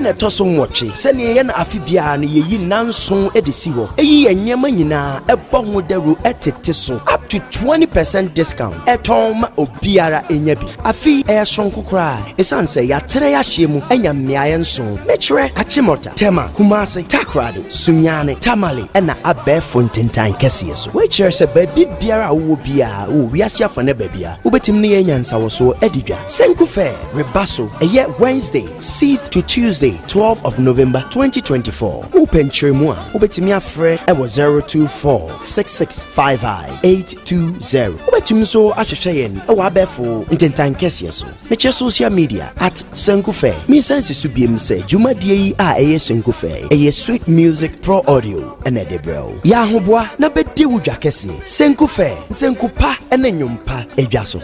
na toso nwoche sene ye na afibia na yeyi nanson edisi ho eyi enyema nyina ebo ho daru etete so up to 20% discount etom obiara enyabi afi sonko kra esanse ya tere ya hyemu enya mmeaye nson mechre achimota tema Kumasi takrade sunyane tamale ena abe fontentan kese so we chere se baby biara wo bia wo wiase afane babia ubetim ne yenyansa wo so edidwa Senku fair rebaso eye Wednesday 6th to Tuesday 12th of November 2024 open chiremua ubetimi afre ewo 0246655 ubetim so ahwehweyen ewo abefo ntentan kese so meche social media at Senku fair me sense subiem se jumadie yi a eye Senku fair eye sweet music pro audio ene debro ya hoboa na bedi wudwa kese Senku fair Senku pa ene nyumpa edwa so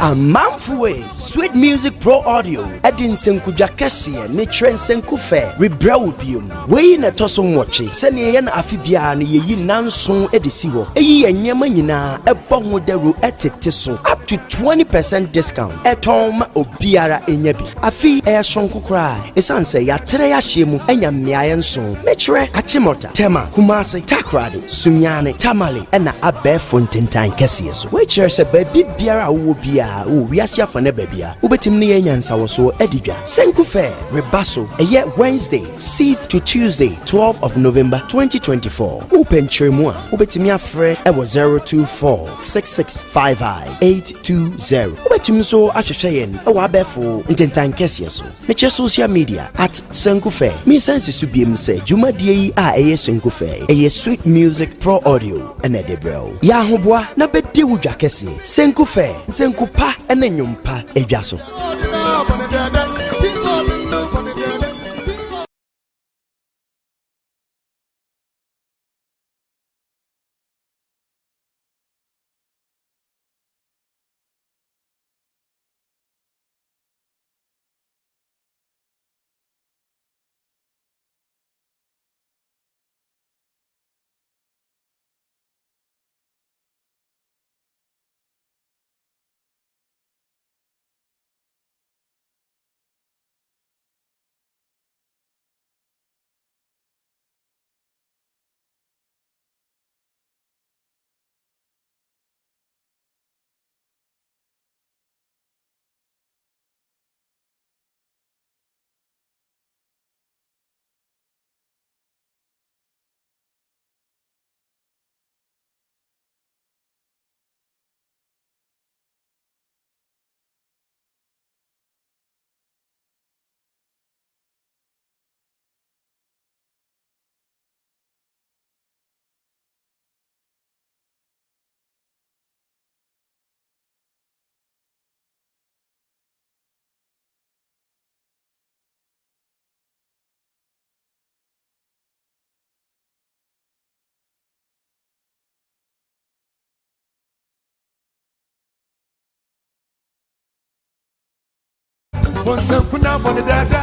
a manfully sweet music pro audio edin Senku jakesi ne trend Senku fair rebrew biom we na toso nwoche sene ye na afibia na yeyi nanson edisi ho eyi enyema nyina ebo ho daru etete so up to 20% discount etom obiara enyabi afi sonko kra esanse ya tere ya hyemu enya mmeaye nson mechre achimota tema Kumasi takrade sunyane tamale ena abe fontentan kese so we chere se baby biara wo bia wo wiase afane babia ubetim ne yenyansa wo so edidwa Senku fair rebaso eye Wednesday 6th to Tuesday 12th of November 2024 open chiremua ubetimi afre ewo 0246655 ubetim so ahwehweyen ewo abefo ntentan kese so meche social media at Senku fair me sense subiem se jumadie yi a eye Senku fair eye sweet music pro audio ene debro ya hoboa na bedi wudwa kese Senku fair Senku pa ene nyumpa edwa so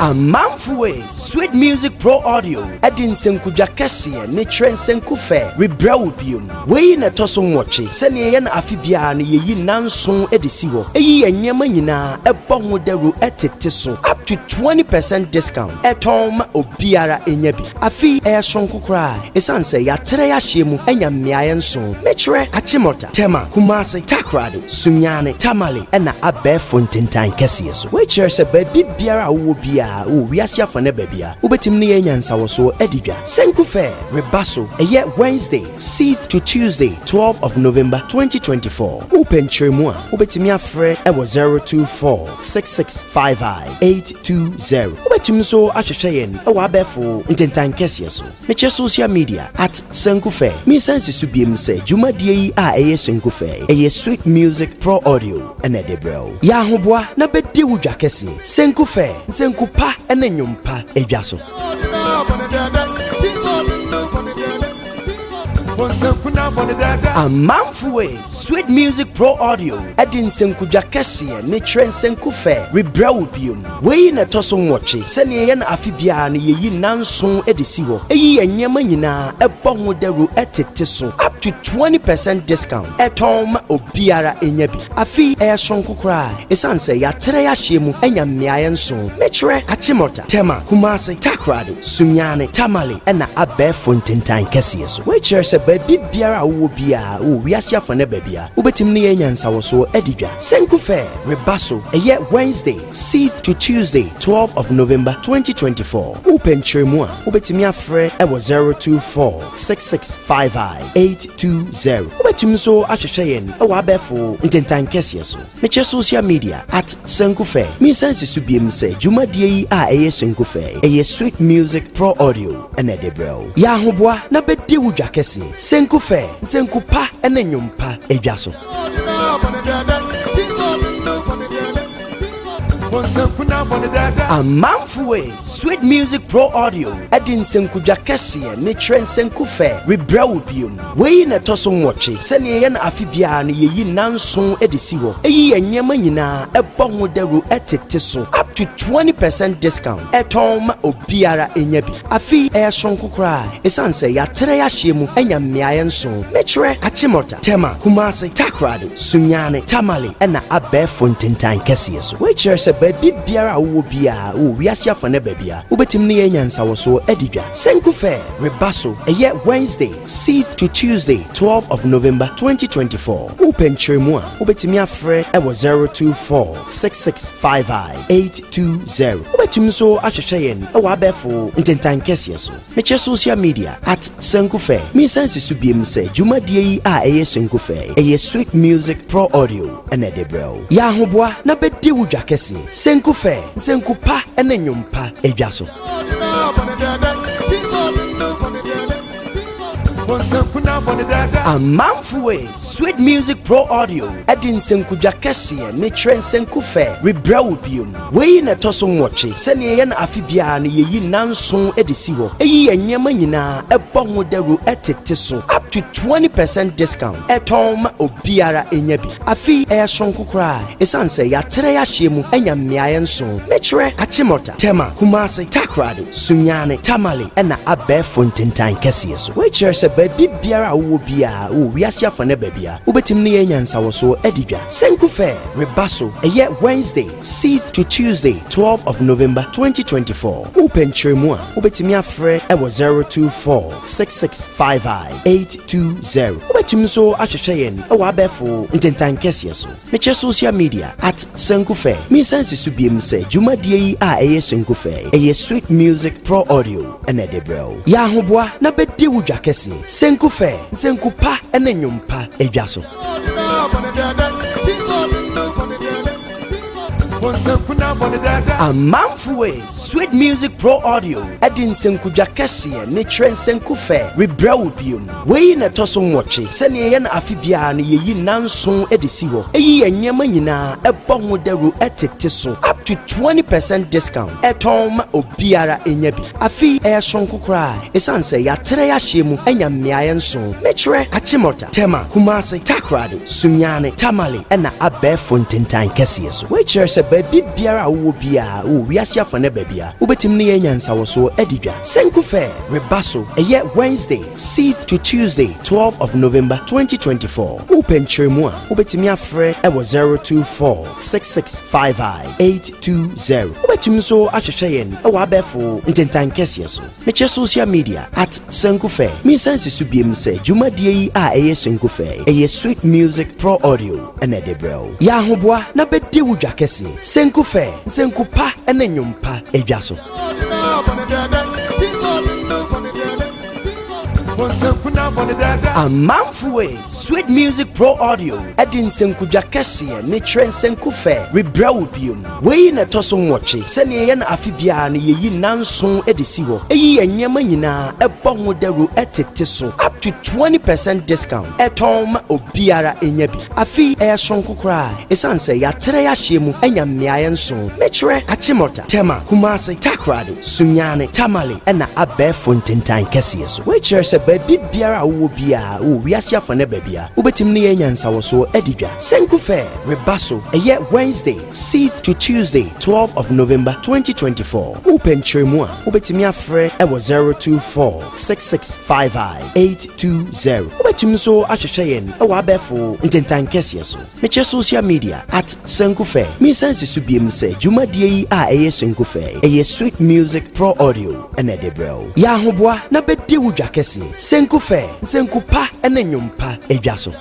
a manfully sweet music pro audio edin Senku jakesi ne trend Senku fair rebrew biom we na toso nwoche sene ye na afibia na yeyi nanson edisi ho eyi enyema nyina ebo ho daru etete so up to 20% discount etom obiara enyabi afi sonko kra esanse ya tere ya hyemu enya mmeaye nson mechre achimota tema Kumasi takrade sunyane tamale ena abe fontentan kese so we chere se baby biara wo bia wo wiase afane babia ubetim ne yenyansa wo so edidwa Senku fair rebaso eye Wednesday 6th to Tuesday 12th of November 2024 open chiremua ubetimi afre ewo 0246655 ubetim so ahwehweyen ewo abefo ntentan kese so meche social media at Senku fair me sense subiem se jumadie yi a eye Senku fair eye sweet music pro audio ene debro ya hoboa na bedi wudwa kese Senku fair Senku pa ene nyumpa edwa so Amanfwe Sweet Music Pro Audio Edin Senku Jakesie ne Trend Senku Fair Rebrew Bium we na toso nwoche sene ye na afibia na yeyi nanson edisi ho eyi enyema nyina ebo ho daru etete so up to 20% discount etom obiara enyabi afi sonko kra esanse ya tere ya hyemu enya mmeaye nso mechre achimota tema Kumasi takrade sunyane tamale ena abe fontentan kese so we chere se baby biara wo bia wo wiase afane babia ubetim ne yenyansa wo so edidwa Senku Fair rebaso eye Wednesday 6th to Tuesday 12th of November 2024 open tremua ubetimi afre ewo 0246655 ubetim so ahwehweyen ewo abefo ntentan kese so meche social media at Senku Fair mi sense subiem se jumadie yi a eye Senku Fair eye Sweet Music Pro Audio ene debro ya hoboa na bedi wudwa kese Senku Fair Senku pa ene nyumpa edwaso Amanfwe Sweet Music Pro Audio Edin Senku Jakesie ne Trend Senku Fair Rebrew Bium we na toso nwoche sene ye na afibia na yeyi nanson edisi ho eyi enyema nyina ebo ho daru etete so up to 20% discount etom obiara enyabi afi sonko kra esanse ya tere ya hyemu enya mmeaye nso mechre achimota tema Kumasi takrade sunyane tamale ena abe fontentan kese so we chere se baby biara wo bia wo wiase afane babia ubetim ne yenyansa wo so edidwa Senku Fair rebaso eye Wednesday 6th to Tuesday 12th of November 2024 open tremua ubetimi afre ewo 0246655 ubetim so ahwehweyen ewo abefo ntentan kese so meche social media at Senku Fair mi sense subiem se jumadie yi a eye Senku Fair eye Sweet Music Pro Audio ene debro ya hoboa na bedi wudwa kese Senku Fair Senku pa ene nyumpa edwaso Amanfwe Sweet Music Pro Audio Edin Senku Jakesie ne Trend Senku Fair Rebrew Bium we na toso nwoche sene ye na afibia na yeyi nanson edisi ho eyi enyema nyina ebo ho daru etete so up to 20% discount etom obiara enyabi afi sonko kra esanse ya tere ya hyemu enya mmeaye nso mechre achimota tema Kumasi takrade sunyane tamale ena abe fontentan kese so we chere se baby biara wo bia wo wiase afane babia ubetim ne yenyansa wo so edidwa Senku Fair rebaso eye Wednesday 6th to Tuesday 12th of November 2024 open tremua ubetimi afre ewo 0246655 ubetim so ahwehweyen ewo abefo ntentan kese so meche social media at Senku Fair mi sense subiem se jumadie yi a eye Senku Fair eye Sweet Music Pro Audio ene debro ya hoboa na bedi wudwa kese Senku Fair Senku pa ene nyumpa edwaso Amanfwe Sweet Music Pro Audio Edin Senku Jakesie ne Trend Senku Fair Rebrew Bium we na toso nwoche sene ye na afibia na yeyi nanson edisi ho eyi enyema nyina ebo ho daru etete so up to 20% discount etom obiara enyabi afi sonko kra esanse ya tere ya hyemu enya mmeaye nso mechre achimota tema Kumasi takrade sunyane tamale ena abe fontentan kese so we chere se baby biara wo bia wo wiase afane babia ubetim ne yenyansa wo so edidwa Senku Fair rebaso eye Wednesday 6th to Tuesday 12th of November 2024 open tremua ubetimi afre ewo 0246655 ubetim so ahwehweyen ewo abefo ntentan kese so meche social media at Senku Fair mi sense subiem se jumadie yi a eye Senku Fair eye Sweet Music Pro Audio ene debro ya hoboa na bedi wudwa kese Senku Fair Senku pa ene nyumpa edwaso Amanfwe Sweet Music Pro Audio Edin Senku Jakesie ne Trend Senku Fair Rebrew Bium we na toso nwoche sene ye na afibia na yeyi nanson edisi ho eyi enyema nyina ebo ho daru etete so up to 20% discount etom obiara enyabi afi sonko kra esanse ya tere ya hyemu enya mmeaye nso mechre achimota tema Kumasi takrade sunyane tamale ena abe fontentan kese so we chere se baby biara wo bia wo wiase afane babia ubetim ne yansa wo so edidwa Senku Fair rebaso eye Wednesday 6th to Tuesday 12th of November 2024 open tremua ubetimi afre ewo 0246655820 ubetim so ahwehweyen ewo abefo ntentan kese so meche social media at Senku Fair me sense su biem se dwumadie yi a eye Senku Fair eye Sweet Music Pro Audio ene debro ya hoboa na bedi wudwa kese Senku Fair Senku pa ene nwumpa edwa so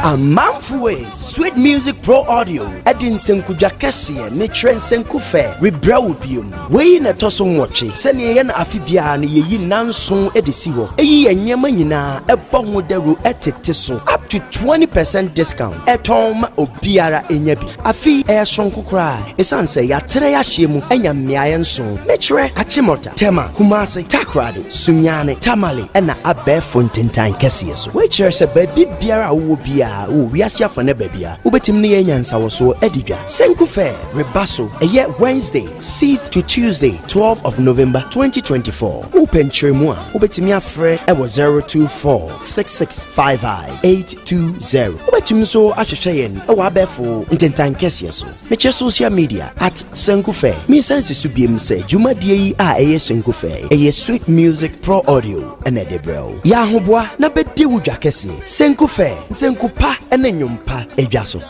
Amamfwe Sweet Music Pro Audio Edin Senku Jakesi ne Trend Senku Fair Rebrew biom we na toso nwoche sene ye na afibia na yeyi nanso edisi ho eyi enyema nyina ebo ho daru etete so up to 20% discount etom obiara enya bi afi sonko kra esanse ya tere ya hyemu enya mmeaye nso mechre achimota tema Kumasi takrade sunyane tamale ena abefo ntentan kese so we chere se baby biara wo bia wo wiase afane babia ubetim ne yansa wo so edidwa Senku Fair rebaso eye Wednesday 6th to Tuesday 12th of November 2024 open tremua ubetimi afre ewo 0246655820 ubetim so ahwehweyen ewo abefo ntentan kese so meche social media at Senku Fair me sense su biem se dwumadie yi a eye Senku Fair eye Sweet Music Pro Audio ene debro ya hoboa na bedi wudwa kese Senku Fair Senku pa ene nwumpa edwa so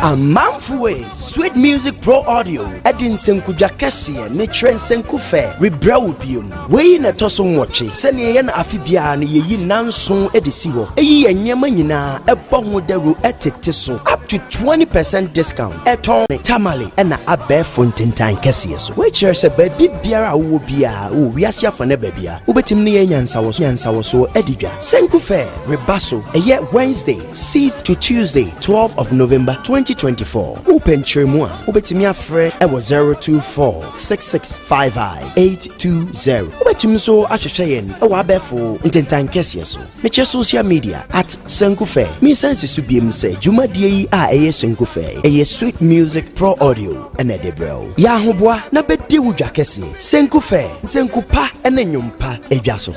Amamfwe Sweet Music Pro Audio Edin Senku Jakesi ne Trend Senku Fair Rebrew biom we na toso nwoche sene ye na afibia na yeyi nanso edisi ho eyi enyema nyina ebo ho daru etete so up to 20% discount eton tamale ena abefo ntentan kese so we chere se baby biara wo bia wo wiase afane babia ubetim ne yansa wo so edidwa Senku Fair rebaso eye Wednesday 6th to Tuesday 12th of November 2024 open tremua ubetimi afre ewo 0246655820 ubetim so ahwehweyen ewo abefo ntentan kese so meche social media at Senku Fair me sense su biem se dwumadie yi a eye Senku Fair eye Sweet Music Pro Audio ene debro ya hoboa na bedi wudwa kese Senku Fair Senku pa ene nwumpa edwa so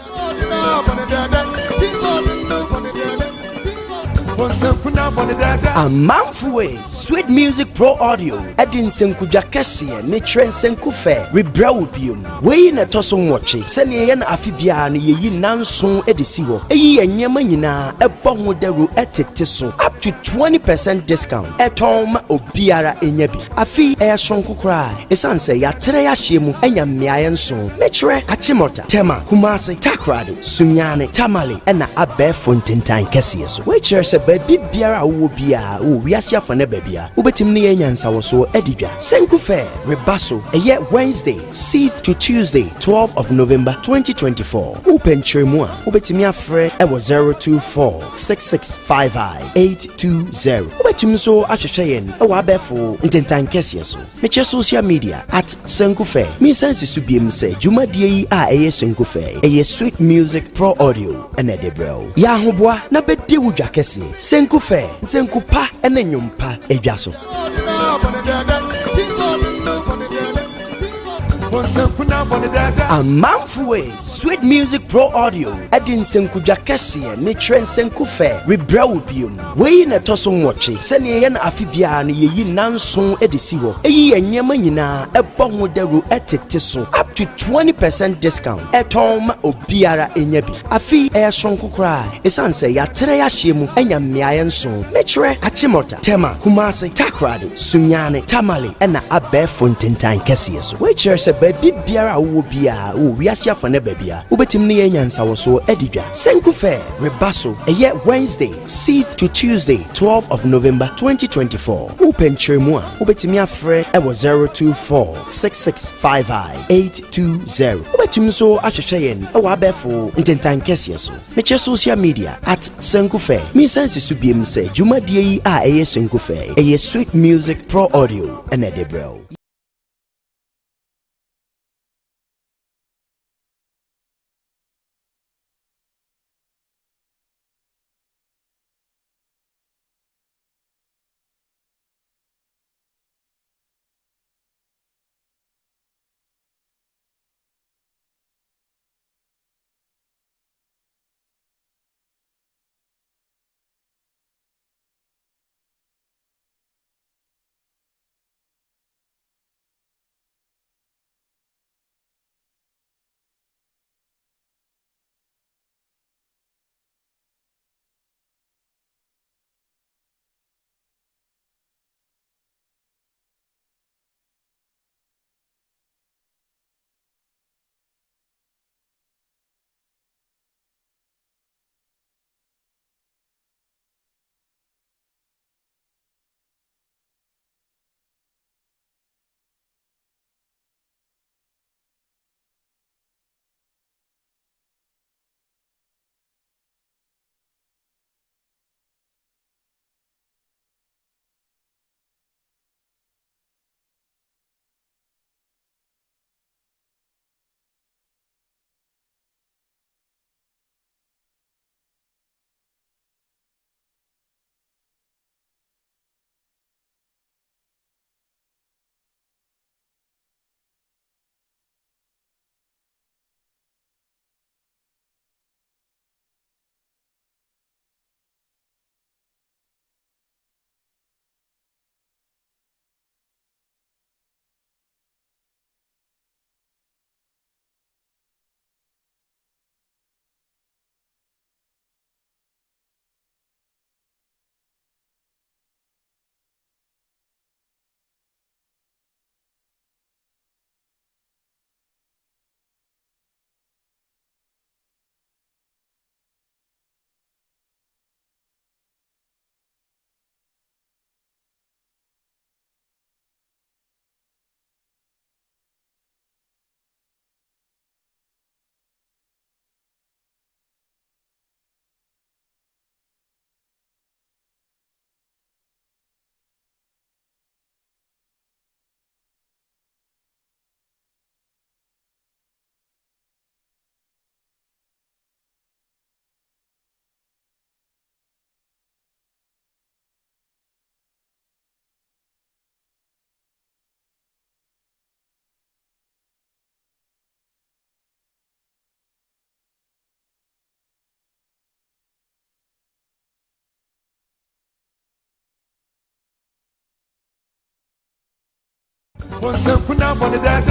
Amamfwe Sweet Music Pro Audio Edin Senku Jakesi ne Trend Senku Fair Rebrew biom we na toso nwoche sene ye na afibia na yeyi nanso edisi ho eyi enyema nyina ebo ho daru etete so up to 20% discount etom obiara enya bi afi sonko kra esanse ya tere ya hyemu enya mmeaye nso mechre achimota tema Kumasi takrade sunyane tamale ena abefo ntentan kese so we chere se baby biara wo bia wo wiase afane babia ubetim ne yansa wo so edidwa Senku Fair rebaso eye Wednesday 6th to Tuesday 12th of November 2024 open tremua ubetimi afre ewo 0246655820 ubetim so ahwehweyen ewo abefo ntentan kese so meche social media at Senku Fair me sense su biem se dwumadie yi a eye Senku Fair eye Sweet Music Pro Audio ene debro ya hoboa na bedi wudwa kese Senku Fair Senku pa ene nwumpa edwa so Amamfwe Sweet Music Pro Audio Edin Senku Jakesi ne Trend Senku Fair Rebrew biom we na toso nwoche sene ye na afibia na yeyi nanso edisi ho eyi enyema nyina ebo ho daru etete so up to 20% discount etom obiara enya bi afi sonko kra esanse ya tere ya hyemu enya mmeaye nso mechre achimota tema Kumasi takrade sunyane tamale ena abefo ntentan kese so we chere se baby biara wo bia wo wiase afane babia ubetim ne yansa wo so edidwa Senku Fair rebaso eye Wednesday 6th to Tuesday 12th of November 2024 open tremua ubetimi afre ewo 0246655820 ubetim so ahwehweyen ewo abefo ntentan kese so meche social media at Senku Fair me sense su biem se dwumadie yi a eye Senku Fair eye Sweet Music Pro Audio ene debro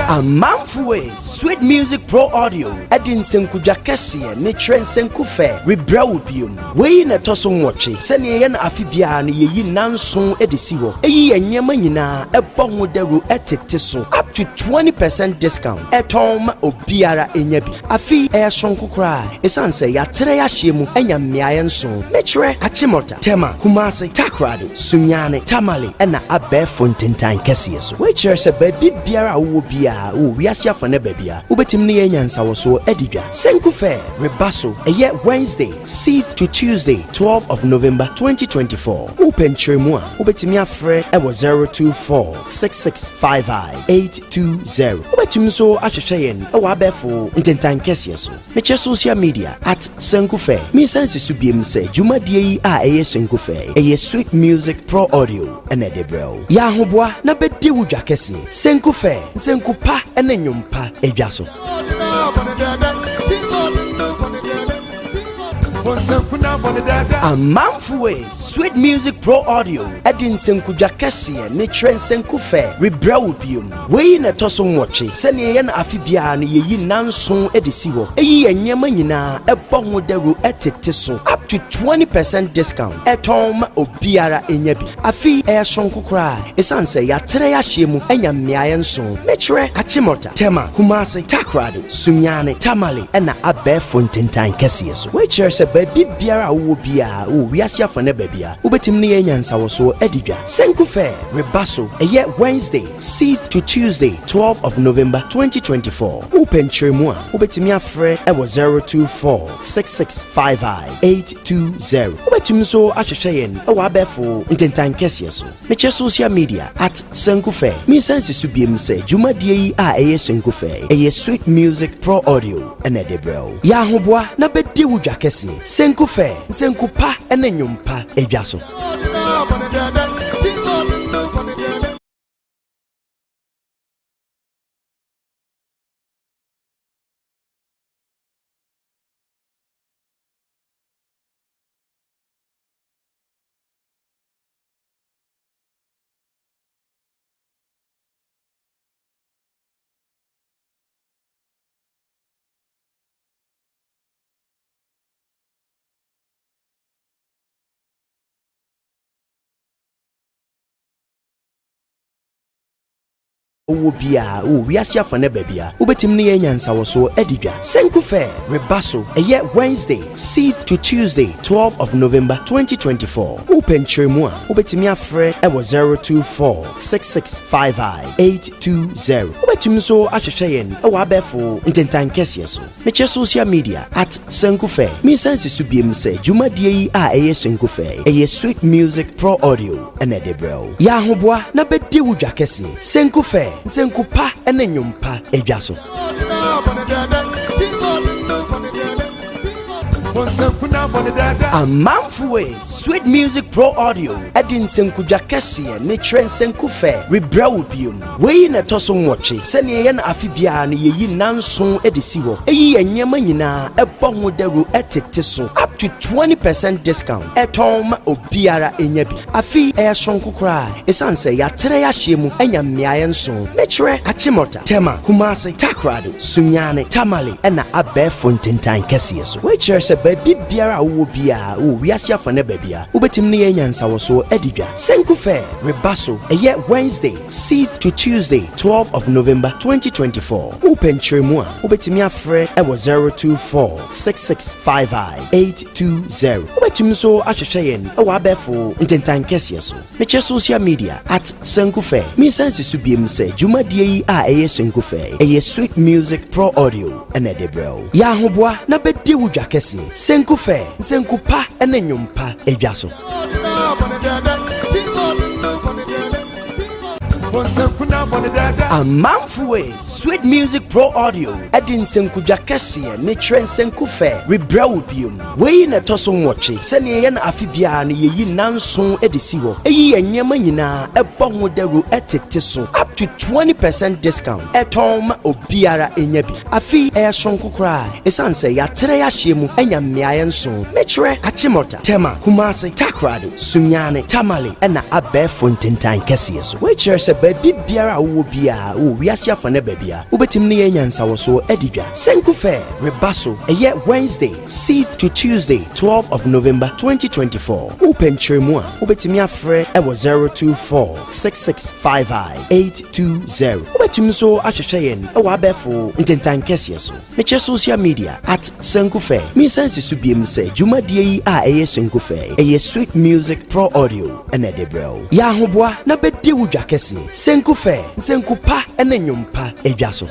Amanfwe Sweet Music Pro Audio Edin Senku Jakesi ne Trend Senku Fair Rebra Ubium we na toso nwoche sene ye na afibia na yeyi nanso edisi ho eyi enyema nyina ebo ho daru etete so up to 20% discount etom obiara enyabi afi eyashonko kra esanse ya tere ya hyemu enya mmeaye nso mechre achimota tema kumasi takrade sunyane tamale ena abe fontentan kese so we chere se baby biara wo bia wo wiase afane babia ubetim ne yenyansa wo so edidwa Senku Fair rebaso eye Wednesday 6th to Tuesday 12th of November 2024 open tremua ubetimi afre ewo 0246655 ubetim so ahwehweyen ewo abefo ntentan kese so meche social media at Senku Fair me sense subiem se jumadie yi a eye Senku Fair eye Sweet Music Pro Audio ene debrel ya hoboa na bedi wudwa kese Senku Fair Senku pa ene nyumpa edwa so Amanfwe Sweet Music Pro Audio Edin Senku Jakesi ne Trend Senku Fair Rebra Ubium we na toso nwoche sene ye na afibia na yeyi nanso edisi ho eyi enyema nyina ebo ho daru etete so up to 20% discount etom obiara enyabi afi eyashonko kra esanse ya tere ya hyemu enya mmeaye nso mechre achimota tema kumasi takrade sunyane tamale ena abe fontentan kese so we chere se baby biara wo bia wo wiase afane babia ubetim ne yenyansa wo so edidwa Senku Fair rebaso eye Wednesday 6th to Tuesday 12th of November 2024 open tremua ubetimi afre ewo 0246655 ubetim so ahwehweyen ewo abefo ntentan kese so meche social media at Senku Fair me sense subiem se jumadie yi a eye Senku Fair eye Sweet Music Pro Audio ene debrel ya hoboa na bedi wudwa kese Senku Fair Senku pa ene nyumpa edwa so owo bia o wiase afane babia ubetim ne yenyansa wo so edidwa Senku Fair rebaso eye Wednesday 6th to Tuesday 12th of November 2024 open tremua ubetimi afre ewo 0246655 ubetim so ahwehweyen ewo abefo ntentan kese so meche social media at Senku Fair me sense subiem se jumadie yi a eye Senku Fair eye Sweet Music Pro Audio ene debrel ya hoboa na bedi wudwa kese Senku Fair Senku pa ene nyumpa edwa so Amanfwe Sweet Music Pro Audio Edin Senku Jakesi ne Trend Senku Fair Rebra Ubium we na toso nwoche sene ye na afibia na yeyi nanso edisi ho eyi enyema nyina ebo ho daru etete so up to 20% discount etom obiara enyabi afi eyashonko kra esanse ya tere ya hyemu enya mmeaye nso mechre achimota tema kumasi takrade sunyane tamale ena abe fontentan kese so we chere se baby biara wo bia wo wiase afane babia ubetim ne yenyansa wo so edidwa Senku Fair rebaso eye Wednesday 6th to Tuesday 12th of November 2024 open tremua ubetimi afre ewo 0246655 ubetim so ahwehweyen ewo abefo ntentan kese so meche social media at Senku Fair me sense subiem se jumadie yi a eye Senku Fair eye Sweet Music Pro Audio ene debrel ya hoboa na bedi wudwa kese Senku Fair Senku pa ene nyumpa edwa so Amanfwe Sweet Music Pro Audio ɛde nsɛnkudwa kɛseɛ ne kyerɛ nsɛnku fɛ rebrɛ wo biom. Wei na ɛtɔ so nwɔtwe sɛnea yɛn afe biara no yɛyi nanson ɛde si hɔ. Ɛyi yɛn nneɛma nyinaa ɛbɔ ho daro ɛtete so up to 20% discount. Ɛtɔn ma obiara ɛnya bi. Afi ɛyɛ sonko koraa ɛsiane sɛ yɛatrɛ yɛahyɛ mu ɛnya mmeaeɛ nson. Mekyerɛ Achimota, Tema, Kumasi, Takrade, Sunyane, Tamale ɛna abɛɛfo ntentan kɛseɛ so. Woakyerɛ sɛ baabi biara a wowɔ biara wɔ wiase afa ne baabi a wobɛtumi ne yɛnya nsawoso ɛdi dwa. Senku Fair reba so ɛyɛ Wednesday 6th to Tuesday 12th of November 2024. Wopɛnkyerɛ mu a wobɛtumi afrɛ ɛwɔ 024 6655 820. Wobɛtumi nso ahwehwɛ yɛn ɛwɔ abɛɛfo ntentan kɛseɛ so. Mekyerɛ social media at Senku Fair. Mesansi so biem sɛ dwumadie yi a ɛyɛ Senku Fair ɛyɛ Sweet Music Pro Audio ɛna ɛde brɛw. Yɛ ahoboa na bɛdi wo dwa kɛseɛ. Senku Fair, Senku pa ɛne nnwom pa ɛdwa so.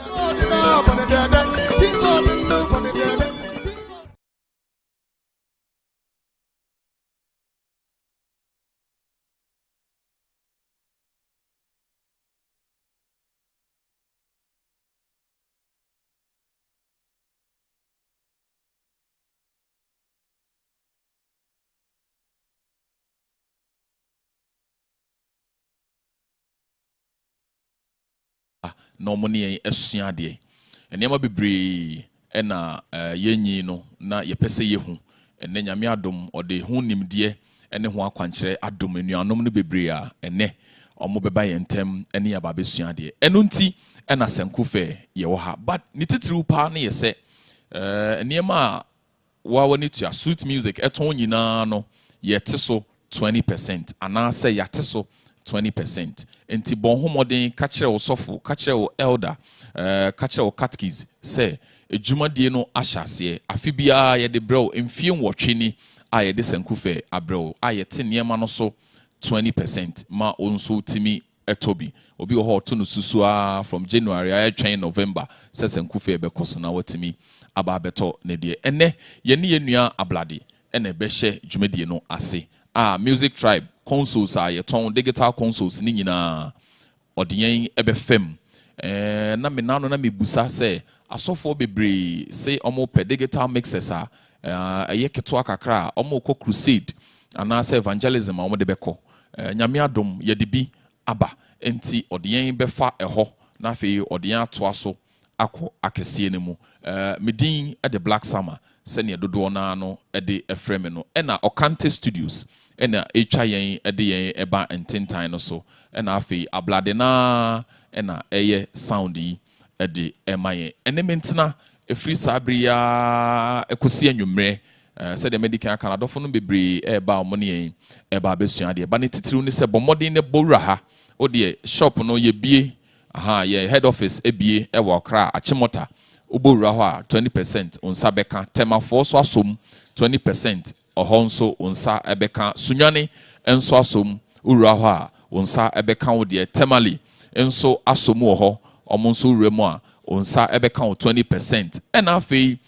No money esua de enema bebre na yenyi no na yepese yehu enne nyame adom ode hu nimde ene ho akwankyere adom enuanom no bebre a enne omo beba yentem ene ya ba besua de eno nti na Senku Fair ye wo ha but ni titiriw pa na yese enema wa woni to Sweet Music eton nyina no yete so 20% ana say yate so 20%. Enti bon homodin kachire wo sofo kachire wo elder kachire wo catechist say ejumade no ahyase afi bia ye de brew emfie nwotwe ni a ye de Senku Fair abrew a ye te niema no so 20% ma onso timi etobi obi ho to no susua from January a twen November say Senku Fair be koso na watimi aba beto ne de ene ye ne yenua ablade ene be hye dwumade no ase Music Tribe consoles are ton digital consoles ni nyina odiyen ebe fem na me nano na me busa say asofo bebre say omo pe digital mixers eye keto akakra omo ko crusade ana say evangelism omo de beko nyame adom ye de bi aba enti odiyen befa eho na fe odiyen atoa so akọ akese ne mu medin e de Black Summer se ne dodo na no e de efreme no e na Okante Studios ena etwa yen ede yen eba ententan no so ena afei ablade na ena eye sound yi ede emayen enementina efri sabria ekosi anwumre se de medical kanadofo no bebre eba omone yen eba besua de ba ne titiriw ni se bomodin ne bowra ha o de shop no ye bie ye head office ebie e wo kra Achimota ubowra ho a 20% onsa beka temafo so asom 20% ohonso onsa ebeka sunyane enso asom ura ho a onsa ebeka wo de temali enso asom wo ho omonso uremu a onsa ebeka wo 20% ena afei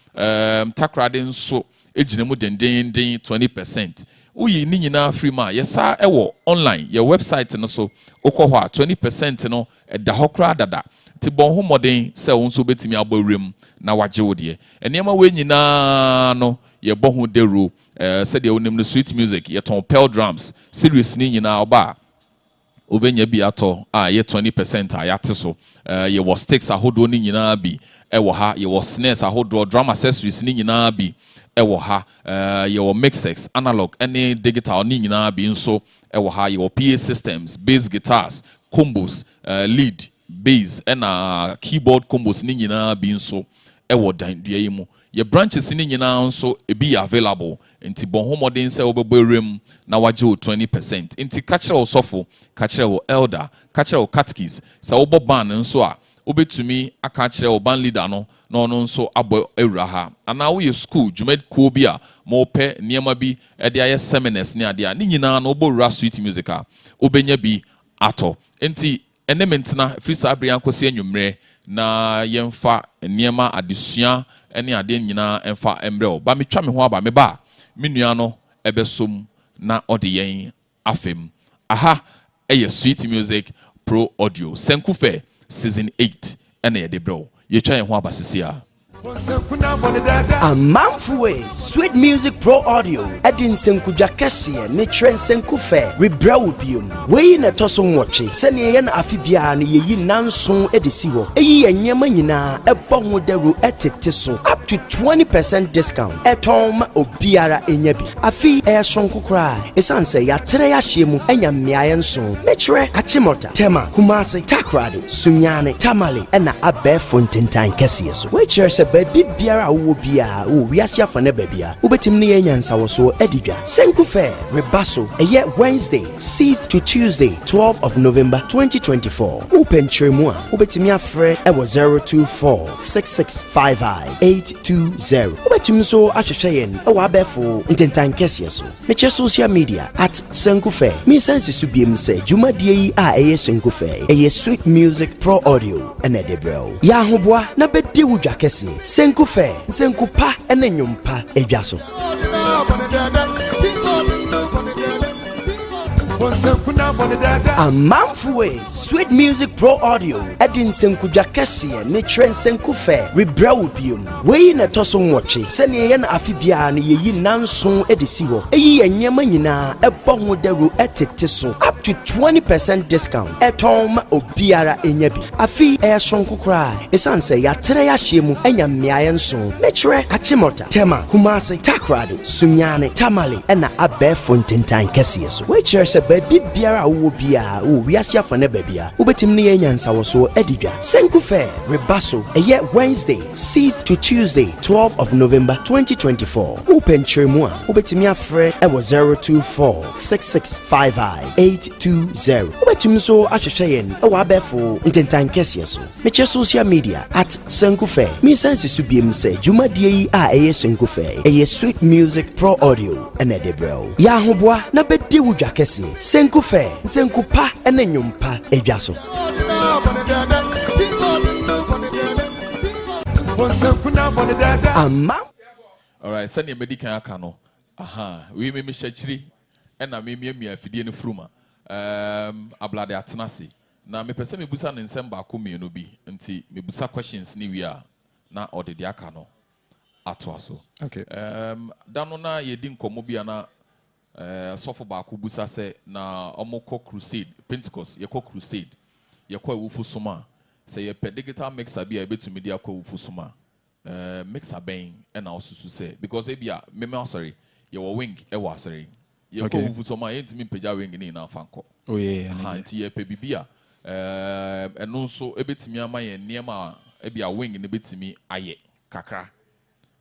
takrade nso ejinemu denden 20% uyi ni nyina free ma yesa ewo online your website no so okọ ho a 20% no eda ho kra dada ti bon ho modern se onso betimi abawrem na wagye wo de enema we nyina no ye bo ho dero said the onim no Sweet Music ye ton pearl drums series ni nyina oba obenya bi ato ye 20% a yate so ye was sticks ahodo ni nyina bi e wo ha ye was snares ahodo drum accessories ni nyina bi e wo ha ye wo mixers analog any digital ni nyina bi nso e wo ha ye wo PA systems bass guitars combos lead bass and keyboard combos ni nyina bi nso e wo dan dua yi mu ye branches ni nyina nso e be available enti bon homodin se obeboerem na wagye 20% enti kachire osofo kachire elder kachire catechist se obo ban nso a obetumi aka kire ban leader no na ono nso abo ewura ha ana wo ye school jumed ko bi a mo pe niema bi e de aye seminars ni ade a ni nyina na obo wura Sweet Music a obenya bi ato enti enementina free sabrian kosi anwumre na yemfa niema adesua ene ade nyina emfa embrel ba metwa me ho aba me ba me nua no ebesom na ode yen afem aha eye Sweet Music Pro Audio Senku Fair season 8 ene ye de bro ye twa ye ho aba sesia Amanfo Sweet Music Pro Audio Edin Senku Jakesiye ne Trend Senku Fair Rebra wo biom we na toso nwoche sene ye na afibia na yeyi nanson edisi ho eyi enyema nyina ebo ho daru etete so up to 20% discount etom obiara enyabi afi sonko kra esanse ya tere ya hyemu enya mmeaye nso mechre achimota tema kumasi takrade sunyane tamale na abe fontentan kesiye so we chere se baby biara wo bia wo wiase afane babia ubetim ne yenyansa wo so edidwa Senku Fair Rebaso eye Wednesday 6th to Tuesday 12th of November 2024 open tremu a ubetimi afre e wo 0246655 ubetim so ahwehwe yen e wo abefo ntentan kesiye so meche social media at Senku Fair me sense subiem se jumadie yi a eye Senku Fair eye Sweet Music Pro Audio ene debro ya hoboa na bedi wudwa kesiye Senku Fair Senku pa ene nyumpa edwaso Amanfo Sweet Music Pro Audio Edin Senku Jakesiye ne Trend Senku Fair Rebra wo biom we na toso nwoche sene ye na afibia na yeyi nanson edisi ho eyi enyema nyina ebo ho daru etete so up to 20% discount etom obiara enyabi afi sonko kra esanse ya tere ya hyemu enya mmeaye nso mechre achimota tema kumasi takrade sunyane tamale na abe fontentan kesiye so we chere se baby biara wo bia wo wiase afane babia ubetim ne yenyansa wo so edidwa Senku Fair Rebaso eye Wednesday 6th to Tuesday 12th of November 2024 open tremu a ubetimi afre e wo 0246655 ubetim so ahwehwe yen e wo abefo ntentan kesiye so meche social media at Senku Fair me sense subiem se jumadie yi a eye Senku Fair eye Sweet Music Pro Audio ene debro ya hoboa na bedi wudwa kesiye Senku Fair Senku pa ene nyumpa edwaso all right send your medical aka no we me shachiri na me afidie ne fruma ablade atenase na me pese me busa ne nsem ba ko mienu bi nti me busa questions ni wi a na odede aka no ato aso okay dano na yedi nkomo bia na sofo ba ko busa se na omoko crusade Pentecost yeko crusade yeko awufu soma se ye pe digital mixer bia ebetumi dia ko awufu soma mixer ben na osusu se because ebia me sorry ye wo wing e wa sorry ye ko awufu soma ye ntimi peja wing ni na fanko oh yeah nti ye pe bibia eno nso ebetumi ama ye niema ebia wing ne betumi aye kakra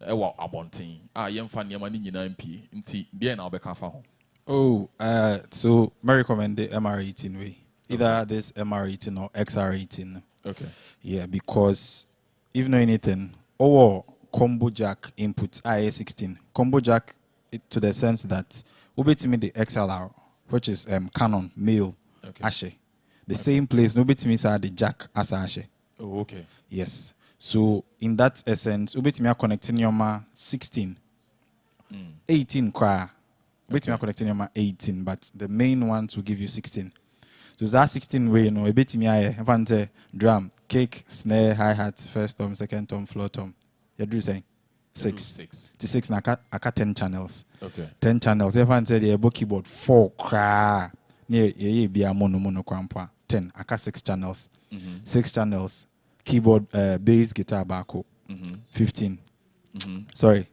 ewa abontin yemfa niema ni nyina mpi nti de na obeka fa ho so me recommend the MR18 way either this MR18 or XR18 okay yeah because if no anything combo jack input IA16 combo jack to the sense that ubetimi the XLR which is Canon male ashe the same place nobetimi say the jack as ashe okay yes. So in that essence, ubetimi are connecting your 16, 18 choir. Ubetimi are connecting your 18, but the main ones will give you 16. So that 16 way, you know, ubetimi are evante drum, kick, snare, hi hat, first tom, second tom, floor tom. You do saying 6. 6 na aka 10 channels. Okay. 10 channels. Evante the ebo keyboard 4 choir. Near ye be a mono kwampa 10 aka 6 channels. 6 channels. Keyboard, bass, guitar, backo. 15. Sorry,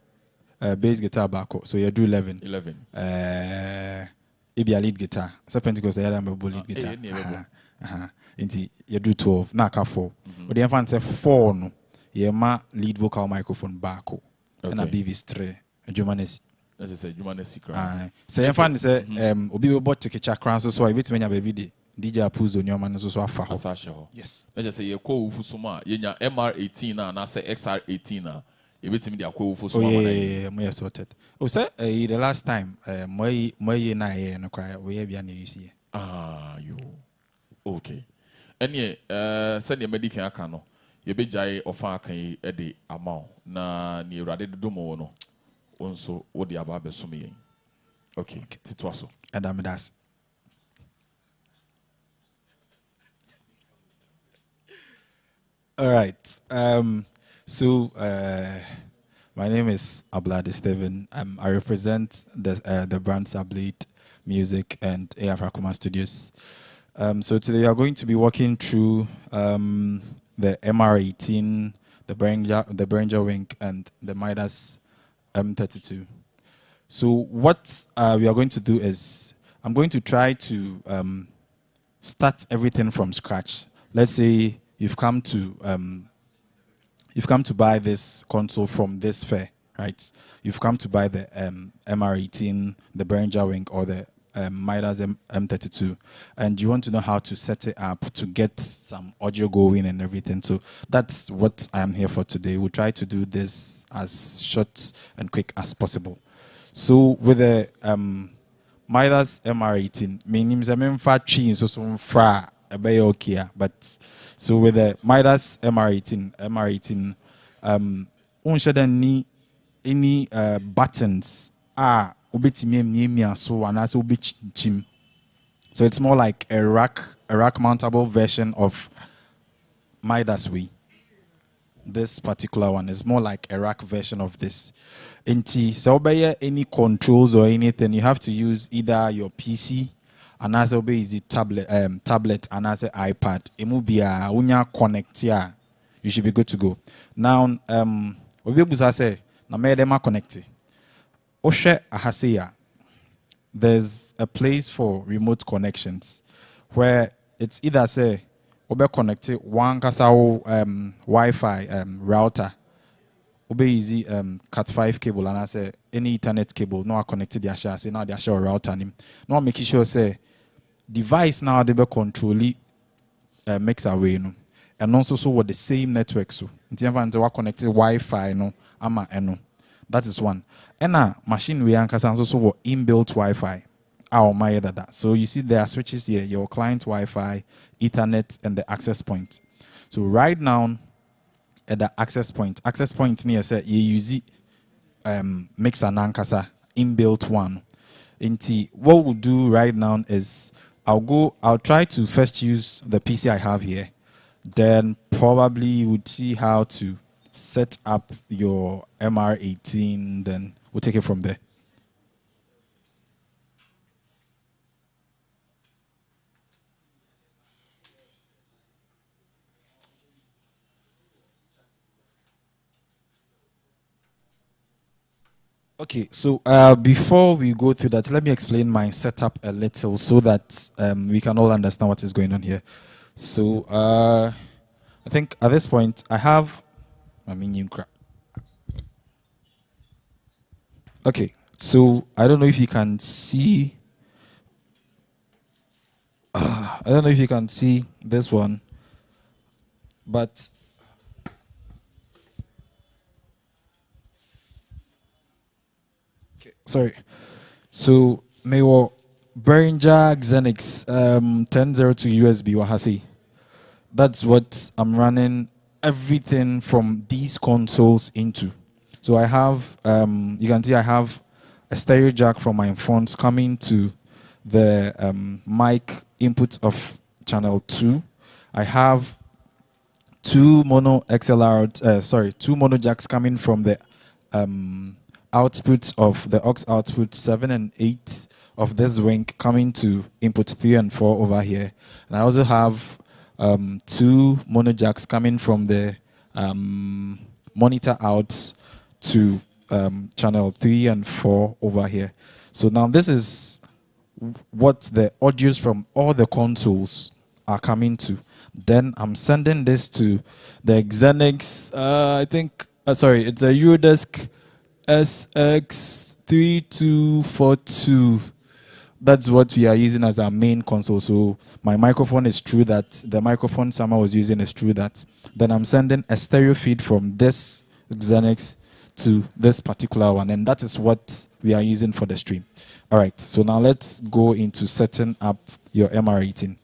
bass, guitar, backo. So you do 11. Maybe a lead guitar. So Pentecost, I am a lead guitar. Inti you do 12. Naka 4. But the infant say 4 no. You ma lead vocal microphone backo. And a BV 3. A Jumanes. As I said, Jumanes. So infant say obi bought to catch a crown so I wait when you baby. DJ Apuzo Nyoman so afa ho. Yes. Let's just say you call Ufu Suma, yenya MR18 na say XR18 na. You betimi dia call Ufu Suma. Yeah, we are sorted. Oh sir, the last time moye na here no cry we bia na you see. You. Okay. Any send your medical aka no. You be jai ofa kan e de amount na ni urade domo no. Onso wo de aba be so me. Okay. Titwaso. Adam das. All right. So, my name is Ablade Steven. I represent the brand Sablade Music and AF Rakuma Studios. So today we are going to be walking through the MR18, the Behringer Wing, and the Midas M32. So what we are going to do is I'm going to try to start everything from scratch. Let's say you've come to buy this console from this fair, right? You've come to buy the MR18, the Behringer Wing, or the Midas M32, and you want to know how to set it up to get some audio going and everything. So that's what I'm here for today. We'll try to do this as short and quick as possible. So with the Midas MR18, my name is Memfa Chin, so some fra okay, but so with the Midas MR18, unsure need any buttons ubetimi so and as chim. So it's more like a rack mountable version of Midas way. This particular one is more like a rack version of this. So any controls or anything, you have to use either your PC and as is the tablet and as iPad. Emubia unya connect here, you should be good to go. Now obi busa say na me dem connect. Oshe ahaseya. There's a place for remote connections where it's either say obe connect one kasa Wi-Fi router, obe easy Cat 5 cable and I say any Ethernet cable no connected the say now the share router nim. No making sure say device now they be control makes away no. And also so what the same network so. Until connected Wi-Fi no ama eno. That is one. And machine we also so inbuilt Wi-Fi. So you see there are switches here, your client Wi-Fi, Ethernet, and the access point. So right now at the access point near say you use mix an ankasa inbuilt one. What we'll do right now is I'll try to first use the PC I have here. Then probably would see how to set up your MR18, then we'll take it from there. Okay, so before we go through that, let me explain my setup a little so that we can all understand what is going on here. So I think at this point I have my minion crap. Okay, so I don't know if you can see. I don't know if you can see this one, but okay, sorry. So Mewo Behringer Xenix 1002 USB Wahasi. That's what I'm running everything from these consoles into. So I have you can see I have a stereo jack from my phones coming to the mic input of channel 2. I have two mono jacks coming from the outputs of the aux output 7 and 8 of this wing coming to input 3 and 4 over here. And I also have two mono jacks coming from the monitor outs to channel 3 and 4 over here. So now this is what the audios from all the consoles are coming to. Then I'm sending this to the Xenix, I think, sorry, it's a Eurodesk SX3242. That's what we are using as our main console. So my microphone is through that. The microphone Sama was using is through that. Then I'm sending a stereo feed from this Xenix to this particular one. And that is what we are using for the stream. All right, so now let's go into setting up your MR18.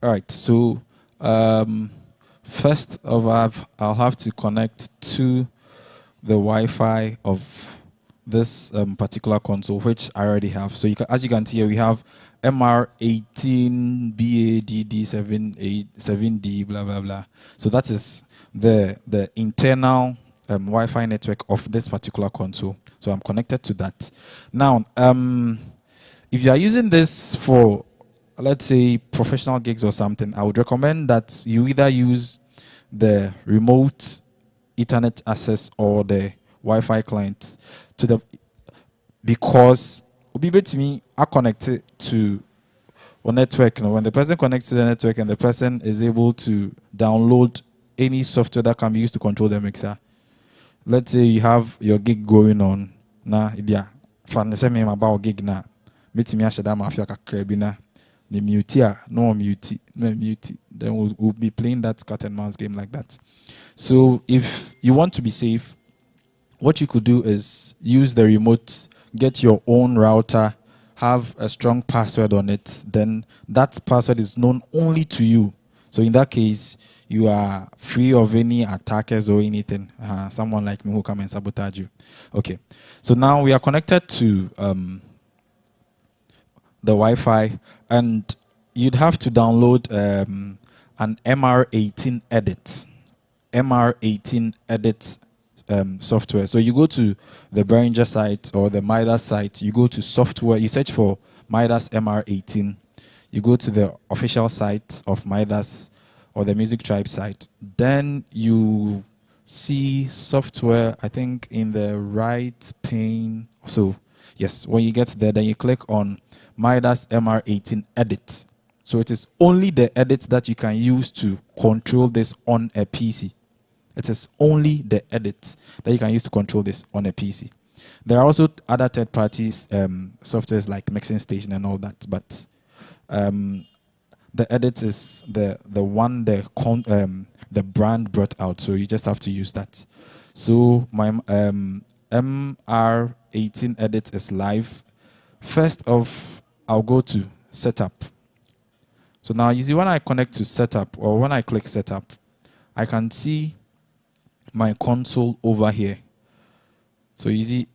All right. So, first of all, I'll have to connect to the Wi-Fi of this particular console, which I already have. So, as you can see here, we have MR18BADD7D, blah blah blah. So that is the internal Wi-Fi network of this particular console. So I'm connected to that. Now, if you are using this for, let's say, professional gigs or something, I would recommend that you either use the remote Ethernet access or the Wi-Fi client to the, because to me, I connect it to a network. You know, when the person connects to the network and the person is able to download any software that can be used to control the mixer. Let's say you have your gig going on. Now, yeah, for the same about gig now. Meet me ashada mafia kakrabina. The mute, no mute, no mute. Then we'll be playing that cat and mouse game like that. So if you want to be safe, what you could do is use the remote, get your own router, have a strong password on it. Then that password is known only to you. So in that case, you are free of any attackers or anything. Someone like me who come and sabotage you. Okay. So now we are connected to the Wi-Fi, and you'd have to download an MR18 edit. MR18 edit software. So you go to the Behringer site or the Midas site, you go to software, you search for Midas MR18, you go to the official site of Midas or the Music Tribe site, then you see software, I think in the right pane. So yes, when you get there, then you click on Midas MR18 edit. So it is only the edit that you can use to control this on a PC. It is only the edit that you can use to control this on a PC. There are also other third parties softwares like Mixing Station and all that, but the edit is the one the brand brought out, so you just have to use that. So my MR18 edit is live. First off, I'll go to setup. So now you see when I connect to setup, or when I click setup, I can see my console over here. So you see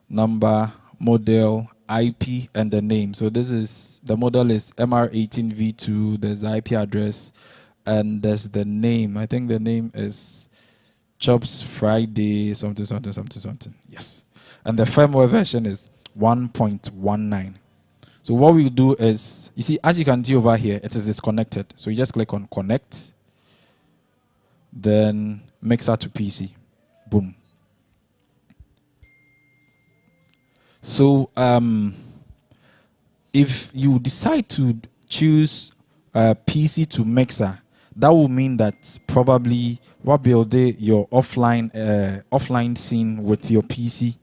number, model, IP, and the name. So this is, the model is MR18V2, there's the IP address, and there's the name. I think the name is Chops Friday, something, something, something, something. Yes. And the firmware version is 1.19. So what we do is, you see, as you can see over here, it is disconnected. So you just click on connect, then mixer to PC. Boom. So if you decide to choose PC to mixer, that will mean that probably what build your offline scene with your PC,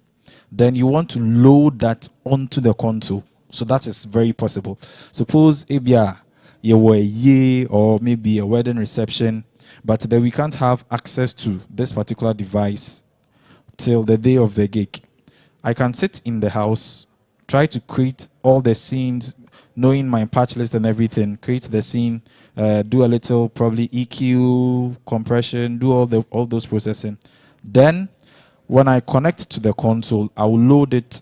then you want to load that onto the console. So that is very possible. Suppose Abia you were a year or maybe a wedding reception, but then we can't have access to this particular device till the day of the gig. I can sit in the house, try to create all the scenes, knowing my patch list and everything, create the scene, do a little probably EQ, compression, do all those processing. Then when I connect to the console, I'll load it.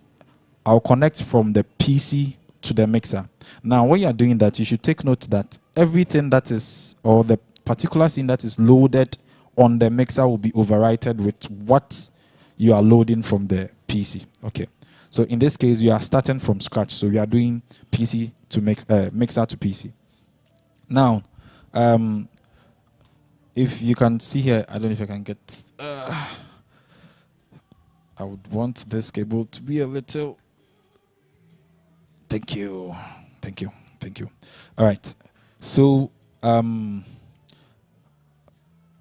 I'll connect from the PC to the mixer. Now, when you're doing that, you should take note that everything that is, or the particular scene that is loaded on the mixer will be overwritten with what you are loading from the PC. Okay. So in this case, we are starting from scratch. So we are doing PC to mixer to PC. Now, if you can see here, I don't know if I can get. I would want this cable to be a little. Thank you. Thank you. Thank you. All right. So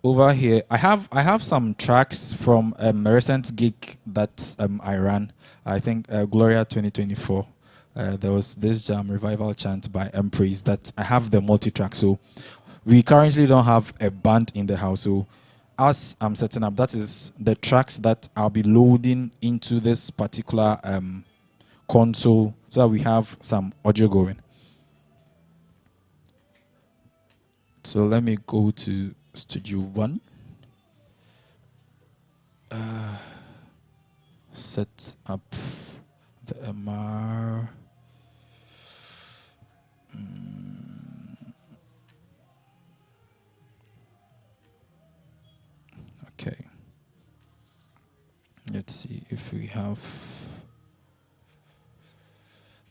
over here, I have some tracks from a recent gig that I ran. I think Gloria 2024. There was this jam revival chant by Praise that I have the multi-track. So we currently don't have a band in the house. So as I'm setting up, that is the tracks that I'll be loading into this particular console so that we have some audio going. So let me go to Studio One. Set up the MR. Okay. Let's see if we have.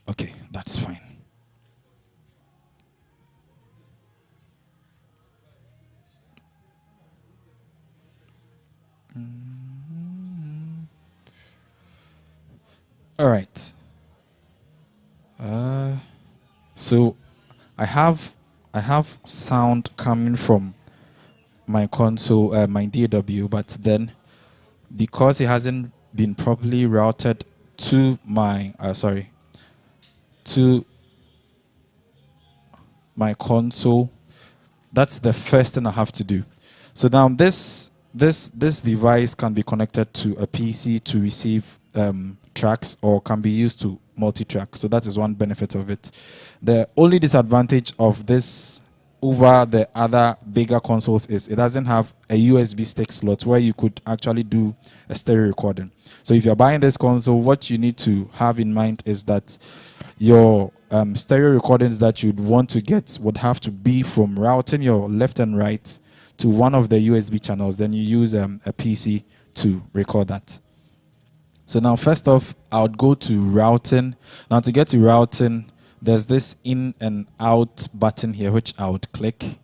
Okay, that's fine. All right. So I have sound coming from my console, my DAW, but then because it hasn't been properly routed to my to my console, that's the first thing I have to do. So now this device can be connected to a PC to receive tracks, or can be used to multi-track. So that is one benefit of it. The only disadvantage of this over the other bigger consoles is it doesn't have a USB stick slot where you could actually do a stereo recording. So if you're buying this console, what you need to have in mind is that your stereo recordings that you'd want to get would have to be from routing your left and right to one of the USB channels. Then you use a PC to record that. So now, first off, I would go to routing. Now, to get to routing, there's this in and out button here, which I would click.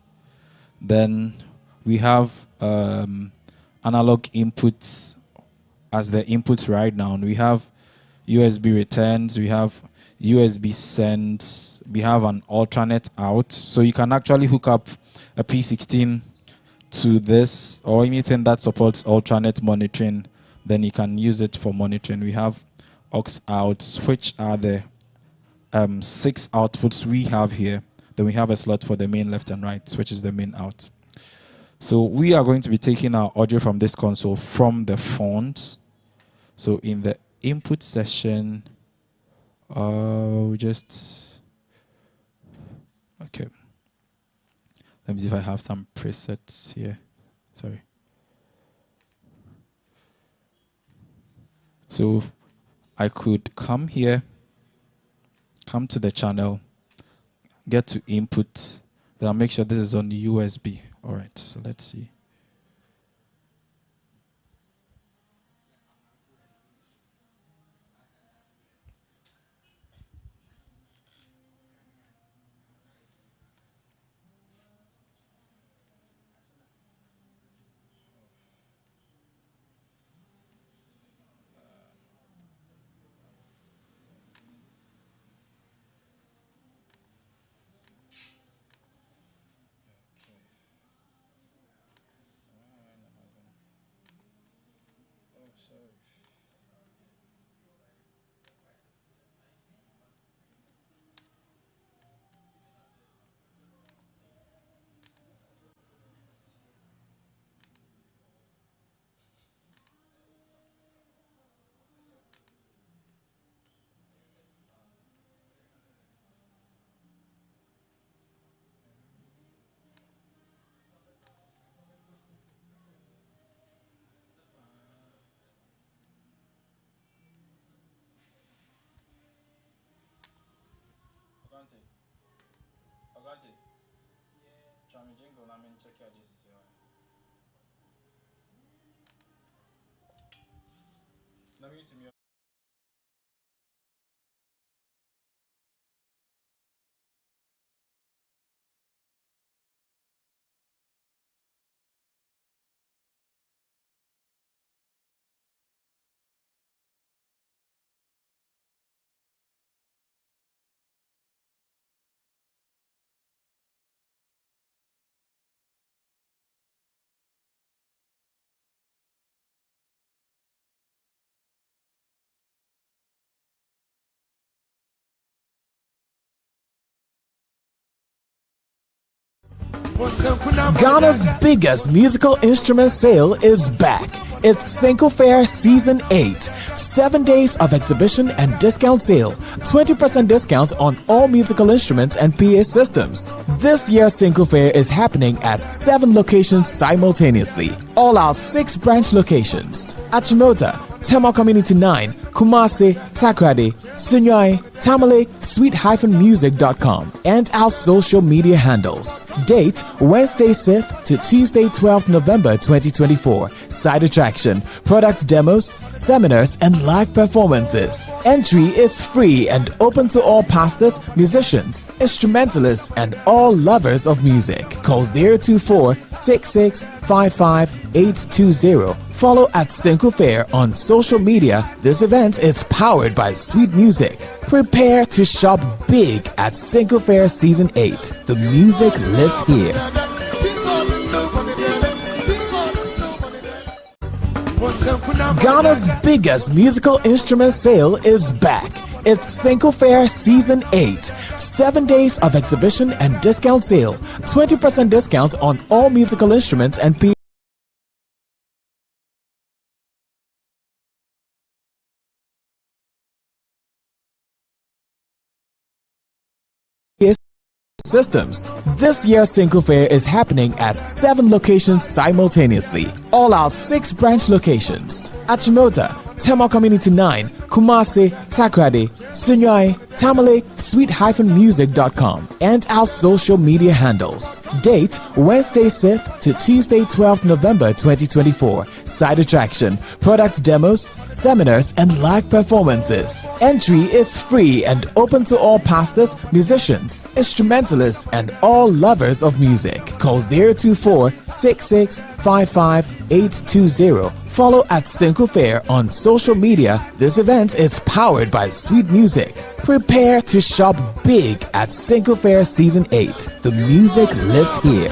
Then we have analog inputs as the inputs right now. And we have USB returns, we have USB sends, we have an alternate out. So you can actually hook up a P16 to this, or anything that supports alternate monitoring, then you can use it for monitoring. We have aux outs, which are the 6 outputs we have here. Then we have a slot for the main left and right, which is the main out. So we are going to be taking our audio from this console from the phones. So in the input session, we just, okay. Let me see if I have some presets here. Sorry. So I could come here, come to the channel, get to input, then I'll make sure this is on the USB. All right, so let's see. Ghana's biggest musical instrument sale is back. It's Senku Fair Season 8. 7 days of exhibition and discount sale. 20% discount on all musical instruments and PA systems. This year's Senku Fair is happening at 7 locations simultaneously. All our 6 branch locations: Achimota, Tema Community 9, Kumasi, Takrady, Sunyai, Tamale, sweet-music.com, and our social media handles. Date: Wednesday 6th to Tuesday 12th November 2024. Side attraction: product demos, seminars, and live performances. Entry is free and open to all pastors, musicians, instrumentalists, and all lovers of music. Call 024-6655-820. Follow at Senku Fair on social media. This event is powered by Sweet Music. Prepare to shop big at Senku Fair Season 8. The music lives here. Ghana's biggest musical instrument sale is back. It's Senku Fair Season 8. 7 days of exhibition and discount sale. 20% discount on all musical instruments and systems. This year's Senku Fair is happening at 7 locations simultaneously. All our 6 branch locations: Achimota, Tema Community 9, Kumasi, Takrady, Sunyai, Tamale, sweet-music.com, and our social media handles. Date: Wednesday 6th to Tuesday 12th November 2024. Side attraction: product demos, seminars, and live performances. Entry is free and open to all pastors, musicians, instrumentalists, and all lovers of music. Call 024-6655-820. Follow at Senku Fair on social media. This event is powered by Sweet Music. Prepare to shop big at Senku Fair Season 8. The music lives here.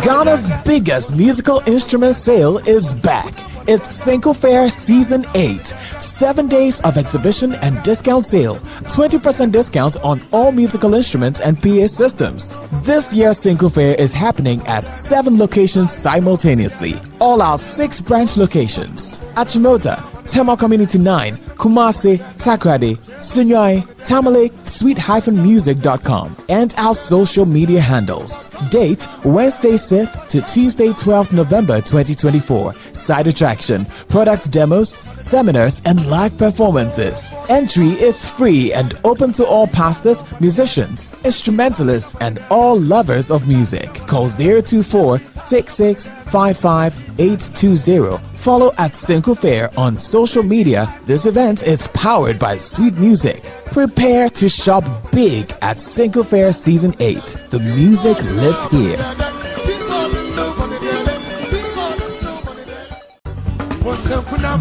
Ghana's biggest musical instrument sale is back. It's Senku Fair Season 8. 7 days of exhibition and discount sale. 20% discount on all musical instruments and PA systems. This year's Senku Fair is happening at 7 locations simultaneously. All our 6 branch locations: Achimota, Tema Community 9, Kumasi, Takrady, Sunyai, Tamale, sweet-music.com, and our social media handles. Date: Wednesday 6th to Tuesday 12th November 2024. Side attraction: product demos, seminars, and live performances. Entry is free and open to all pastors, musicians, instrumentalists, and all lovers of music. Call 024-6655-820. Follow at Senku Fair on social media. This event is powered by Sweet Music. Prepare to shop big at Senku Fair Season 8. The music lives here.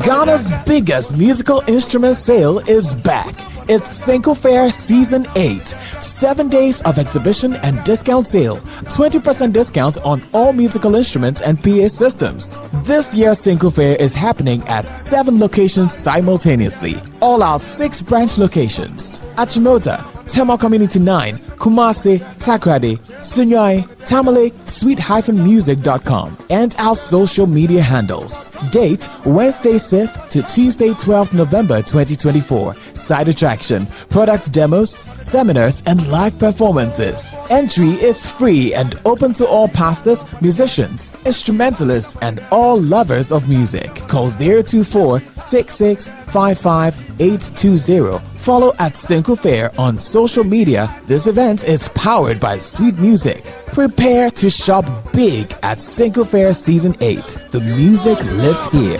Ghana's biggest musical instrument sale is back. It's Senku Fair Season 8. 7 days of exhibition and discount sale. 20% discount on all musical instruments and PA systems. This year's Senku Fair is happening at 7 locations simultaneously. All our 6 branch locations: Achimota, Tema Community 9, Kumasi, Takrady, Sunyai, Tamale, sweet-music.com, and our social media handles. Date: Wednesday 6th to Tuesday 12th November 2024. Side attraction: product demos, seminars, and live performances. Entry is free and open to all pastors, musicians, instrumentalists, and all lovers of music. Call 024-6655-820. Follow at Senku Fair on social media. This event is powered by Sweet Music. Prepare to shop big at Senku Fair Season 8. The music lives here.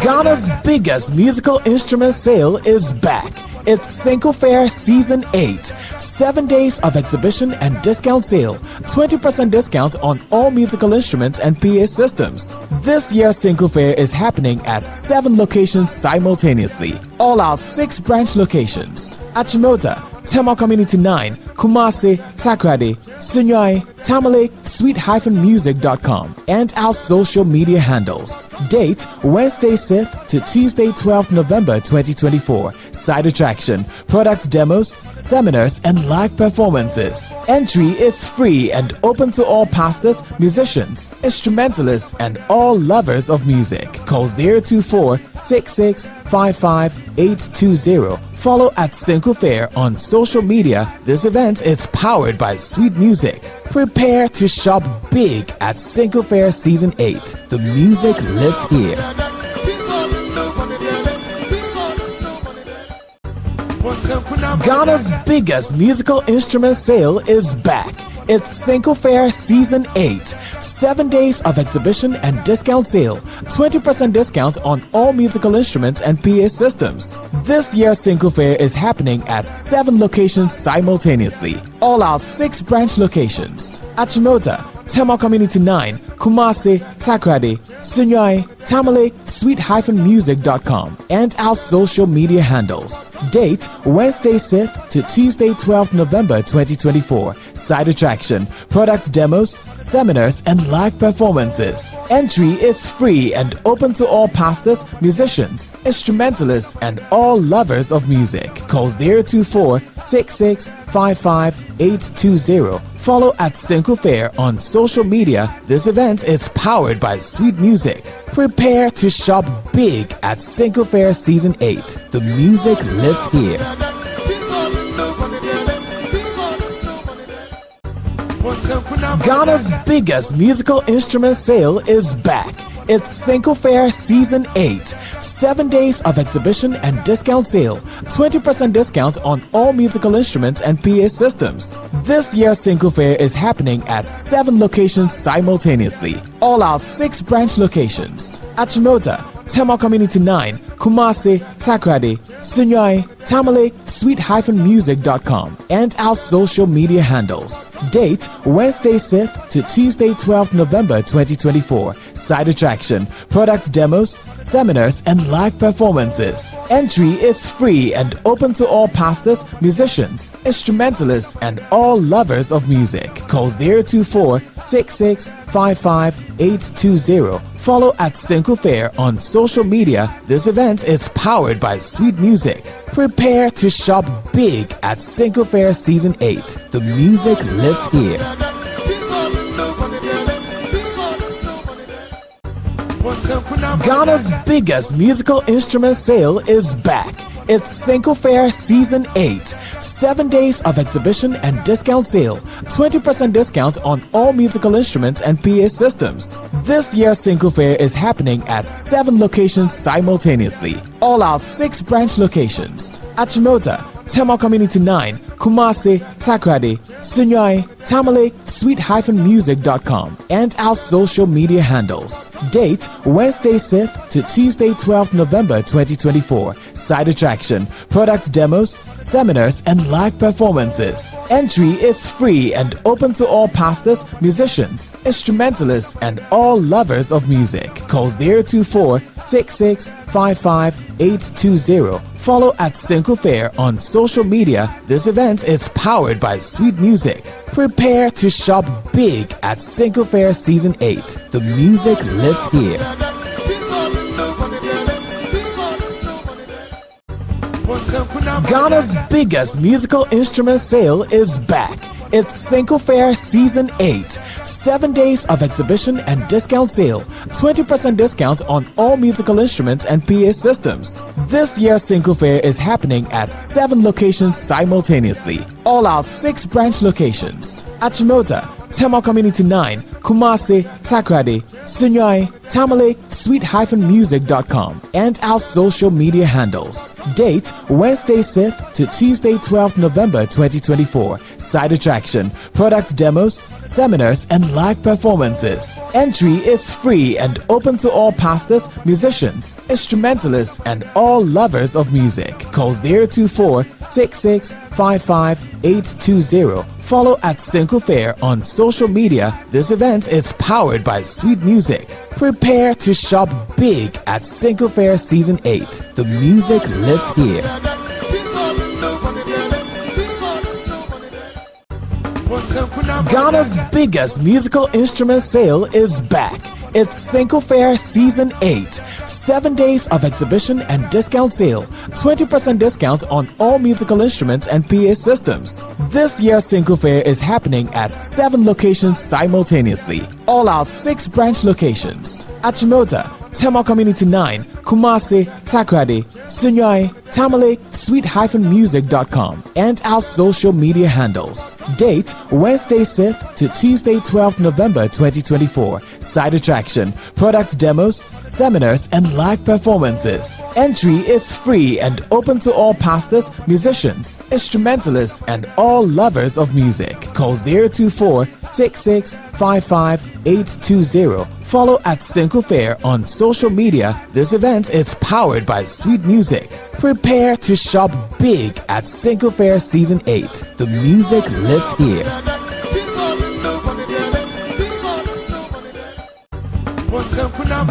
Ghana's biggest musical instrument sale is back. It's Senku Fair Season 8. 7 days of exhibition and discount sale. 20% discount on all musical instruments and PA systems. This year's Senku Fair is happening at 7 locations simultaneously. All our 6 branch locations: Achimota, Tema Community 9, Kumasi, Takrady, Sunyai, Tamale, sweet-music.com, and our social media handles. Date Wednesday 6th to Tuesday 12th November 2024. Side attraction, product demos, seminars, and live performances. Entry is free and open to all pastors, musicians, instrumentalists, and all lovers of music. Call 024-6655-820. Follow at Senku Fair on social media. This event is powered by Sweet Music. Prepare to shop big at Senku Fair Season 8. The music lives here. Ghana's biggest musical instrument sale is back. It's Senku Fair Season 8. 7 days of exhibition and discount sale. 20% discount on all musical instruments and PA systems. This year's Senku Fair is happening at 7 locations simultaneously. All our 6 branch locations. Achimota, Tema Community 9, Kumasi, Takrady, Sunyai, Tamale, sweet-music.com, and our social media handles. Date Wednesday 6th to Tuesday 12th November 2024. Side attraction, product demos, seminars, and live performances. Entry is free and open to all pastors, musicians, instrumentalists, and all lovers of music. Call 024-6655-820. Follow at Senku Fair on social media. This event is powered by Sweet Music. Prepare to shop big at Senku Fair Season 8. The music lives here. Ghana's biggest musical instrument sale is back. It's Senku Fair Season 8. 7 days of exhibition and discount sale. 20% discount on all musical instruments and PA systems. This year's Senku Fair is happening at 7 locations simultaneously. All our 6 branch locations. Achimota, Tema Community 9, Kumasi, Takrady, Sunyai, Tamale, sweet-music.com, and our social media handles. Date Wednesday 6th to Tuesday 12th November 2024. Side attraction, product demos, seminars, and live performances. Entry is free and open to all pastors, musicians, instrumentalists, and all lovers of music. Call 024-6655-820. Follow at Senku Fair on social media. This event is powered by Sweet Music. Prepare to shop big at Senku Fair Season 8. The music lives here. Ghana's biggest musical instrument sale is back. It's Senku Fair Season 8. 7 days of exhibition and discount sale. 20% discount on all musical instruments and PA systems. This year's Senku Fair is happening at 7 locations simultaneously. All our 6 branch locations. Achimota, Tema Community 9, Kumasi, Takrady, Sunyai, Tamale, sweet-music.com, and our social media handles. Date Wednesday 6th to Tuesday 12th November 2024. Side attraction, product demos, seminars, and live performances. Entry is free and open to all pastors, musicians, instrumentalists, and all lovers of music. Call 024-6655-820. Follow at Senku Fair on social media. This event is powered by Sweet Music. Prepare to shop big at Senku Fair Season 8. The music lives here. Ghana's biggest musical instrument sale is back. It's Senku Fair Season 8. 7 days of exhibition and discount sale. 20% discount on all musical instruments and PA systems. This year's Senku Fair is happening at 7 locations simultaneously. All our 6 branch locations. Achimota, Tema Community 9, Kumasi, Takrady, Sunyai, Tamale, sweet-music.com, and our social media handles. Date Wednesday 6th to Tuesday 12th November 2024. Side attraction, product demos, seminars, and live performances. Entry is free and open to all pastors, musicians, instrumentalists, and all lovers of music. Call 024-6655-820. Follow at Senku Fair on social media. This event is powered by Sweet Music. Prepare to shop big at Senku Fair Season 8. The music lives here. Ghana's biggest musical instrument sale is back. It's Senku Fair Season 8. 7 days of exhibition and discount sale. 20% discount on all musical instruments and PA systems. This year's Senku Fair is happening at 7 locations simultaneously. All our 6 branch locations. Achimota, Tema Community 9, Kumasi, Takrady, Sunyai, Tamale, sweet-music.com, and our social media handles. Date Wednesday 6th to Tuesday 12th November 2024. Side attraction, product demos, seminars, and live performances. Entry is free and open to all pastors, musicians, instrumentalists, and all lovers of music. Call 024-6655-820. Follow at Senku Fair on social media. This event is powered by Sweet Music. Prepare to shop big at Senku Fair Season 8. The music lives here.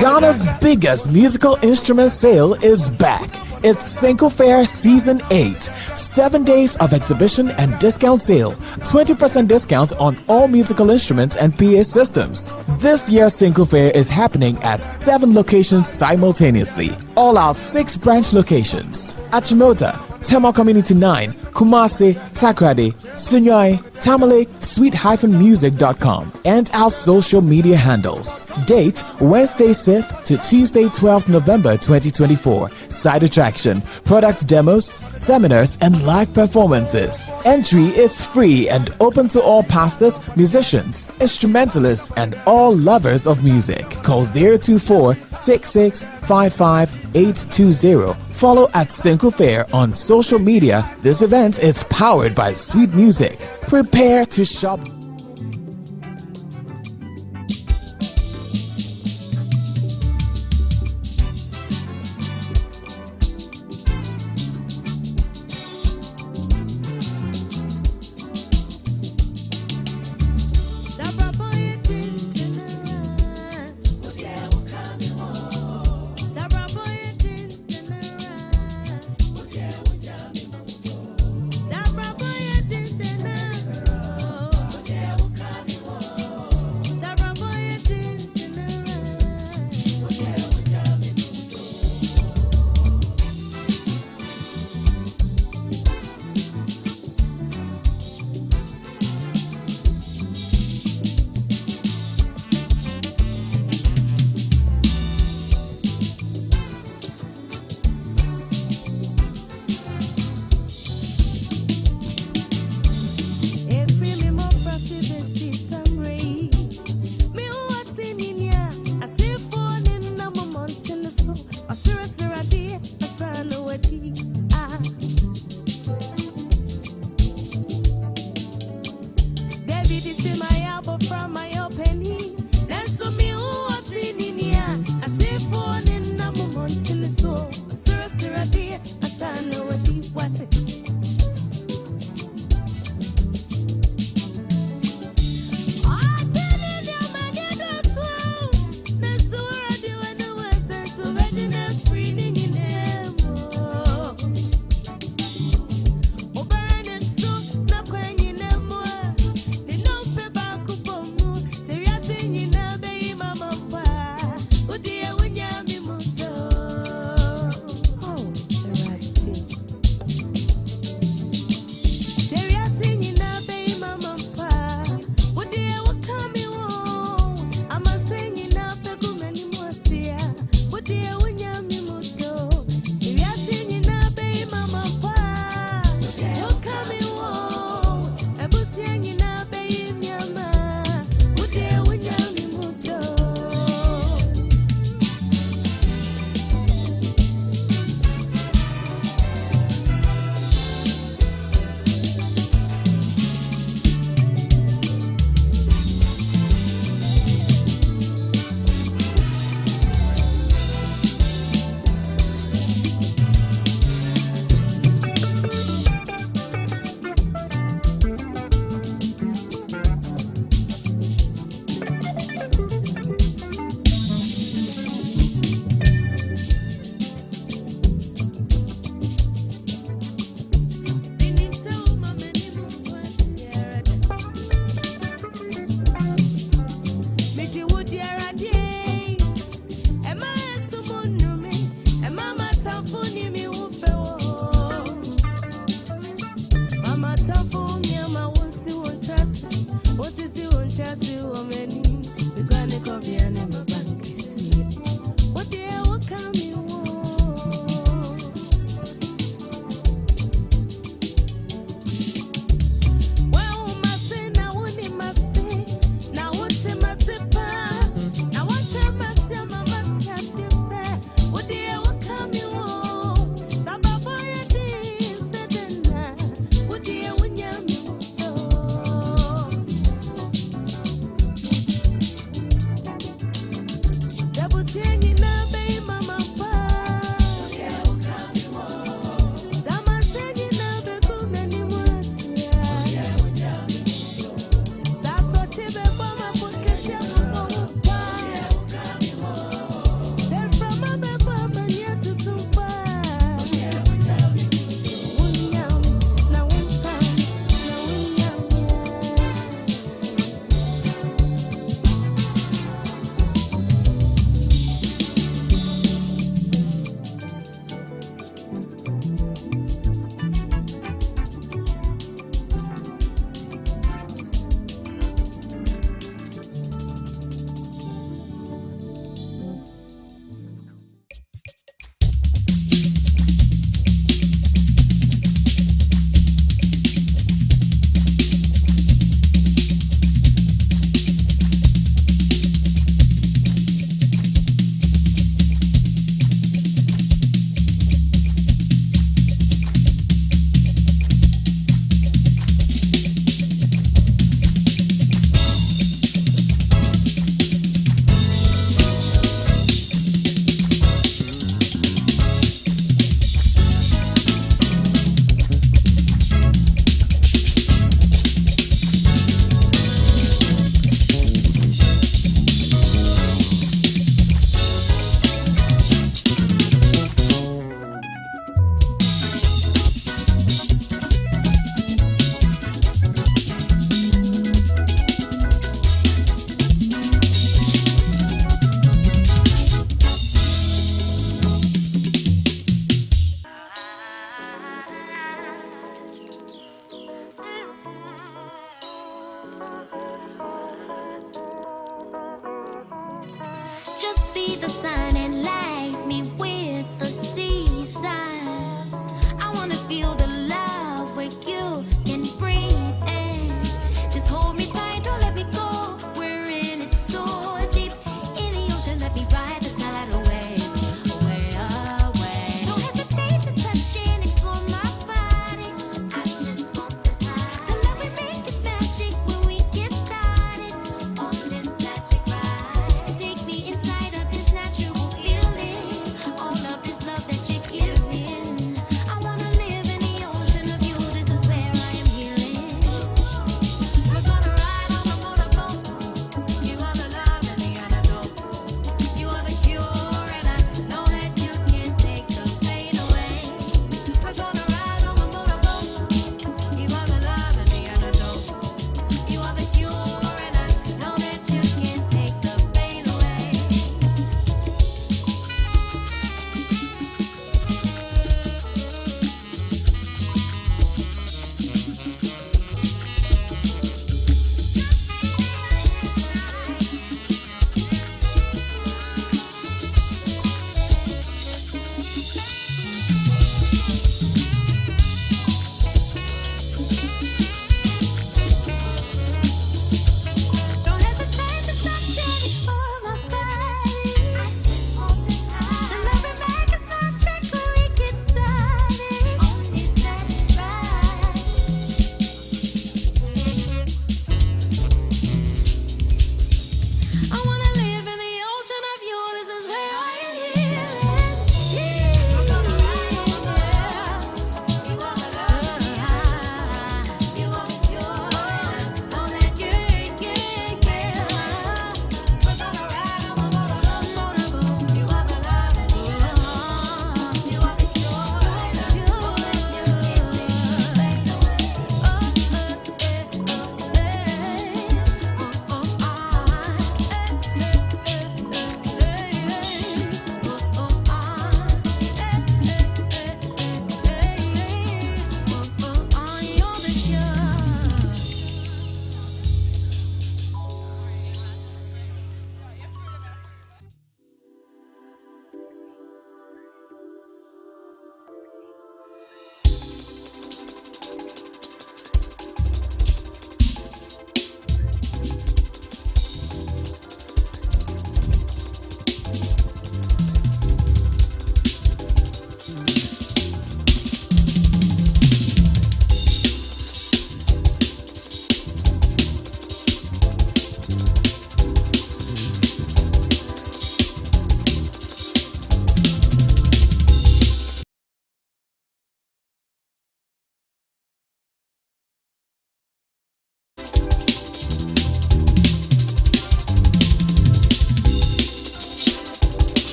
Ghana's biggest musical instrument sale is back. It's Senku Fair Season 8. 7 days of exhibition and discount sale. 20% discount on all musical instruments and PA systems. This year's Senku Fair is happening at 7 locations simultaneously. All our 6 branch locations. Achimota, Tema Community 9, Kumasi, Takrady, Sunyai, Tamale, sweet-music.com, and our social media handles. Date Wednesday 6th to Tuesday 12th November 2024. Side attraction, product demos, seminars, and live performances. Entry is free and open to all pastors, musicians, instrumentalists, and all lovers of music. Call 024-6655-820. Follow at Senku Fair on social media. This event is powered by Sweet Music. Prepare to shop.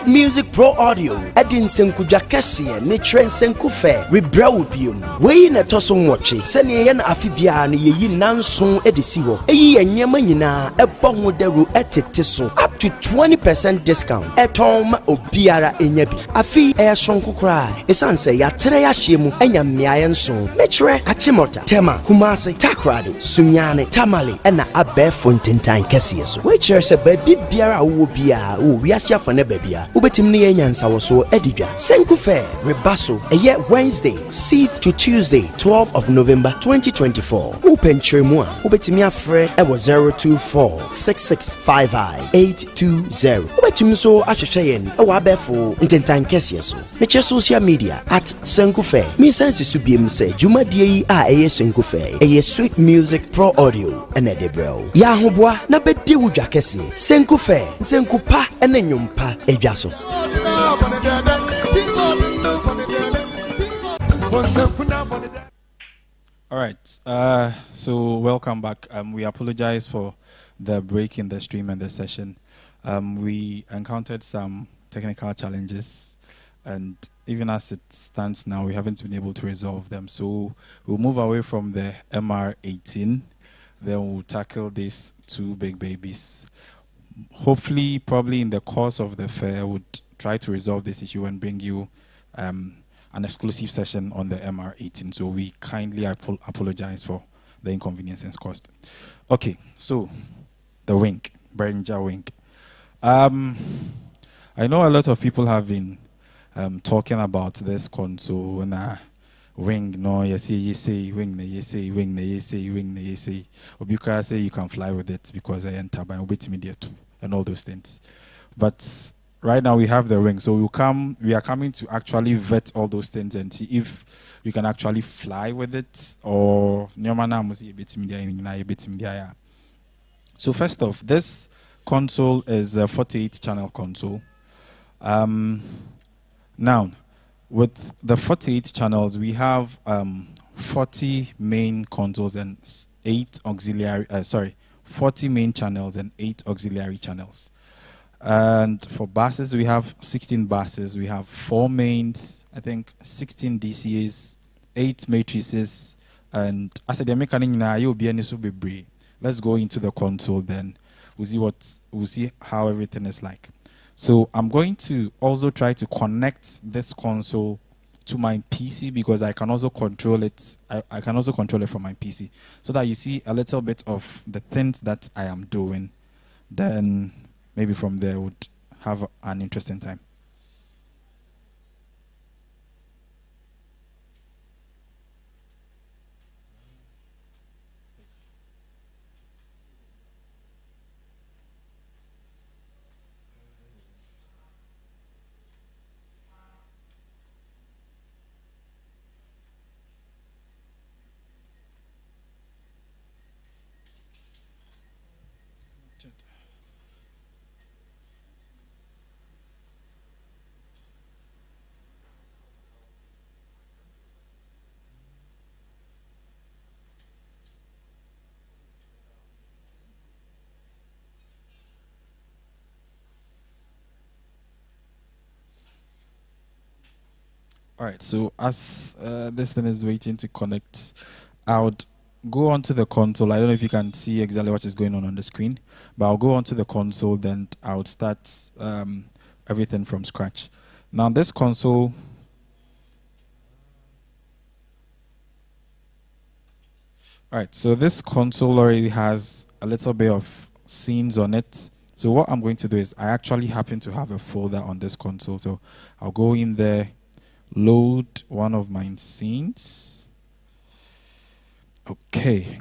Sweet Music Pro Audio Edin Senku Jakesie ne Trend Senku Fair rebrɛ wo biom wei na ɛtɔ so nwɔtwe sɛnea yɛn afibia no yɛyi nanson edisi hɔ eyi nyɛma nyinaa ɛbɔ ho dɛro ɛtete so up to 20% discount ɛtɔn ma obiara enya bi afi ɛyɛ sonko kora esan sɛ yɛatrɛ yɛahyɛ mu enya mmeaeɛ nson mekyerɛ achimota tema kumase takrade sunyane tamale ɛna abɛɛfo ntentan kɛseɛ so wekyerɛ sɛ baabi biara wo bia wo wiase afa ne baabia wobɛtim ne yɛnya nsawo so edidwa Senku Fair rebaso ɛyɛ Wednesday 6th to Tuesday 12th of November 2024 open tremu a wobɛtimi afrɛ ɛwɔ 024 6655 820 wobɛtimi so ahwehwɛ yɛn ɛwɔ abɛɛfo ntentan kɛseɛ so mekyerɛ social media at Senku Fair me sense so biem sɛ dwumadie yi a ɛyɛ Senku Fair ɛyɛ Sweet Music Pro Audio ɛna de brɛw ya ahoboa na bɛdi wo dwa kɛseɛ Senku Fair Senku pa ɛna nnwompa edwa so. All right. So welcome back. We apologize for the break in the stream and the session. We encountered some technical challenges, and even as it stands now, we haven't been able to resolve them. So we'll move away from the MR18. Then we'll tackle these two big babies. Hopefully, probably in the course of the fair, we'll try to resolve this issue and bring you an exclusive session on the MR18. So we kindly apologize for the inconveniences caused. Okay, so the wink, Berenja wink. I know a lot of people have been talking about this console and wing. No, you say wing, you say wing, you say wing, you say. Obukra say you can fly with it because I enter by wait media too and all those things. But right now we have the ring, so we are coming to actually vet all those things and see if we can actually fly with it or so first off, this console is a 48 channel console. Now with the 48 channels we have 40 main consoles and 40 main channels and 8 auxiliary channels. And for buses, we have 16 buses. We have 4 mains, I think 16 DCAs, 8 matrices, and as a mechanic now, you'll be any so be. Let's go into the console then. We'll see how everything is like. So I'm going to also try to connect this console to my PC because I can also control it. I can also control it from my PC so that you see a little bit of the things that I am doing. Then maybe from there would have an interesting time. All right, so as this thing is waiting to connect, I would go onto the console. I don't know if you can see exactly what is going on the screen, but I'll go onto the console, then I would start everything from scratch. Now this console, all right, so this console already has a little bit of scenes on it. So what I'm going to do is I actually happen to have a folder on this console. So I'll go in there, load one of my scenes. Okay.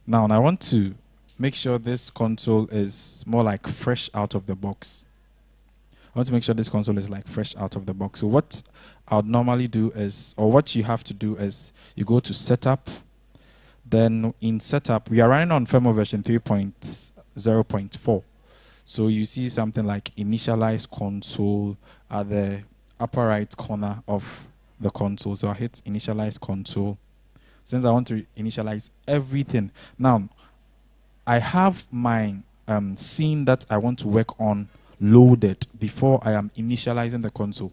Now I want to make sure this console is more like fresh out of the box. I want to make sure this console is like fresh out of the box. So what I would normally do is, or what you have to do is, you go to setup. Then in setup, we are running on firmware version 3.0.4. So you see something like initialize console at the upper right corner of the console. So I hit initialize console. Since I want to initialize everything. Now, I have my scene that I want to work on loaded before I am initializing the console.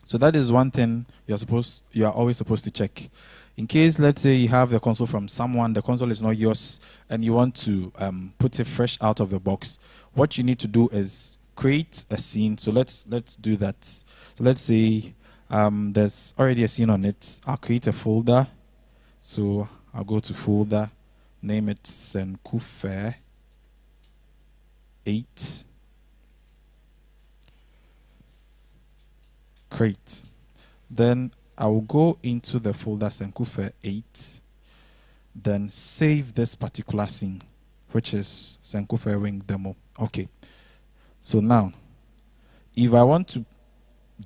So that is one thing you are always supposed to check. In case, let's say, you have the console from someone, the console is not yours, and you want to put it fresh out of the box, what you need to do is create a scene. So let's do that. So let's say there's already a scene on it. I'll create a folder. So I'll go to folder, name it Senku Fair 8. Create. Then I will go into the folder Senku Fair 8, then save this particular scene, which is Senku Fair Wing Demo. Okay. So now, if I want to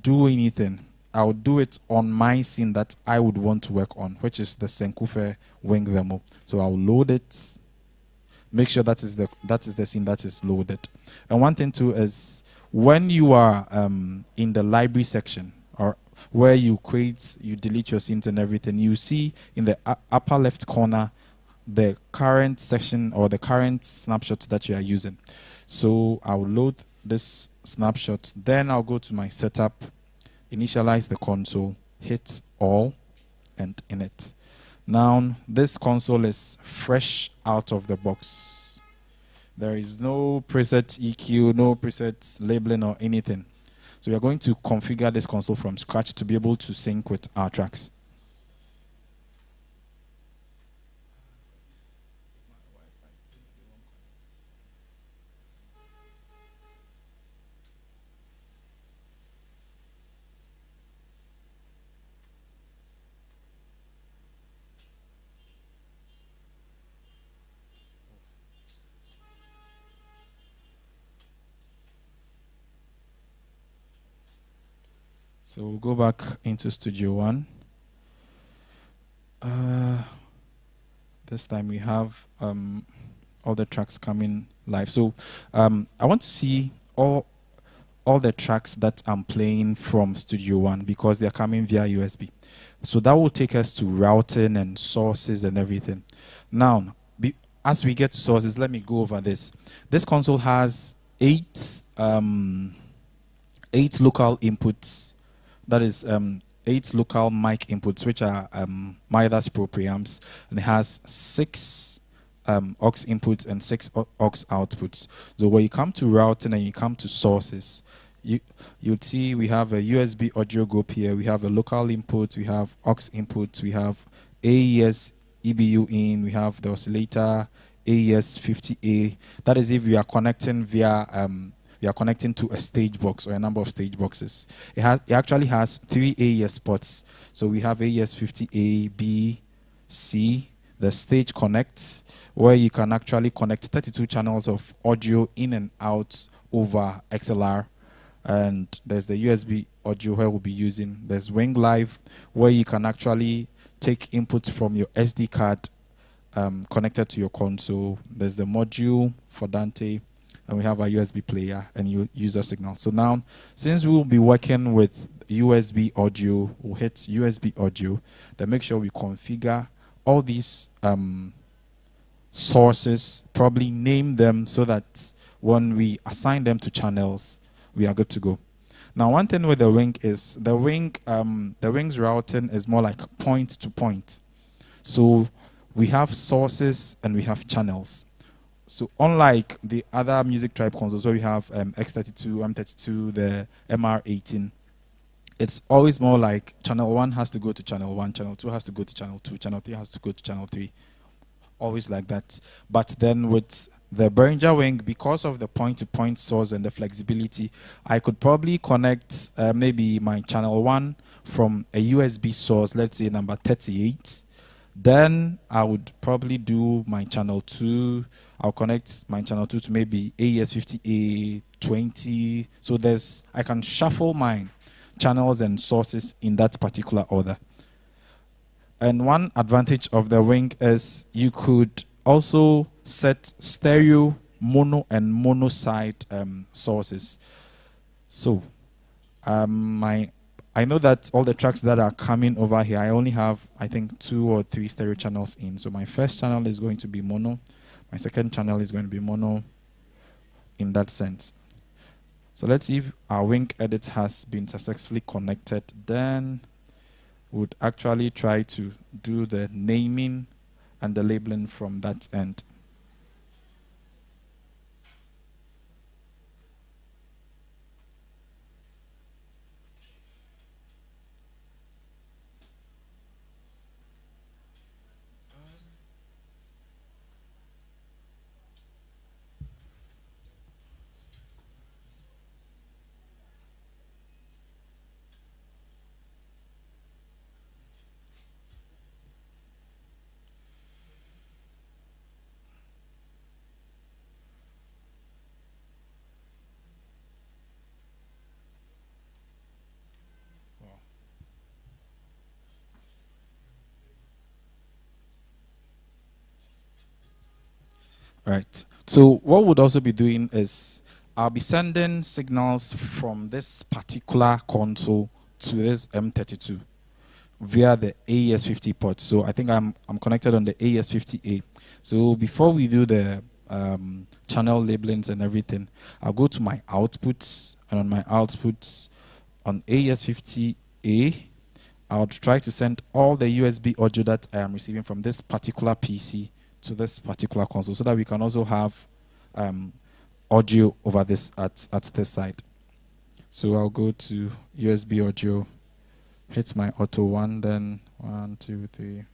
do anything, I'll do it on my scene that I would want to work on, which is the Senku Fair Wing Demo. So I'll load it. Make sure that is the scene that is loaded. And one thing too is when you are in the library section, or where you delete your scenes and everything, you see in the upper left corner the current section or the current snapshot that you are using. So I'll load this snapshot, then I'll go to my setup, initialize the console, hit all, and init. Now this console is fresh out of the box. There is no preset EQ, no preset labeling or anything. So we are going to configure this console from scratch to be able to sync with our tracks. So we'll go back into Studio One. This time we have all the tracks coming live. So I want to see all the tracks that I'm playing from Studio One because they are coming via USB. So that will take us to routing and sources and everything. Now, as we get to sources, let me go over this. This console has 8 local inputs. That is 8 local mic inputs, which are Midas Pro preamps, and it has 6 aux inputs and 6 aux outputs. So when you come to routing and you come to sources, you'd see we have a USB audio group here. We have a local input. We have aux inputs. We have AES EBU in. We have the oscillator AES 50A. That is if we are connecting via we are connecting to a stage box or a number of stage boxes. It actually has 3 AES ports. So we have AES 50A, B, C, the stage connect, where you can actually connect 32 channels of audio in and out over XLR. And there's the USB audio where we'll be using. There's Wing Live, where you can actually take inputs from your SD card connected to your console. There's the module for Dante, and we have a USB player and user signal. So now, since we'll be working with USB audio, we'll hit USB audio, then make sure we configure all these sources, probably name them so that when we assign them to channels, we are good to go. Now, one thing with the Wing is the Wing's routing is more like point to point. So we have sources and we have channels. So unlike the other music tribe consoles where we have X32, M32, the MR18, it's always more like channel 1 has to go to channel 1, channel 2 has to go to channel 2, channel 3 has to go to channel 3. Always like that. But then with the Behringer Wing, because of the point-to-point source and the flexibility, I could probably connect maybe my channel 1 from a USB source, let's say number 38. Then I would probably do my channel 2. I'll connect my channel 2 to maybe AES50A 20. So I can shuffle my channels and sources in that particular order. And one advantage of the Wing is you could also set stereo, mono, and mono side sources. So I know that all the tracks that are coming over here, I only have, I think, 2 or 3 stereo channels in. So my first channel is going to be mono. My second channel is going to be mono in that sense. So let's see if our wing edit has been successfully connected. Then we'd actually try to do the naming and the labeling from that end. Right. So what we'll also be doing is I'll be sending signals from this particular console to this M32 via the AES50 port. So I think I'm connected on the AES50A. So before we do the channel labelings and everything, I'll go to my outputs, and on my outputs on AES50A, I'll try to send all the USB audio that I am receiving from this particular PC to this particular console, so that we can also have audio over this at this side. So I'll go to USB audio, hit my auto 1, then 1, 2, 3.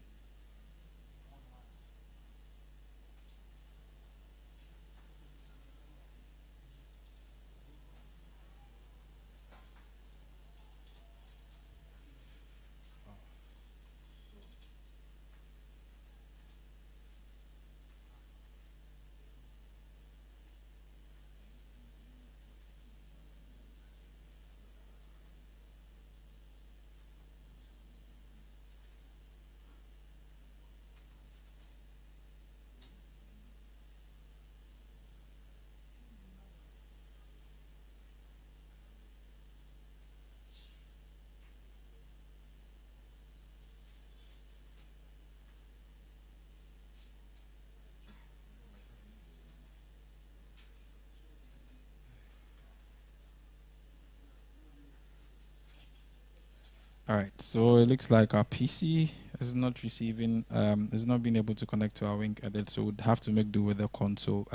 All right, so it looks like our PC is not receiving, is not being able to connect to our wing edit, so we'd have to make do with the console.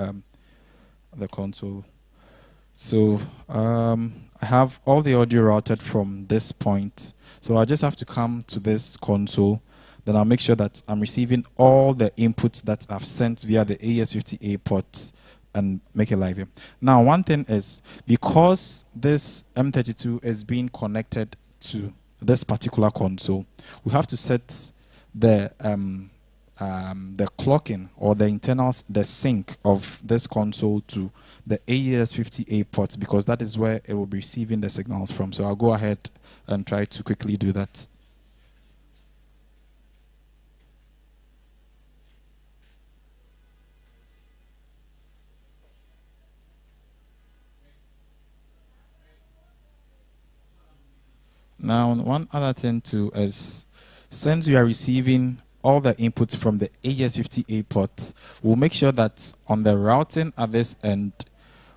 So I have all the audio routed from this point. So I just have to come to this console. Then I'll make sure that I'm receiving all the inputs that I've sent via the AES50A port and make it live here. Now, one thing is, because this M32 is being connected to this particular console, we have to set the clocking or the internals, the sync of this console to the AES50A port, because that is where it will be receiving the signals from. So I'll go ahead and try to quickly do that. Now, one other thing too is, since we are receiving all the inputs from the AES50A port, we'll make sure that on the routing at this end,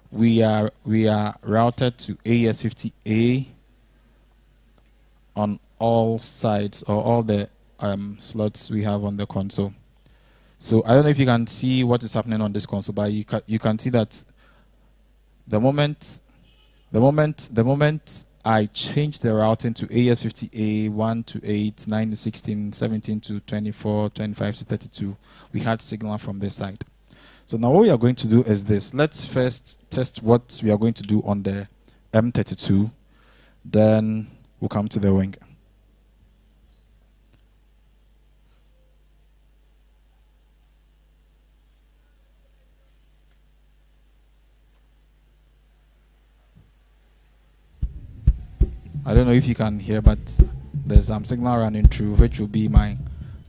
we are routed to AES50A on all sides, or all the slots we have on the console. So I don't know if you can see what is happening on this console, but you can see that the moment I changed the routing to AES50A 1 to 8, 9 to 16, 17 to 24, 25 to 32, we had signal from this side. So now what we are going to do is this. Let's first test what we are going to do on the M32. Then we'll come to the wing. I don't know if you can hear, but there's some signal running through, which will be my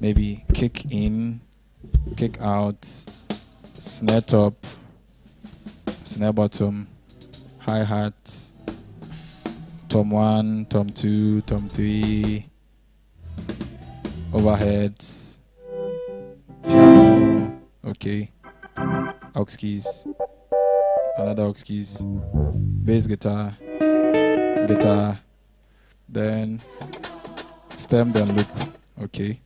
maybe kick in, kick out, snare top, snare bottom, hi-hat, tom 1, tom 2, tom 3, overheads, piano, okay, aux keys, another aux keys, bass guitar, then stem, then loop. Okay.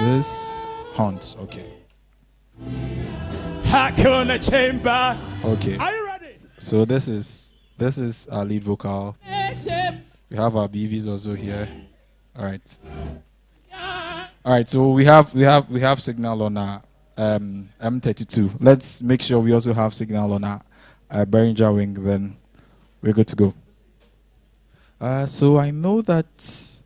This horns. Okay. Hakuna chamber. Okay. Are you ready? So this is our lead vocal. We have our BVs also here. All right. All right. So we have signal on our M32. Let's make sure we also have signal on our Behringer wing. Then we're good to go. So I know that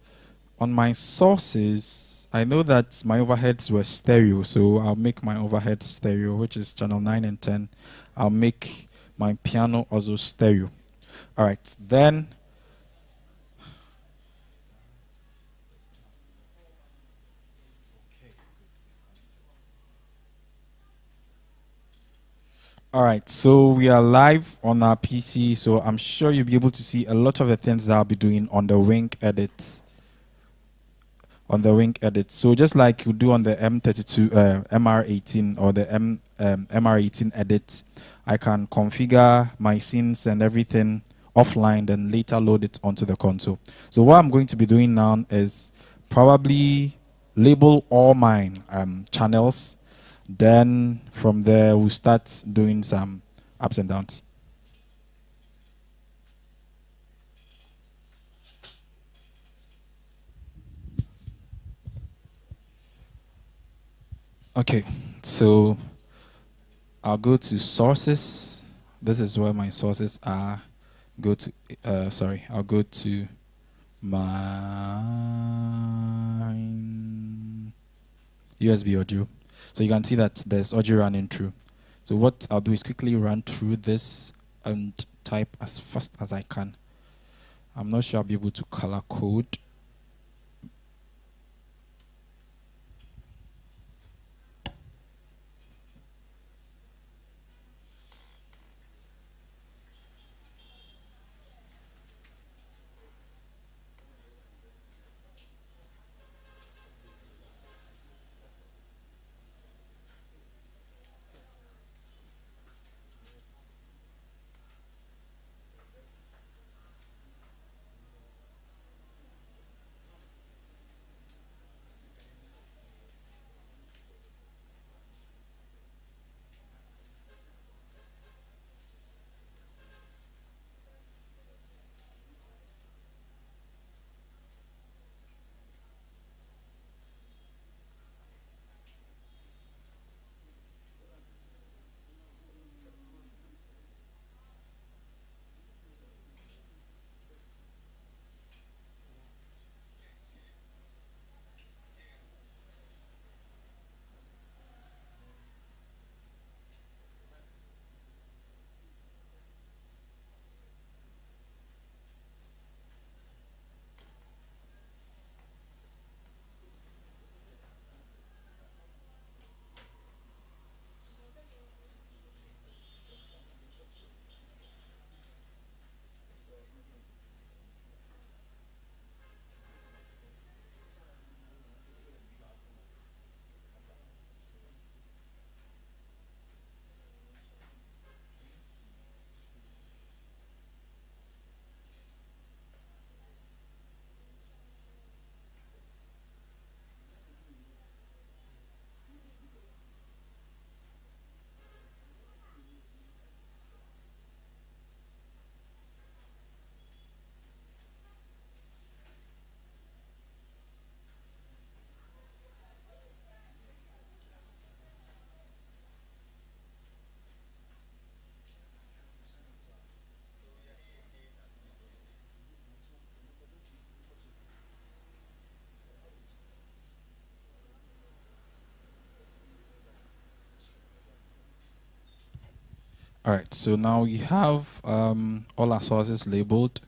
on my sources, I know that my overheads were stereo. So I'll make my overhead stereo, which is channel 9 and 10. I'll make my piano also stereo. All right. Then all right, so we are live on our PC, so I'm sure you'll be able to see a lot of the things that I'll be doing on the wing edit. So just like you do on the M32, MR18 or the MR18 edit, I can configure my scenes and everything offline, then later load it onto the console. So what I'm going to be doing now is probably label all my channels. Then from there, we'll start doing some ups and downs. Okay, so I'll go to sources. This is where my sources are. I'll go to my USB audio. So you can see that there's audio running through. So what I'll do is quickly run through this and type as fast as I can. I'm not sure I'll be able to color code. All right, so now we have all our sources labeled.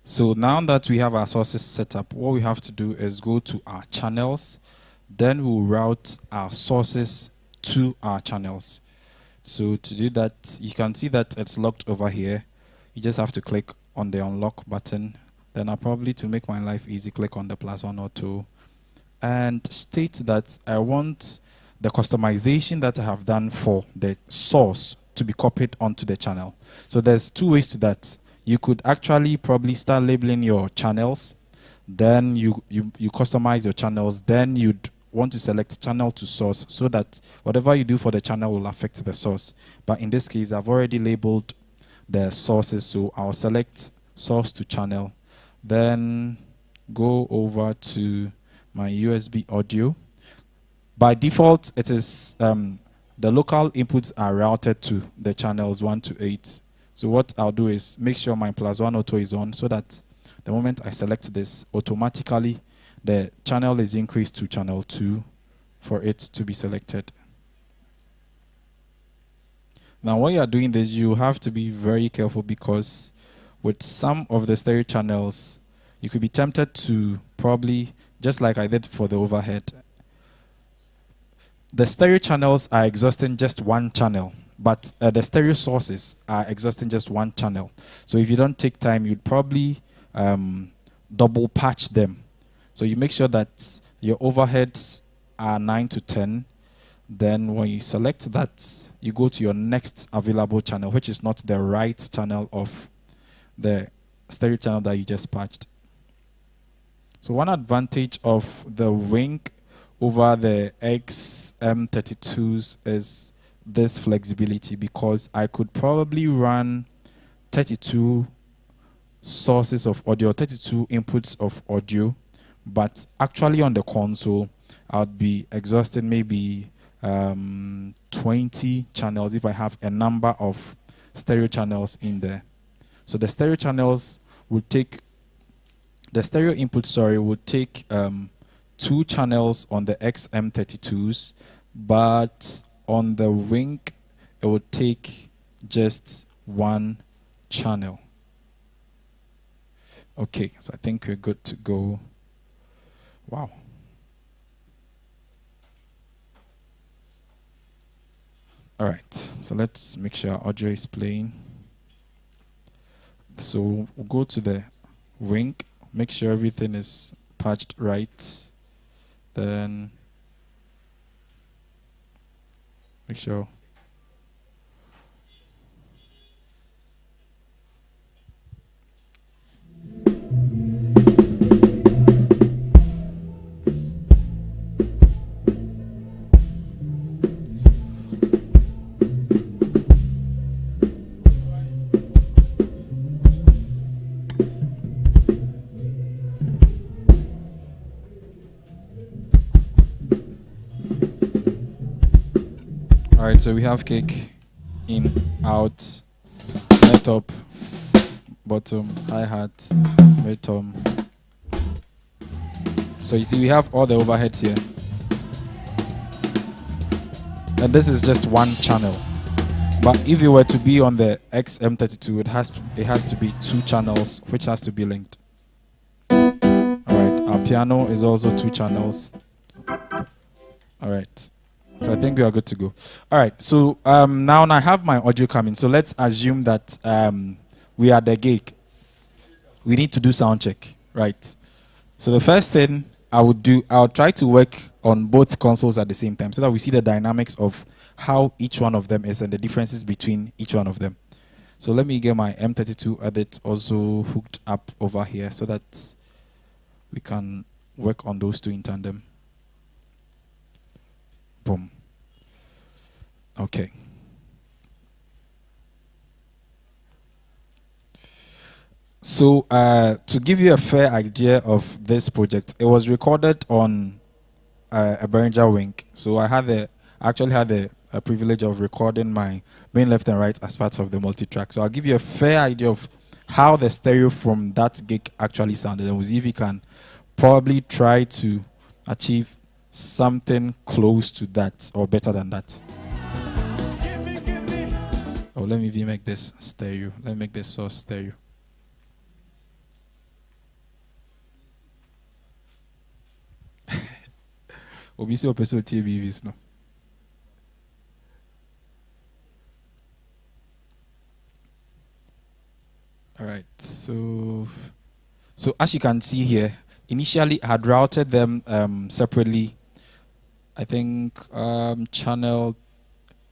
So now that we have our sources set up, what we have to do is go to our channels. Then we'll route our sources to our channels. So to do that, you can see that it's locked over here. You just have to click on the unlock button. Then I'll probably, to make my life easy, click on the +1 or 2 and state that I want the customization that I have done for the source to be copied onto the channel. So there's two ways to that. You could actually probably start labeling your channels, then you customize your channels, then you'd want to select channel to source so that whatever you do for the channel will affect the source. But in this case, I've already labeled the sources, so I'll select source to channel, then go over to my USB audio. By default, it is the local inputs are routed to the channels 1 to 8. So what I'll do is make sure my +1 auto is on so that the moment I select this, automatically the channel is increased to channel 2 for it to be selected. Now, when you are doing this, you have to be very careful because with some of the stereo channels, you could be tempted to probably, just like I did for the overhead, the stereo channels are exhausting just one channel, but the stereo sources are exhausting just one channel. So if you don't take time, you'd probably double patch them. So you make sure that your overheads are 9 to 10. Then when you select that, you go to your next available channel, which is not the right channel of the stereo channel that you just patched. So one advantage of the Wing over the XM32s is this flexibility, because I could probably run 32 sources of audio, 32 inputs of audio, but actually on the console, I'd be exhausting maybe 20 channels if I have a number of stereo channels in there. So the stereo channels would take, the stereo input, would take 2 channels on the XM32s, but on the Wing, it would take just 1 channel. Okay, so I think we're good to go. Wow. All right, so let's make sure our audio is playing. So we'll go to the Wing, make sure everything is patched right. Then make sure. Alright, so we have kick, in, out, snare top, bottom, hi-hat, mid-tom. So you see we have all the overheads here. And this is just one channel. But if you were to be on the XM32, it has to be 2 channels, which has to be linked. Alright, our piano is also 2 channels. Alright. So I think we are good to go. All right. So now I have my audio coming. So let's assume that we are at the gig. We need to do sound check, right? So the first thing I'll try to work on both consoles at the same time so that we see the dynamics of how each one of them is and the differences between each one of them. So let me get my M32 edit also hooked up over here so that we can work on those 2 in tandem. Boom. Okay. So to give you a fair idea of this project, it was recorded on a Behringer Wing. So I actually had the privilege of recording my main left and right as part of the multi-track. So I'll give you a fair idea of how the stereo from that gig actually sounded, and we'll see if we can probably try to achieve something close to that or better than that. Oh, let me make this stereo. Let me make this source stereo. Obviously, open TVs no. All right. So as you can see here, initially I had routed them separately I think channel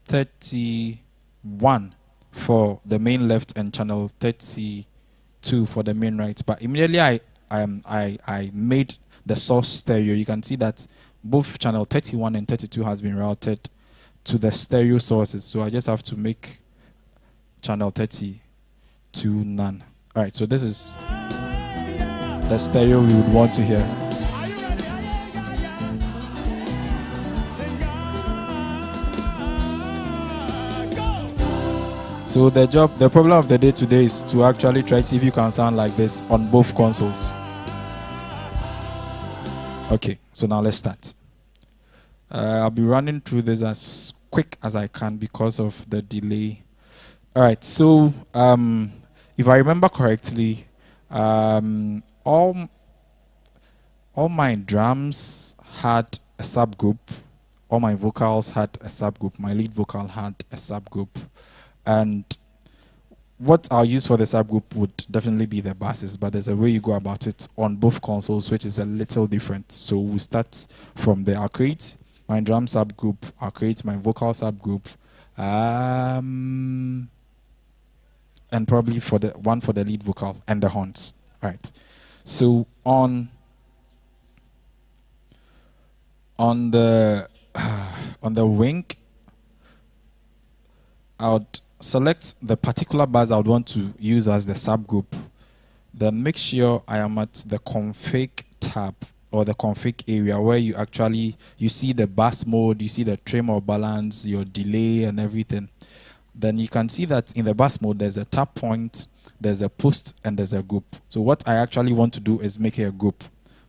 31 for the main left and channel 32 for the main right. But immediately I made the source stereo. You can see that both channel 31 and 32 has been routed to the stereo sources. So I just have to make channel 32 none. All right, so this is the stereo we would want to hear. So the problem of the day today is to actually try to see if you can sound like this on both consoles. Okay, so now let's start. I'll be running through this as quick as I can because of the delay. All right, so if I remember correctly, all my drums had a subgroup, all my vocals had a subgroup, my lead vocal had a subgroup, and what I'll use for the subgroup would definitely be the basses, but there's a way you go about it on both consoles, which is a little different. So we'll start from there. I'll create my drum subgroup, I'll create my vocal subgroup, and probably for the one for the lead vocal and the horns. All right. So on the wing, I would select the particular bass I would want to use as the subgroup. Then make sure I am at the config tab or the config area where you see the bass mode, you see the trim or balance, your delay and everything. Then you can see that in the bass mode there's a tap point, there's a post, and there's a group. So what I actually want to do is make it a group.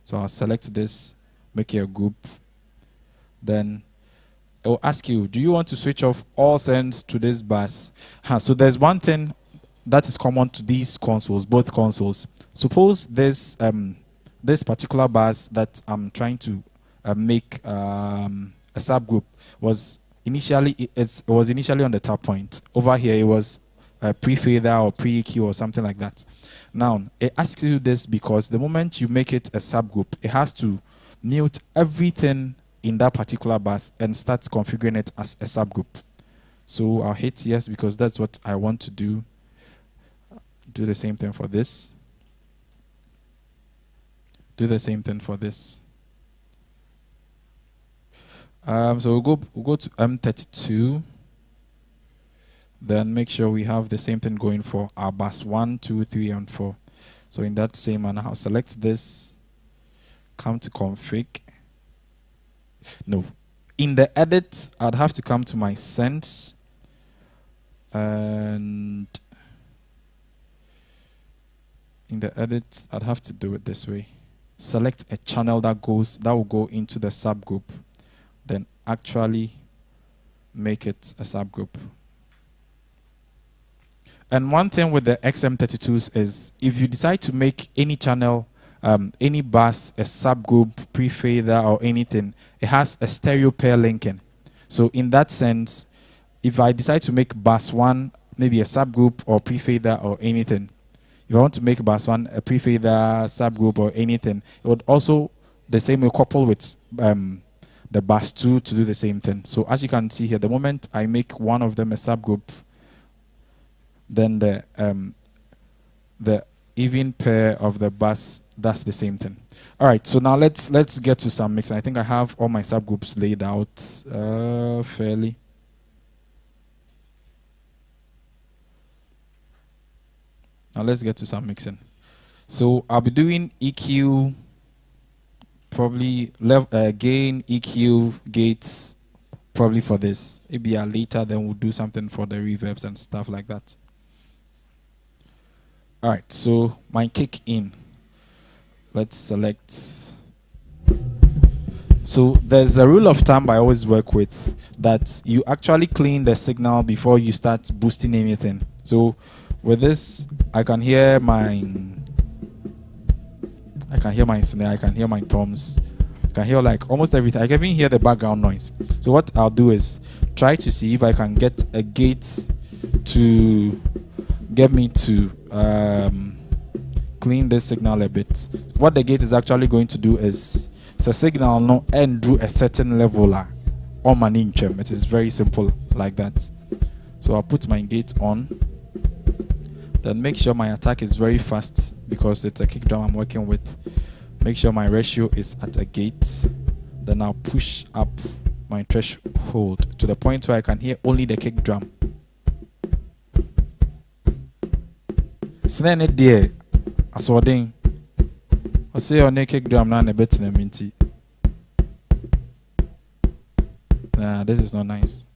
So I'll select this, make it a group. Then it will ask you, do you want to switch off all sends to this bass? So there's one thing that is common to these consoles, both consoles. Suppose this particular bass that I'm trying to make a subgroup was initially on the tap point. Over here it was pre-fader or pre-EQ or something like that. Now it asks you this because the moment you make it a subgroup, it has to mute everything in that particular bass and start configuring it as a subgroup. So I'll hit yes because that's what I want to do. Do the same thing for this. Do the same thing for this. So we'll go to M32. Then make sure we have the same thing going for our bass 1, 2, 3, and 4. So in that same manner, I'll select this, come to config. No. In the edit, I'd have to come to my sends. And in the edit, I'd have to do it this way. Select a channel that will go into the subgroup. Then actually make it a subgroup. And one thing with the XM32s is if you decide to make any channel, any bass, a subgroup, pre-fader or anything, it has a stereo pair linking. So in that sense, if I decide to make bass 1, maybe a subgroup or pre-fader or anything, if I want to make bass 1 a pre-fader, subgroup or anything, it would also the same will couple with the bass 2 to do the same thing. So as you can see here, the moment I make one of them a subgroup, then the even pair of the bass, that's the same thing. All right, so now let's get to some mixing. I think I have all my subgroups laid out fairly. Now let's get to some mixing. So I'll be doing EQ, probably gain, EQ, gates, probably for this. Maybe later then we'll do something for the reverbs and stuff like that. All right, so my kick in. Let's select. So there's a rule of thumb I always work with that you actually clean the signal before you start boosting anything. So with this, I can hear my snare, I can hear my toms, I can hear like almost everything. I can even hear the background noise. So what I'll do is try to see if I can get a gate to get me to clean this signal a bit. What the gate is actually going to do is it's a signal no and do a certain level on my inchem. It is very simple like that. So I'll put my gate on, then make sure my attack is very fast because it's a kick drum I'm working with. Make sure my ratio is at a gate, then I'll push up my threshold to the point where I can hear only the kick drum. Snare it there. I saw ding. I say on a kick drum now a bit in a minty. Nah, this is not nice.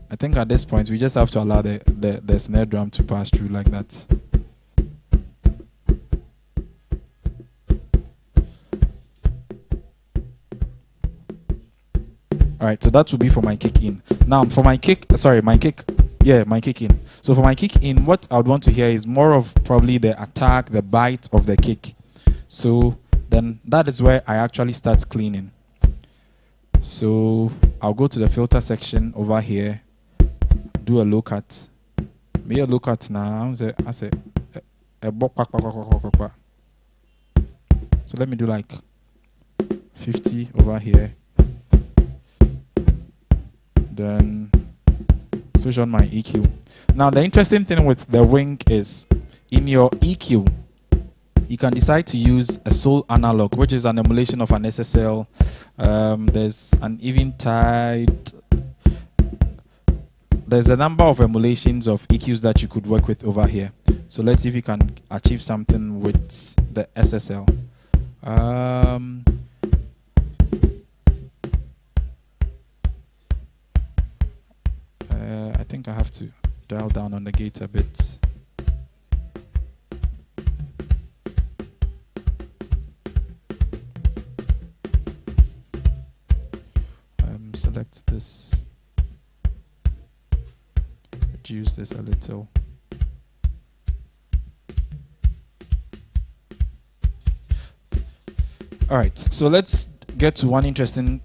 I think at this point we just have to allow the snare drum to pass through like that. Alright, so that will be for my kick in. Now for my kick in. So for my kick in, what I would want to hear is more of probably the attack, the bite of the kick. So then that is where I actually start cleaning. So I'll go to the filter section over here, do a low cut. Make a low cut now. I say a so let me do like 50 over here. Then switch on my EQ. Now the interesting thing with the wing is in your EQ, you can decide to use a sole analog, which is an emulation of an SSL. There's an Eventide. There's a number of emulations of EQs that you could work with over here. So let's see if you can achieve something with the SSL. I think I have to dial down on the gate a bit. Select this, reduce this a little. All right, so let's get to one interesting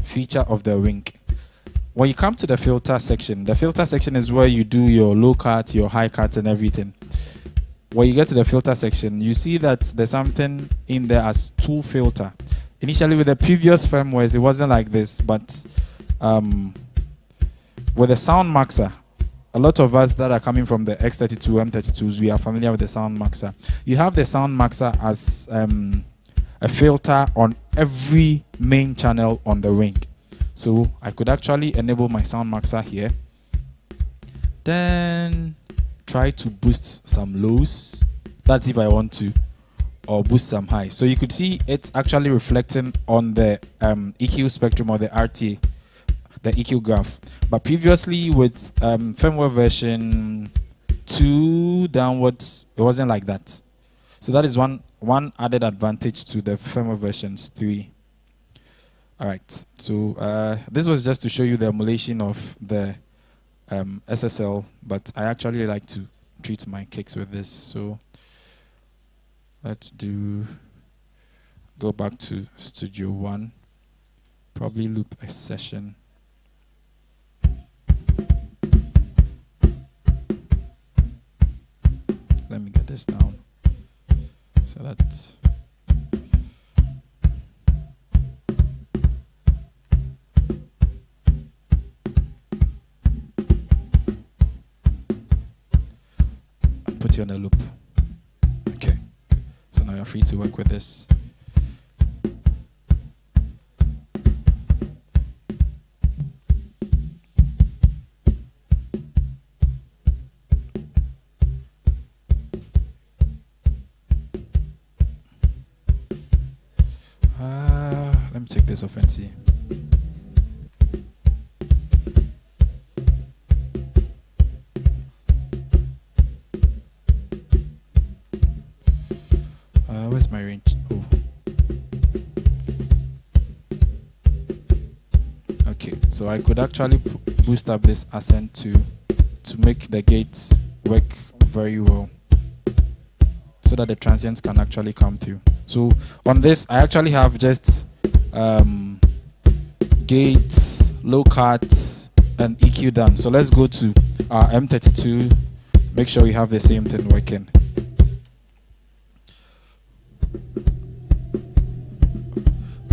feature of the wing. When you come to the filter section is where you do your low cut, your high cut, and everything. When you get to the filter section, you see that there's something in there as tool filter. Initially, with the previous firmwares, it wasn't like this, but with the sound maxer, a lot of us that are coming from the X32, M32s, we are familiar with the sound maxer. You have the sound maxer as a filter on every main channel on the wing. So I could actually enable my sound maxer here, then try to boost some lows. That's if I want to, or boost some highs. So you could see it's actually reflecting on the EQ spectrum or the RTA, the EQ graph. But previously with firmware version 2 downwards, it wasn't like that. So that is one added advantage to the firmware versions 3. All right, so this was just to show you the emulation of the SSL, but I actually like to treat my kicks with this. So let's go back to Studio One, probably loop a session. Let me get this down so that put you on a loop. Okay, so now you're free to work with this. Let me take this off and see. Where's my range? Oh. Okay, so I could actually boost up this ascent to make the gates work very well, so that the transients can actually come through. So on this, I actually have just gate, low cut, and EQ done. So let's go to our M32. Make sure we have the same thing working.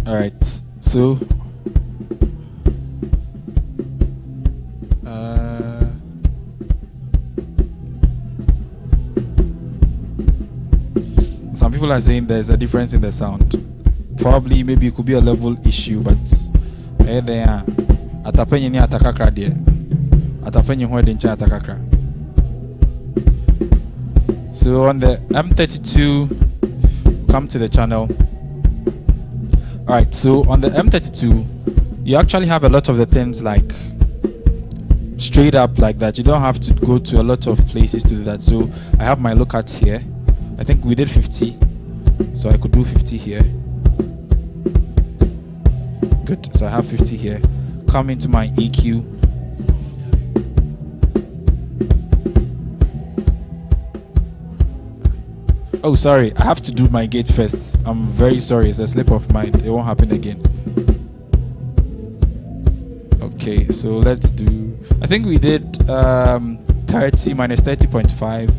All right. So some people are saying there's a difference in the sound. Probably, maybe it could be a level issue, but there atapenye ni atakakra there. Atapenye ho de ncha atakakra. So on the M32, come to the channel. All right. So on the M32, you actually have a lot of the things like straight up like that. You don't have to go to a lot of places to do that. So I have my lookout here. I think we did 50, so I could do 50 here. Good. So I have 50 here. Come into my EQ. Oh, sorry. I have to do my gate first. I'm very sorry. It's a slip of mind. It won't happen again. Okay, so let's do. I think we did 30 minus 30.5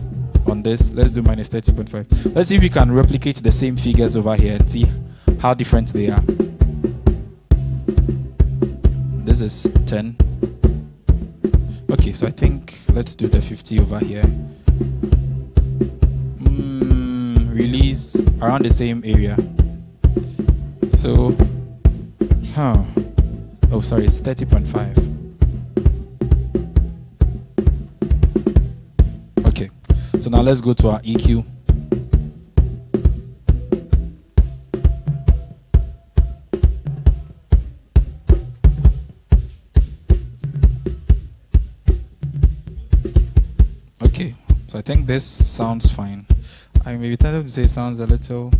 on this. Let's do minus 30.5. Let's see if we can replicate the same figures over here and see how different they are. This is 10. Okay, so I think let's do the 50 over here. Release around the same area. So, oh, sorry, it's 30.5. Okay, so now let's go to our EQ. Okay, so I think this sounds fine. I may be tempted to say it sounds a little.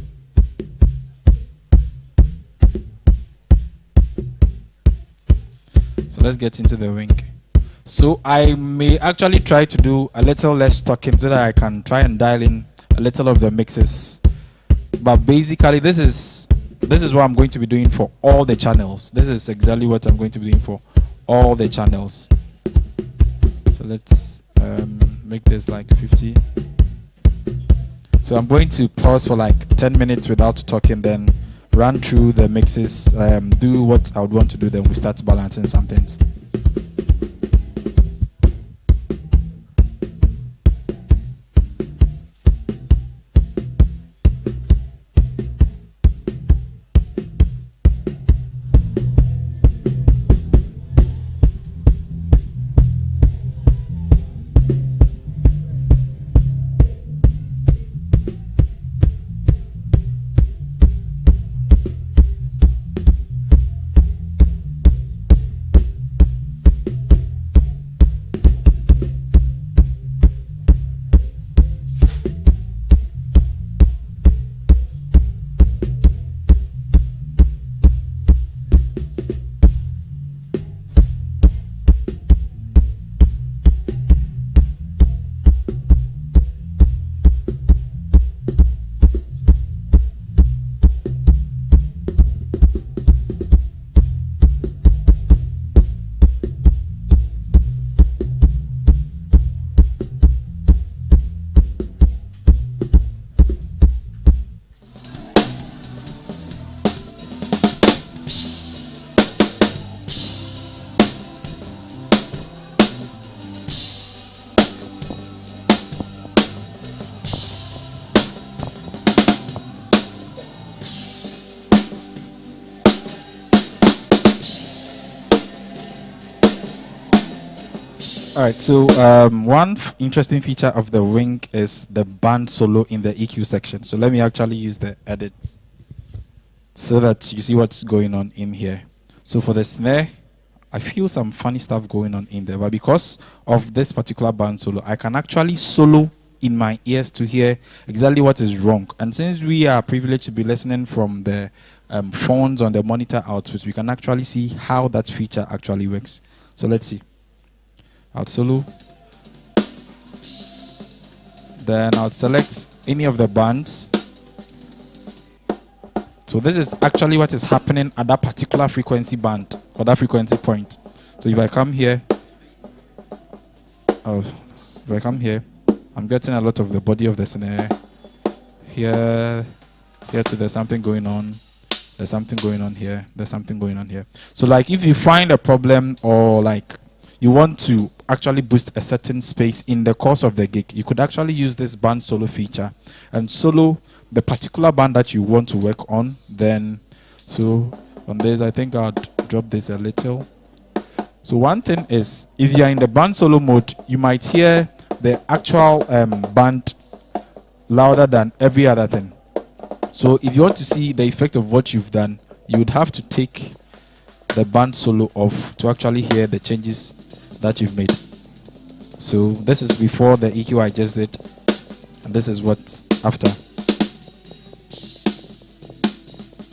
So let's get into the wing. So I may actually try to do a little less talking so that I can try and dial in a little of the mixes. But basically, this is what I'm going to be doing for all the channels. This is exactly what I'm going to be doing for all the channels. So let's make this like 50. So I'm going to pause for like 10 minutes without talking, then run through the mixes, do what I would want to do, then we start balancing some things. All right, so one interesting feature of the wing is the band solo in the EQ section. So let me actually use the edit so that you see what's going on in here. So for the snare, I feel some funny stuff going on in there, but because of this particular band solo, I can actually solo in my ears to hear exactly what is wrong. And since we are privileged to be listening from the phones on the monitor outputs, we can actually see how that feature actually works. So let's see. I'll solo. Then I'll select any of the bands. So this is actually what is happening at that particular frequency band or that frequency point. So if I come here, I'm getting a lot of the body of the snare. Here to there's something going on. There's something going on here. There's something going on here. So like if you find a problem or like you want to actually boost a certain space in the course of the gig, you could actually use this band solo feature and solo the particular band that you want to work on. Then, so on this, I think I'll drop this a little. So one thing is, if you're in the band solo mode, you might hear the actual band louder than every other thing. So if you want to see the effect of what you've done, you would have to take the band solo off to actually hear the changes that you've made. So this is before the EQ I just did, and this is what's after.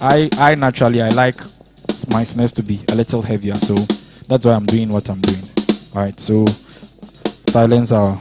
I naturally like my snares to be a little heavier, so that's why I'm doing what I'm doing. All right, so silence our.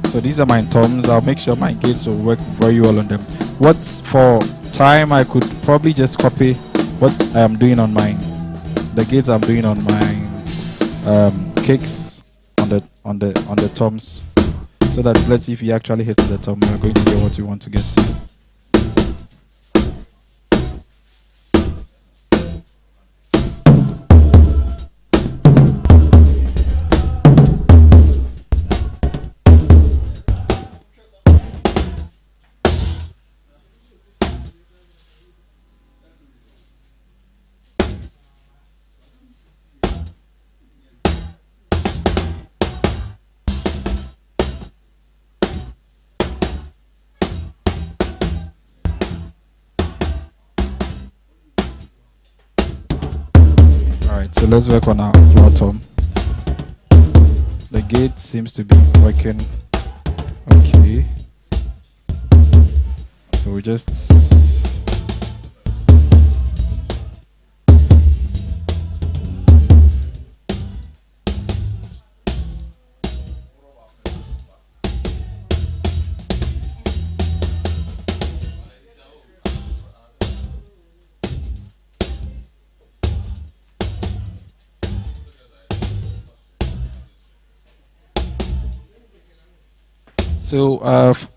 So these are my toms. I'll make sure my gates will work very well on them. What's for time, I could probably just copy what I am doing on mine. The gates I'm doing on my kicks on the toms. So that let's see if he actually hits the tom. We're going to get what we want to get. So let's work on our floor tom. The gate seems to be working okay. So we just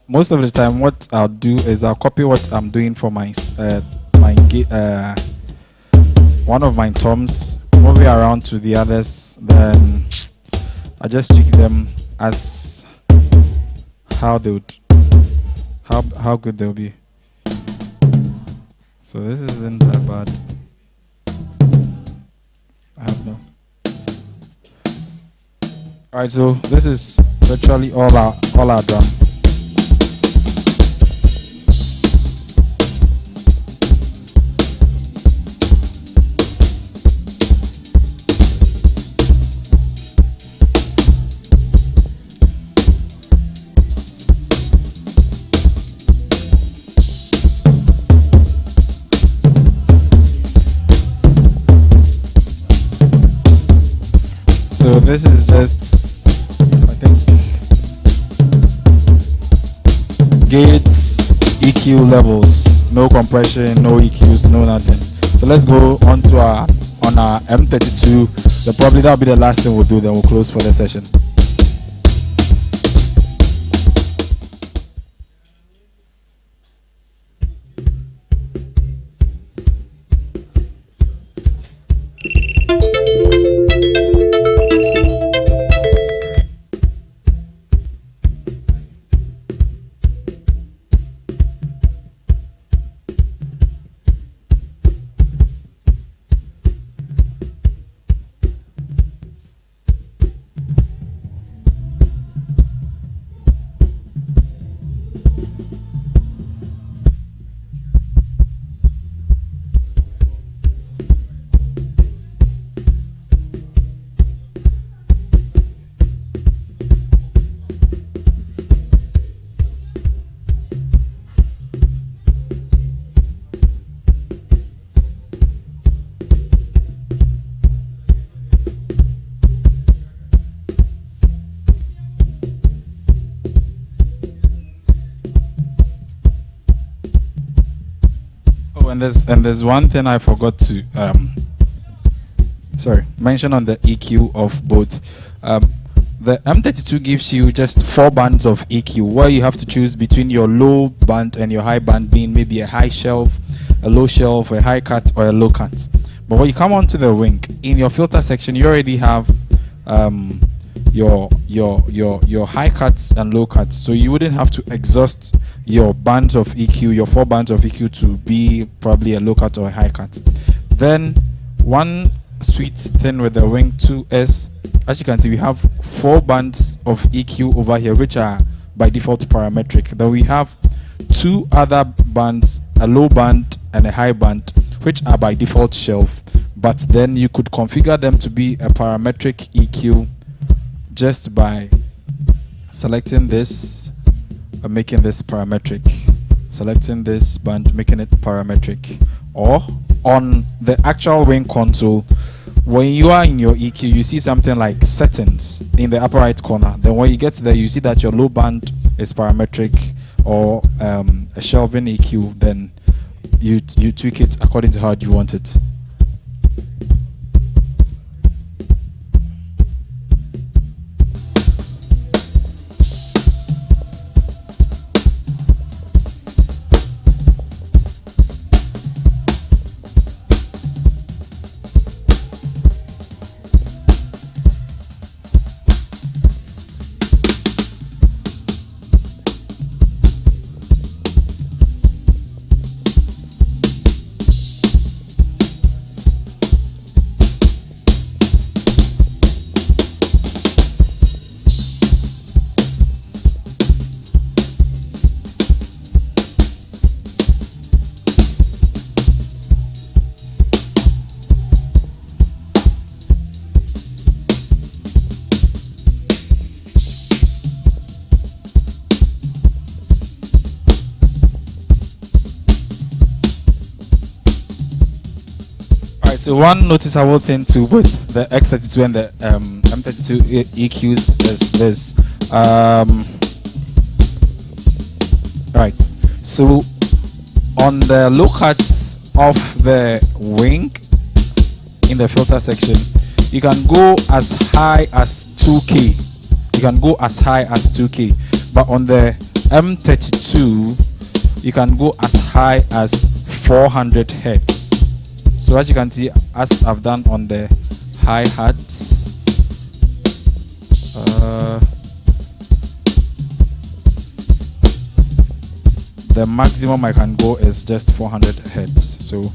most of the time, what I'll do is I'll copy what I'm doing for my one of my toms, move it around to the others, then I just tweak them as how they would, how good they'll be. So this isn't that bad. I don't know. All right, so this is virtually all our drum. So this is just, I think, gates, EQ levels, no compression, no EQs, no nothing. So let's go on to our M32. Probably that'll be the last thing we'll do. Then we'll close for the session. there's one thing I forgot to mention on the EQ of both. The M32 gives you just 4 bands of EQ, where you have to choose between your low band and your high band, being maybe a high shelf, a low shelf, a high cut, or a low cut. But when you come onto the wing, in your filter section, you already have your high cuts and low cuts, so you wouldn't have to exhaust your bands of EQ, your 4 bands of EQ, to be probably a low cut or a high cut. Then one sweet thing with the Wing 2S, as you can see, we have 4 bands of EQ over here, which are by default parametric. Then we have 2 other bands, a low band and a high band, which are by default shelf, but then you could configure them to be a parametric EQ just by selecting this and making this parametric, selecting this band, making it parametric. Or on the actual Wing console, when you are in your EQ, you see something like settings in the upper right corner. Then when you get there, you see that your low band is parametric, or a shelving EQ. Then you tweak it according to how you want it. So one noticeable thing too with the X32 and the M32 EQs is this. Right. So on the low cuts of the Wing in the filter section, you can go as high as 2K. You can go as high as 2K. But on the M32, you can go as high as 400 hertz. So as you can see, as I've done on the hi-hat, the maximum I can go is just 400 hertz. So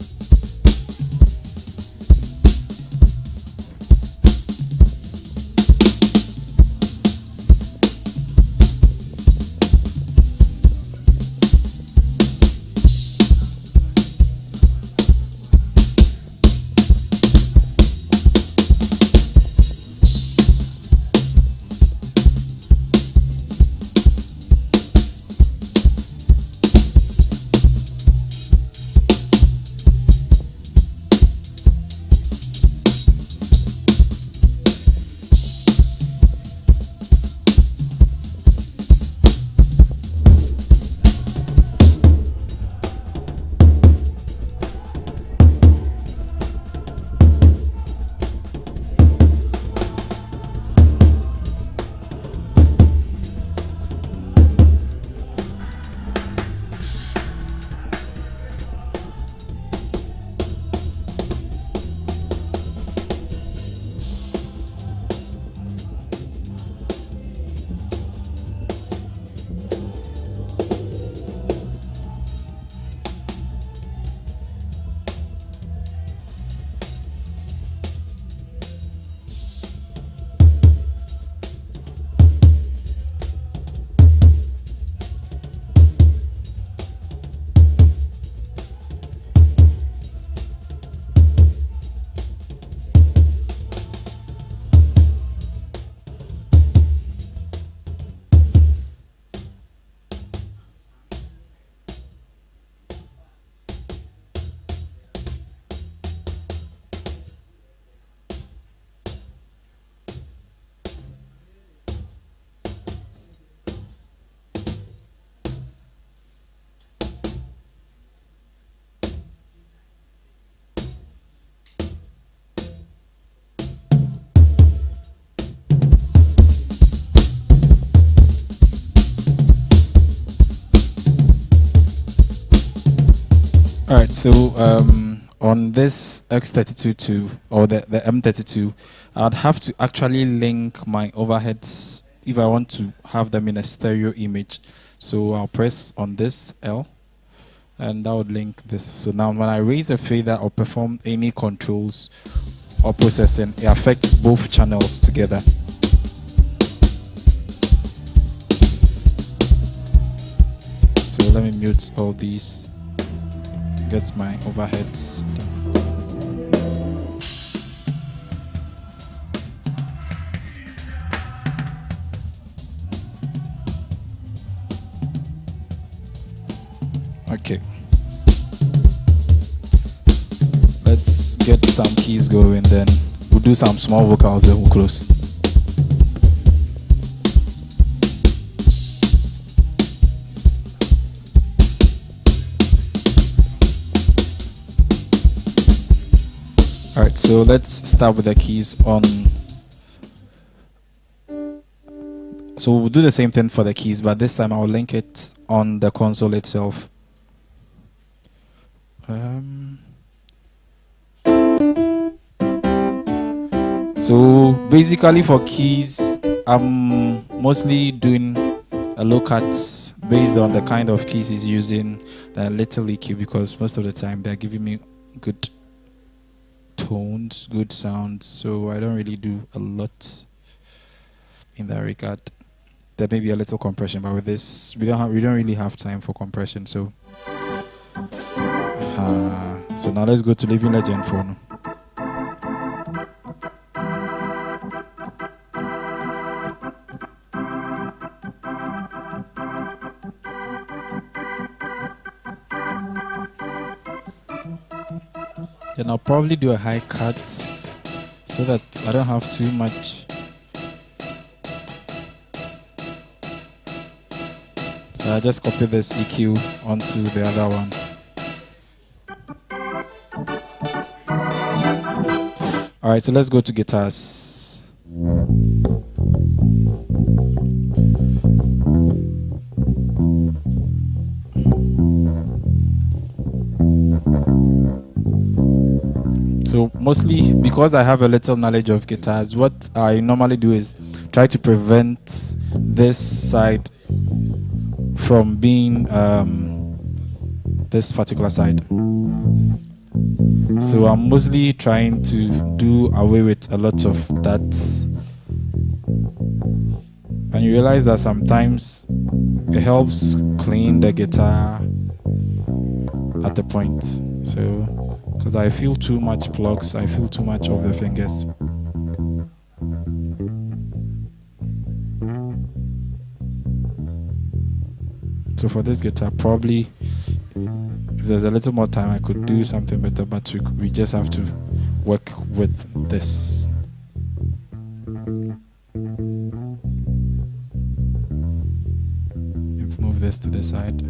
right, so on this X32 or the M32, I'd have to actually link my overheads if I want to have them in a stereo image. So I'll press on this L, and that would link this. So now when I raise a fader or perform any controls or processing, it affects both channels together. So let me mute all these, get my overheads done. Okay. Let's get some keys going, then we'll do some small vocals, then we'll close. Alright, so let's start with the keys on. So we'll do the same thing for the keys, but this time I'll link it on the console itself. So basically for keys, I'm mostly doing a look at based on the kind of keys he's using, the little EQ, because most of the time they're giving me good tones, good sounds, so I don't really do a lot in that regard. There may be a little compression, but with this we don't really have time for compression, so so now let's go to Living Legend for now. Then I'll probably do a high cut so that I don't have too much. So I just copy this EQ onto the other one. Alright, so let's go to guitars. So mostly because I have a little knowledge of guitars, what I normally do is try to prevent this side from being this particular side. So I'm mostly trying to do away with a lot of that. And you realize that sometimes it helps clean the guitar at the point. So, because I feel too much plugs, I feel too much of the fingers. So for this guitar, probably if there's a little more time, I could do something better, but we just have to work with this. Move this to the side.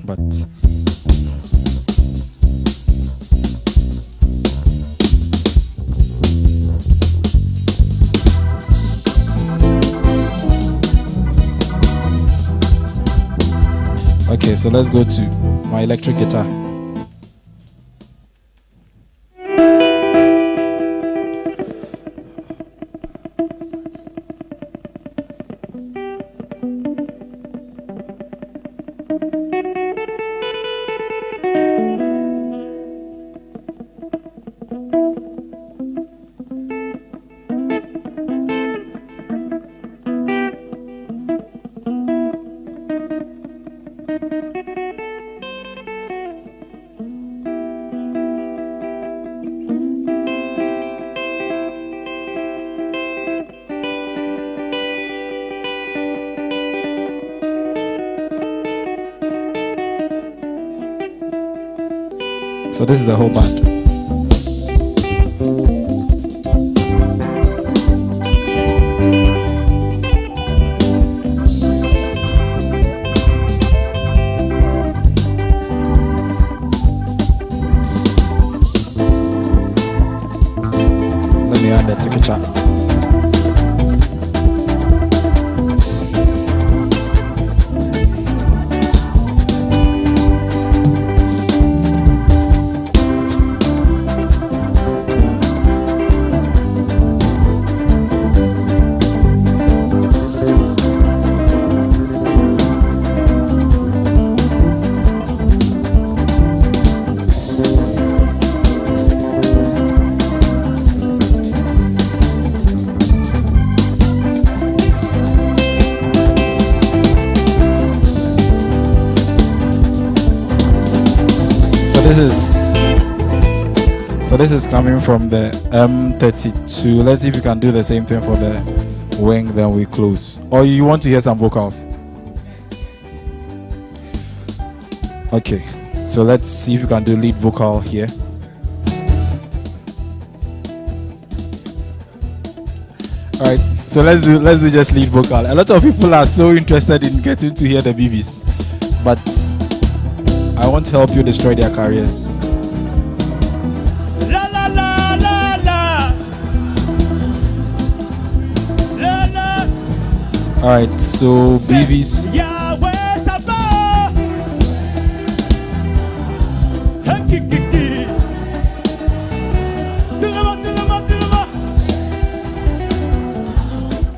But okay, so let's go to my electric guitar. So this is the whole band. Let me add the ticket chart. So this is coming from the M32. Let's see if you can do the same thing for the wing, then we close. Or you want to hear some vocals? Okay, so let's see if you can do lead vocal here. All right, so let's do just lead vocal. A lot of people are so interested in getting to hear the BBs, but I want to help you destroy their careers. La la la la la. La la. All right, so BBs. Yahweh Sabaoth. Hakikiki. Tilama tilama tilama.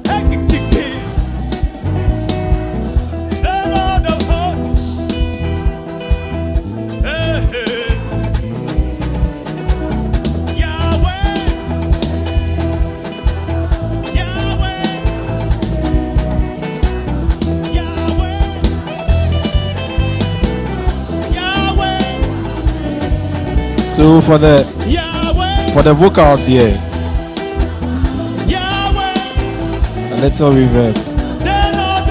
Hakikiki. The Lord of hosts. Hey, hey. Yahweh. Yahweh. Yahweh. Yahweh. So for the vocal there, Yahweh. a little reverb, The Lord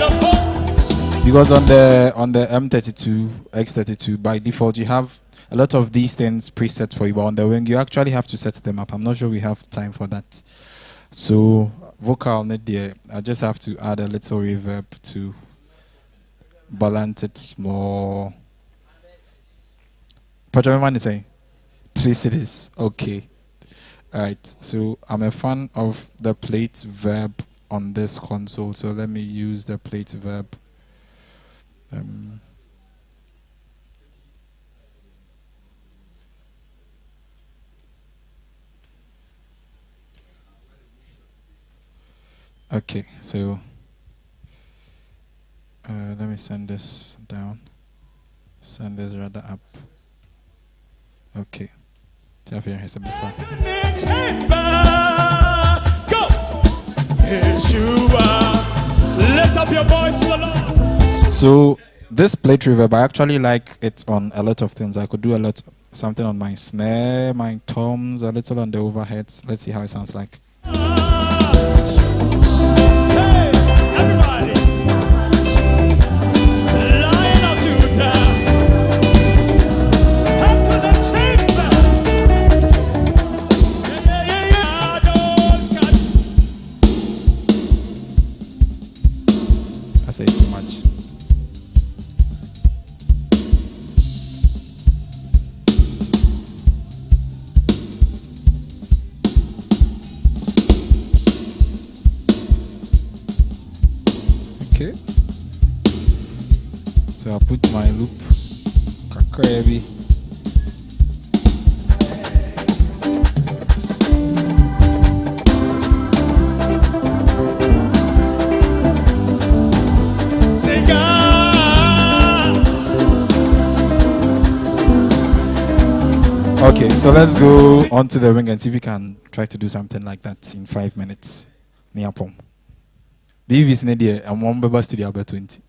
of hosts. because on the M32 X32 by default you have a lot of these things preset for you, but on the wing you actually have to set them up. I'm not sure we have time for that. So vocal net there, I just have to add a little reverb to balance it more. But remember saying 3 cities. Okay. Alright. So I'm a fan of the plate verb on this console. So let me use the plate verb. Okay, so let me send this down. Send this rather up. Okay. Tell me here's before. Go! Yeshua. Lift up your voice to the Lord. So this plate reverb, I actually like it on a lot of things. I could do something on my snare, my toms, a little on the overheads. Let's see how it sounds like. Hey, everybody. Lion of Judah. Come to the chamber. Yeah. Those guys. I say too much. Okay. So I'll put my loop. Kakrebi. Say God. Okay, so let's go onto the ring and see if we can try to do something like that in 5 minutes. Niapom. BV's Nadia, I'm one member studio about 20.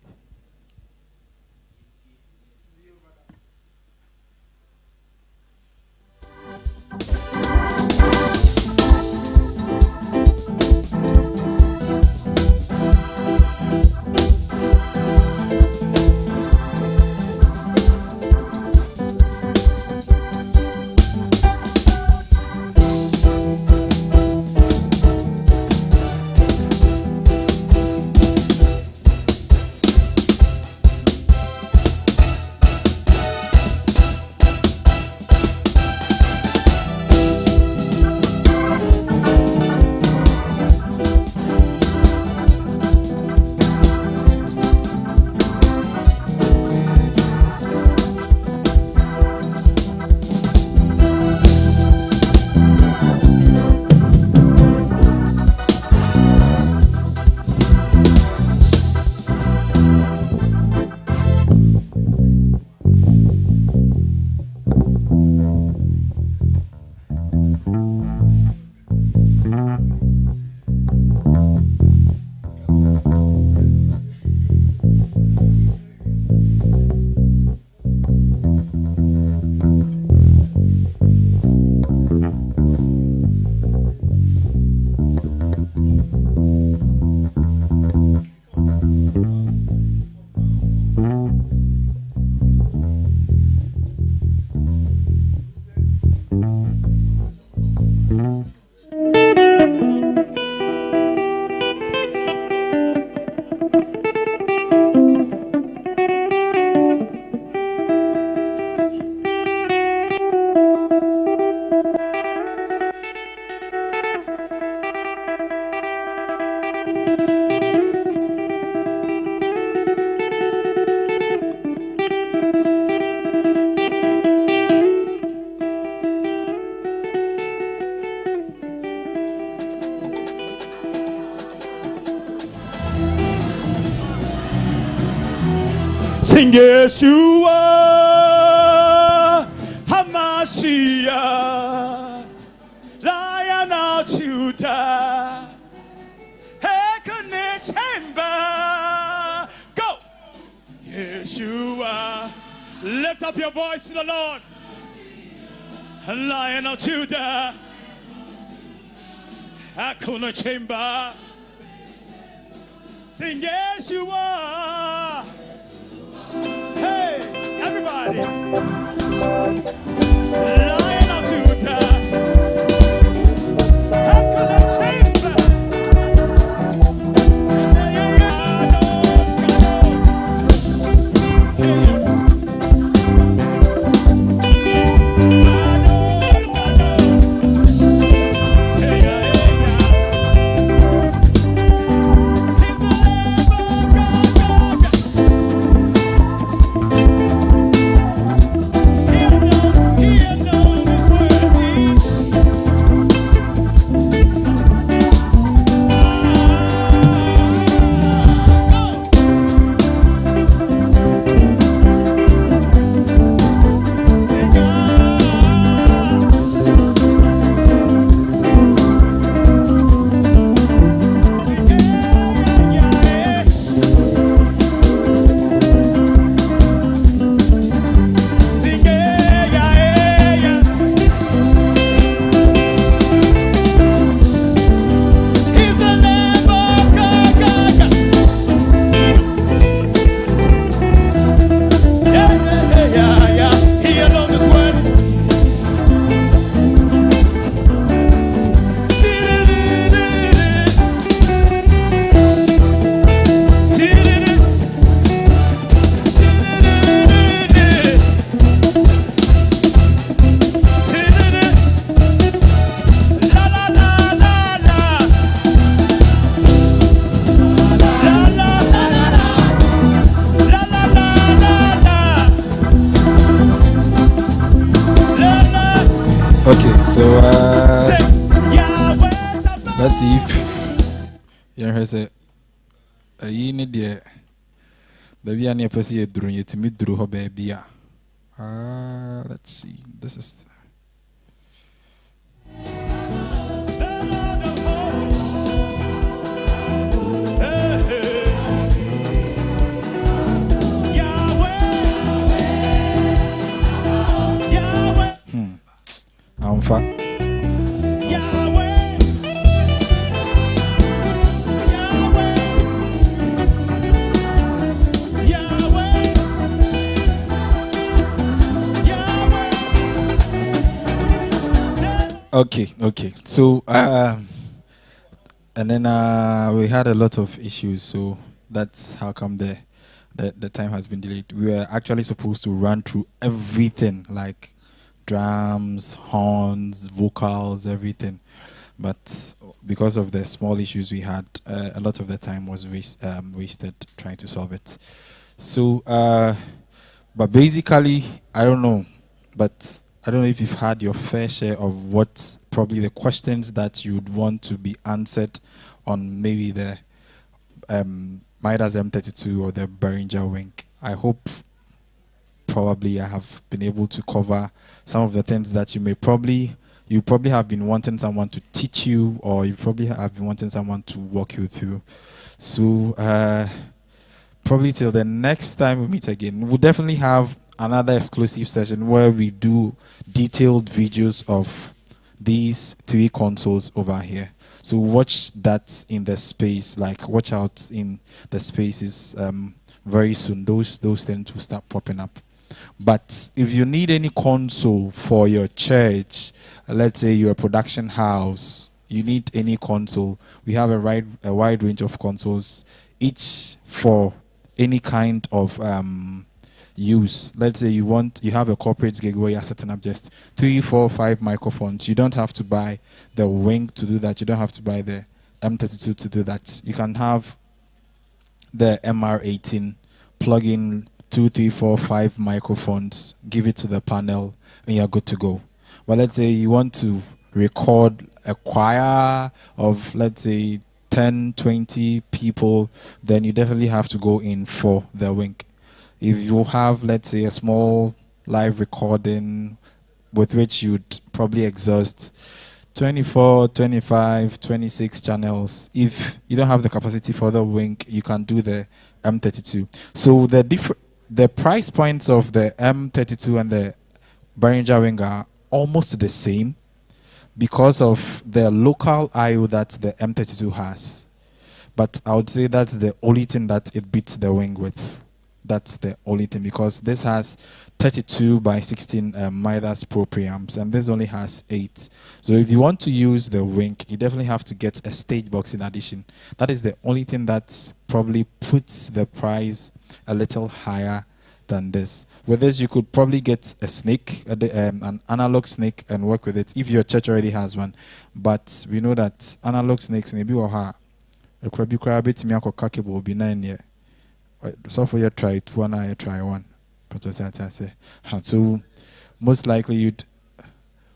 Sing Yeshua, Hamashiach, Lion of Judah, Hekane Chamber. Go! Yeshua, lift up your voice to the Lord. Lion of Judah, Hakuna Chamber. Sing Yeshua. Hey, everybody. Lion of Judah, Hakuna Chamber. Okay, so let's see if you hear say you need the baby and your person during it to meet through her baby. Let's see. This is I'm fat. Okay. So, and then we had a lot of issues. So that's how come the time has been delayed. We were actually supposed to run through everything, like drums, horns, vocals, everything. But because of the small issues we had, a lot of the time was wasted trying to solve it. So, but basically, I don't know if you've had your fair share of what probably the questions that you'd want to be answered on maybe the Midas M32 or the Behringer Wing. I hope probably I have been able to cover some of the things that you probably have been wanting someone to teach you, or you probably have been wanting someone to walk you through. So probably till the next time we meet again, we'll definitely have another exclusive session where we do detailed videos of these 3 consoles over here. So watch that in the space, like watch out in the spaces very soon. Those tend to start popping up. But if you need any console for your church, let's say you're a production house, you need any console, we have a wide range of consoles, each for any kind of use. Let's say you have a corporate gig where you're setting up just 3, 4, 5 microphones. You don't have to buy the Wing to do that. You don't have to buy the M32 to do that. You can have the MR18, plug in 2, 3, 4, 5 microphones, give it to the panel, and you're good to go. But let's say you want to record a choir of, let's say, 10, 20 people, then you definitely have to go in for the Wing. if you have, let's say, a small live recording with which you'd probably exhaust 24, 25, 26 channels. If you don't have the capacity for the wing, you can do the M32. So the price points of the M32 and the Behringer wing are almost the same because of the local I/O that the M32 has. But I would say that's the only thing that it beats the wing with. That's the only thing, because this has 32 by 16 Midas Pro preamps, and this only has 8. So if you want to use the wing, you definitely have to get a stage box in addition. That is the only thing that probably puts the price a little higher than this. With this, you could probably get a snake, an analog snake, and work with it if your church already has one. But we know that analog snakes maybe will have a cable will be 9 years. So for you try 2 and I try 1. But I say, so most likely you'd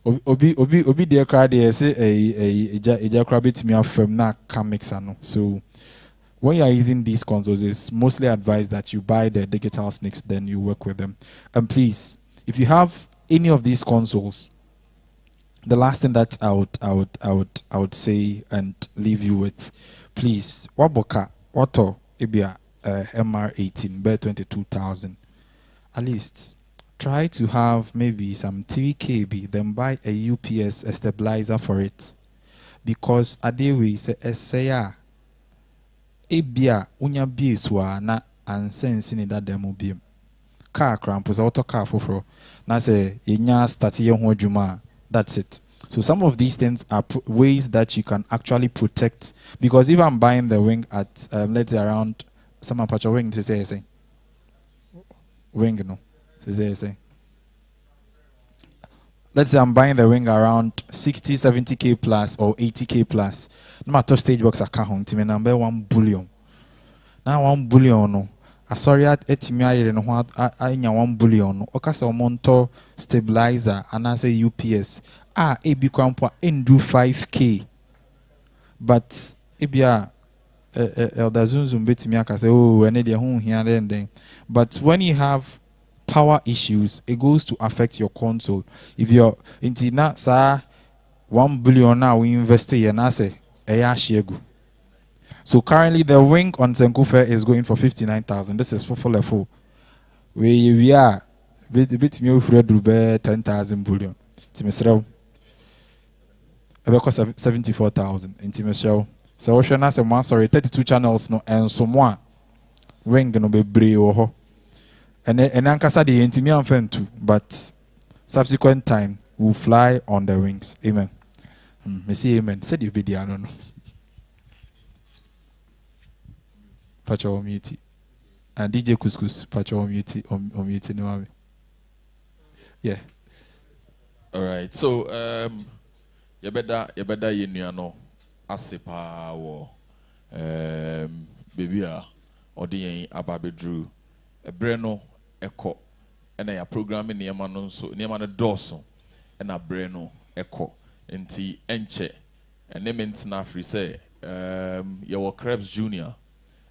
obi dear crowd say a crabit me from na can mix. So when you are using these consoles, it's mostly advised that you buy the digital snakes, then you work with them. And please, if you have any of these consoles, the last thing that I would say and leave you with, please, waboka auto ibia MR18 bear 22,000. At least try to have maybe some 3 kb, then buy a UPS, a stabilizer for it, because adewe say essaya ebia unya bieswa na ansense ni da demo biem car crampos auto car foforo na say yenya start ye ho adwuma. That's it. So some of these things are ways that you can actually protect, because if I'm buying the wing at let's say around some patch of wing, say wing no say let's say I'm buying the wing around 60, 70k plus or 80k plus. No matter stage box account, team number 1 billion. Now 1 billion no. Sorry at etimi ayere no ho anya 1 billion no. Okasa omonto stabilizer and I say UPS. Ebi kwampo endu 5k. But ebia Elder Zunzum betimi aka say oh ene de ho hia den. But when you have power issues, it goes to affect your console. If you're into na sa 1 billion now we invest here na say shegu. So currently the wing on Senku Fair is going for 59,000. This is for level. We are bit me over 10,000 billion. Timisrel. About 74,000 in Timisrel. So we should not say one sorry 32 channels no and so more wing no be brave. And Ankasa the intimian fan too, but subsequent time we'll fly on the wings. Amen. Me say amen. Said you be the no. Pacho mute. And DJ Couscous, Pacho mute no. Yeah. All right. So you better you know asepa wo baby odi ababedru ebreno eko ena ya programming niema no nso niema no doso ena breno eko enti enche ene mentina free say your Krebs Junior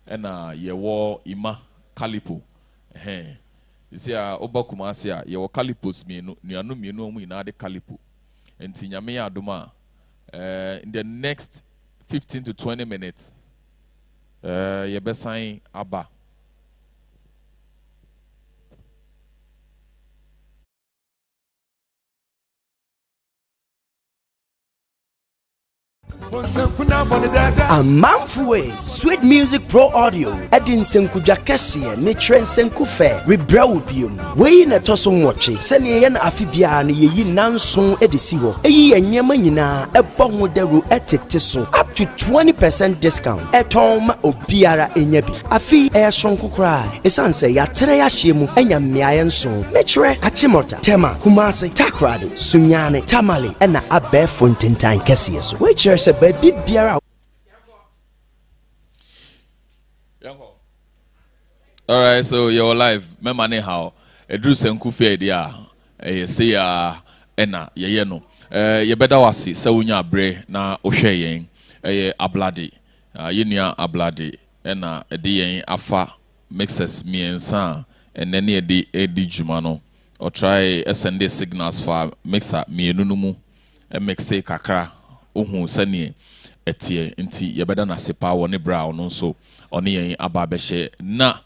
ena yewo ima Calipo isi a oba Kumasi a yewo Calipos mienu nuanu mienu omu ina de Calipo enti nyame ya adoma in the next 15 to 20 minutes ye besan aba. Amanfwe Sweet Music Pro Audio Edin Senku Jakesie ne Trend Senku Fair Rebra Ubium we na toso nwoche sene ye na afibia na yeyi nanson edisi ho eyi enyema nyina ebo ho daru etete so up to 20% discount eton obiara enya bi afi sonko kra esanse ya tere ya hyemu enya mmeaye nso mechre achimota tema Kumasi Takrade Sunyane Tamale ena abe fontentan kesie so we chere se baby biara. All right, so you're live. Remember how Edru Senku Fair dia say ena ye no. You better wasi se unya bre na ohwe yen. Ablade. Ye nua ablade ena edi yen afa mixes miensa and then edi juma no or try send the signals for mixer me nunumu and make say kakra uhu sani etie nti yebeda na sepa woni bra ono so oni yen aba behye na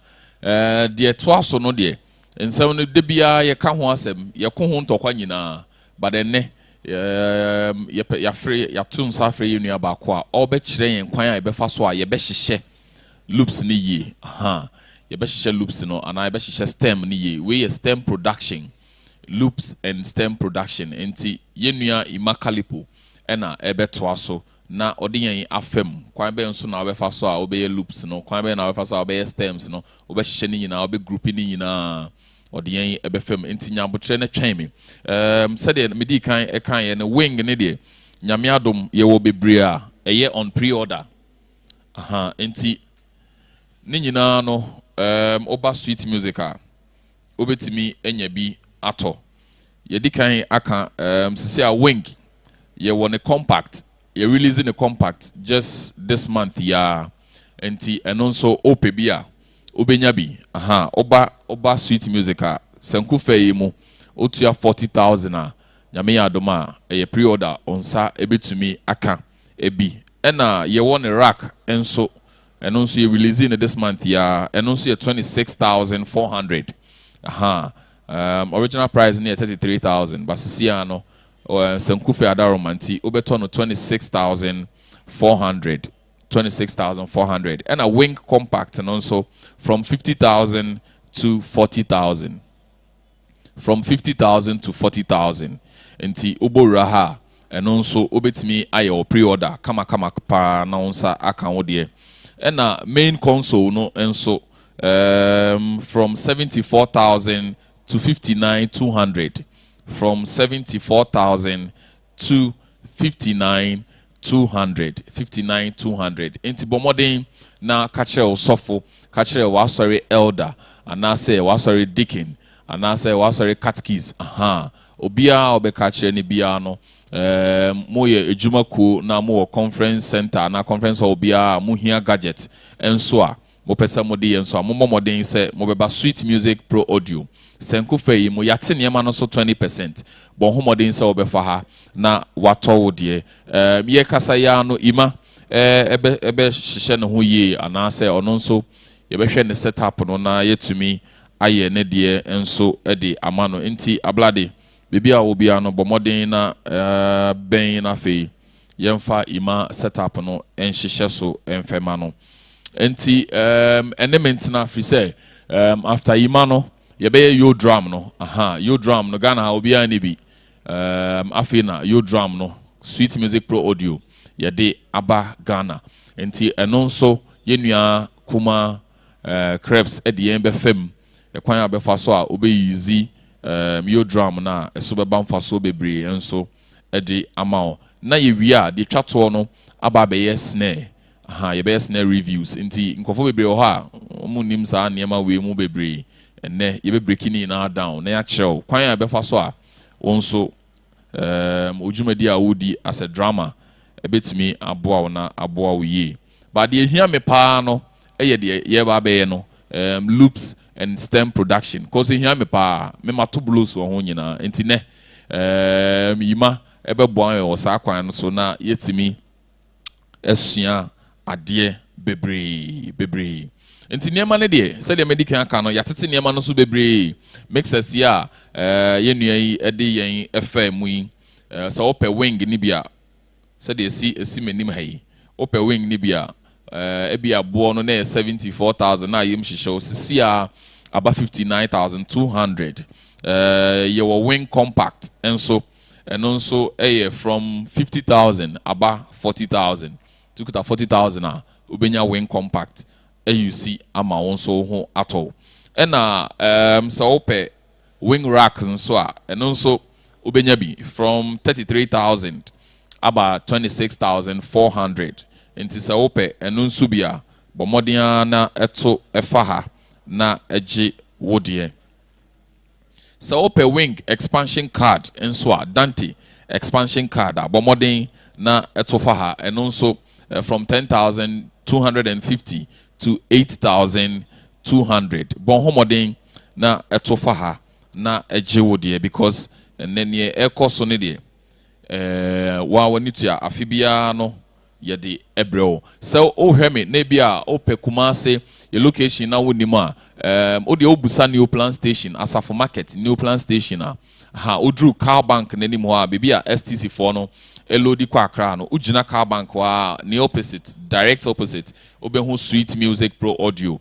de toaso no de nsem no de bia ye ka ho asem ye ko ho ntokwa nyina but enne ya free ya tun sa free unu aba ko a obe kire yen kwan a ye befa so a ye behye loops ni yi ye behye loops no ana ye behye stem ni yi we stem production loops and stem production nti yenua imakalipo ena ebe toaso na odiyan afem kwan be nso na obefa so a obeye loops no kwan be na obefa so a obeye stems no obehye ni nyina obe group ni nyina odiyan ebe fem enti nyabotre na twen me said the medi kan e kan ye no wing ne de nyame adom ye wo bebre a eye on pre-order enti ni nyina no oba sweet music a obetimi enya bi ato ye di kan aka sisi a wing ye won a compact ye releasing a compact just this month ya enti eno so opebia obenya bi oba sweet music a Senku fe mu otua 40,000 a nyame ya adoma ye pre-order onsa ebetumi aka ebi ena ye won a rack enso eno so ye releasing this month ya eno so ye 26,400 original price near 33,000 but sisiano Senku fe adaromanti obeto no 26,400 and a wing compact and also from 50,000 to 40,000 from 50,000 to 40,000 enti oboraha and also obetimi ayo pre-order kama pa na onsa aka wode and a main console no enso from 74,000 to 59,200 from 74,000 to 59,200 enti bomodin na kachel sofo kachel wasori elder anase wasori deacon anase wasori catechist obia obekachel ni bia no moye ejumako na mo conference center na conference obia muhia gadget enso a mo pesa modi enso a mo modin se mo beba sweet music pro audio Senku fe mu yate niema no so 20% bon homodin se obefa ha na wato wodie ye kasa ya no ima ebe hihye ne ho yie anase ono nso ye behwe ne setup no na yetumi aye ne de enso de amano enti ablade bibia obia no bomodin na ben na fe yemfa ima setup no enhihye so enfema no enti enement na fi say after ima no yebeye yo drum no yo drum no Ghana obia ni bi afina yo drum no Sweet Music Pro Audio yede aba Ghana enti eno nso yenua kuma crepes e de yen be fam e kwan abefa so a obeyizi yo drum na eso be bamfa so bebre enso e de amao na yewia de twato no aba be yes snare yebe snare reviews enti nkofo bebre ho a omunim sa niema we mu bebre enne yebe breaking na down na ya chew kwan ya befa so a wonso ojumadi a wodi as a drama ebetimi aboa na aboa wo ye but the ehia me pa no eye de ye ba be no loops and stem production cause ehia me pa me mato blues wo ho nyina enti ne yima ebeboa yo sa kwan no so na yetimi esua ade bebre enti niema ne de se de medical aka no yatete niema no so bebre mixers ya yenua yi ede yen FM yi so ope wing ni bia se de esi menim hayi ope wing ni bia ebia bo no na 74,000 na yem hihye sisi a aba 59,200 ye wo wing compact enso enonso from 50,000 aba 40,000 tukuta 40,000 a obenya wing compact AUC ama wonso ho ato ena so ope wing racks nso a eno nso obenya bi from 33,000 about 26,400 enti so ope eno nso bia bomodian na eto efaha na eji wodie so ope wing expansion card nso a Dante expansion card a bomodin na eto faha eno nso from 10,250 to 8,200 bon homodin na eto fa ha na eje wo de because enene ekoso ne de wa wani tua afibia no ye de ebreo so o hweme na bia o pe Kumasi your location na woni ma o de obusa new plan station asafo market new plan station ha odru car bank nanim ho a bibia STC 4 no elodi kwa akra no ugina car bank wa ne opposite direct opposite obehu sweet music pro audio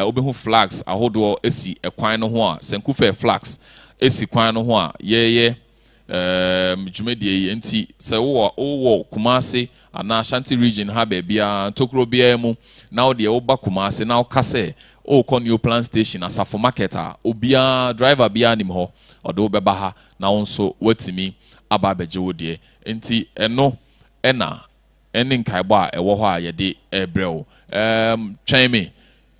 obehu flags ahodo esi ekwan no ho a Senku Fair flags esi kwan no ho a ye jumedie enti se wo Kumasi ana Ashanti region ha bia tokro bia mu na o de oba Kumasi na o kase o ko new plan station asafo market a obia driver bia nim ho odo beba ha na wonso watimi aba beje wodie enti eno ena eni nkaibo a ewo ho a ye de ebreo twen me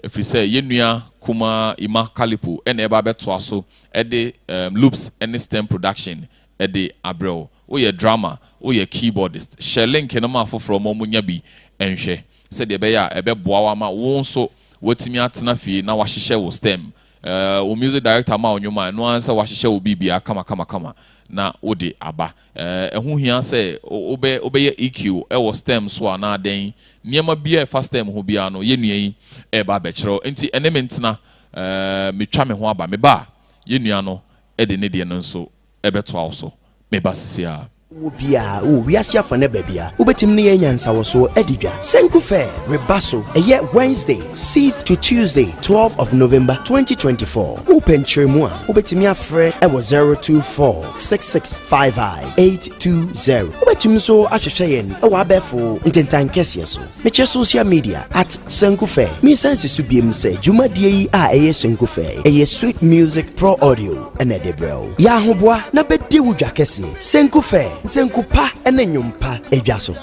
efri say yenua kuma ima kalipo ena eba beto aso e de loops any stem production e de abreo o ye drama o ye keyboardist share link no ma foforo mo munya bi enhwe se de be ya ebe boa wa ma wonso watimi atena fie na wahyehyɛ wo stem o music director ma onwuma no ansa wahyehyɛ wo bibia kama na odi aba ɛho hia sɛ obɛyɛ EQ ɛwɔ stem so na den niema bia fa stem ho bia no yenua yi ɛba bɛkyerɛw enti ɛne mentena metwa me ho aba me ba yenua no ɛde ne de no nso ɛbɛto awo so me ba sisia Wobia o wiase afane babia ubetim ne yansa wo so edidwa Senku Fair rebaso eye Wednesday 6th to Tuesday 12th of November 2024 open tremu a ubetimi afre e wo 0246655820 ubetim so ahwehwe yen e wo abefo intentan kese so meche social media at Senku Fair mi sense subiem se jumadie yi a eye Senku Fair eye sweet music pro audio ene debrel ya hoboa na bedi wudwa kese Senku Fair Senku pa ene nyumpa edwa so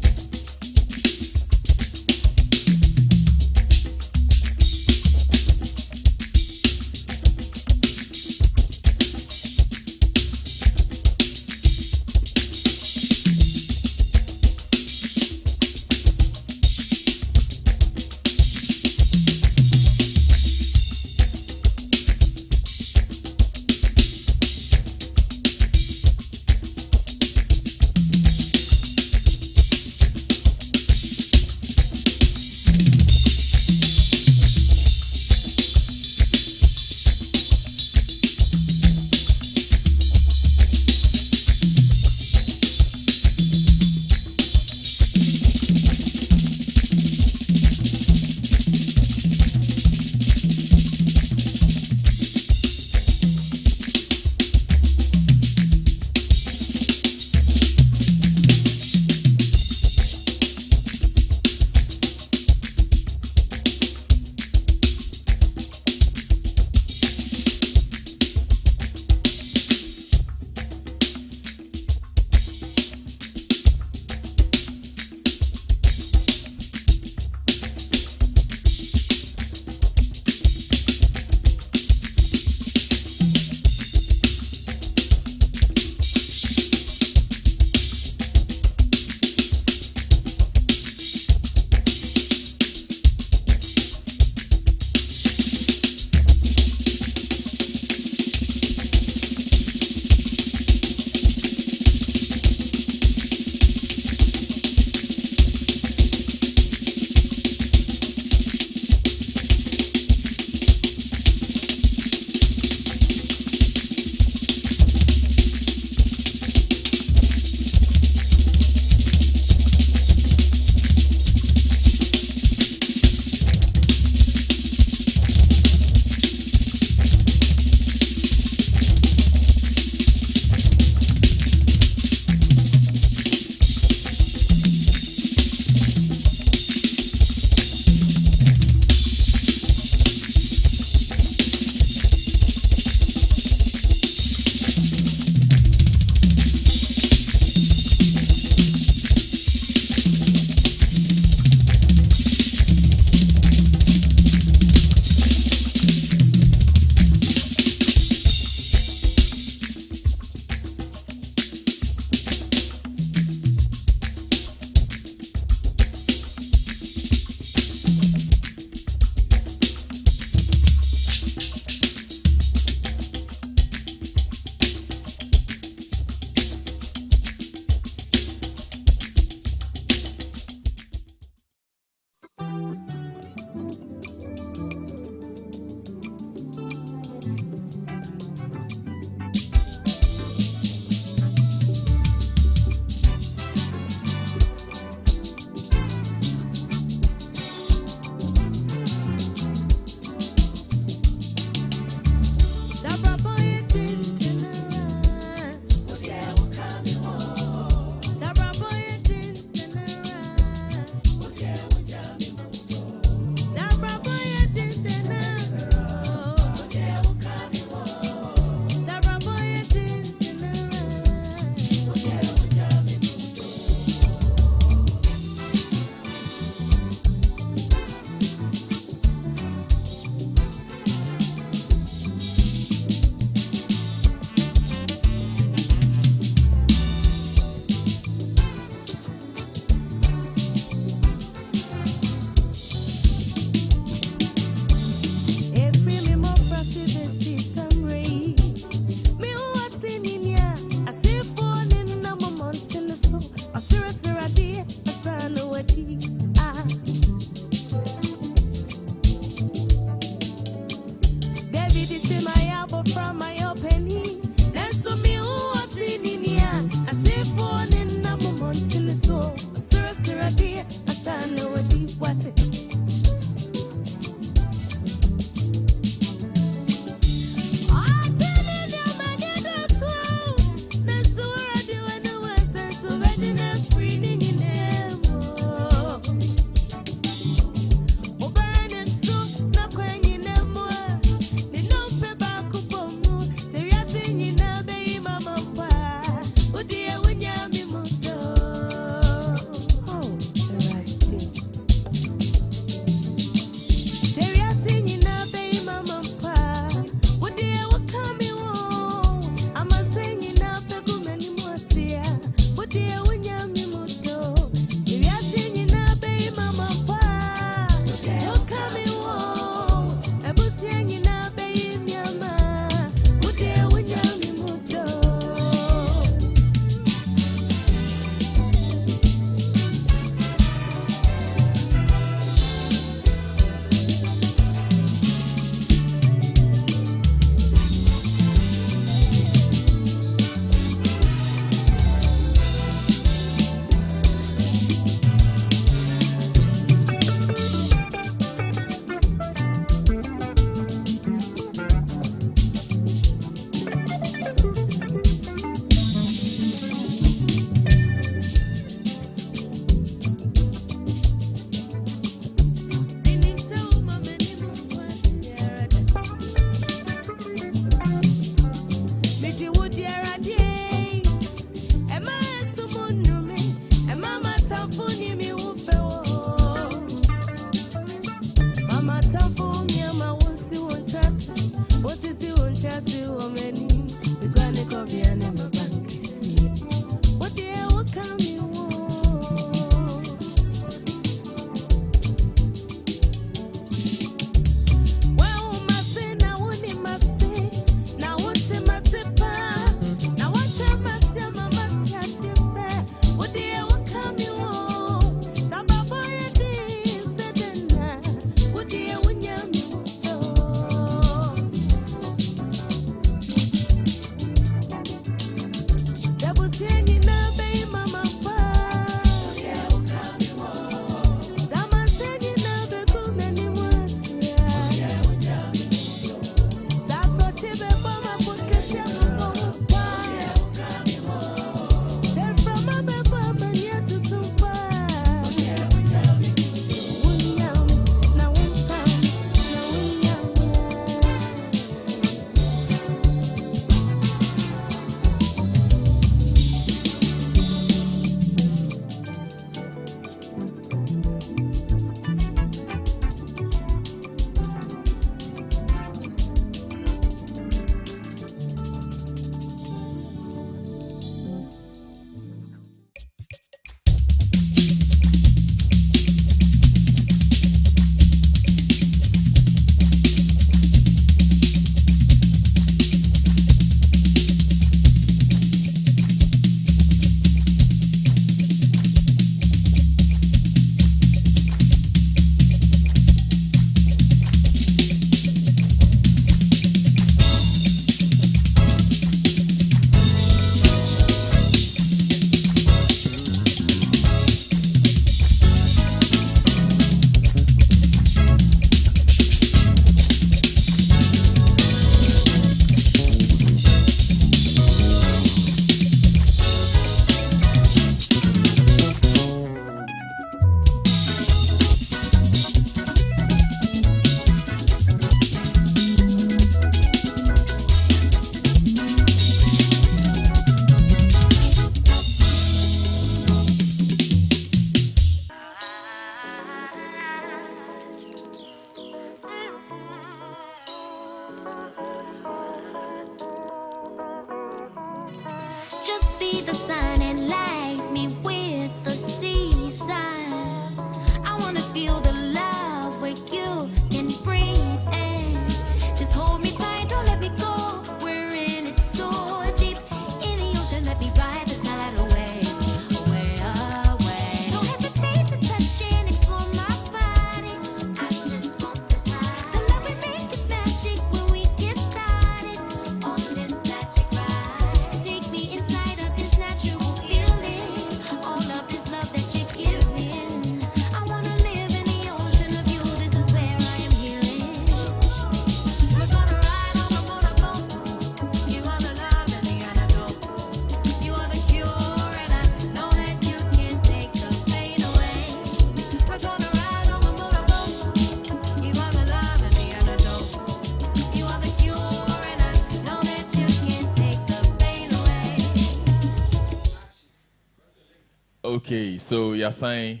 Okay, so you're saying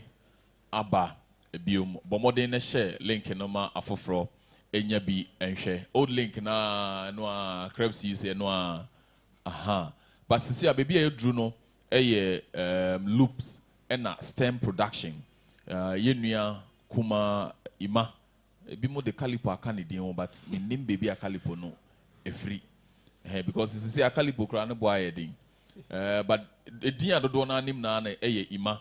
Abba, a biom, Bomodin share, link no ma afofro, enya bi enhwe. Old link na no crabs you say no aha. But see a baby a drew no loops and stem production. Yenua kuma ima. Ebi mo de calipo akane but nim baby a calipo no e free. Because you see a calipo kra no boy din. But the dia do na nim na ima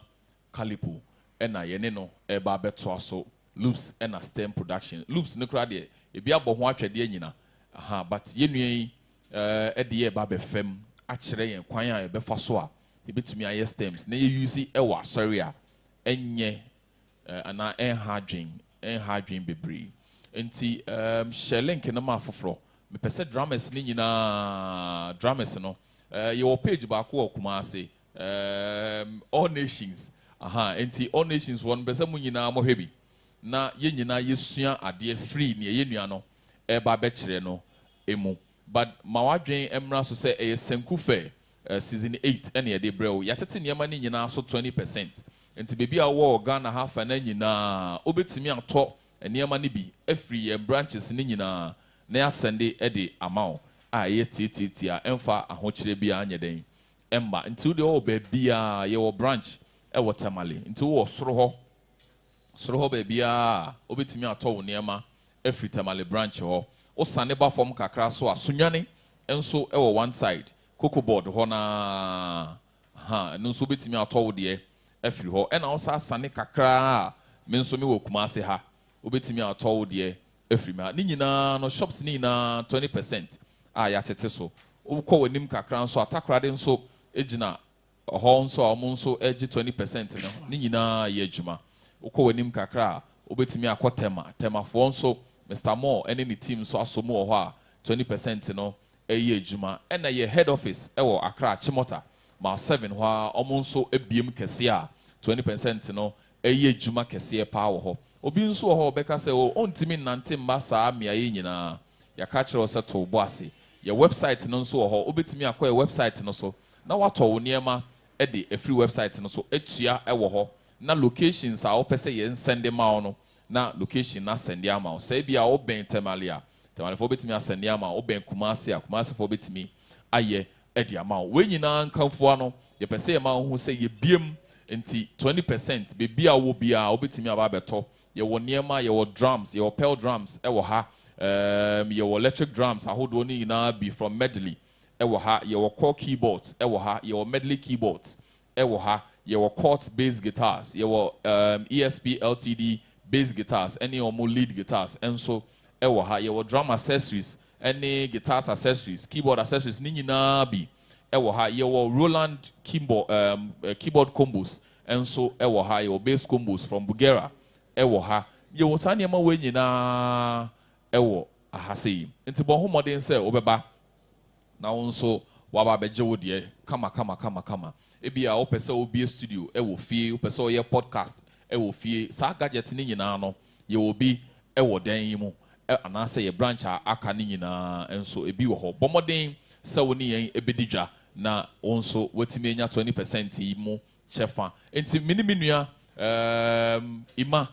calipo ena yene no eba beto so loops ena stem production loops no kra de e bia bo ho atwede nyina aha but yenua yi de e ba be fam a kire yen kwan a e be fa so a e betumi aye stems na ye use e wa sorry a enye ana enhadwen bebre enti link no ma foforo me pese dramas ni nyina dramas no your page back or Kumasi all nations aha enti all nations one besa mu nyina mo hebi na ye nyina yesua ade free ne ye nua no e ba be kire no emu but ma wadwen emra so say e Senku fair season 8 ene ye de brew yatete niema ni nyina so 20% enti bebi a wo Ghana half na nyina obetimi ato niema ni bi free branches ni nyina na ya sende e de amount a ye titi a emfa ahokyere bia anye den emba nti de o ba bia ye wo branch e wo tamale nti wo soro ho ba bia obetimi atọ wo niema every tamale branch ho o sane ba form kakra so asonwane enso e wo one side cocoa board ho na ha no so obetimi atọ wo de every ho e na o sa sane kakra me nso me wo Kumasi ha obetimi atọ wo de every ma ni nyina no shops ni na 20% ya tete so ukọ wanim kakra nso atakrade nso ejina ho nso a mo nso eji 20% no ni nyina ye adwuma ukọ wanim kakra obetimi akọ temafo nso Mr. Moore ene ni team so asomo ho a 20% no eye adwuma ena ye head office ewo Accra Chimota ma 7 ho a omo nso ebiem kese a 20% no eye adwuma kese pa wo ho obi nso ho beka se o ontimi nante mba saa mia ye nyina ya ka kire se to bo ase your website no so ho obetimi akọ your website no so na wato wo niema e de a free website no so etua e wo ho na locations a opese ye send ma no na location na send ya ma say bia wo ben temalia fo betimi asend ya ma wo ben Kumasi fo betimi aye e de ama we nyina nkamfo no ye pese ye ma ho say ye biem enti 20% be bia wo bia wo betimi aba beto ye wo niema ye wo drums ye wo pearl drums e wo ha your electric drums ahodo ni na be from medley ewo ha your core keyboards ewo ha your medley keyboards ewo ha your chord bass guitars your ESP LTD bass guitars any or more lead guitars and so ewo ha your drum accessories any guitars accessories keyboard accessories ni nyina bi ewo ha your Roland keyboard combos and so ewo ha your bass combos from Bulgaria ewo ha your sanyama we nyina ewo ahase nti bo ho modern say obeba na wonso waba beje wo de kama ebi a opese obi studio ewo fie opese o ye podcast ewo fie sa gadget ni nyina no ye obi ewo dan yi mu ana say ye branch aka ni nyina enso ebi wo ho bo modern say woni yen ebedidwa na wonso wetimi enya 20% yi mu chefa nti miniminu ima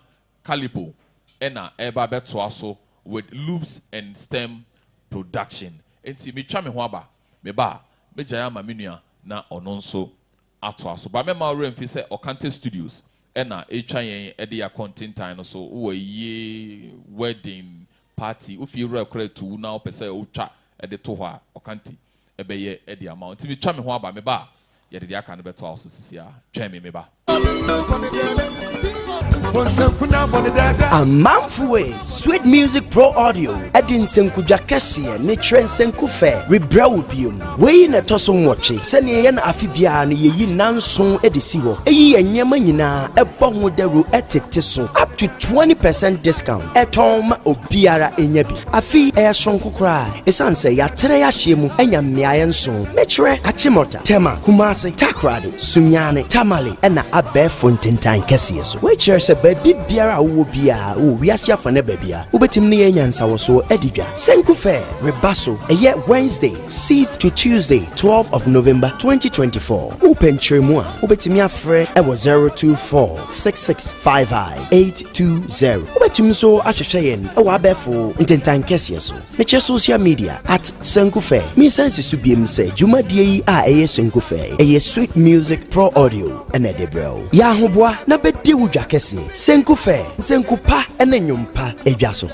calipo ena eba beto aso with loops and stem production. Enti mi twa me ho aba me ba me jaya ma menua na ono nso ato aso ba me ma remfi se Okante Studios ena etwa yen e de ya content time no so wo ye wedding party wo fi ru akra tu na opese o twa e de to ho a Okante e be ye e de amount. Enti mi twa me ho aba me ba ye de aka no beto aso sisi a twa me ba Amanfwe Sweet Music Pro Audio Edin Senku Jakesie ne Tren Senku Fair Rebrew biom we na toso nwoche sene ye na afibia na yeyi nanson edisi ho eyi enyema nyina ebo ho daru etete so up to 20% discount etom obiara enyabi afi sonko kra esanse ya tere ya hyemu enya mmea nso mechre Achimota Tema Kumasi Takrade Sunyane Tamale ena abɛɛfo ntentan kɛseɛ so woakyerɛ sɛ baabi biara a wowɔ biara wɔ wiase afa ne baabi a wobɛtumi ne yɛ nyansawo so adi dwa Senku Fair reba so ɛyɛ Wednesday 6th to Tuesday 12th of November 2024 wopɛ nkyerɛmu a wobɛtumi afrɛ ɛwɔ 024 6655 820 wobɛtumi nso ahwehwɛ yɛn ɛwɔ abɛɛfo ntentan kɛseɛ so mekyɛ social media at Senku Fair mesan si so biem sɛ dwumadie yi a ɛyɛ Senku Fair ɛyɛ Sweet Music Pro Audio ɛna de brɛw yɛ ahoboa na bɛdi wo dwa kɛseɛ Senku Fair Senku pa ɛna nnwom pa adwa so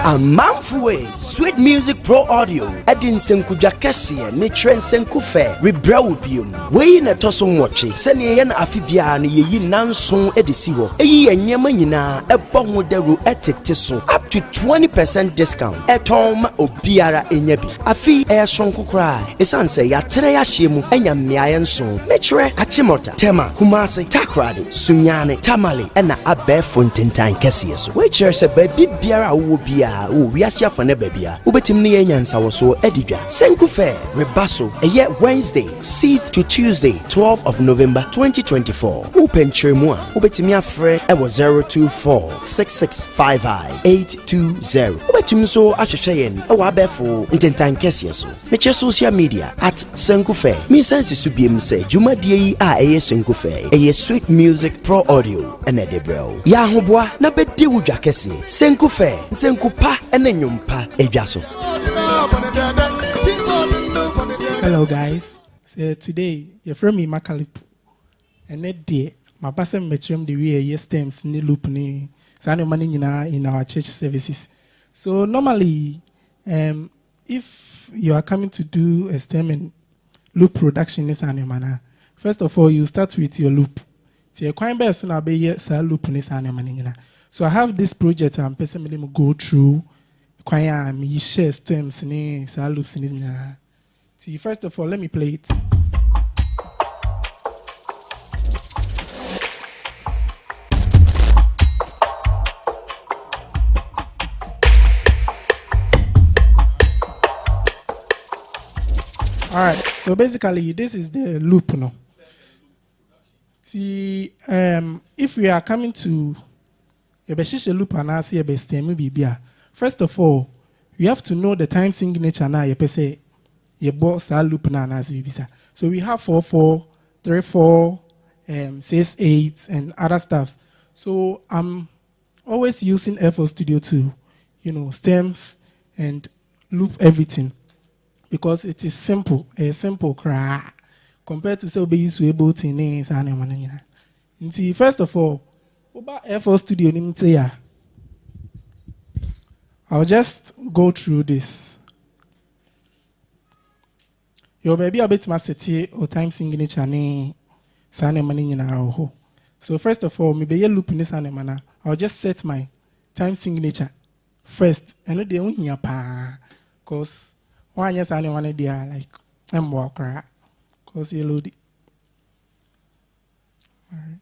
Amanfwe Sweet Music Pro Audio Edin Senku Jakesiye ne Trend Senku Fair rebra wo biom we na toso nwoche sene ye na afibia na yeyi nanson edisi ho eyi enyema nyina ebo ho daru etete so up to 20% discount etom obiara enya bi afi sonko kra esanse ya tere ya hyemu enya mmeaye nson mechre achimota tema kumasi takrade sunyane tamale na abefo ntentan kesiye so we chere se baby biara wo bia wo wiase afa na babia wobetim ne yansa wo so edidwa Senku Fair rebaso eye Wednesday 6th to Tuesday 12th of November 2024 open chiremu a wobetim afre ewo 024 6655 820 wobetim so ahwehwe yen ewo abefo ntentan kesiye so meche social media at Senku Fair me sense so biem se dwumadie yi a eye Senku Fair eye Sweet Music Pro Audio ene de brel ya hoboa na bedi wo dwa kese Senku Fair Senku pa ene nnwom pa adwa so. Hello guys, so today you're from me Makalip and that day my pastor metrum the way stems ni loop ni sane money in our church services. So normally if you are coming to do a stem and loop production is manner, first of all you start with your loop. So you're quite best on be loop ni sane money. So I have this project I'm personally go through quite me share stems ni loops ni. See, first of all, let me play it. All right, so basically, this is the loop now. See, if we are coming to a loop and I see a stem, first of all, you have to know the time signature now. You say. Your boss are loop na so we have 4/4, 3/4, 6/8, and other stuffs. So I'm always using FL Studio to, stems and loop everything because it is simple, a simple cry compared to say we use to able to names and see. First of all, about FL Studio, I'll just go through this. Your baby a bit city or time signature ne sane money in our ho. So first of all, maybe you loop in this mana. I'll just set my time signature first. And they won't hear pa. Cause one yes I one idea like I'm walker. Cause you load it. Alright.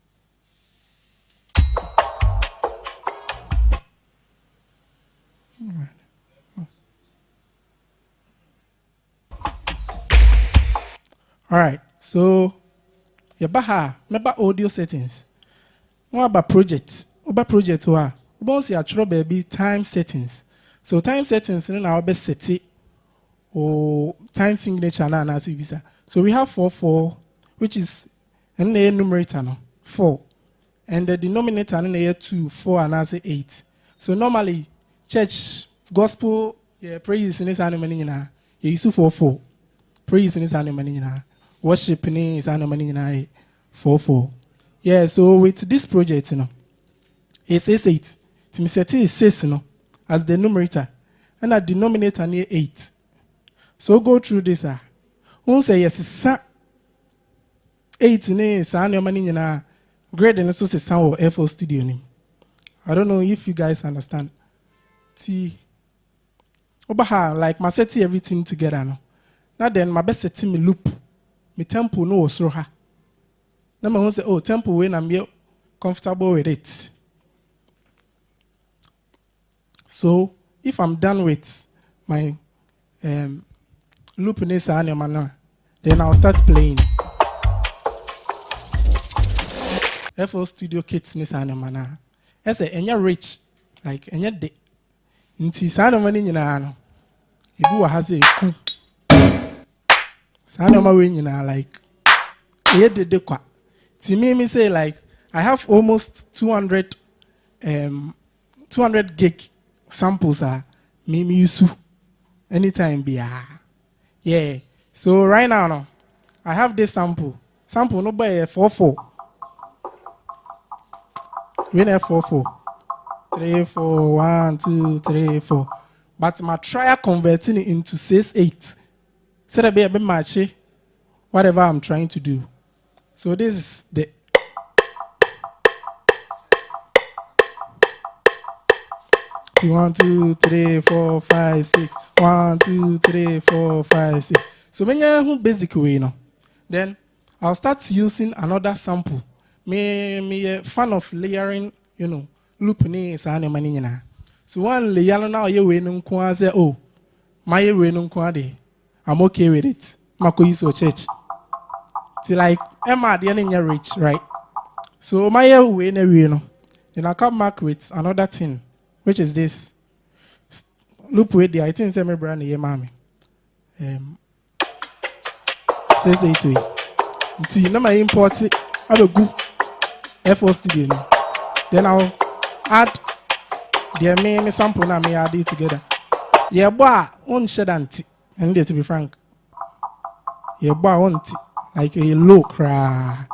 All right, so your meba audio settings. What about projects? About project wa? Once you are baby time settings. So time settings then our best set it or time signature na visa. So we have 4/4, which is and the numerator no 4, and the denominator and the 2, 4 and 8. So normally church gospel praise in this animal you use 4/4. Praise in this animal worship is animal 4/4. Yeah, so with this project, it says 8. To set it 6, as the numerator, and the denominator near 8. So go through this. Who say yes, 8 is animal grade and also sound FL Studio name. I don't know if you guys understand. See, like my set everything together now. Now then, my best set me loop. My tempo no was so high. Now I say, oh, tempo when I'm comfortable with it. So if I'm done with my loop in this animal. Then I'll start playing. FL Studio Kits in this animal. I say, and you're rich, like, and you're de. Nti sana mani nyina no. Ibu wa hase ku. Sana ma we nyina like. Ye de kwa. To me say like I have almost 200 gig samples me use anytime bia. Yeah. So right now no, I have this sample. Sample no by 44. When 44. 3 4 1 2 3 4. But my try converting it into 6/8. So that be a bit match whatever I'm trying to do. So this is the 1 2 3 4 5 6. 1 2 3 4 5 6. So when you basic way, you know, then I'll start using another sample. Me a fan of layering, you know, loop ni sa ne mani nyina. So one layer now you we no kwa say oh, my we no kwa de. I'm okay with it. Mako use for church. Till like Emma the any rich, right? So my way na we no. Then I come back with another thing, which is this. Loop with the I think say me brand here mommy. Says it to you. See, now my import it. I will go FL Studio. Then I'll add the main sample now me add it together. Yeah, boy, on shed and to be frank. Yeah, boy, on like a low cry.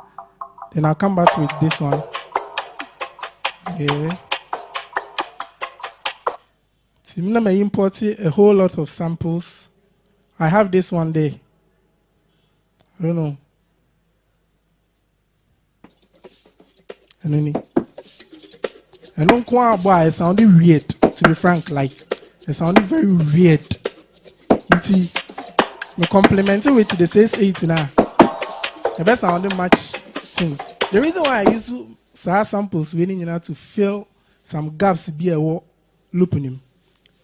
Then I'll come back with this one. Yeah. See, now I import a whole lot of samples. I have this one there. I don't know. And don't quite boy, it sounded weird, to be frank, like it sounded very weird. You see, me complimenting with the 6/8 now. The best sounded much thing. The reason why I use samples winning you know to fill some gaps be a loop in him.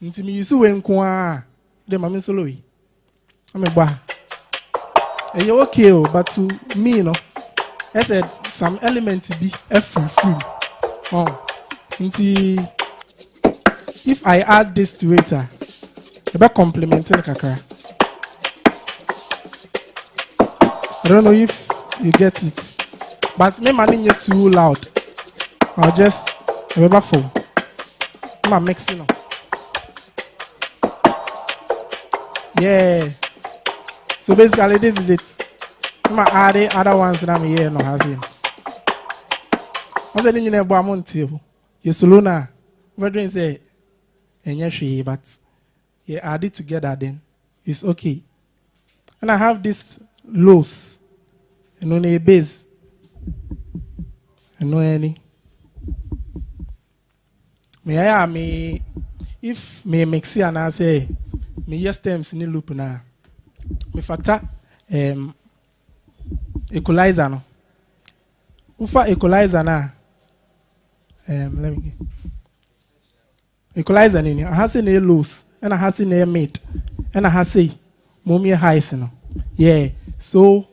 Nti me use when kwa the mama solo. I'm a boy. And you're okay, but to me, you know, I said some elements be free. Oh, if I add this to it, about complementing kakra. I don't know if you get it, but me money not too loud. I'll just remember phone. I'm mixing up. Yeah. So basically, this is it. I'm adding other ones that I'm here no has in. I'm saying you never want to. You Soluna. We're doing say, and yes, but yeah, add it together then it's okay. And I have this lows and on a base and no any. Me if me mix it and I say me yes stems in the loop now. Me factor equalizer no. Ufa equalizer na. Let me equalizer ni. I have seen a lows and I have seen a mid and I have say mommy highs no. Yeah. So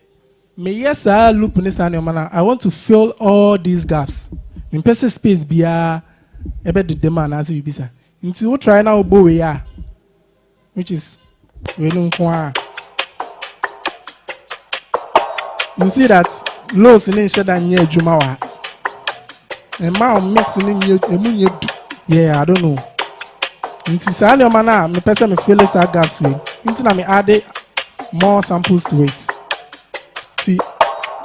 me yes I loop this and I want to fill all these gaps. In person space be a ebe the demand as you be say. Into what try now bow ya, which is we don't want. You see that lows in shade and near Jumawa. And now mixing in you, yeah, I don't know. Into Sanya Mana, me person me fill this gaps with. Into na me add more samples to it. See,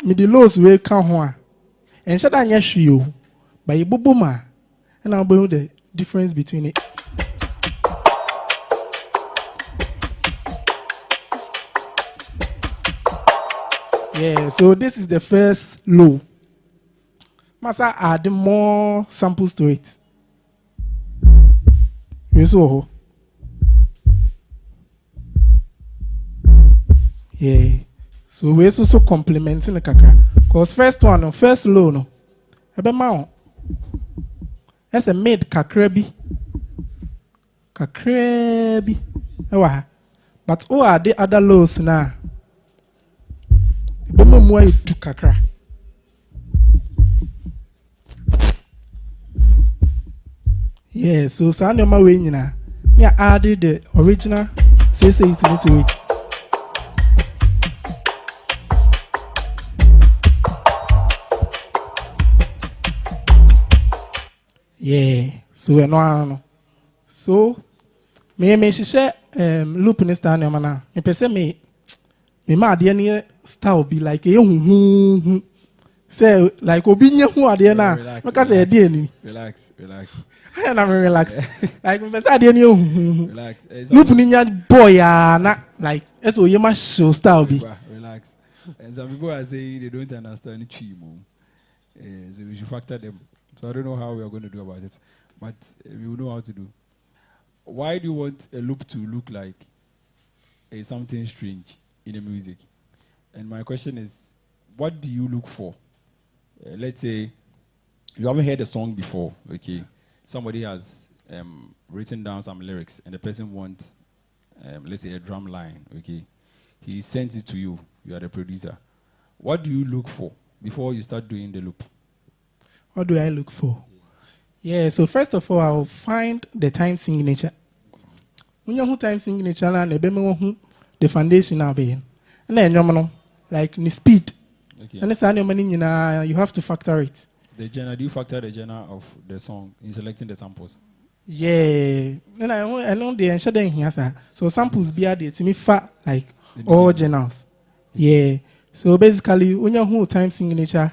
me the lows way come home. And shade and yes you, but you bubuma, and I'll bring the difference between it. Yeah, so this is the first low. Masa add more samples to it. So, yeah. So we're also complementing the kakra. Cause first one, first low no. Ebe mount. That's a mid kakrebi. Kakrebi. Ewa. But oh, are the other lows now? Bomo mua itu kakra. Yeah, so Sanya ma way nyina. Me added the original say it into it. Yeah, so we no. So me share loop in stand na. Me pese me ma ade ne style be like say like obi nye hu ade na. Me ka say ade ni. Relax. And I'm relax. Like me pese ade ne hu. Relax. Loop ni nya boy na like eso ye ma show style be. Relax. And some people are saying they don't understand tree mo. So we should factor them. So I don't know how we are going to do about it, but we will know how to do. Why do you want a loop to look like something strange in the music? And my question is, what do you look for? Let's say you haven't heard a song before, okay? Somebody has written down some lyrics, and the person wants, let's say, a drum line, okay? He sends it to you. You are the producer. What do you look for before you start doing the loop? What do I look for? Yeah, so first of all, I'll find the time signature. When you have time signature, and the foundation now be, and then you like the speed. Okay. And it's you have to factor it. The genre, do you factor the genre of the song in selecting the samples? Yeah, and I know the ensure here, sir. So samples be added to me like all genres. Yeah. So basically, when you have time signature,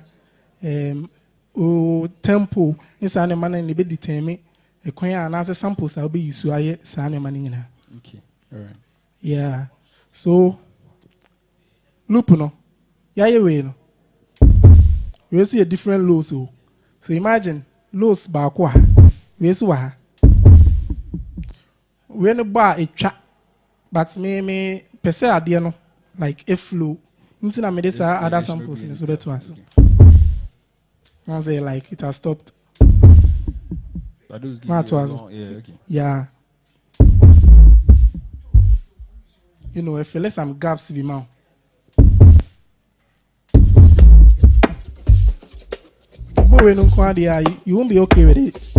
tempo inside the man and be determine a coin and as a samples I'll be used to a sign money. Okay, all right. Yeah, so loop no, yeah, you we see a different low so imagine lows bakwa we see what when a bar a chat, but me per se idea no like a flow into the medicine other samples in so that was. I say like it has stopped. Yeah. You know, if you let some gaps be man. But when you won't be okay with it.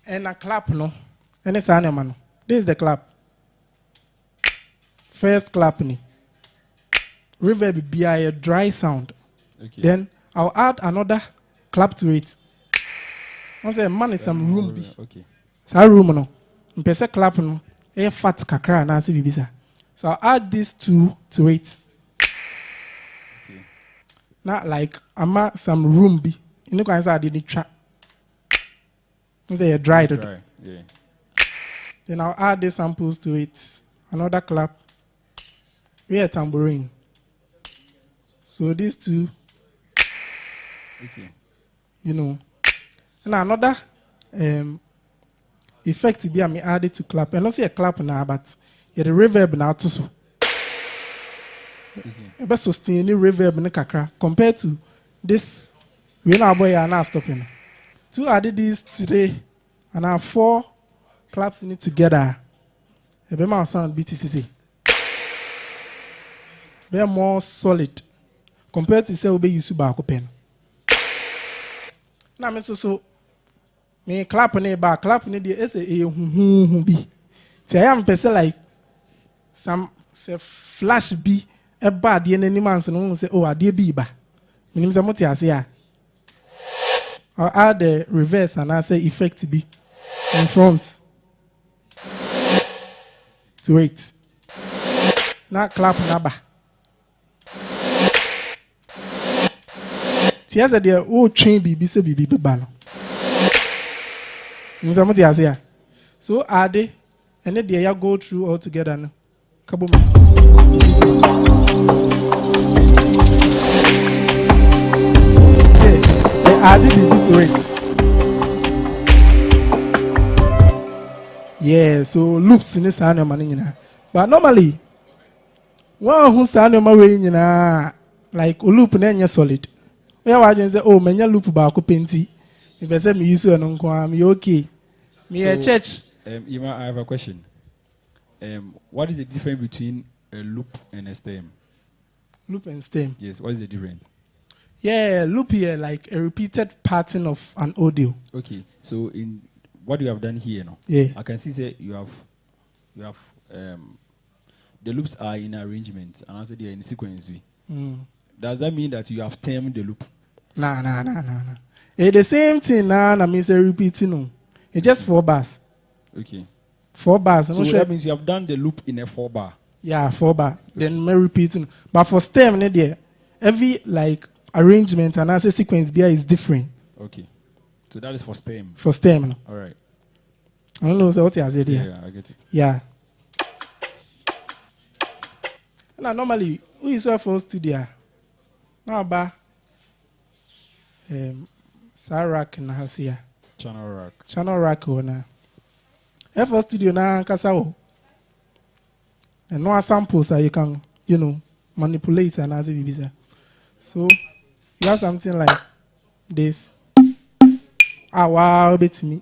And a clap, no. And it's an man. This is the clap. First clap ni. Reverb be a dry sound. Okay. Then I'll add another clap to it. I say man is some room be. Okay. So room no. Mpese clap no. A fat kakra na si bibisa. So I'll add these two to it. Okay. Not like I'm some room be. You know guys I didn't track. I say a dry. Yeah. Then I'll add the samples to it. Another clap. We are tambourine. So these two, okay. You know, and another effect be I added to clap. I don't see a clap now, but yeah, the reverb now too. So, but sustain the reverb in the kakra compared to this. We now boy are now stopping. Two added these today, and now 4 claps in it together. A bit more sound BTCC. They are more solid compared to say we use back pen. Now me so me clap on the back, clap on the be. Say I am person like some say flash be a bad the any man so say oh I dear be ba. Me say what I say. I'll add the reverse and I say effect be in front to it. Now clap naba. Yes, I dear oh train be so be ban. So are they and then they go through all together now. Kaboom. Okay, they added the beat to it. Yeah, so loops in this sound money. But normally one who sound my way like loop and solid. Yeah, why didn't say, oh, many loop back penti. If I say me use you no me okay. Me a church. Ima, I have a question. What is the difference between a loop and a stem? Loop and stem. Yes, what is the difference? Yeah, loop here like a repeated pattern of an audio. Okay, so in what you have done here now, Yeah. I can see say you have the loops are in arrangement and also they are in sequence. Does that mean that you have stemmed the loop? Nah. It's the same thing now. I mean, say repeating. No, it's just 4 bars. Okay. 4 bars. So that means you have done the loop in a 4 bar. Yeah, 4 bar. Okay. Then me repeating. But for stem, there every like arrangement and also sequence beer is different. Okay. So that is for stem. For stem. No? All right. I don't know what you said here. Yeah, I get it. Yeah. Now normally we use our first studio. Now about Sarak na hasia. Channel rack ona. FL studio na kasao. And no samples that you can, manipulate and as it. So you have something like this. Wow, bet me.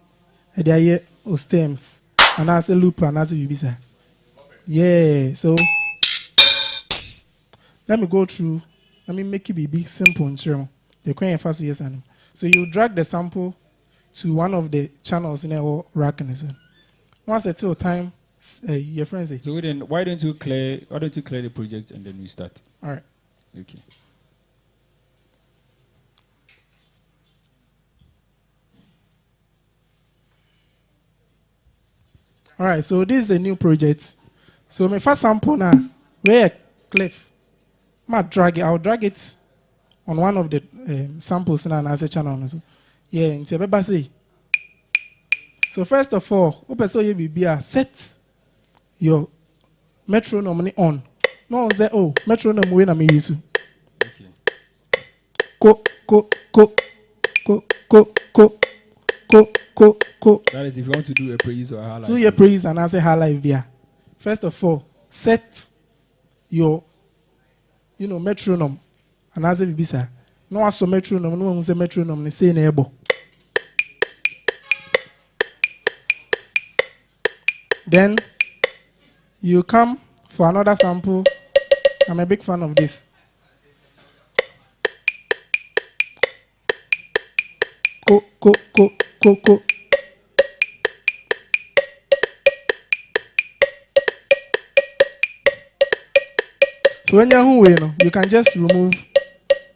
And there are here stems and as a loop and as it. Yeah, so let me go through. Let me make it be simple and sure. The quite fast yes and so you drag the sample to one of the channels in our rack and so. Once at a time, your friends say. So then, why don't you clear the project and then we start? All right. Okay. All right. So this is a new project. So my first sample now, where cliff. I'll drag it on one of the samples in an as a channel. So, yeah, and say, so first of all, set your metronome on. No, say, oh, metronome when I'm using. Okay. Ko. That is if you want to do a praise or a highlight. Do your praise and answer highlight via. First of all, set your metronome and as it be sir. No one so metronome, no one say metronome, they say neighbor. Then you come for another sample. I'm a big fan of this. Ko. So when you're you can just remove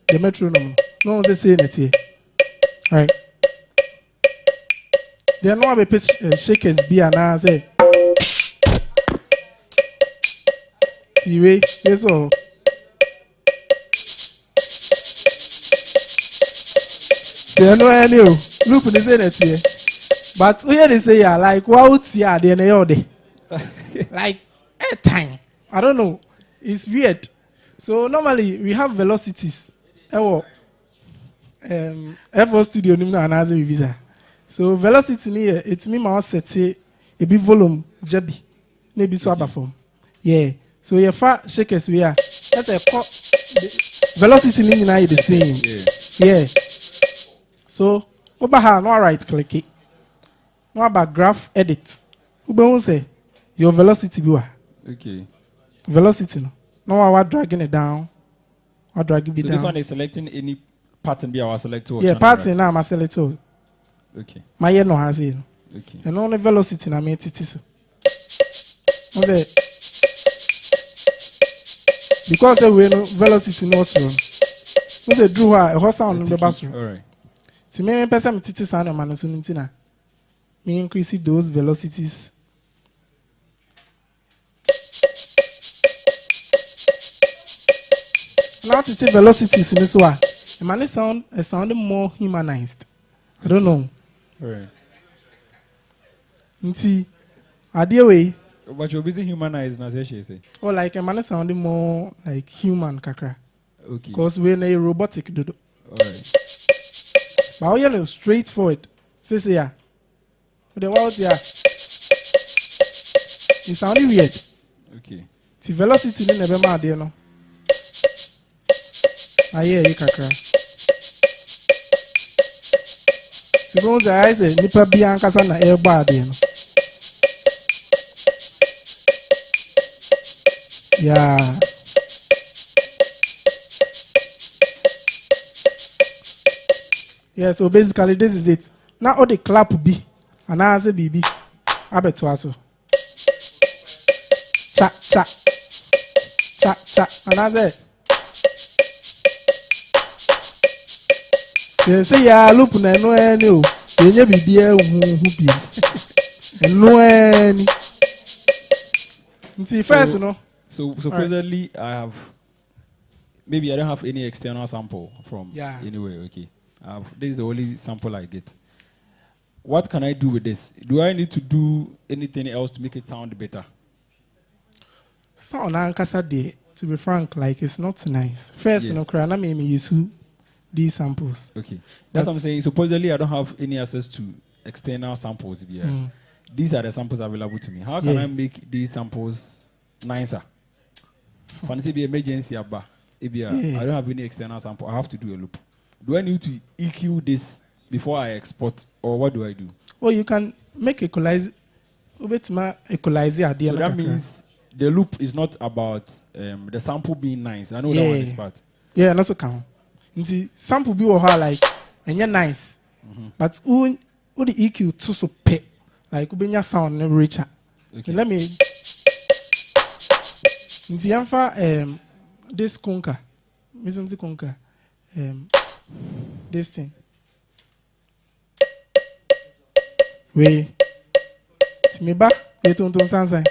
the metronome. No one say it here. All right. There are no other shakers be and I say. See, wait, yes, all. Say no, I know. Look, they say that here. But here they say, yeah, like, what, yeah, they know they. Like, a time. I don't know. It's weird. So normally we have velocities. FL studio nimna anaze visa. So velocity ni it mean my set a be volume jabi. Maybe so form. Yeah. So your fat shakers we are. That's a velocity ni na the same. Yeah. So over here no right click it. No about graph edit. Ube say your velocity be okay. Velocity no. No, I was dragging it down. I'll drag it down. So this one is selecting any pattern be our select to. Yeah, pattern now I'm select to. Okay. My ear no has it. Okay. And only velocity na me titi. Okay. Because we know velocity no wrong. So they drew a horse sound in the bathroom. All right. See me person titi sound man so ntina. Me increase those velocities. Now to take velocities in this way, the man is sounding more humanized. I don't know. Right. Nti, idea way. But you're busy humanized, as she say. Or like a man is sounding more like human kakra. Okay. Because we're in a robotic dodo. All right. But we are straightforward. Say yeah. The world yeah. It's sounding weird. Okay. The velocity in never mad, you know. I hear you kakra. Suppose I say nipa bi ankasa na airbar dey no. Yeah. Yeah, so basically this is it. Now all the clap be and I say BB. I bet so. Cha cha. Cha cha. And I say you say ya loop na no any o. You nya BB who be. No any. Until first, you know. So presently I don't have any external sample from anywhere. Okay. This is the only sample I get. What can I do with this? Do I need to do anything else to make it sound better? Sound ankasa dey, to be frank, like it's not nice. First, Yes. you know, Krana made me use these samples. Okay. That's what I'm saying. Supposedly I don't have any access to external samples here. These are the samples available to me. How can I make these samples nicer? Fancy be emergency abba. I don't have any external sample. I have to do a loop. Do I need to EQ this before I export, or what do I do? Oh, you can make equalizer. Equalizer. So that means the loop is not about the sample being nice. I know that one is part. Yeah, and also count. You see, sample be like and you're nice, but who the EQ too so pay like ubenya sound never richer. So let me. You see, this conquer, Missing conquer, this thing. We, me back. You don't sansa.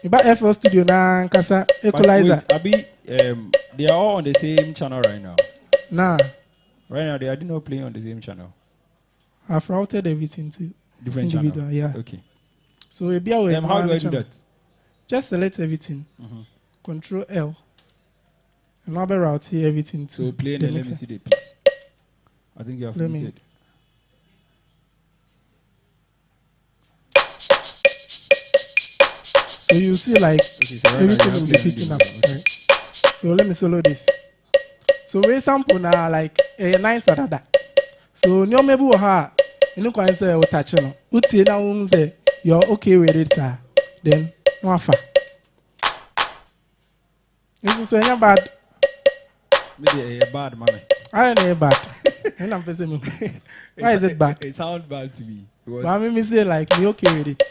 Me back FL Studio na kasa equalizer. Abi, they are all on the same channel right now. Nah. Right now they are not playing on the same channel. I've routed everything to Different individual. channel. Yeah. Okay. So we be aware. How do I do that? Just select everything. Control L. And I'll be routing everything to. So play and the then let me mixer. see the piece. I think you have Let me- muted. So you see like so right now everything you have will be play and picking do up. it. Okay. Right? So let me solo this. So we sample now like a nice dada. So no maybe we have you know can say we touch no. Uti na we say you're okay with it sir. Then no afa. This is so bad. Maybe a bad mommy. I don't know bad. And I'm facing me. Why is it bad? It sounds bad to me. But I mean, me say like me okay with it.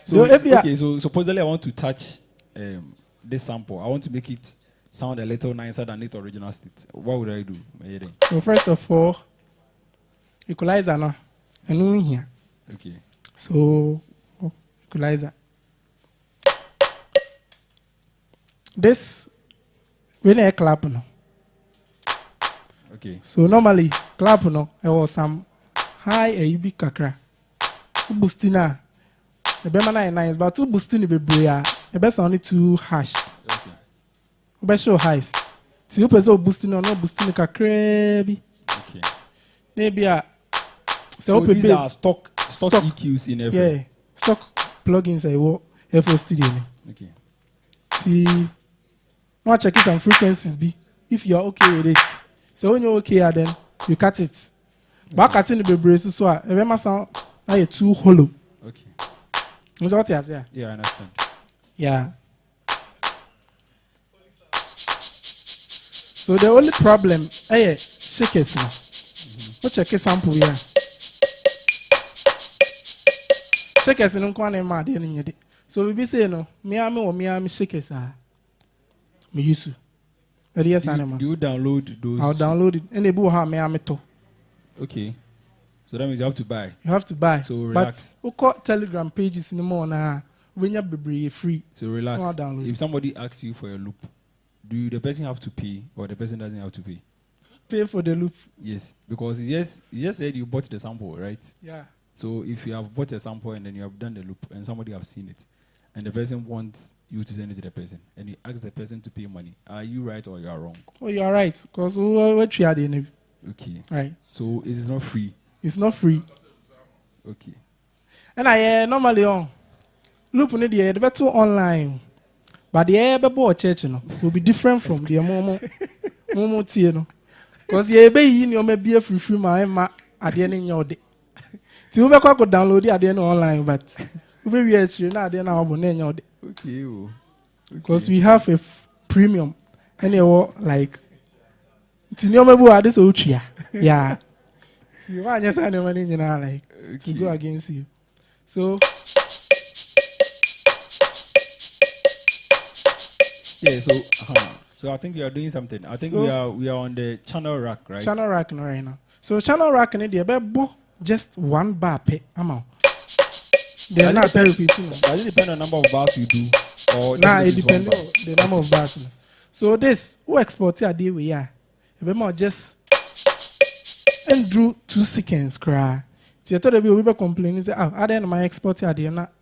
So, if you are- okay, so supposedly I want to touch this sample. I want to make it sound a little nicer than its original state. What would I do? So first of all, equalizer now, and we here. Okay. So equalizer. This when I clap now. Okay. So normally clap no, there was some high a big kakra. Boostina. The bema na nice, but two boosting be bria. The best only too harsh. Okay. Best show highs. See you person boosting or no boosting kakra. Okay. Maybe So open these base. are stock EQs in FL. Yeah, stock plugins I work FL Studio. Okay. See, now check some frequencies be if you are okay with it. So when you're okay, then you cut it. But cutting the brace so it may sound like too hollow. Okay. You know what you say? Yeah, I understand. Yeah. So the only problem, shake it now. What check a sample here? Shake it no kwan ma de nyede. So we be say no, me am shake it me use to. Yes, Do you download those? I'll download it. And they will have me am to. Okay. So that means you have to buy. You have to buy. So relax. But we call Telegram pages in the morning. When you be free. So relax. I'll download If it. somebody asks you for a loop, do the person have to pay or the person doesn't have to pay? Pay for the loop. Yes, because you just said you bought the sample, right? Yeah. So if you have bought a sample and then you have done the loop and somebody have seen it, and the person wants you to send it to the person, and you ask the person to pay money, are you right or you are wrong? Oh, you are right. Because we try the Okay. right. So it is not free. It's not free. Okay. And I normally on loop on the better online, but the air before church will be different from the momo tea. Because you be in your maybe free my at the end in your day. So we go download it at the end online, but we be actually not then our your day. Okay. Because we have a premium, and you like. Tinyo mebu ade so utria. Yeah. See why just any money you know like to go against you. So yeah, so I think we are doing something. I think so, we are on the channel rack, right? Channel rack no right now. So channel rack in there be just one bar per amount. They are not repeating. Does it depend on the number of bars you do? Or nah, it depends on the number of bars. So this who export here day we are. Remember just and drew 2 seconds cry. See, I thought we be complaining say, I didn't my export here day not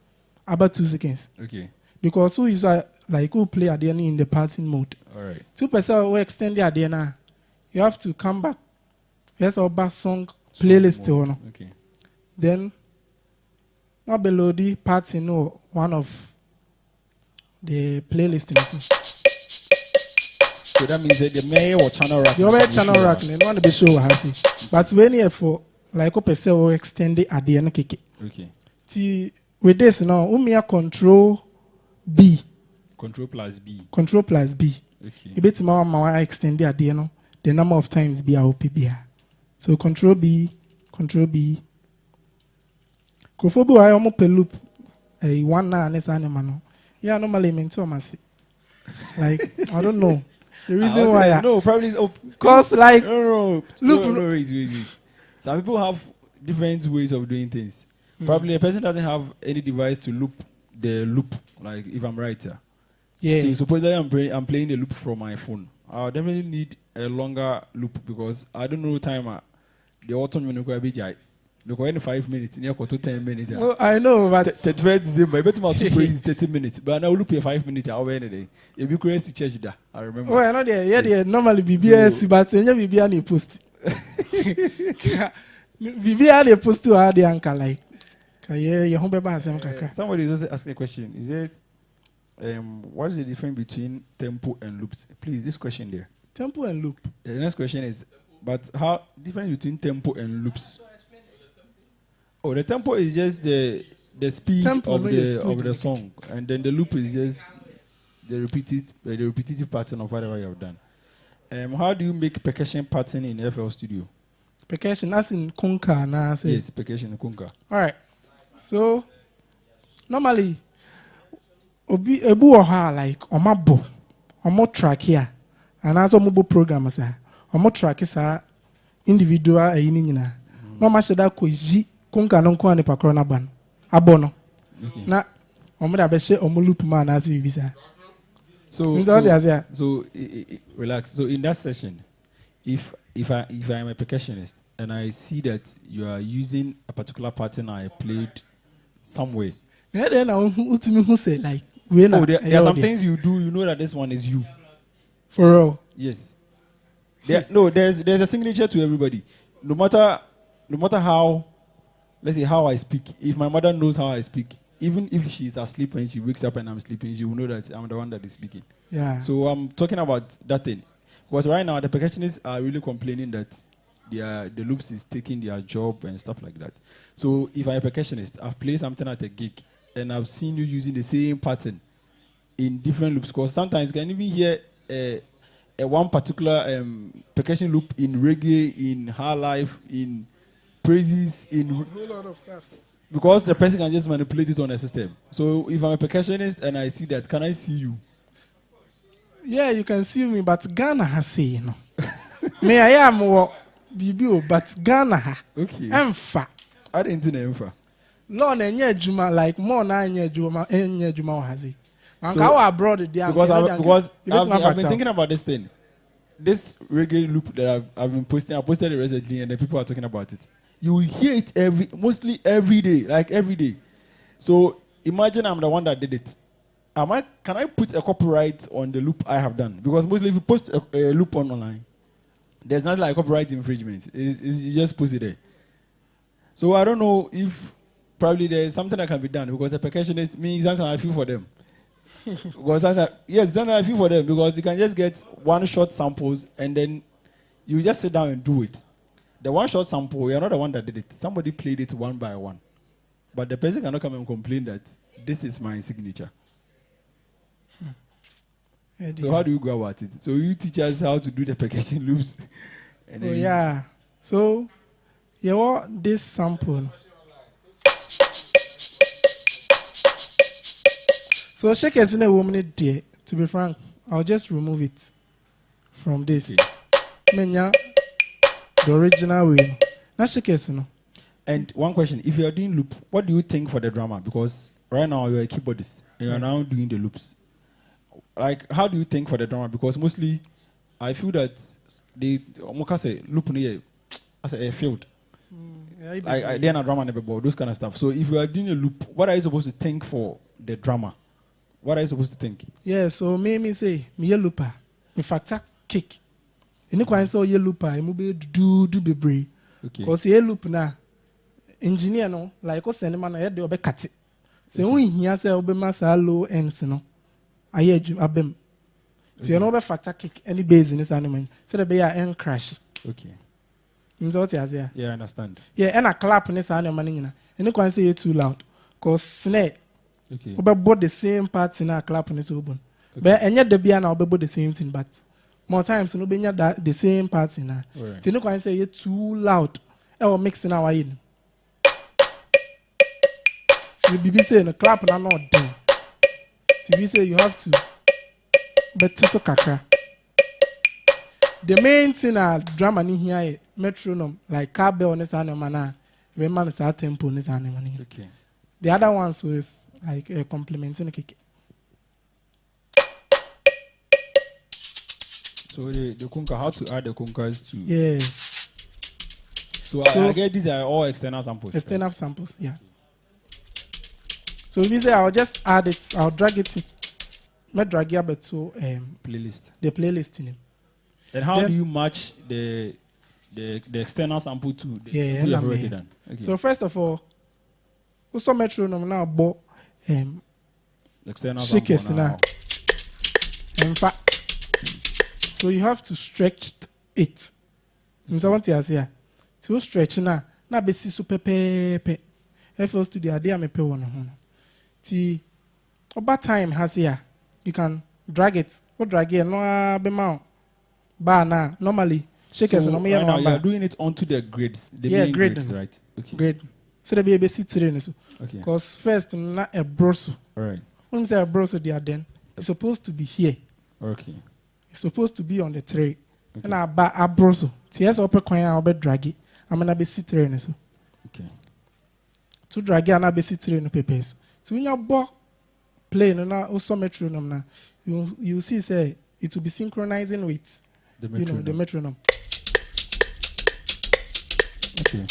about 2 seconds. Okay. Because who is like who play at the end in the party mode. All right. 2% who extend the day now. You have to come back. Yes, our bass song playlist one. Okay. Then not below the party no one of the playlist. So that means that the mayor or channel rack. The other channel rack, they want to be sure how see. But when you for like a person will extend it at the end kick. Okay. See with this now, we have control B. Control plus B. Control plus B. Okay. You bet my extend it at the end. The number of times B or PB. So control B. Control B. I almost per loop. A 1 na and animal. Yeah, normally mean to like I don't know. The reason why no, probably because like no, wait. Some people have different ways of doing things. Probably a person doesn't have any device to loop the loop. Like if I'm right here. Yeah. So supposedly I'm playing the loop from my phone. I'll definitely need a longer loop because I don't know timer. The autumn will be jai. Because in 5 minutes, near to 10 minutes. Oh, I know, but 30 December, I bet my 2 praise 30 minutes. But now look here 5 minutes. I'll end day. If you crazy church that, I remember. Oh, I know there. Yeah, there normally BBS, but you BBS post. BBS post to our uncle like. Somebody is also asking a question. Is it what is the difference between tempo and loops? Please, this question there. Tempo and loop. The next question is, but how difference between tempo and loops? Oh, the tempo is just the speed of the song, and then the loop is just the repetitive pattern of whatever you have done. How do you make percussion pattern in FL Studio? Percussion, as in kunka, na say. Yes, percussion in kunka. All right. So normally, obi ebu oha like omabo, omo track here, and as omo program sa, omo track sa individual ayini nyina. No ma sheda ko ji kunka no nko ane pakro na ban. Abono. Na omo da be she omo loop man as we bisa. So relax. So in that session, if I am a percussionist and I see that you are using a particular pattern I played somewhere. Yeah, then who say like there are some things you do, you know that this one is you. For real? Yes. There's a signature to everybody. No matter how, let's say how I speak. If my mother knows how I speak, even if she's asleep and she wakes up and I'm sleeping, she will know that I'm the one that is speaking. Yeah. So I'm talking about that thing. Because right now the percussionists are really complaining that the loops is taking their job and stuff like that. So if I'm a percussionist, I've played something at a gig and I've seen you using the same pattern in different loops. Because sometimes you can even hear a one particular percussion loop in reggae, in high life, in praises, in a whole lot of stuff. Because the person can just manipulate it on the system. So if I'm a percussionist and I see that, can I see you? Yeah, you can see me, but Ghana has say, you know. Me, I am what BBO, but Ghana ha. Okay. Emfa. I didn't know Emfa. Lord, and Juma, like more than Juma has it. And go abroad there. Because I've been thinking about this thing. This reggae loop that I've been posting, I posted it recently, and the people are talking about it. You will hear it mostly every day, like every day. So imagine I'm the one that did it. Can I put a copyright on the loop I have done? Because mostly if you post a loop online, there's not like copyright infringement. You just post it there. So I don't know if probably there's something that can be done because the percussionists, me, sometimes I feel for them. Because sometimes I feel for them because you can just get one shot samples and then You just sit down and do it. The one shot sample, you're not the one that did it. Somebody played it one by one. But the person cannot come and complain that this is my signature. So how do you go about it? So you teach us how to do the percussion loops. And oh yeah. So you want this sample. So shake as in a woman there. To be frank, I'll just remove it from this. Menya the original way. Not shake as no. And one question: if you are doing loop, what do you think for the drummer? Because right now you are a keyboardist and you are now doing the loops. Like, how do you think for the drummer? Because mostly, I feel that the loop as a field. I then a drummer never bought those kind of stuff. So if you are doing a loop, what are you supposed to think for the drummer? What are you supposed to think? Yeah, so me say me a looper. In fact, kick. You know when I say ye looper, I move do be brave. Okay. Because ye loop na engineer no like o send man na dey cut it. So when he say obe masa low ends no. Aye abem. So you know be factor kick any bass in this animal. So the be a end crash. Okay. You know what you say? Yeah, I understand. Yeah, and a clap in this animal nyina. You know when I say it too loud. Cause snare. Okay. We both the same parts in a clap in this open. But and yet the be now both the same thing, but more times you know be that the same parts in her. So you know when I say it too loud. I will mixing our in. So the BB say no clap na not done. TV say you have to, but it's so kakra. The main thing a drama in here metronome like cowbell on this animal na, we man is a tempo on this animal. Okay. The other ones was like complementing the kick. So the kunka, how to add the kunkas to? Yeah. So I get these are all external samples. External samples, yeah. So we say I'll just add it, I'll drag it in. Me drag it to playlist. The playlist in it. And how do you match the external sample to the you have already done? Okay. So first of all, also metronome now bought external shakers now. In fact, so you have to stretch it. So what you say? So stretch now be super pepe. First to the idea me pe one. See, about time has here. You can drag it. What drag it? No be mount. Bar now normally shakers so no me right now you are doing it onto the grids. The main grid, right? Okay. Grid. So there be a basic terrain. Okay. Because first not a broso. All right. When we say a broso, they are then it's supposed to be here. Okay. It's supposed to be on the tray. Okay. And a broso. See, as upper coin, I'll be drag it. I'm gonna be sit terrain. Okay. To drag it, and I'll be sit terrain papers. So when you buy plane and also metronome now, you see say it will be synchronizing with the metronome. The metronome. Okay.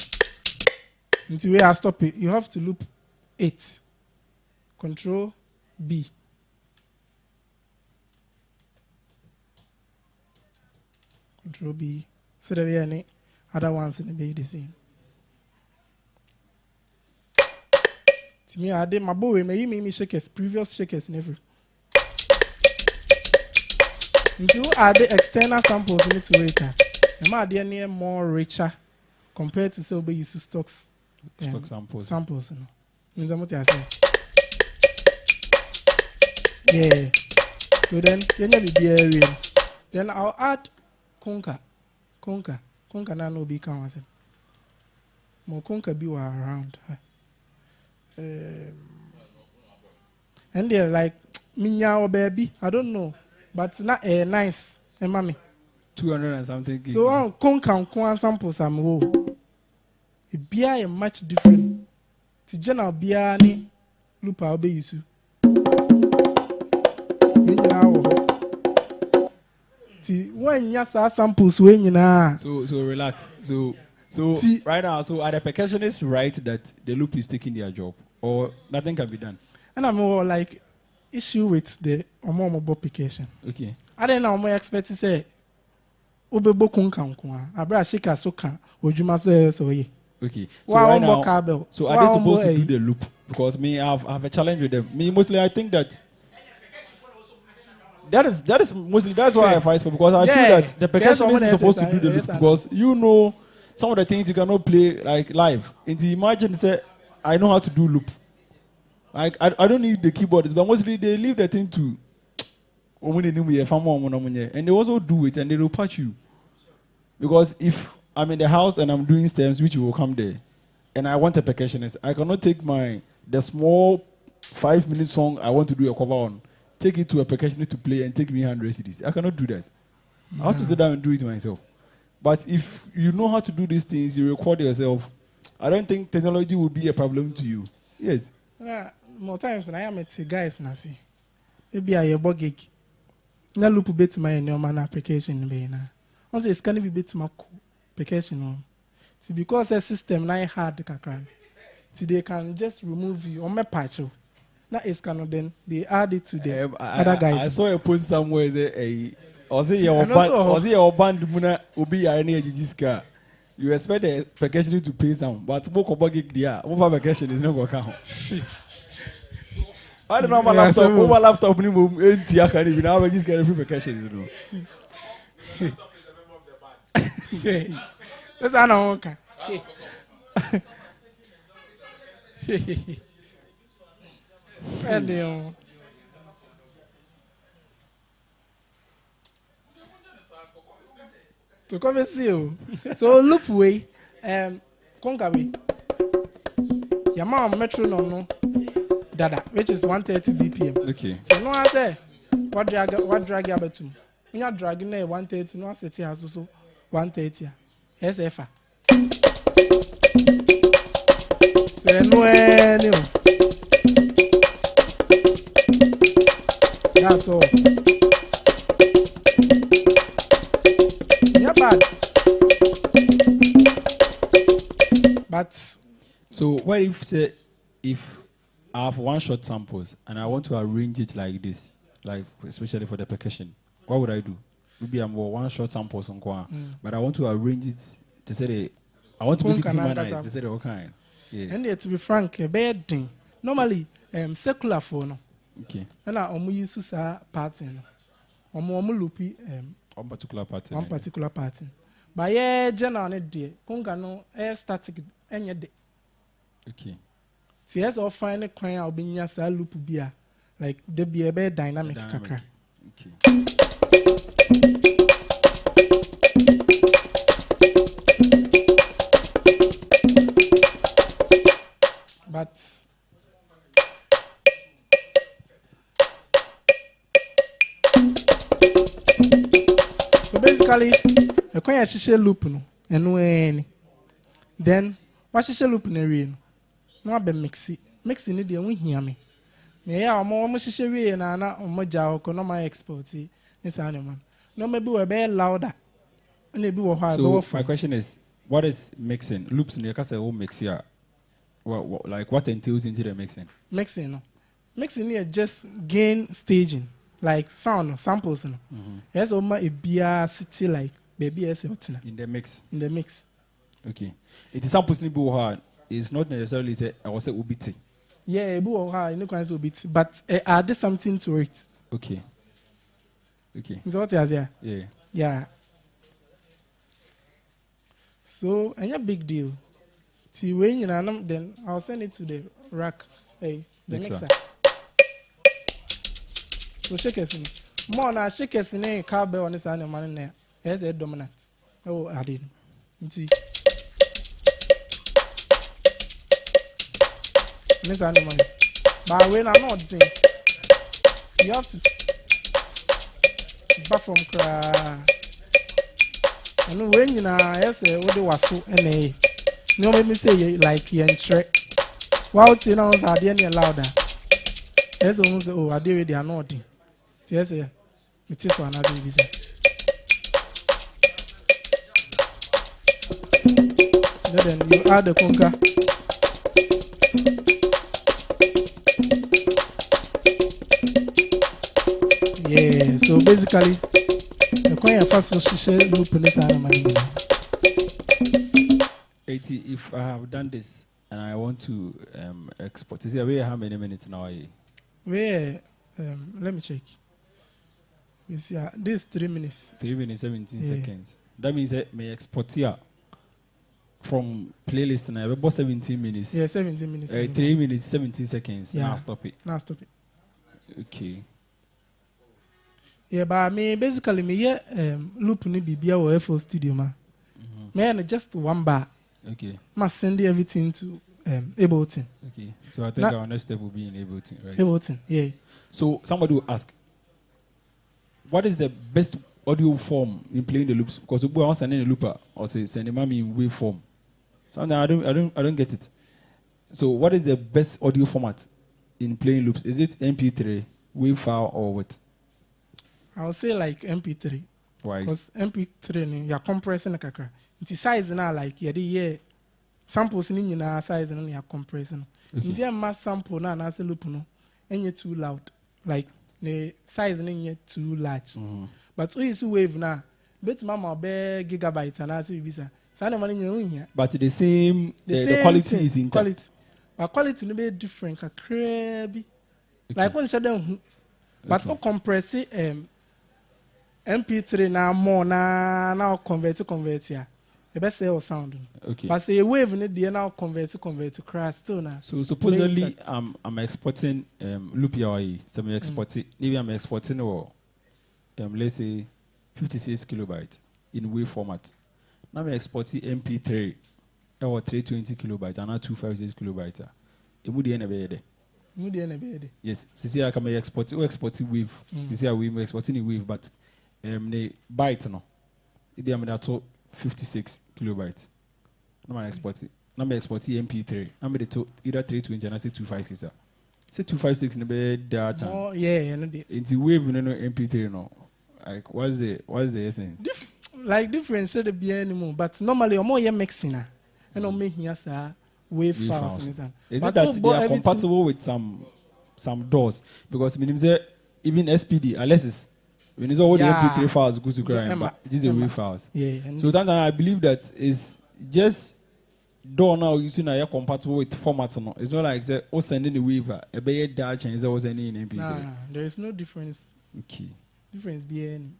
Until where I stop it, you have to loop 8. Control B. Control B. So there be any other ones in the be the same. To me, I did my boy, me shakers, previous shakers never. Until you add the external samples in it to later. The more they are more richer compared to say we use stocks. Stock samples. Samples, you know. Means what I say. Yeah. So then you know the area. Then I'll add conca. Conca now no be count as more conca be around. And they're like minya or baby. I don't know, but not nice. And mommy. 200 and something. So on conca samples I'm low. It be a much different. The general be a loop I'll be used to. When you say samples, when you know. So relax. So right now, so are the percussionists right that the loop is taking their job, or nothing can be done? And I'm more like issue with the mobile application. Okay. I don't know. I'm expect to say, "Obebo kunka abra shika soka ojuma so ye." Okay. So right now, so are they supposed to do the loop? Because me, I have a challenge with them. Me mostly, I think that. that is mostly that's why I fight for, because I feel that the percussionist is supposed to do the loop, because you know some of the things you cannot play like live. And imagine say I know how to do loop. Like I don't need the keyboards, but mostly they leave the thing to and they also do it and they will patch you. Because if I'm in the house and I'm doing stems, which will come there, and I want a percussionist, I cannot take the small 5-minute song I want to do a cover on, take it to a percussionist to play and take me 100 CDs. I cannot do that. I have to sit down and do it myself. But if you know how to do these things, you record yourself, I don't think technology will be a problem to you. Yes. Yeah, more times than I am at guys, Nasi. Maybe I a bug. Na loop bit my normal application be na. Once it's can be bit my application on. See, because the system na hard kakran. See, they can just remove you on my patch. Now it's kind of then they add it to the other guys. I saw a post somewhere say your band muna ubi any jiska. You expect the percussionist to pay some, but more gig there. Over percussion is not going to count. I don't know my laptop. Over laptop, ni mo enti akari bi na we just get a free percussion, you know. That's an okay. And to come and see you. So loop way, congawe. Your mom metronome no. Dada, which is 130 BPM. Okay. So no, I say, what drag you about to? When you're dragging 130, no, I say, also 130. SFA. So, no, that's all. Yeah, bad. But, so, what if I have one shot samples and I want to arrange it like this, like especially for the percussion, what would I do? Maybe I'm one shot samples on but I want to arrange it to say I want to make it humanized to say the kind. Yeah. And to be frank, a bad thing. Normally, secular phone. Okay. And I use this pattern. Loopy one particular pattern. One particular pattern. But yeah, general day, conga no static any day. Okay. See, as I find a crying, I'll be near a loop beer. Like, there be a bit dynamic. Okay. But, so basically, a coin a loop, no, and when then, what's a loop in a real? No, be mixing it, we hear me. Me, I'm almost shisha and I'm not on my jaw, no, my export. It's animal. No, maybe we're very louder. Maybe we're hard. So, my question is, what is mixing? Loops in the castle will mix here. Like, what entails into the mixing? Mixing, no. Mixing here just gain staging, like sound, samples, no. Yes, a beer city, like baby, as in the mix. In the mix. Okay. It is samples in the hard. It's not necessarily say I was say ubiti. Yeah, no kinds of ubiti, but add something to it. Okay. So what is here? Yeah. Yeah. So any big deal. See when you know, then I'll send it to the rack. Hey, the mixer. So shake it. More now shake it in cowbell on this animal in there. Here's a dominant. Oh, I didn't. See. Miss animal. But when I'm not doing, you have to back from cry. And when you know, yes, what they was so and no make me say like you and trick. Wow, you know, I didn't louder. Yes, almost oh, I did they are not. Yes, it is one other reason. Then you add the conga. Yeah, so basically, the coin first social loop in this animal. If I have done this and I want to export, is there how many minutes now? Where, let me check. You see, this 3 minutes. 3 minutes 17 seconds. That means that may export here from playlist now. About 17 minutes. Yeah, 17 minutes. 3 minutes 17 seconds. Yeah. Now stop it. Okay. Yeah, but me basically me loop ni bibia or FL Studio ma. Me just one bar. Okay. Must send everything to Ableton. Okay. So I think our next step will be in Ableton, right? Ableton, yeah. So somebody will ask, what is the best audio form in playing the loops? Because we are sending a looper or say send a mommy in wave form. Sometimes I don't get it. So what is the best audio format in playing loops? Is it MP3, wave file, or what? I'll say like MP3. Why? Because MP3 you're compressing the kakra. It's size now like yeah samples in your size and you're compressing. It's a mass sample now and loop no and you're too loud. Like the size in you too large. But we use wave now. Bet mama be gigabyte and as visa. But the same the quality thing, is intact. Quality. But quality no be different. Like when you shut down, but okay. Compress it MP3 now more now convert here. The best say sound. Okay. But say wave need the now convert to crash still now. So supposedly I'm exporting loop UI. So I'm exporting maybe I'm exporting or let's say 56 kilobytes in wave format. Now I'm exporting MP3 or 320 kilobytes and now 256 kilobytes. It would end up yes, see I can export wave. You see we exporting a wave, but the byte no. Maybe I'm at 56 kilobytes. Now I export it. Now I export MP3. I'm at either 320 and I say 256. Say 256 in the bed data. Oh yeah, it's a wave no MP3 no. Like what's the thing? Like different should be anymore, but normally more mixing and I'm making us wave files. Is it that they are compatible with some DAWs? Because even SPD, unless it's when it's all the MP3 files goes to grind, but these are wave files. Yeah. So that I believe that is just DAW now using a compatible with formats. No, it's not like oh sending the wave a better DAW change that was any in MP3. Nah, there is no difference. Okay. Difference being.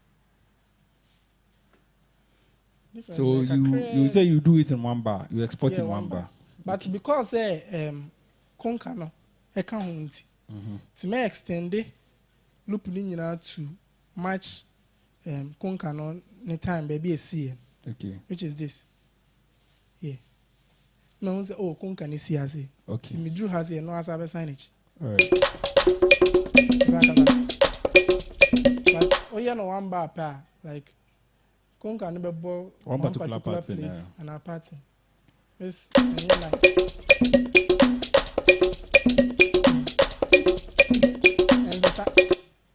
So like you say you do it in one bar, you export in one bar. But okay. Because conca no can't to me extend the loop to match conca no the time baby a CM. Okay. Which is this. Yeah. No say oh conca ni CRC. Okay. See me drew has here no as I signage. Alright. But oh yeah no one bar pair like conca no be one particular place yeah. And a party. Yes,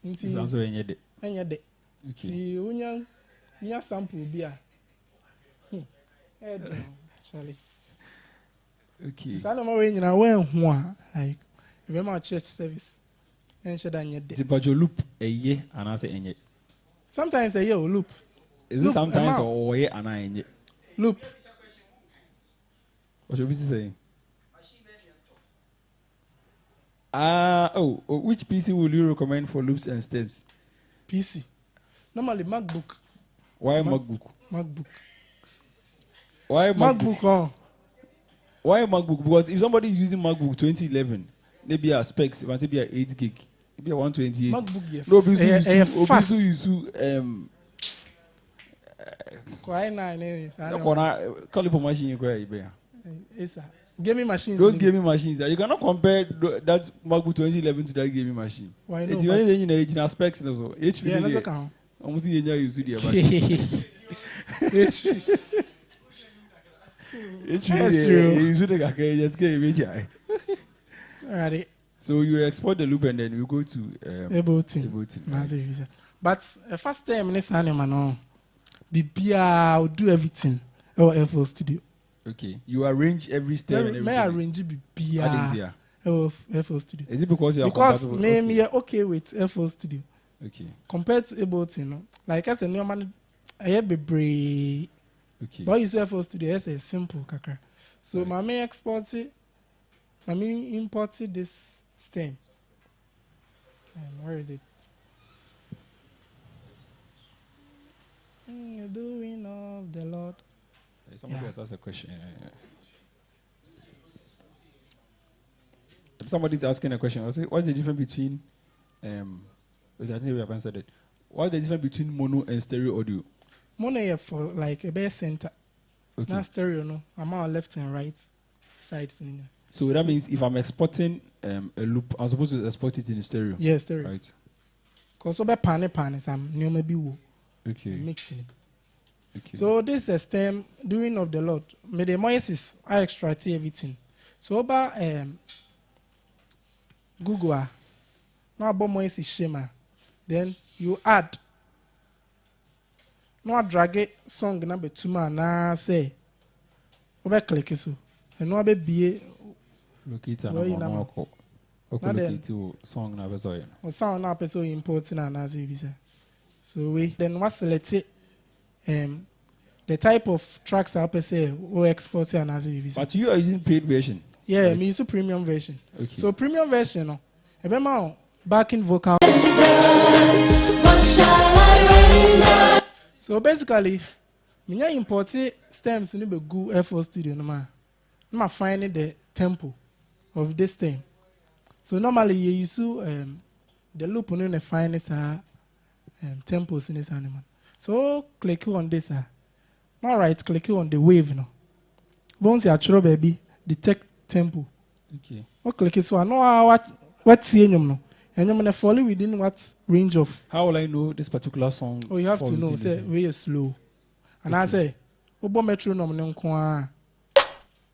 it's also any day. See, when you sample beer. Charlie. Okay. So I don't know when you know like if I'm at church service and should I need the budget loop a year and I say any. Sometimes a year loop. Is it sometimes or a year and I loop? What should we say? Which PC would you recommend for loops and steps? PC. Normally MacBook. Why MacBook? MacBook. Why MacBook? Why MacBook? Because if somebody is using MacBook 2011, maybe a specs, it might be a 8 gig, maybe a 128. MacBook, yeah. No, obviously you Quite nice. Caliper machine you cry. Yes, sir. Gaming machines. Those gaming machines. You cannot compare that MacBook 2011 to that gaming machine. Why not? It's even in the specs also. HP. Yeah, that's a count. Almost the use the HP. That's true. You should just get Alright. So you export the loop and then you go to Ableton. Right. But first time this animal BBA will do everything. Or FL Studio. Okay. You arrange every step and everything. May arrange BBA. FL Studio. Is it because you are because me okay with FL Studio. Okay. Compared to Ableton, like I said, no man, I have be okay. But you say FL Studio, it's a simple kakra. So right. My main export it, my main import this stem. Where is it? Somebody else asked a question. Somebody's asking a question. What's the difference between okay, I think we have answered it. What's the difference between mono and stereo audio? Mono is for like a bass center. Okay. Not stereo, no. I'm on left and right sides. So that means if I'm exporting a loop, I'm supposed to export it in stereo. Yes, stereo. Right. Because over pan some new maybe okay mixing it. Okay. So this is a stem doing of the Lord. May the Moises I extract everything. So over Google now about Moises Shema. Then you add no drag it song number 2 man na say over click it so and no be locate and locate to song na beso or sound na person important and as you say. So we then what select it the type of tracks I say we export and as you say. But you are using paid version. Yeah, right? me use premium version. Okay. So premium version no. Remember backing vocal. So basically, me import stems in the Google FL Studio no man. I'm finding the tempo of this stem. So normally you use the loop on the finest tempos in this animal. So click on this. All right, click on the wave no. Once you actually baby detect tempo. Okay. Oh, click it so I know what seeing no. And I'm gonna follow within what range of. How will I know this particular song? Oh, you have to know. Say very slow. And I say, "Obo metronome no nko."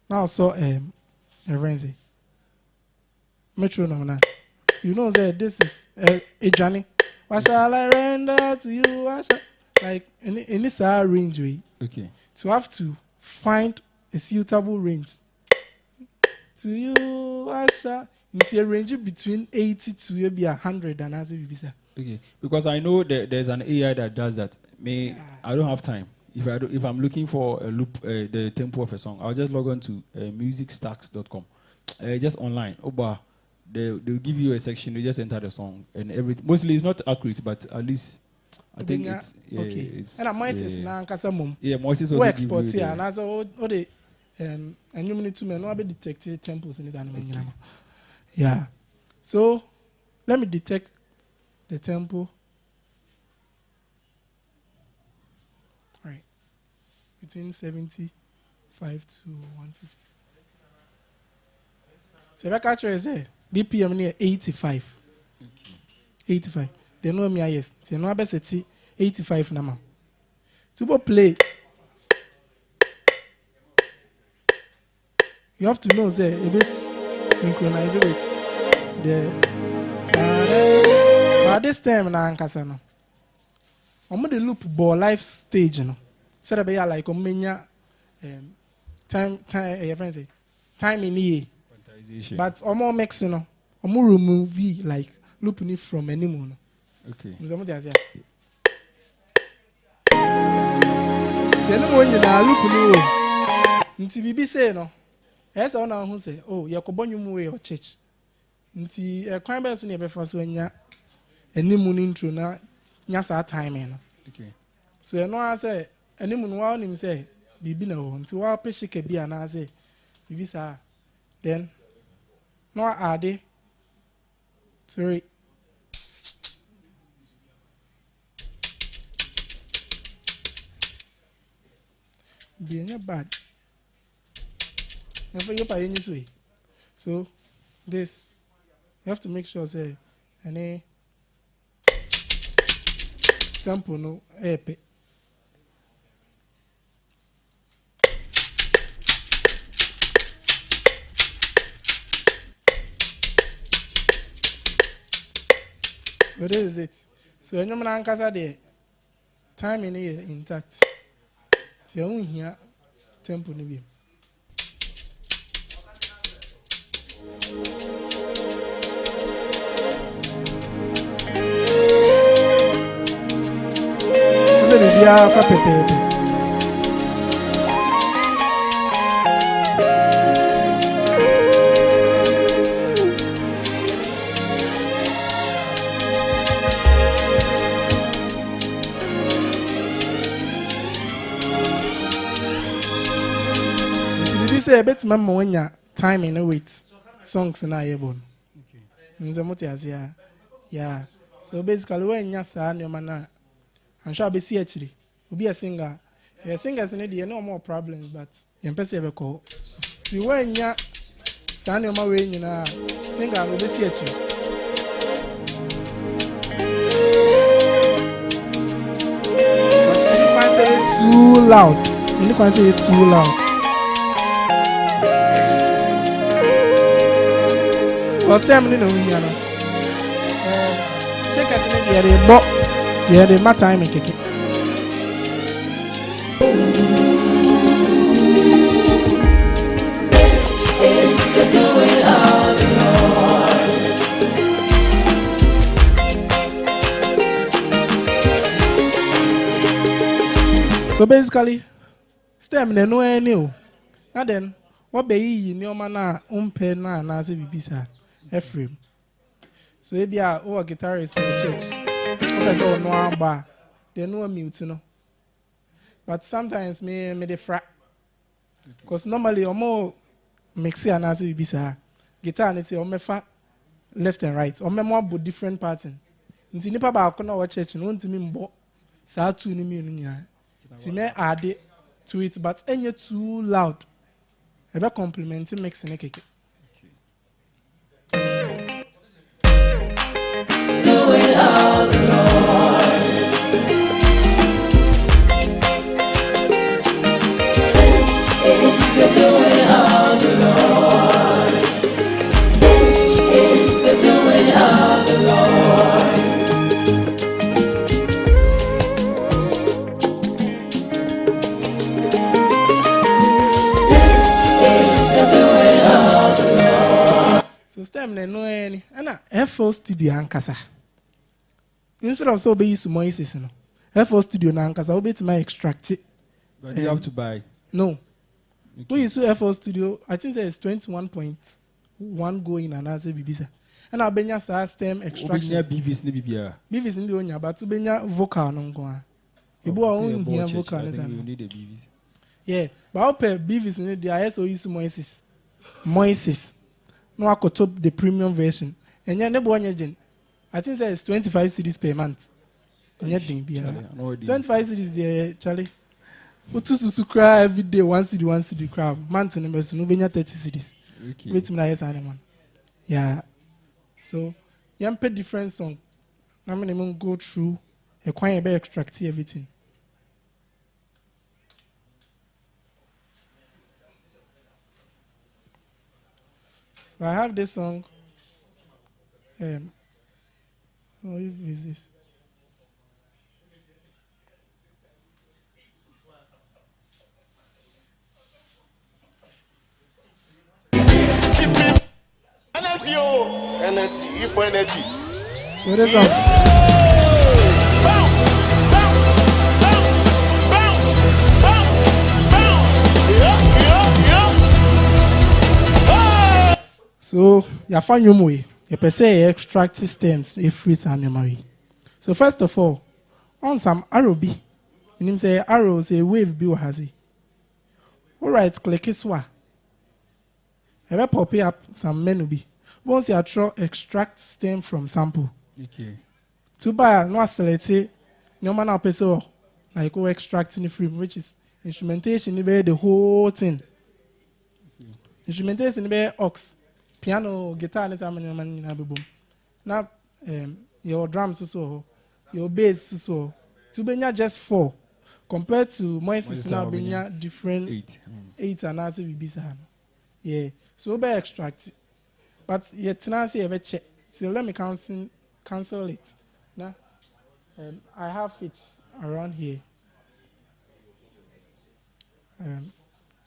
Now so everyone say metronome na. You know say this is a journey. What shall I render to you? What shall, like in this range way. Okay. So you have to find a suitable range. To you, what shall it's a range between 80 to maybe 100 and as if okay, because I know that there's an AI that does that. I don't have time. If I'm looking for a loop, the tempo of a song, I'll just log on to musicstacks.com. Just online. But they'll give you a section. You just enter the song and everything. Mostly it's not accurate, but at least I think it's okay. It's, and Moises na nkasa mum. Yeah, Moises also we export here and as all the and you need to know about detect tempos in this animal. Okay. Yeah. So let me detect the tempo. All right. Between 75 to 150. So if I catch you say BPM near 85. 85. They know me yes. They know about 85 now. To play. You have to know say it is synchronized with but this time na ankasa no omo the loop ball live stage no so that be like omenya time your friend say time in here but omo mix no omo remove like loop ni from anymore no okay nzo mo dey say say no when you na loop ni o nti bibi say no esa ona hu say oh ye ko bonyum we o church nti kwan be so ne be fa so anya animu ni intro na nya sa time no okay so no a say animu no wa onim say bibi na ho nti wa pe shike bi ana say bibi sa then no ade sorry being bad never you by any way so this you have to make sure say any tempo no epe what is it so when you man ankasa the time in here intact so you hear tempo ni bi bibia fa pepepe say a bit mama when ya time in a wait songs na yebon. Nze muti asia. Yeah. So basically when ya sa no man I'm sure be see actually. Will be a singer. Yeah, singers in the no more problems, but you person ever call. See when ya sa no ma we nyina singer will be see actually. But you can't say it too loud. You can't say it too loud. First time you know we are. Shake us in the area, but yeah, the matter time and kick it. This is the doing of the Lord. So basically, stem ne no any o. Na then, what be yi ni o ma na umpe na se bibisa Ephraim. So if you are a guitarist in the church, that's all no bar. They know mute, no. But sometimes me the frat. Because normally I'm more mixy and as it be guitar and say I'm fa left and right. I'm more about different pattern. Nti nipa ba ko na wa church no ntimi mbo saa tu ni mi nya. Ti me add to it but any too loud. E be compliment mix ne keke. doing of the Lord. This is the doing of the Lord. This is the doing of the Lord. This is the doing of the Lord. So stem ne no any na FO studio ankasa. Instead of so be use voices no. FO studio na ankasa we bet my extract it. But you have to buy. No. We use FO studio I think there is 21.1 going and answer bibisa. And I benya sa stem extraction. Obenya BVs ne bibia. Beavis in the onya but benya vocal no go. Ibu a on here vocal ne You need the BVs. Yeah, but I'll pay Beavis in the ISO use Moises. Moises. No, I could top the premium version. And you're never one agent. I think it's 25 cedis per month. And yet, 25 cedis there, Charlie. What to cry every day, 1 cedi crowd. Month and members, no 30 cedis. Wait, my yes, anyone. Yeah. So, you pay different song. I'm going to go through a quiet by extract everything. So I have this song. What is this? Energy, for energy. So this song. So you find your way. You per se extract stems if free and memory. So first of all, on some arrow B, you say arrow say wave B has it. All right, click it swa. I will pop up some menu B. Once you try extract stem from sample. Okay. To buy no select it, no man up so like go extracting the frame, which is instrumentation the whole thing. Instrumentation aux. Piano, guitar, and some now your drums so, your bass so. To be just 4 compared to Moises now being different 8 and as we be yeah. So be extract, but yet now see ever check. So let me cancel it. Now I have it around here.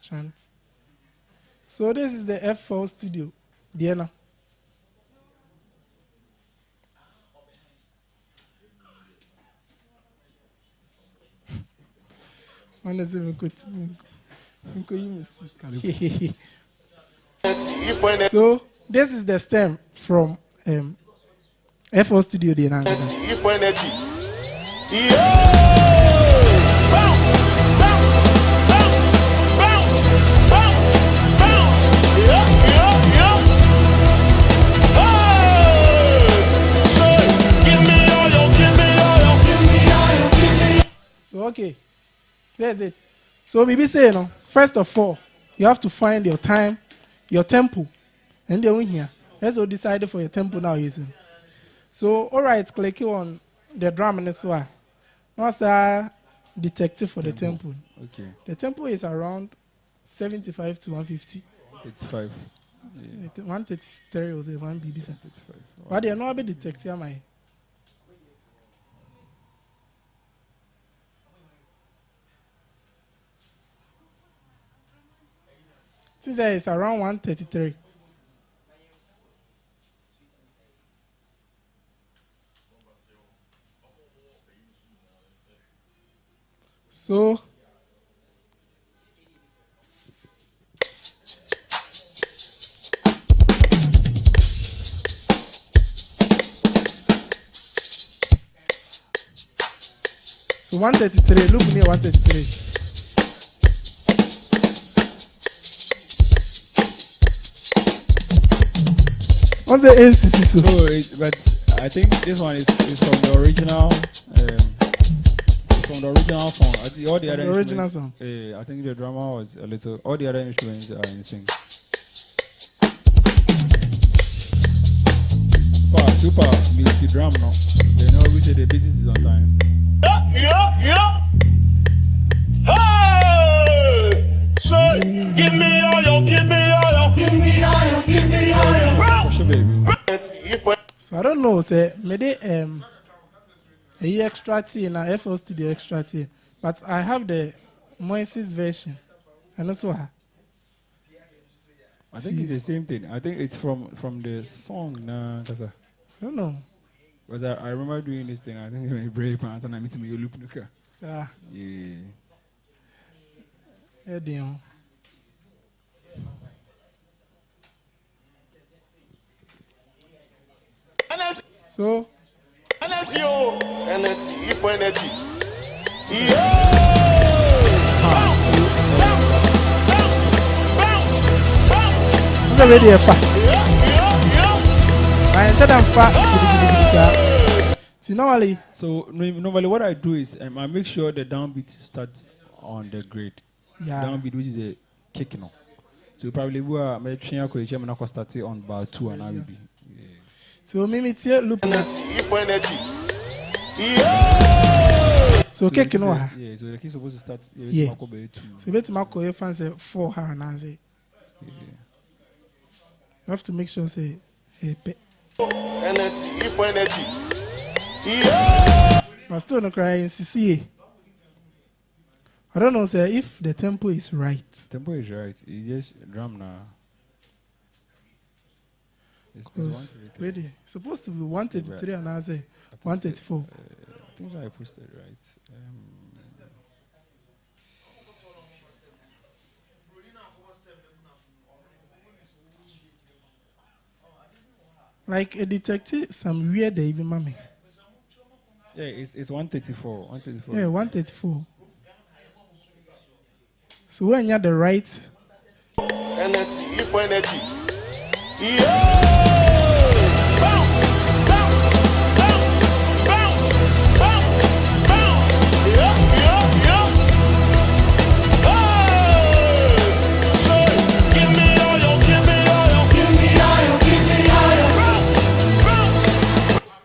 Chant. So this is the F4 studio. Diana. So this is the stem from F4 Studio Diana. Okay, there's it. So maybe say, you know, first of all, you have to find your time, your tempo, and then here. Let's all decide for your tempo now. So all right, click on the drum and so on. What's a detective for the tempo? Okay. The tempo is around 75 to 150. It's 5. 133 or 1 BB. It's 5. But they are not a detective, am I? Since it's around 133. So So 133, look near 133. What's the NCC? So? No, but I think this one is from the original. From the original song. All the other original song. I think the drama was a little. All the other instruments are in sync. Super mixy drum no. They know we say the beat is on time. Yeah. Hey! Say, give me all your, give me all your, give me all your, give me all your. Push it, baby. So I don't know, say maybe a extra T and a FL Studio extra T, but I have the Moises version, and also I think it's the same thing. I think it's from the song. Nah, I don't know. Because I remember doing this thing. I think my brave pants and I meet me you loop nuka. Yeah. Damn. So energy, energy for energy. I'm already a fat. I said I'm fat. So normally what I do is I make sure the downbeat starts on the grade. Yeah. Downbeat, which is a kick, you know. So probably we are making sure start on bar 2 and I will be. So maybe it's loop. Energy. So kick no. Yeah. So the key supposed to start. Yeah. So bet Marco your fans say 4 her and I say. You have to make sure say energy for energy. But still no crying CCA. I don't know, sir, if the tempo is right. Tempo is right. It's just drum now. It's ready. It's supposed to be 133 and I say 134. I think I posted right. Like a detective, some weird even mommy. Yeah, it's 134. 134. Yeah, 134. So when you're the right energy for energy.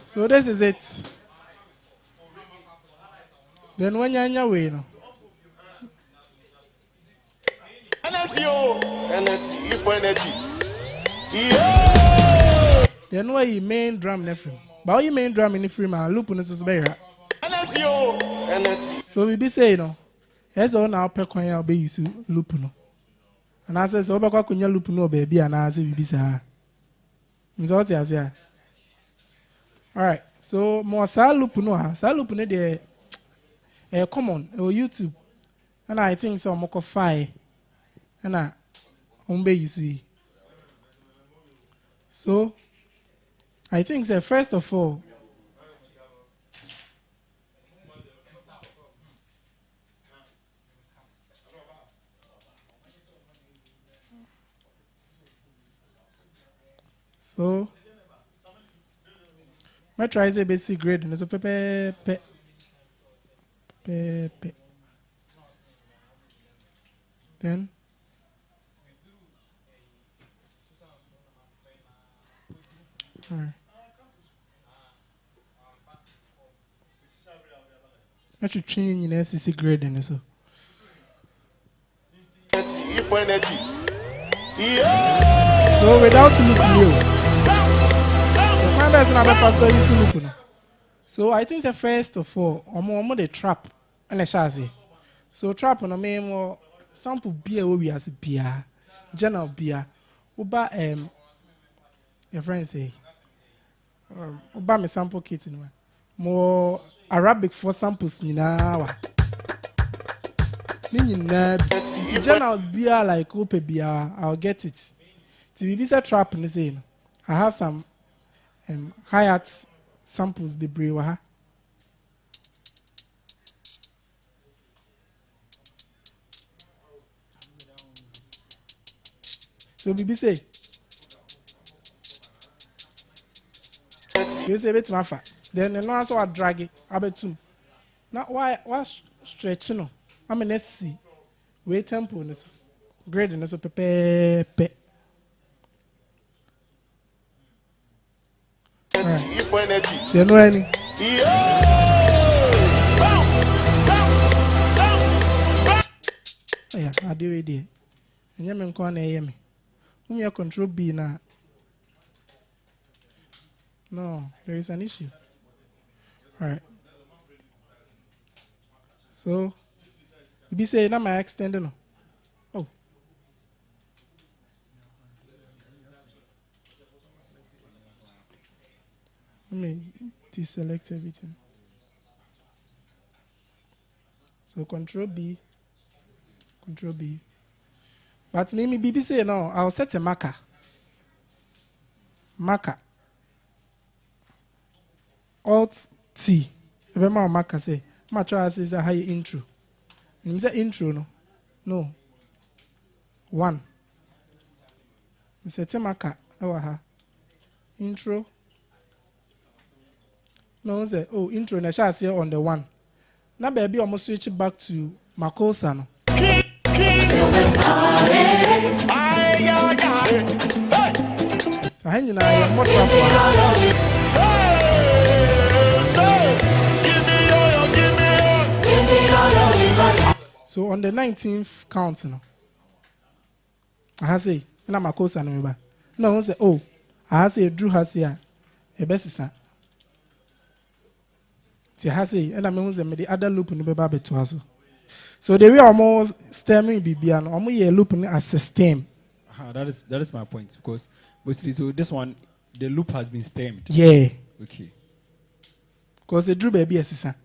So this is it. Then when you're on your way now. Energy for energy. Then why you main drum in frame? But you main drum in frame and loop on this is better. Energy. So we be saying, you know, that's all now per coin I'll be used to loop no. And I said, so about when you loop no baby and I say we be say. All right. So more loop no the common or YouTube. And I think some more fire. And I you see. So I think that first of all, so my try is a basic grade and so pepe. Then alright. I should train in SCC grade and so. So without looking, so my best number for so you see. So I think the first of all, I'm the trap and the chassis. So trap on a more sample beer we as beer, general beer. Uba your friend say uba me sample kit in more Arabic for samples ni na. The generals beer like ope beer, I'll get it. To be a trap in the scene. I have some hi-hat samples be brewer. So BB say you say bit mafa. Then the no so I drag it. I bet too. Now why stretching no? I'm an SC. Wait tempo in this grade in this pepe. Right. You know any? Yeah, I do it there. And you can hear me. Whom you control B now? No, there is an issue. All right. So, you be saying, am I extending? No? Oh. Let me deselect everything. So, Control B. Control B. But maybe BB say no, I'll set a marker. Marker. Alt T. Remember marker say. My try says a high intro. You say intro no? No. 1. You say marker. Intro. No, say intro. Na shall say on the 1. Now baby almost switch back to Makosa no. So hang in a more So on the 19th count, you know, I say, and I'm a course and remember. No, say, I say, Drew has here a best son. See, I say, and I'm the other loop in the baby to us. So they were almost stemming BB and almost a loop as a stem. That is my point because basically, so this one, the loop has been stemmed. Yeah. Okay. Because they drew baby as a son.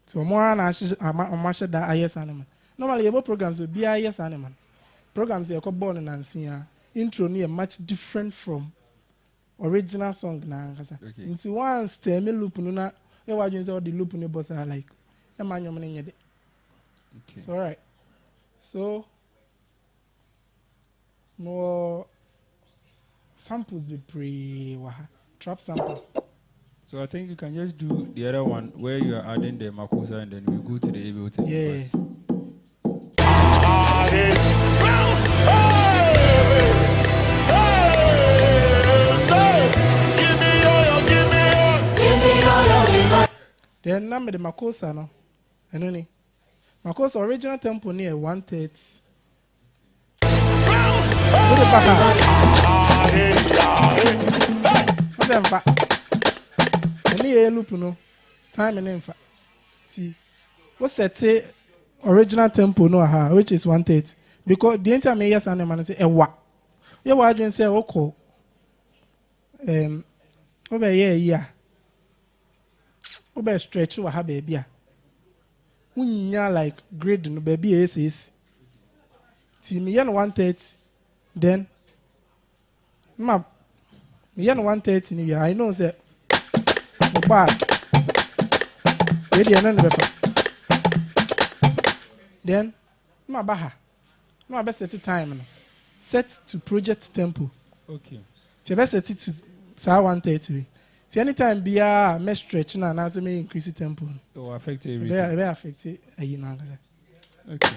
So more than I should that IS animal. Normally, your programs will be IS animal. Programs are called born and see intro near much different from original song na. Okay. Into one stem loop no you watch all the loop no boss are like. Okay. So all right. So more samples be trap samples. So I think you can just do the other one where you are adding the Makusa and then we go to the able to. Yeah. Then number the Makosa no. And only Makosa original tempo near 130. Put it back up. Any loop no time and info. See, what's that original tempo no which is 130 because the entire yes and man say ewa. You wa just say oko. Over here. Over stretch wa ha baby a. Unya like grade no baby is. See me yan 130 then me yan 130 ni I know say bad. Then, my baha. My best set time. Set to project tempo. Okay. So best set it to 130. See anytime be a mesh stretch and as me increase the tempo. So affect everything. Very affect it. Okay.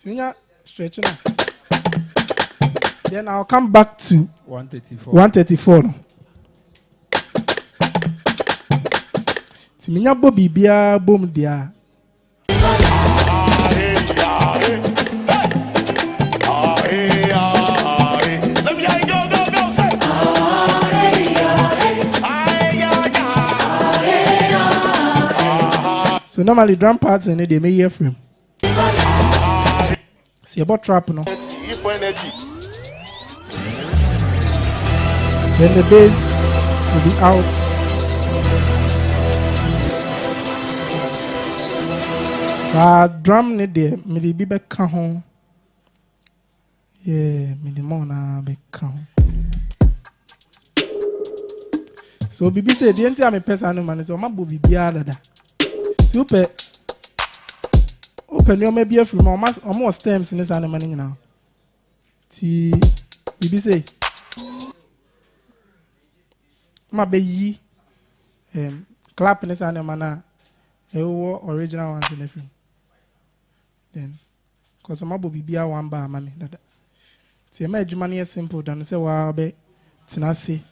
Senior stretching. Then I'll come back to 134. 134. No. Senior Bobby Bia boom dia. So normally drum parts and they may hear from. See about trap no. Then the bass will be out. Drum ne there, me the be back home. Yeah, me the more na back home. So Bibi said, the entire me person man is my booby be other. Open your maybe from almost stems in this animal now. See, Bibi say, my baby, clap in this animal now. Original ones in the film. Then, because my baby be a one bar money. See, my money is simple. Then say, wow, be tenacity.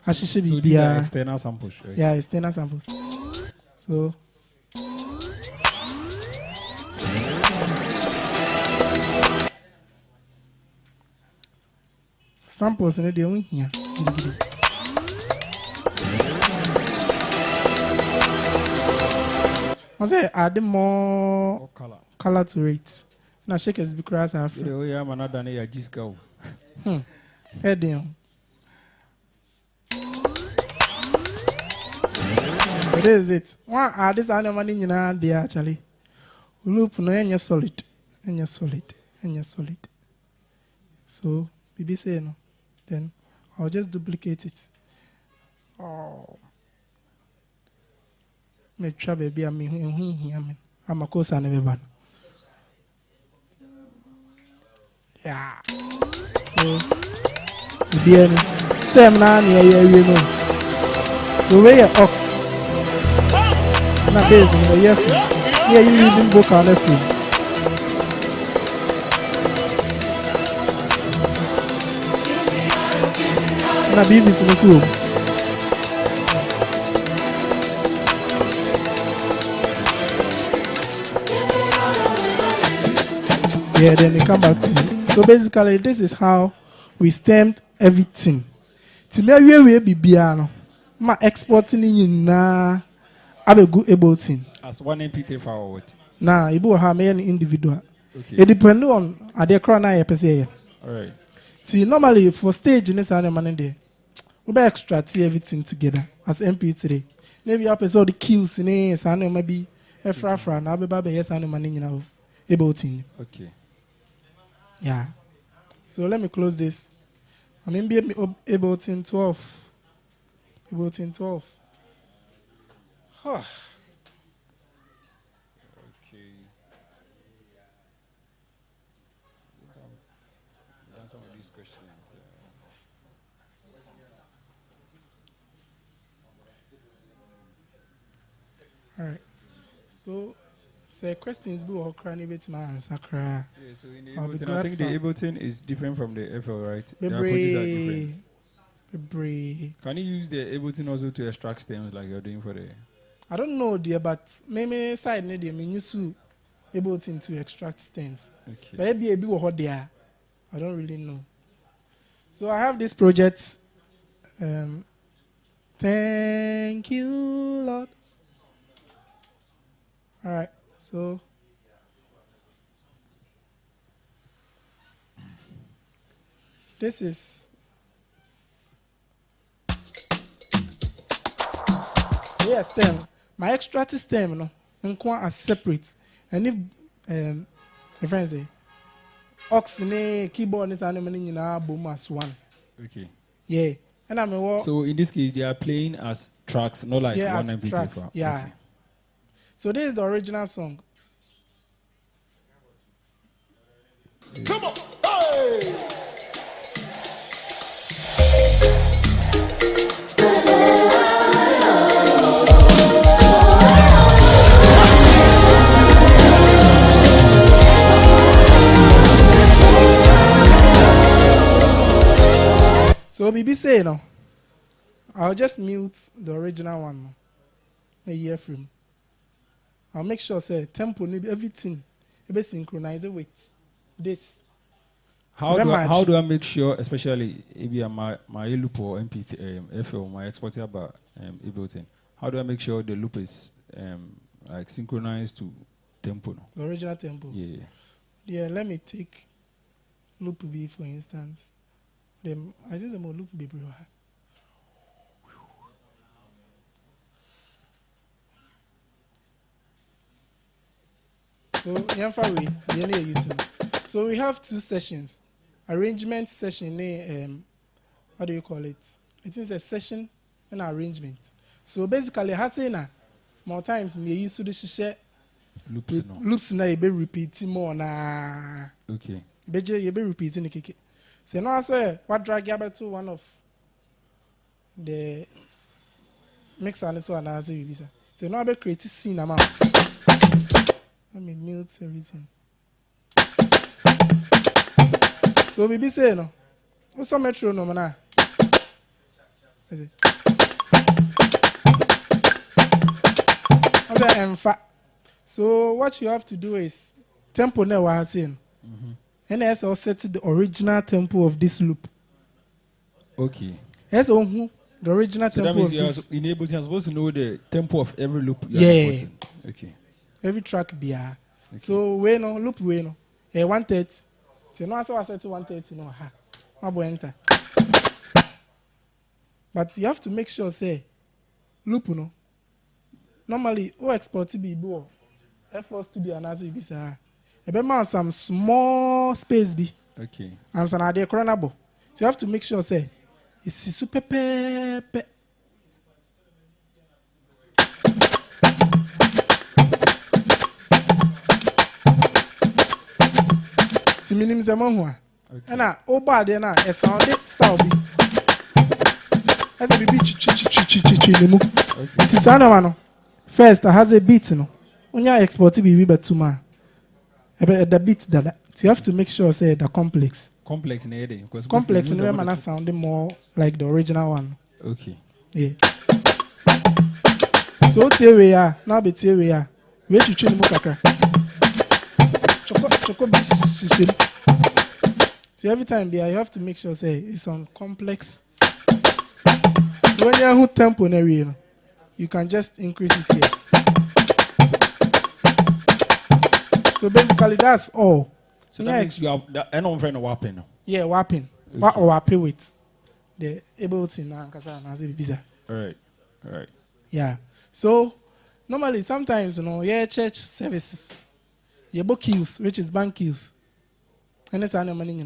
I should be external samples, right? Yeah, external samples. So. Samples in the day here. I say add more color to it. Now shake is because I have. Yeah, man, I done it. Just go. Heading. What is it? One add this animal in your there actually. Loop no any solid, any solid, any solid. So Bibi say no. Then I'll just duplicate it. Oh. Me try baby I'm a course and everyone. Yeah. So Bibi stem na near you know. So where your ox? Na base in the year. Yeah, you using vocal left. Na bibi sinisu. Yeah, then they come back to you. So basically, this is how we stamped everything. To me, we be biano. Ma exporting in na have a good able thing. As one MP3 file what? Nah, you will have an individual. Okay. It depends on are they crown I per se. All right. See, normally for stage in this animal there. We be extract everything together as MP3. Maybe up all the cues in it, and maybe a fra now be baby yes and money now about thing. Okay. Yeah. So let me close this. I mean be about in 12. About in 12. Huh. Okay. Answer these questions. All right. So, say questions be all crying bit my answer cry. Yeah, so in the Ableton, I think the Ableton is different from the FL, right? The approaches are different. Can you use the Ableton also to extract stems like you're doing for the? I don't know, dear, but maybe side need them use to Ableton to extract stems. Okay. But maybe a bit what they are. I don't really know. So I have this project. Thank you, Lord. All right, so this is stem. My extract stem, no, and are separate. And if friends say ox ne keyboard is animal in our boom as one. Okay. Yeah, and I'm a so in this case they are playing as tracks, not like one MP3 tracks. file. Yeah. Okay. So this is the original song. Come on. Hey. BB say no. I'll just mute the original one. A year frame. I'll make sure say tempo need everything. Be synchronize it with this. How do I make sure, especially if my loop or MP3 FL, my export about Ableton? How do I make sure the loop is like synchronized to tempo? No? The original tempo. Yeah. Yeah. Let me take loop B for instance. I think some loop B, bro. So we have two sessions. Arrangement session, what do you call it? It is a session and arrangement. So basically, hasena more times me use to share loops na you be repeating more na. Okay. Beje you be repeating the keke. So now so what drag you to one of the mix and so and as you bisa. So now I be create scene amount. Let me mute everything. So we be saying no. What's some metronome now? So what you have to do is tempo now we're saying. And as I set the original tempo of this loop. Okay. As the original so tempo that of this. You're supposed to know the tempo of every loop. Yeah. Okay. Every track be okay. So we no loop we no. 130. So now I set to 130 no ha. Enter. But you have to make sure say loop no. Normally o export be bo. FL Studio and as you be say. Ebe some small space be. Okay. And some are chronable. So you have to make sure say it's super pepe. Minimum zaman and over there now a sound style be as a baby it is one first has a beat no when you export be but two man the beat that so you have to make sure say the complex in the manner sounding more like the original one. Okay. Yeah. So here we are now be here we are we to change mukaka so every time there you have to make sure say it's on complex. So when you have tempo you can just increase it here. So basically that's all. So that means you have the friend warping. Yeah, warping. Okay. What or warping with the Ableton now. All right. Yeah. So normally sometimes church services. You book queues, which is bank queues. And it's an money,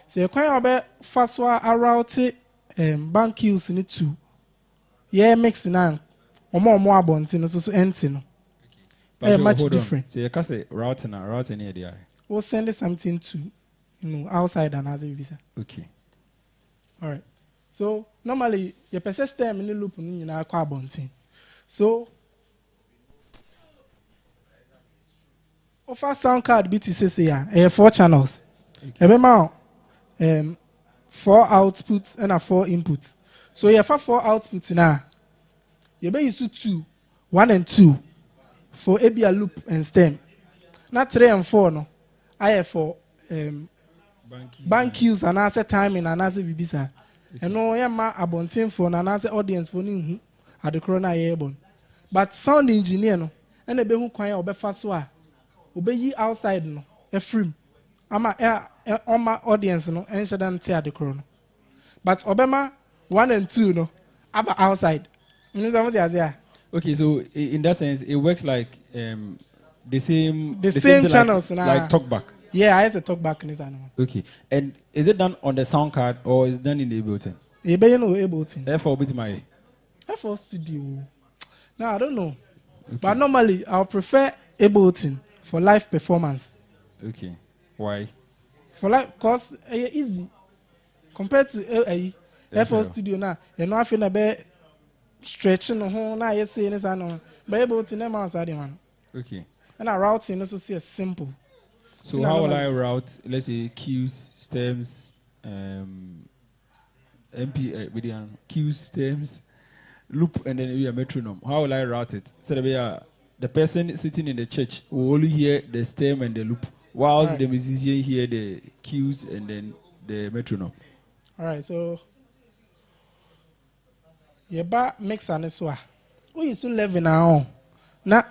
so you can't have fast route bank queues in it too. Yeah, mixing now. Or more abundant, so empty. Much different. So you can say routing here there. We'll send something to outside and as a visa. Okay. All right. So normally your persistent in the loop in abundant. So offer sound card BTC 4 channels. Okay. 4 outputs and 4 inputs. So you have 4 outputs now. You may use 2, 1 and 2 for a loop and stem. Not 3 and 4 no. I have for bank queues and answer timing and answer visa. And no ma abontin for an answer audience for at the corona airborne. But sound engineer no and a be who kwanya obefa so a obey outside no a frame. Ama on my audience no and shouldn't tear the corona. But Obama 1 and 2 no about outside. Okay, so in that sense it works like the same channels like talkback. Yeah, I have a talkback in this animal. Okay, and is it done on the sound card or is it done in the Ableton? Ableton. FL bit my FL Studio. No, I don't know. Okay. But normally I'll prefer Ableton for live performance. Okay. Why? For live, cause easy compared to FL Studio now. You know, I feel a bit stretching the whole now. You see this and but Ableton them outside man. Okay. And our routing also see simple. So how will I route, let's say, cues, stems, MP, cues, stems, loop, and then maybe a metronome. How will I route it? So the person sitting in the church will only hear the stem and the loop, whilst the musician hear the cues and then the metronome. All right, so yeba mix and so who is 11 now? Na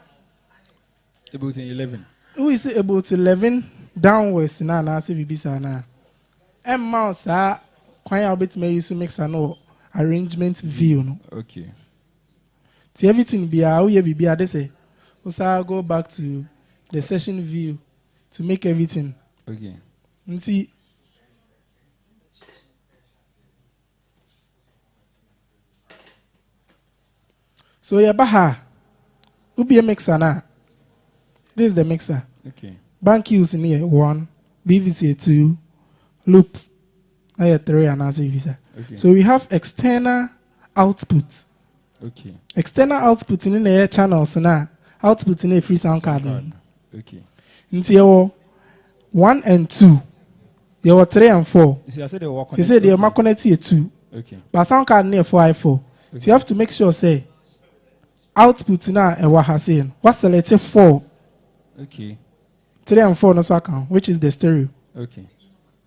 about 11. Who is about 11 downwards now? Na say bibisa na. Mouse quite a bit may use to mix an arrangement view. No? Okay. See everything be how you be they say. Also go back to the session view to make everything. Okay. And see. So baha, who be a mixer now? This is the mixer. Okay. Bank use in here 1, BVC 2, loop. I have 3 and answer visa. Okay. So we have external output. Okay. External output in the air channels now. Output in a free sound card. Okay. Into 1 and 2. You were 3 and 4. You see, I said they walk on. You said they are connected 2. Okay. But sound card near 4 I4. Okay. So you have to make sure say output now and what has saying. What's selected 4? Okay. 3 and 4 no so account, which is the stereo. Okay.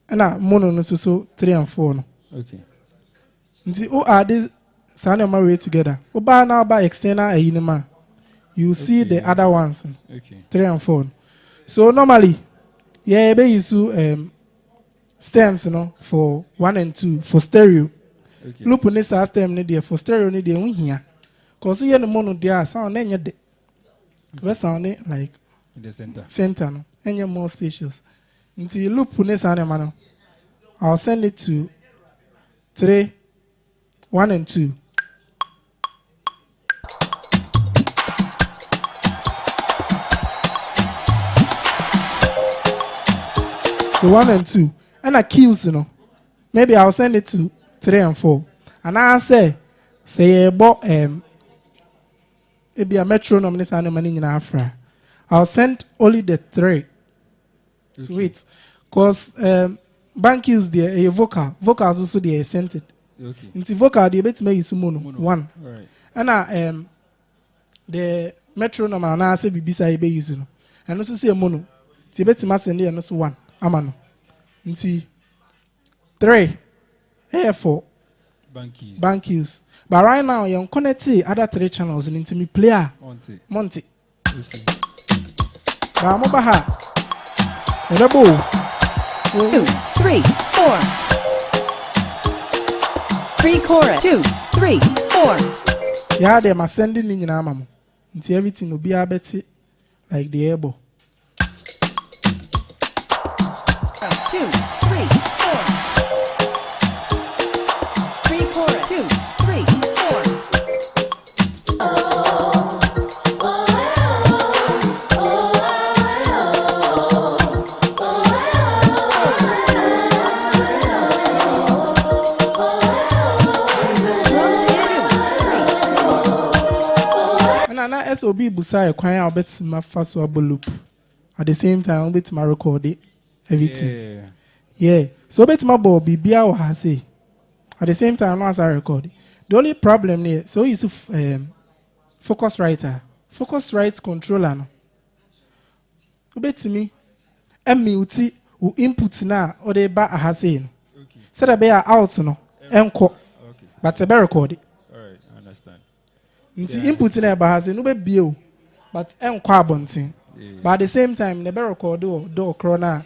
And now mono no so 3 and 4 no. Okay. Until who are these sound and way together? Oba now by external a unima. You see the other ones. Okay. 3 and 4. So normally, yeah, they use stems, for 1 and 2 for stereo. Okay. Loop on this stem need there for stereo need there here. Cause you the mono there sound then you the sound like in the center. Center no, and you're more spacious. Until you loop on this animal, I'll send it to 3, 1 and 2. So 1 and 2. And I kills, Maybe I'll send it to 3 and 4. And I say about it be a metronome this animal in Afra. I'll send only the 3. Okay. Wait. Because bank is there a vocal. Vocals also they sent it. Okay. Into vocal they bet me use mono 1. Right. And the metronome and I say bibisa be using. And also say mono. Ti bet me send and also 1. Amano. Into 3. 4. Bank use. But right now you're connected other 3 channels into me player. Monty. Okay. But I'm over here. 2, 3, 4. 3 chorus. 2, 3, 4. Yeah, they are sending in your mama. Until everything will be a bit like the airbo. 2, 3, 4. 3 chorus. 2, 3, 4. SOB Busai acquire a bit my first loop. At the same time, I'll bet my record it. Everything. Yeah. So bet my ball be Bia has say. At the same time, as I record it. The only problem here, so is focus writer. Focus write controller. No. Bet me. MUT who input now or they back a has saying. So that be out no. Encore. But a record it. Alright, I understand. Nti input in eba has no be bio but enkwa abonten but at the same time the be record do corona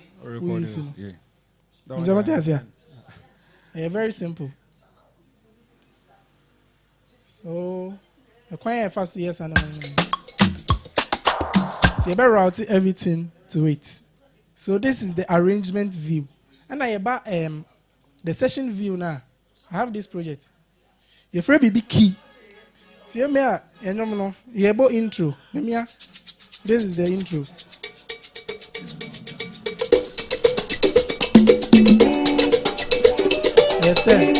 yeah very simple. So the quite fast yes and so you better route everything to it. So this is the arrangement view and I about the session view now. I have this project. Your free be key. See me a no yebo intro. This is the intro. Yes, sir.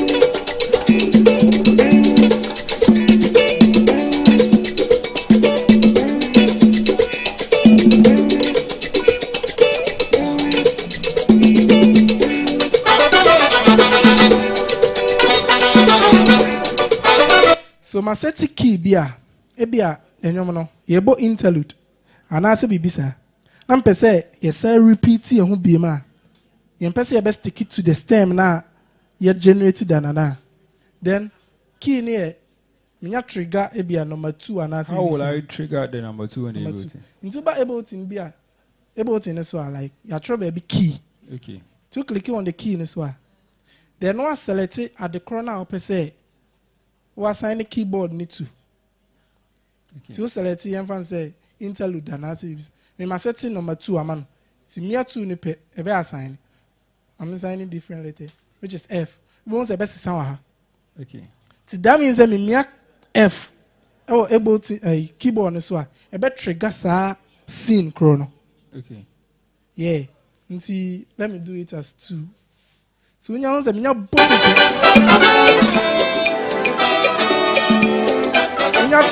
ma set key bia ebia enyom no yebo interlude anase bibisa na mpese ye say repeat ye ho biem a ye mpese ye best stick it to the stem na ye generated anana then key ne minya trigger ebia number 2 anase how will I trigger the number 2 and the able to into ba able to bia able to so like ya try baby key okay to click on the key in so then no select it at the corner up say we assign the keyboard need to to select it and say interlude and as we must set number 2 aman see me 2 ni pe e be assign I'm assigning different letter which is F we want the best sound okay so that means that me F oh able to keyboard so e be trigger sa scene chrono okay yeah nti let me do it as 2 so when you say me both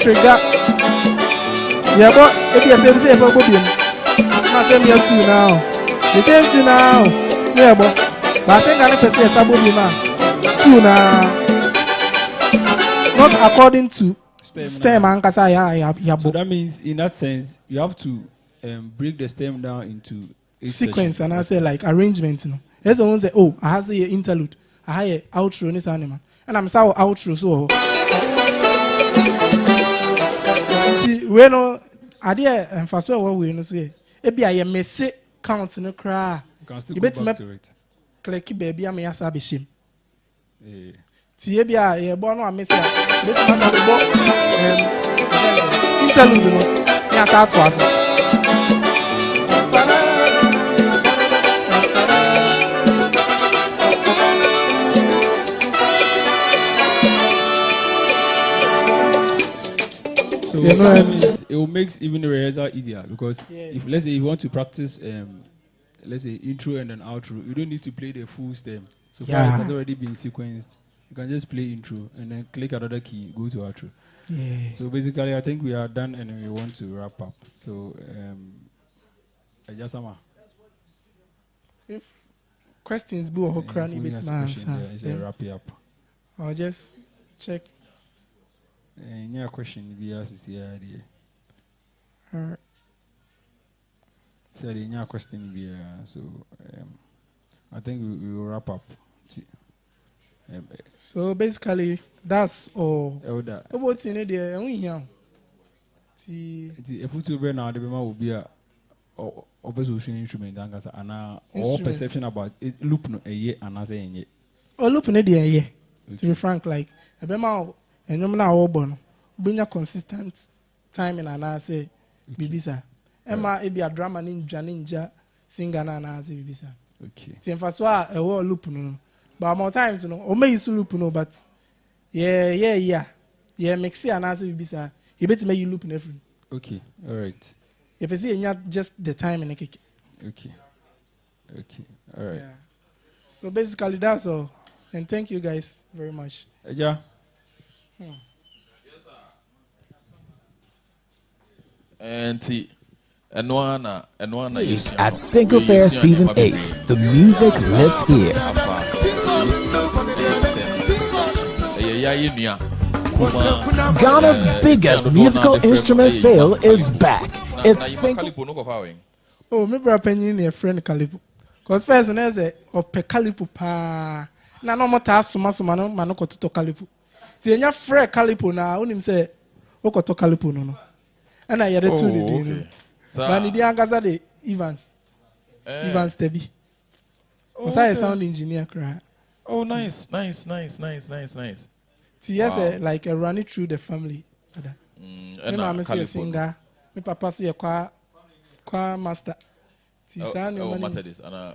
trigger yeah but if you say for bobby na say me 2 now the same thing now yeah but say can person say bobby man 2 now not according to stem and kasa yeah so that means in that sense you have to break the stem down into sequence session. And I say like arrangement you know there's one say oh I have a interlude I have a outro this animal and I'm say outro so see we no ade emphasize what we no say e bia ye messe count no cra you bet me click baby am ya sa be shim ti e bia ye bo no amesse bet ma sa be bo interlude no ya sa to aso so it will make even the rehearsal easier because if let's say if you want to practice let's say intro and then outro you don't need to play the full stem so far it has already been sequenced you can just play intro and then click another key go to outro so basically I think we are done and we want to wrap up so if questions be or cranny bit answer wrap it up I'll just check any question be asked here any question be so I think we will wrap up so basically that's all about in there we here if you be now the will be a observation instrument and all perception about it loop no a year and as a loop no there to be frank like a bema and you na obo no consistent timing and I say bibisa Emma e be a drama ninja singer na say bibisa okay ti emfaso a e wo loop no but more times no o may use loop no but yeah mix and I say bibisa you bet me you loop no every okay all right if you see just the time in a kick okay all right so basically that's all and thank you guys very much And at Senku Fair Season 8, the music lives here. Ghana's biggest musical instrument sale is back. It's Senku. Oh, my brother is a friend Kalipo. Because first, when I say, "Oh, pe Kalipo pa," na no more task mano koto Kalipo. See, any friend Kalipo na, unim say, "O koto Kalipo no." And I had a two but the Angasa de Evans Tebi. Was I a sound engineer cry? Oh, nice. TS like a running through the family. And I'm a singer. My papa see a choir master.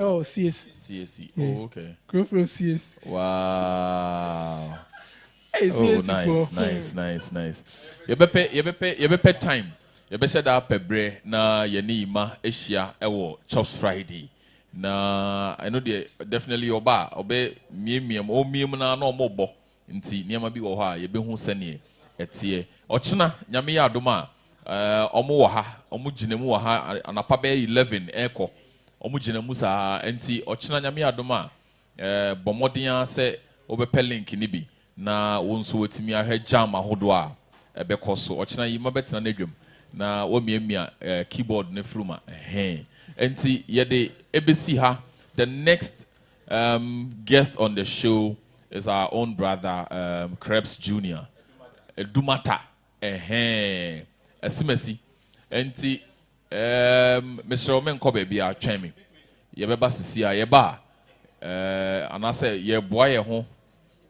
Oh, CS. Oh, okay. Go from CS. Wow. Hey, Nice. You be time. You be said that pebre na yeni ma Asia ewo Chops Friday. Na I know they definitely oba obe miem na no mobo nti niam bi wo ha ye be hu sene etie ochina nyame ya adoma omo wo ha omo ginemu wo ha anapa be 11 eko omo ginemu sa nti ochina nyame ya adoma bomodian se obe pe link ni bi na wo nso wotimi ahwe jam ahodo a ebekọ so ochina yi mabetena na dwam na wo miamia keyboard ne fruma enti yede ebesi ha. The next guest on the show is our own brother Krebs Jr. Dumata esimesi enti Mr. Omen Kobe bi a twemi yebeba sisi a yeba anase yeboa ye ho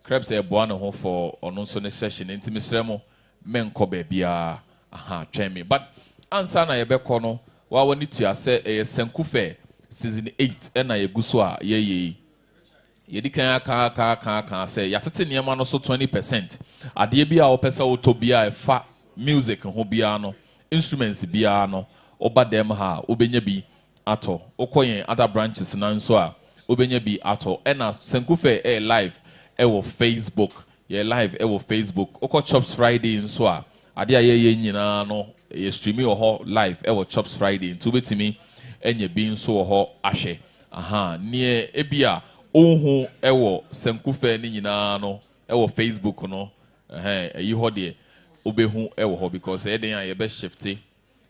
Krebs yeboa ne ho for ono so ne session enti Mr. Mo men Kobe bi a twemi but ansa na yebekọ no wa woni tua se Senku Fair season 8 ena yeguso a ye yedi kan aka say yatete niema no so 20% ade bi a opesa otobia efa music ho bia no instruments bia no oba dem ha obenya bi ato okoyen other branches na nso a obenya bi ato ena Senku Fair live wo Facebook ye live wo Facebook oko Chops Friday nso a ade a ye nyina no ye stream ho live wo Chops Friday nto betimi enye bi nso ho ahwe nie ebia ohu ewo Senku Fair ni nyina no ewo Facebook no eyi ho de obehu ewo ho because eden a ye be shifty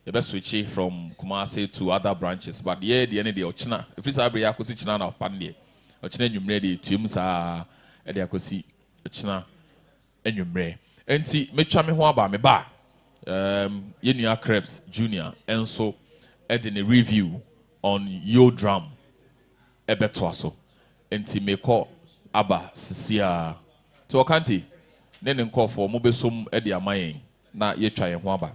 ye be switch from Kumasi to other branches but ye de de ochina efisa abre yakosi china na pan de ochina nwumre de tuem saa e de yakosi ochina enwumre enti metwa me ho aba me ba ye nua Krebs Jr. enso edin a review on Yo Drum ebeto aso enti meko aba sisia to okanti ne nkofo mo besom e de amayen na yetwa ye ho aba.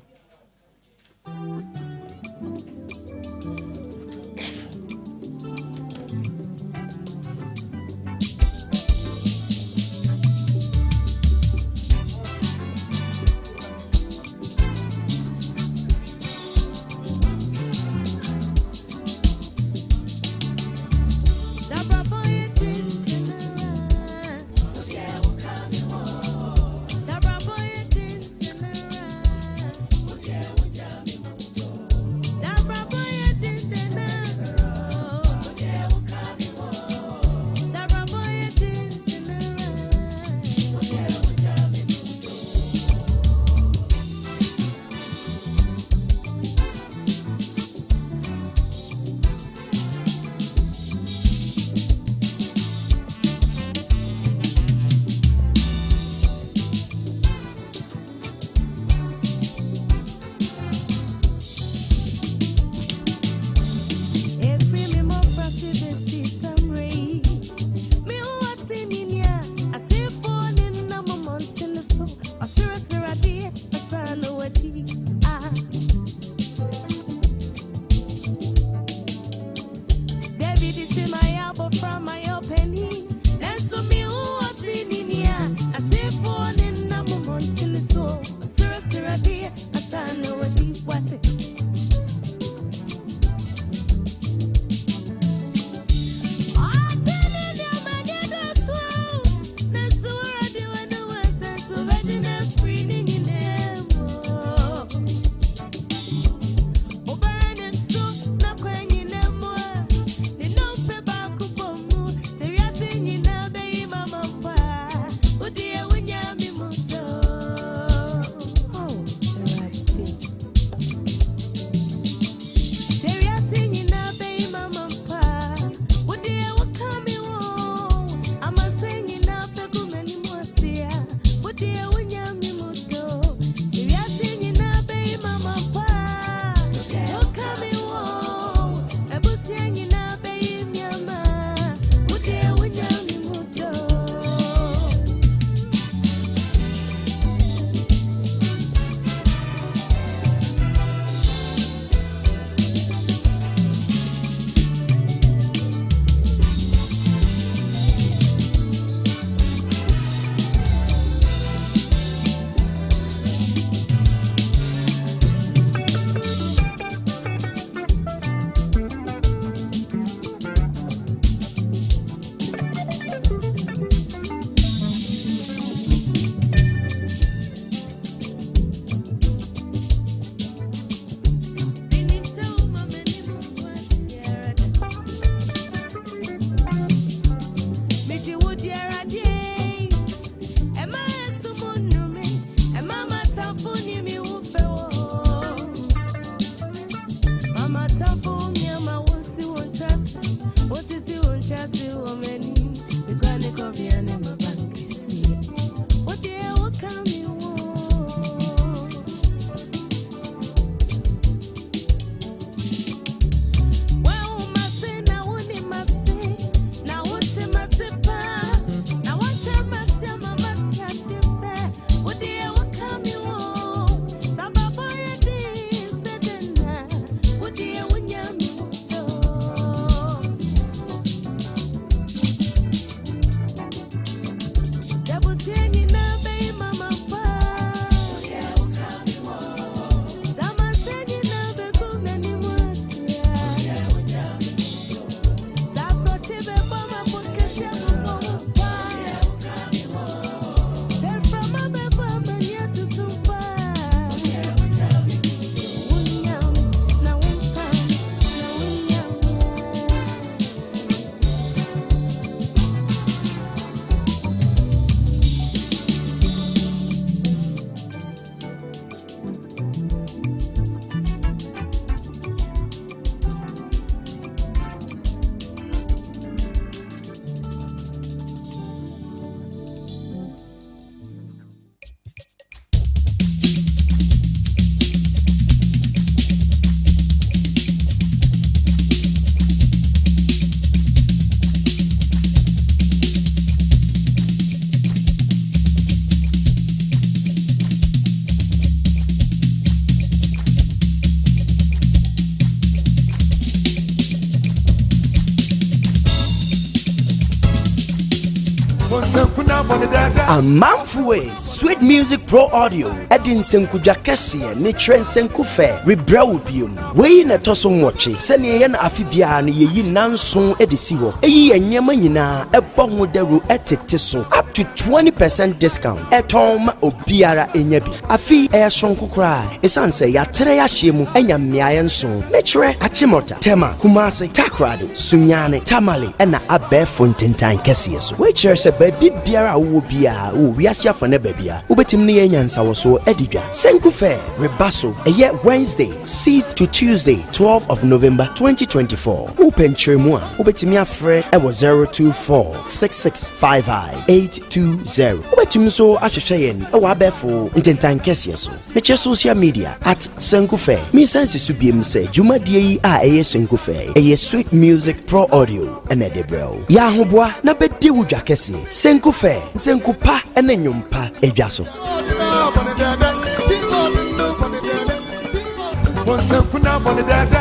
Amanfue Sweet Music Pro Audio Edin Senku Jakesie ne Trend Senku Fair Rebrel Bium Wey na toso nwoche sene ye na afibia na yeyi nanson edisi ho eyi enyema nyina ebo ho daru etete so up to 20% discount etom obiara enyabi afi sonko kra esanse ya tere ya hyemu enya mmeaye nson mechre achimota tema Kumasi takrade sunyane tamale ena abe fontentan kese so we chere se baby biara wo bia wo wiase afane babia ubetim ne yenyansa wo so edidwa Senku Fair rebaso eye Wednesday 6th to Tuesday 12th of November 2024 open tremua ubetimi afre ewo 0246655 ubetimi so ahwehwe yen ewo abefo intentan kese so meche social media at Senku Fair mi sense su biem se jumadie yi a eye Senku Fair eye Sweet Music Pro Audio ene debrel ya hoboa na bedi wudwa kese Senku Fair Senku pa ene nyompa edwa so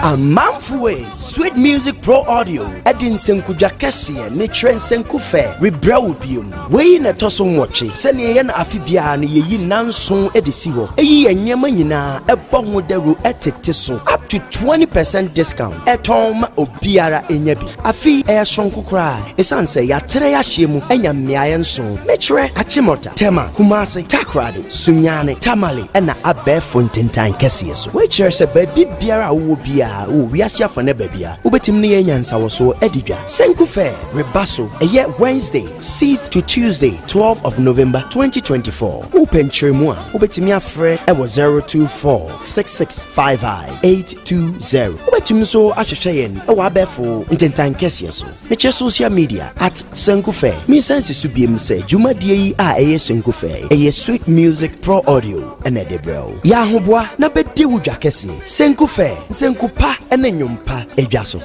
Amanfue Sweet Music Pro Audio Edin Senku Jakesie ne Trend Senku Fair Rebrel Bium Wey na toso nwoche sene ye na afibia na yeyi nanson edisi ho eyi enyema nyina ebo ho daru etete so up to 20% discount etom obiara enyabi afi sonko kra esanse ya tere ya hyemu enya mmeaye nson mechre achimota tema Kumasi takrade sunyane tamale ena abe fontentan kese so we chere se baby biara wo bia wo wiase afane babia ubetim ne yenyansa wo so edidwa Senku Fair rebaso eye Wednesday 6th to Tuesday 12th of November 2024 open tremua ubetimi afre ewo 0246655 ubetim so ahwehwe yen ewo abefo intentan kese so meche social media at Senku Fair mi sense su biem se jumadie yi a eye Senku Fair eye Sweet Music Pro Audio ene debrel ya hoboa na bedi wudwa kese Senku Fair Senku pa ene nyompa edwa so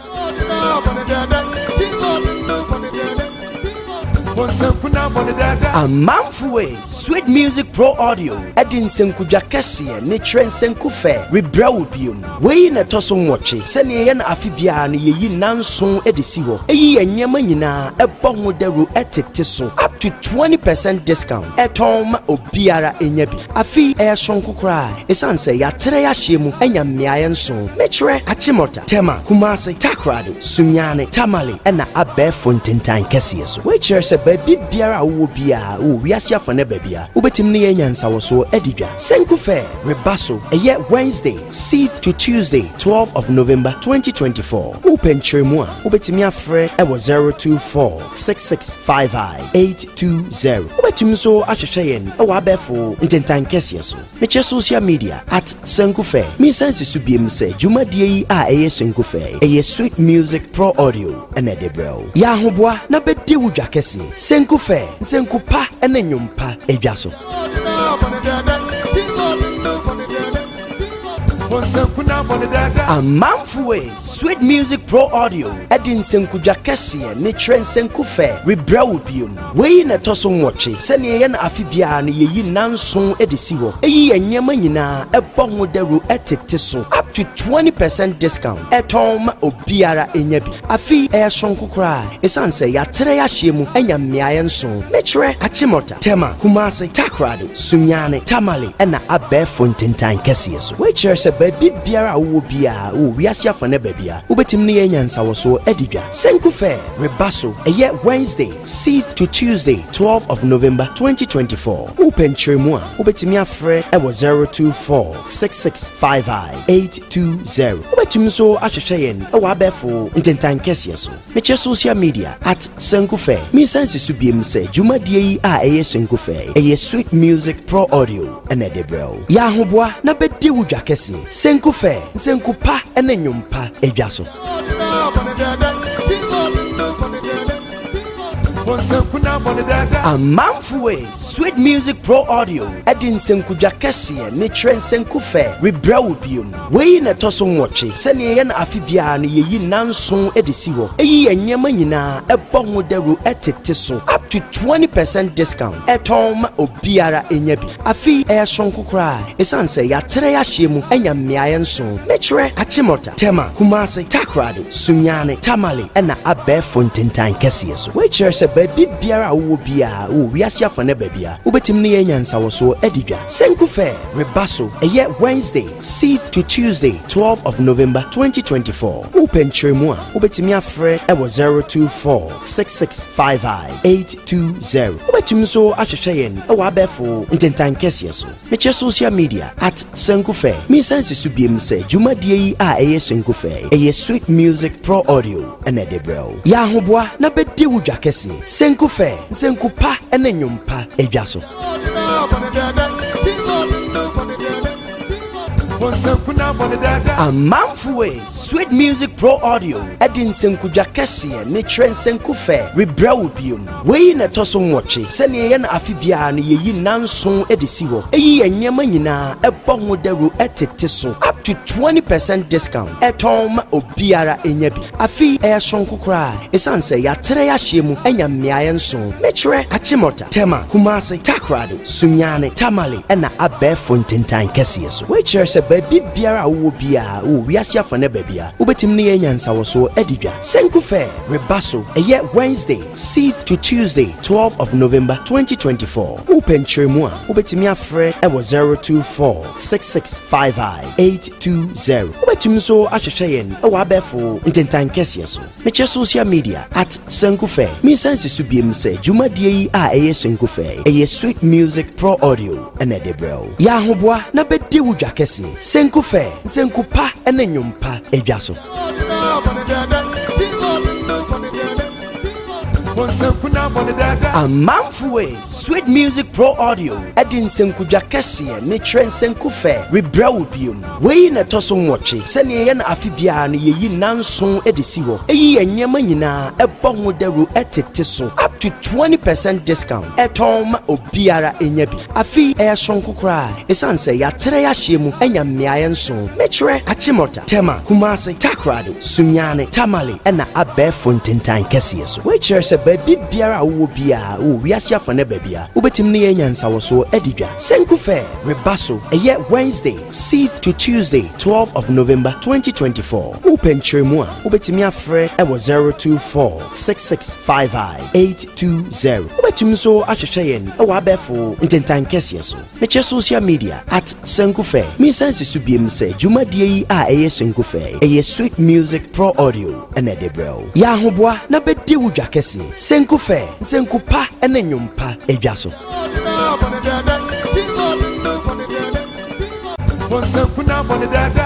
Amanfue Sweet Music Pro Audio Edin Senku Jakesie ne Trend Senku Fair Rebrel Bium Wey na toso nwoche sene ye na afibia na yeyi nanson edisi ho eyi enyema nyina ebo ho daru etete so up to 20% discount etom obiara enyabi afi sonko kra esanse ya tere ya hyemu enya mmeaye nson mechre achimota tema Kumasi takrade sunyane tamale ena abe fontentan kese so we chere se baby biara wo bia wo wiase afane babia ubetim ne yenyansa wo so edidwa Senku Fair rebaso eye Wednesday 6th to Tuesday 12th of November 2024 open tremua ubetimi afre ewo 0246655 ubetim so ahwehwe yen ewo abefo intentan kese so meche social media at Senku Fair mi sense su biem se jumadie yi a eye Senku Fair eye Sweet Music Pro Audio ene debrel ya hoboa na bedi wudwa kese Senku Fair Senku pa ene nyompa edwa so Amanfue Sweet Music Pro Audio Edin Senku Jakesie ne Trend Senku Fair Rebrel Bium Wey na toso nwoche sene ye na afibia na yeyi nanson edisi ho eyi enyema nyina ebo ho daru etete so up to 20% discount etom obiara enyabi afi sonko kra esanse ya tere ya hyemu enya mmeaye nson mechre achimota tema Kumasi takrade sunyane tamale ena abe fontentan kese so we chere se baby biara wo bia wo wiase afane babia ubetim ne yenyansa wo so edidwa Senku Fair rebaso eye Wednesday 6th to Tuesday 12th of November 2024 open tremua ubetimi afre ewo 0246655 ubetim so ahwehwe yen ewo abefo intentan kese so meche social media at Senku Fair mi sense su biem se jumadie yi a eye Senku Fair eye Sweet Music Pro Audio ene debrel ya hoboa na bedi wudwa kese Senku Fair Senku pa ene nyompa edwa so Amanfue Sweet Music Pro Audio Edin Senku Jakesie ne Trend Senku Fair Rebrel Bium Wey na toso nwoche sene ye na afibia na yeyi nanson edisi ho eyi enyema nyina ebo ho daru etete so up to 20% discount etom obiara enyabi afi sonko kra esanse ya tere ya hyemu enya mmeaye nson mechre achimota tema Kumasi takrade sunyane tamale ena abe fontentan kese so we chere se baby biara biara wo bia wo wiase afane babia ubetim ne yenyansa wo so edidwa Senku Fair rebaso eye Wednesday 6th to Tuesday 12th of November 2024 open tremu a ubetimi afre e wo 0246655 ubetim so ahwehwe yen e wo abefo ntentan kese so meche social media at Senku Fair me sense su biem se jumadie yi a eye Senku Fair eye Sweet Music Pro Audio and Edebro ya hoboa na bedi wudwa kese Senku Fair Senku pa ene nyumpa edwa so Amanfwe Sweet Music Pro Audio Edin Senku Jakesi ne Trend Senku Fair Rebrew biom we na toso nwoche sene ye na afibia na yeyi nanson edisi ho eyi enyema nyina ebo ho daru etete so up to 20% discount etom obiara enyabi afi e sonko kra esanse ya tere ya hyemu enya mmeaye nson mechre achimota tema Kumasi takrade sunyane tamale na abefo ntentan kese so we chere se baby biara wo bia wo wiase afane babia ubetim ne yenyansa wo so edidwa Senku Fair rebaso eye Wednesday 6th to Tuesday 12th of November 2024 open tremu a ubetimi afre e wo 0246655 ubetim so ahwehwe yen e wo abefo ntentan kese so meche social media at Senku Fair me sense su biem se jumadie yi a eye Senku Fair eye Sweet Music Pro Audio and Edebro ya hoboa na bedi wudwa kese Senku Fair Senku pa ene nyumpa edwa so Amanfwe Sweet Music Pro Audio Edin Senku Jakesi ne Trend Senku Fair Rebrew biom we na toso nwoche sene ye na afibia na yeyi nanson edisi ho eyi enyema nyina ebo ho daru etete so up to 20% discount etom obiara enyabi afi e sonko kra esanse ya tere ya hyemu enya mmeaye nson mechre achimota tema Kumasi takrade sunyane tamale na abefo ntentan kese so we chere se baby biara wo bia wo wiase afane babia ubetim ne yenyansa wo so edidwa Senku Fair rebaso eye Wednesday 6th to Tuesday 12th of November 2024 open tremu a ubetimi afre e wo 0246655 ubetim so ahwehwe yen e wo abefo ntentan kese so meche social media at Senku Fair me sense su biem se jumadie yi a eye Senku Fair eye Sweet Music Pro Audio and Edebro ya hoboa na bedi wudwa kese Senku Fair Senku pa ene nyumpa edwa so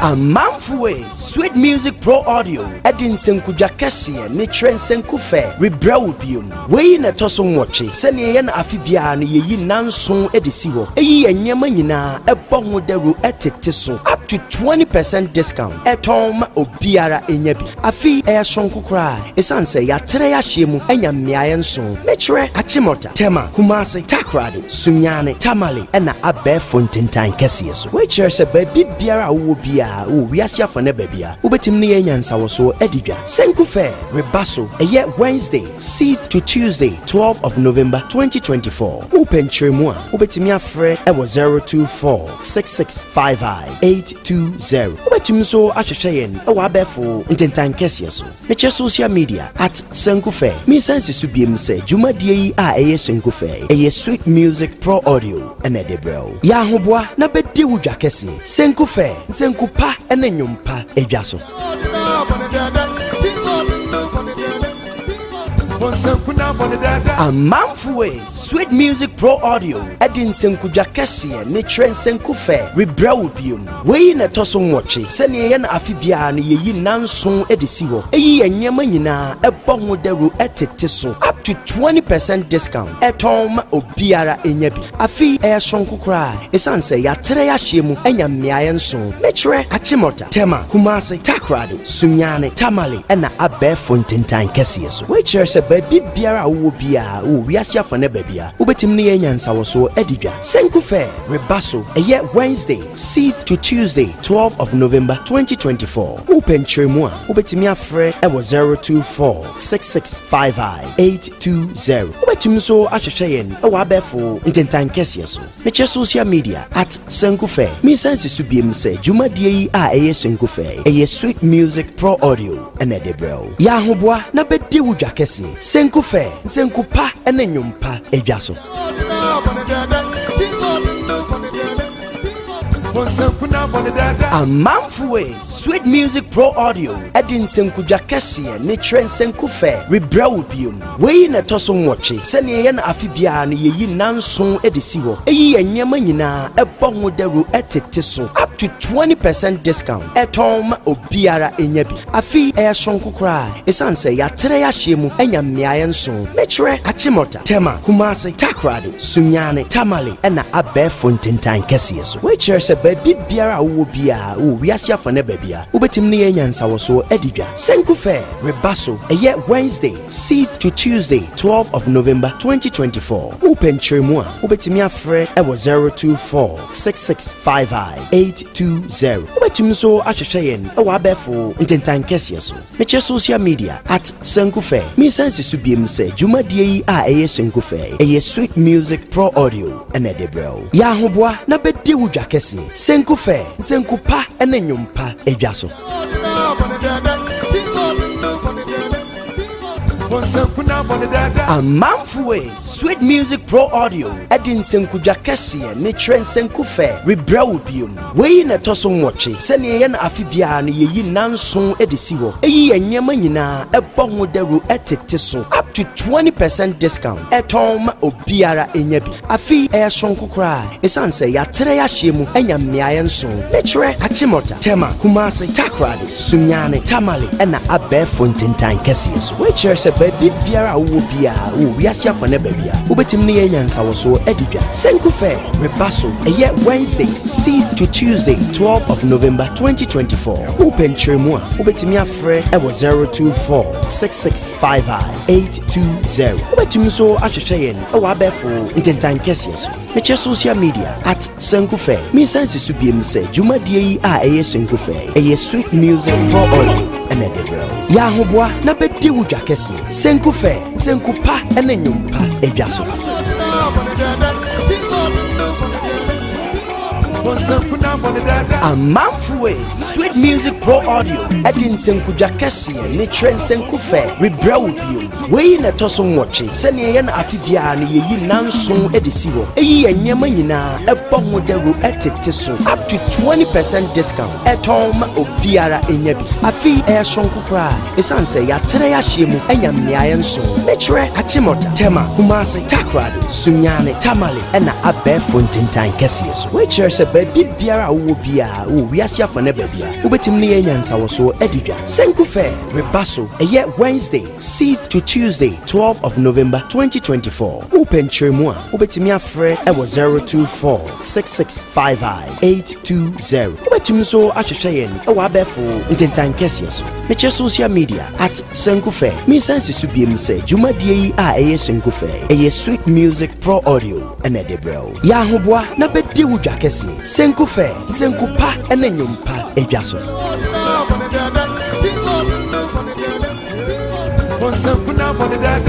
Amanfwe Sweet Music Pro Audio Edin Senku Jakesi ne Trend Senku Fair Rebrew biom we na toso nwoche sene ye na afibia na yeyi nanson edisi ho eyi enyema nyina ebo ho daru etete so up to 20% discount etom obiara enyabi afi e sonko kra esanse ya tere ya hyemu enya mmeaye nson mechre achimota tema Kumasi takrade sunyane tamale na abefo ntentan kese so we chere se baby biara wo bia wo wiase afane babia ubetim ne yenyansa wo so edidwa Senku Fair rebaso eye Wednesday 6th to Tuesday 12th of November 2024 open tremu a ubetimi afre e wo 0246655 ubetim so ahwehwe yen e wo abefo ntentan kese so meche social media at Senku Fair me sense su biem se jumadie yi a eye Senku Fair eye Sweet Music Pro Audio and Edebro ya hoboa na bedi wudwa kese Senku Fair Senku pa ene nyumpa edwa so Amanfwe Sweet Music Pro Audio Edin Senku Jakesi ne Trend Senku Fair Rebrew biom we na toso nwoche sene ye na afibia na yeyi nanson edisi ho eyi enyema nyina ebo ho daru etete so up to 20% discount etom obiara enyabi afi e sonko kra esanse ya tere ya hyemu enya mmeaye nson mechre achimota tema Kumasi takrade sunyane tamale na abefo ntentan kese so we chere se baby biara wo bia wo wiase afane babia ubetim ne yenyansa wo so edidwa Senku Fair rebaso eye Wednesday 6th to Tuesday 12th of November 2024 open tremu a ubetimi afre e wo 0246655 ubetim so ahwehwe yen e wo abefo ntentan kese so meche social media at Senku Fair me sense su biem se jumadie yi a eye Senku Fair eye Sweet Music Pro Audio and Edebro ya hoboa na bedi wudwa kese Senku Fair Fair, Senku pa ene nyumpa edwaso. Amanfwe Sweet Music Pro Audio Edin Senku Jakesie ne Trend Senku Fair Rebrew biom we na toso nwoche sene ye na afibia na yeyi nanson edisi ho eyi enyema nyina ebo ho daru etete so up to 20% discount etom obiara enyabi afi ehonko kra esanse ya tere ya hyemu enya mmeaye nso mechre achimota tema Kumasi takrade sunyane tamale ena abe fontentan kese so we chere se baby biara wo bia wo wiase afane babia ubetim ne yenyansa wo so edidwa Senku Fair Rebaso eye Wednesday 6th to Tuesday 12th of November 2024 open tremua ubetimi afre e 0246655 ubetim so ahwehwe e wa befo intentan kese so meche social media at Senku Fair me sense su biem se jumadie yi a eye Senku Fair eye Sweet Music Pro Audio ene debro ya hoboa na bedi wudwa kese Senku Fair Senku pa ene nyumpa edwaso. Amanfwe Sweet Music Pro Audio Edin Senku Jakesie ne Trend Senku Fair Rebrew biom we na toso nwoche sene ye na afibia na yeyi nanson edisi ho eyi enyema nyina ebo ho daru etete so up to 20% discount etom obiara enyabi afi ehonko kra esanse ya tere ya hyemu enya mmeaye nso mechre achimota tema Kumasi takrade sunyane tamale ena abe fontentan kese so we chere se baby biara wo bia wo wiase afane babia ubetim ne yenyansa wo so edidwa Senku Fair Rebaso eye Wednesday 6th to Tuesday 12th of November 2024 open tremua ubetimi afre e 0246655 ubetim so ahwehwe yen e wa befo intentan kese so meche social media at Senku Fair me sense su biem se jumadie yi a eye Senku Fair eye Sweet Music Pro Audio ene debro ya hoboa na bedi wudwa kese Senku Fair Senku pa ene nyumpa edwaso. Amanfwe Sweet Music Pro Audio Edin Senku Jakesie ne Trend Senku Fair Rebrew biom we na toso nwoche sene ye na afibia na yeyi nanson edisi ho eyi enyema nyina ebo ho daru etete so up to 20% discount etom obiara enyabi afi ehonko kra esanse ya tere ya hyemu enya mmeaye nso mechre achimota tema Kumasi takrade sunyane tamale ena abe fontentan kese so we chere se baby biara wo bia wo wiase afane babia ubetim ne yenyansa wo so edidwa Senku Fair Rebaso eye Wednesday 6th to Tuesday 12th of November 2024 open tremua ubetimi afre e 0246655 ubetim so ahwehwe yen e wa befo intentan kese so meche social media at Senku Fair me sense su biem se jumadie yi a eye Senku Fair eye Sweet Music Pro Audio ene debro ya hoboa na bedi wudwa kese Senku Fair Senku pa ene nyumpa edwaso.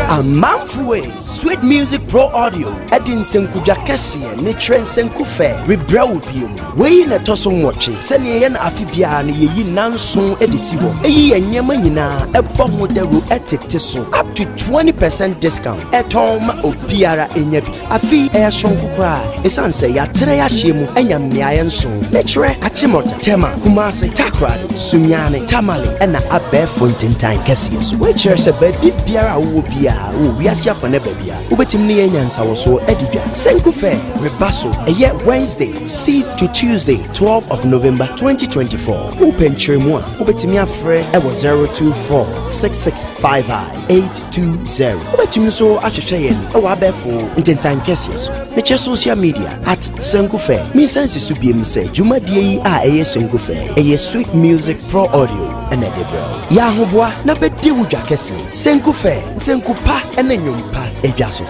Amanfwe Sweet Music Pro Audio Edin Senku Jakesie ne Trend Senku Fair Rebrew biom we na toso nwoche sene ye na afibia na yeyi nanson edisi ho eyi enyema nyina ebo ho daru etete so up to 20% discount etom obiara enyabi afi ehonko kra esanse ya tere ya hyemu enya mmeaye nso mechre achimota tema Kumasi takrade sunyane tamale ena abe fontentan kese so we chere se baby biara wo bia wo wiase afane babia ubetim ne yenyansa wo so edidwa Senku Fair Rebaso eye Wednesday 6th to Tuesday 12th of November 2024 open tremua ubetimi afre e 0246655 ubetim so ahwehwe yen e wa befo intentan kese so meche social media at Senku Fair me sense su biem se jumadie yi a eye Senku Fair eye Sweet Music Pro Audio ene debro ya hoboa na bedi wudwa kese Senku Fair Senku pa ene nyumpa edwaso.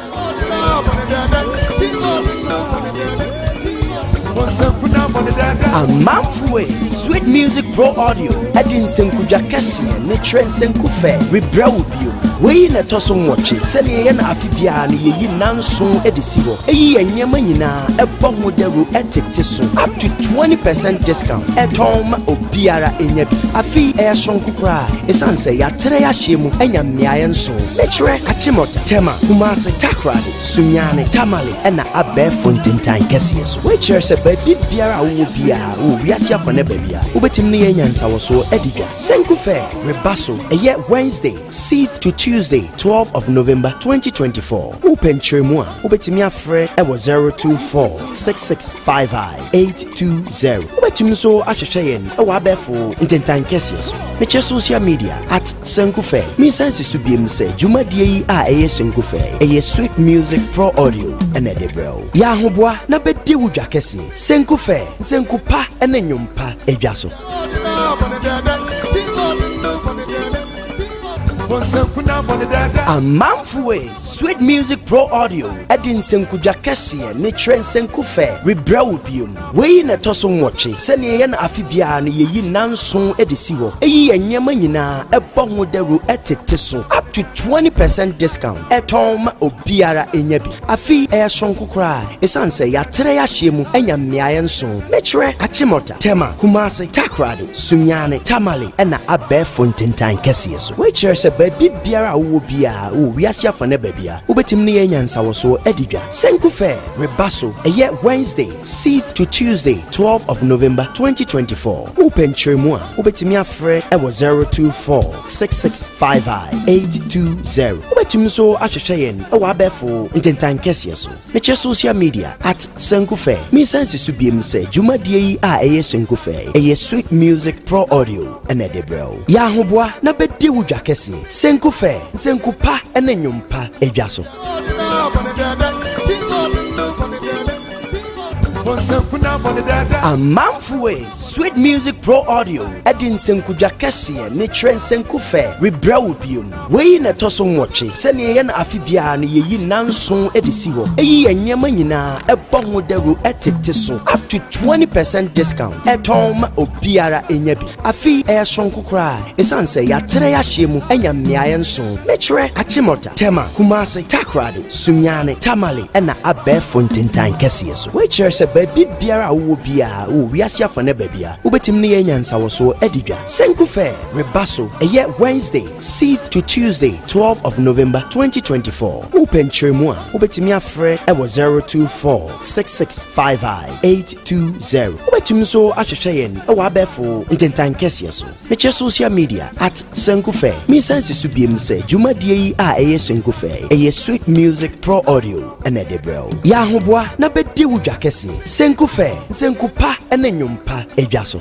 Amanfwe Sweet Music Pro Audio Edin Senku Jakesie ne Trend Senku Fair Rebrew biom wei na toso nwoche se ne ye na afi bia ne ye yi nanso edisi ho eyi enyema nyina ebo ho deru etete so up to 20% discount etom obiara enya bi afi e shonku kra esanse ya tere ya hyiemu enya mmeaye nso mechre achimota tema Kumasi takrade sunyane tamale ena abe fontentan kese so we chere se baby biara wo bia wo wiase afane babia obetim ne yenya nsawo so ediga Senku Fair rebaso eye Wednesday 6th to Tuesday 12th of November 2024 open tremua obetim afre e 0246655 obetim so ahwehwe yen e wa abefo ntentan kese so meche social media at Senku Fair me sense subiem se jumadie yi a eye Senku Fair eye Sweet Music Pro Audio ene de bro ya hoboa na bedi wudwa kese Senku Fair Senku pa ene nyompa edwa so Amamfwe Sweet Music Pro Audio Edin Senku Jakesiye ne Trend Senku Fair Rebrew biom Wei na toso nwoche sene ye na afibia ne yeyi nanso edisi ho eyi enyema nyina ebo ho deru etete so up to 20% discount etom obiara enya bi afi e shonko kra esanse ya tere ya hyiemu enya mmeaye nso mechre achimota tema Kumasi takrade sunyane tamale ena abe fontentan kese so we chere se baby biara wo bia wo wiase afane babia obetim ne yenya nsawo so edidwa Senku Fair rebaso eye Wednesday 6th to Tuesday 12th of November 2024 open tremua obetim afre e 0246655 obetim so ahwehwe yen e wa abefo ntentan kese so meche social media at Senku Fair me sense subiem se jumadie yi a eye Senku Fair eye Sweet Music Pro Audio ene de bro ya hoboa na bedi wudwa kese Senku Fair Senku pa ene nyompa edwa so Amamfwe Sweet Music Pro Audio Edin Senku Jakesiye ne Trend Senku Fair Rebrew biom wei na toso nwoche sene ye na afibia ne yeyi nanso edisi ho eyi enyema nyina ebo ho deru etete so up to 20% discount etom obiara enya bi afi e shonko kra esanse ya tere ya hyiemu enya mmeaye nso mechre achimota tema Kumasi takrade sunyane tamale ena abe fontentan kese so we chere se baby biara wo bia wo wiase afane babia obetim ne yenya nsawo so edidwa Senku Fair rebaso eye Wednesday 6th to Tuesday 12th of November 2024 open tremua obetim afre e 0246655 obetim so ahwehwe yen e wa abefo ntentan kese so meche social media at Senku Fair me sense subiem se jumadie yi a eye Senku Fair eye Sweet Music Pro Audio ene de bro ya hoboa na bedi wudwa kese Senku Fair Senku pa ene nyompa edwa so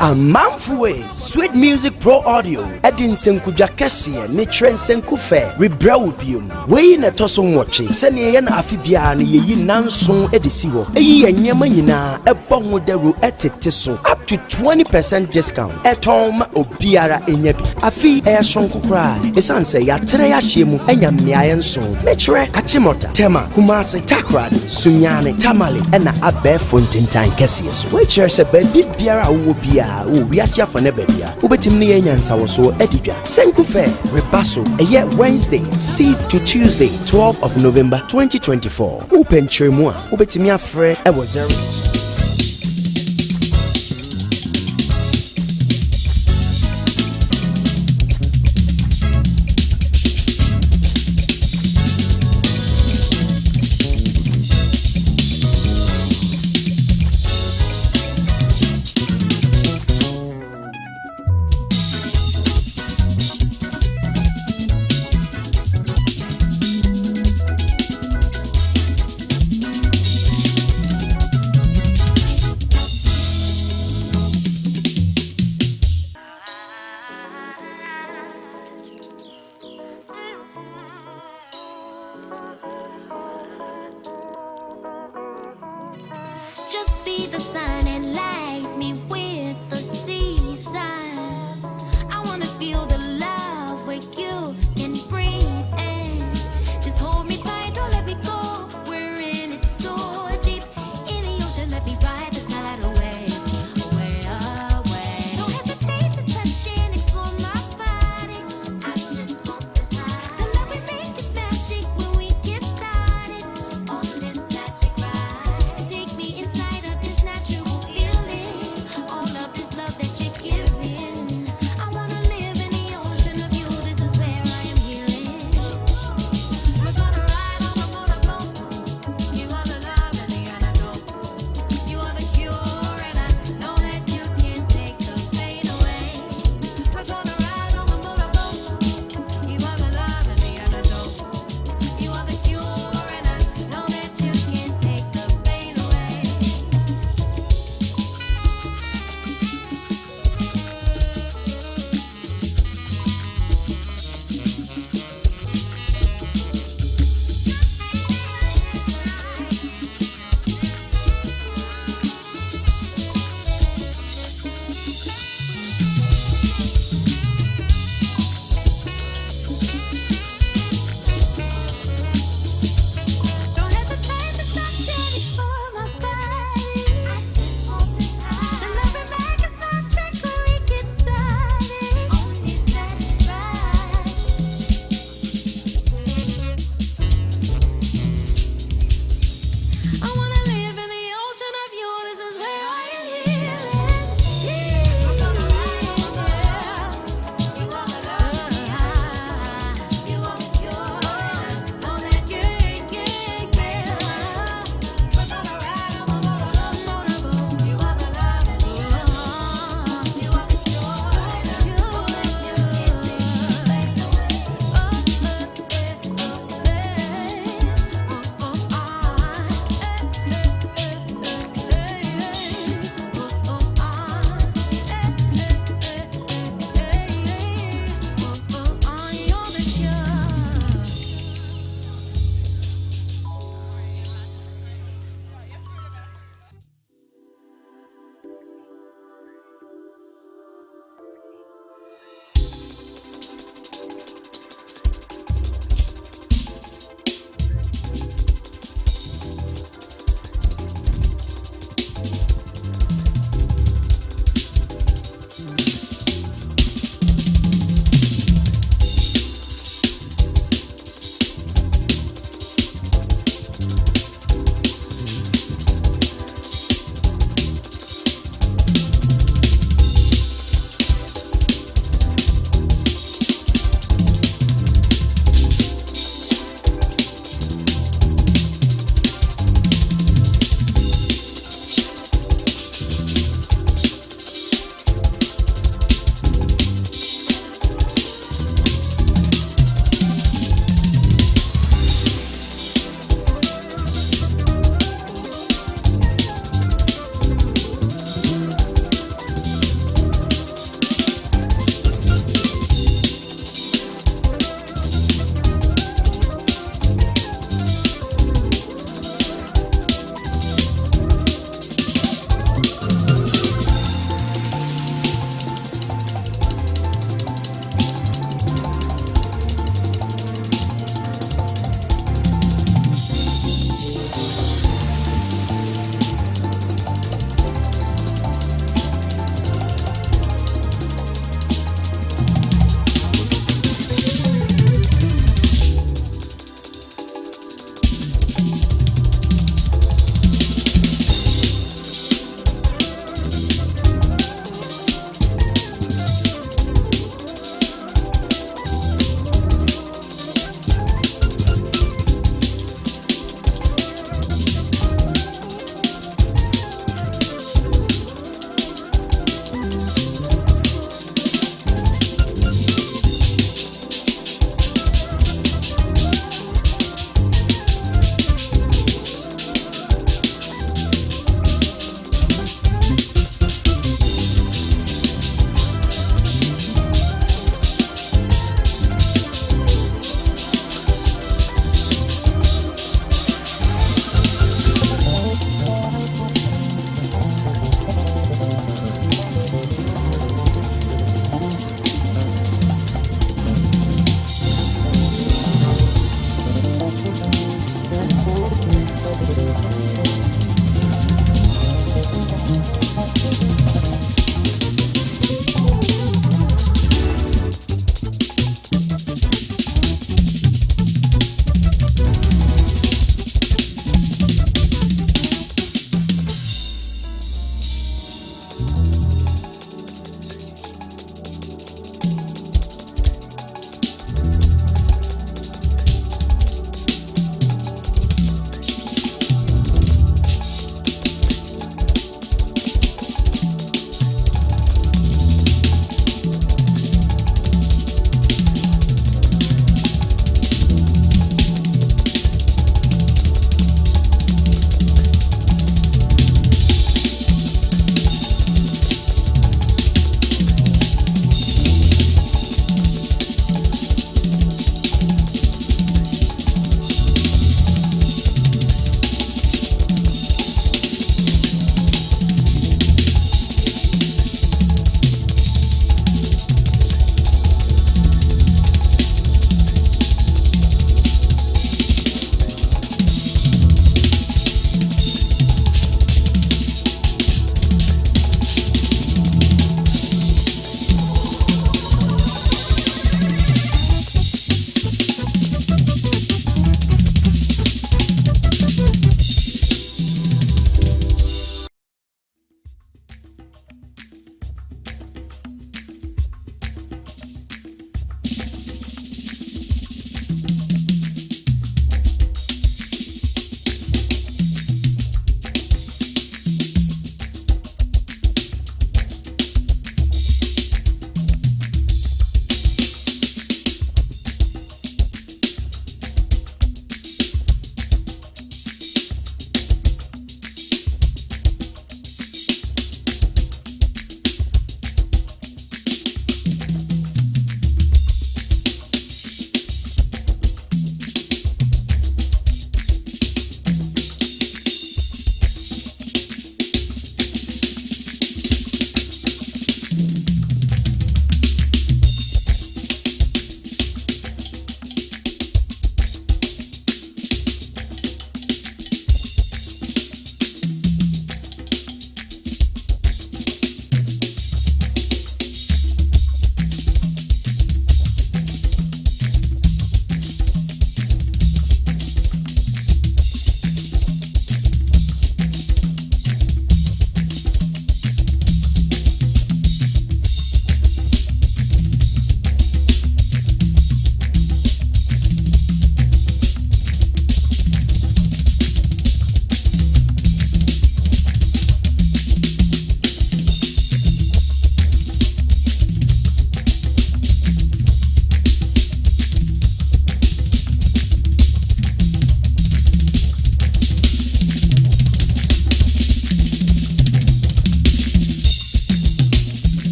Amamfwe Sweet Music Pro Audio Edin Senku Jakesiye ne Trend Senku Fair Rebrew biom wei na toso nwoche sene ye na afibia ne yeyi nanso edisi ho eyi enyema nyina ebo ho deru etete so up to 20% discount etom obiara enya bi afi e shonko kra esanse ya tere ya hyiemu enya mmeaye nso mechre achimota tema Kumasi takrade sunyane tamale ena abe fontentan kese so we chere se baby biara wo bia wo wiase afane babia obetim ne yenya nsawo so edidwa Senku Fair rebaso eye Wednesday 6th to Tuesday 12th of November 2024 open tremua obetim afre e 0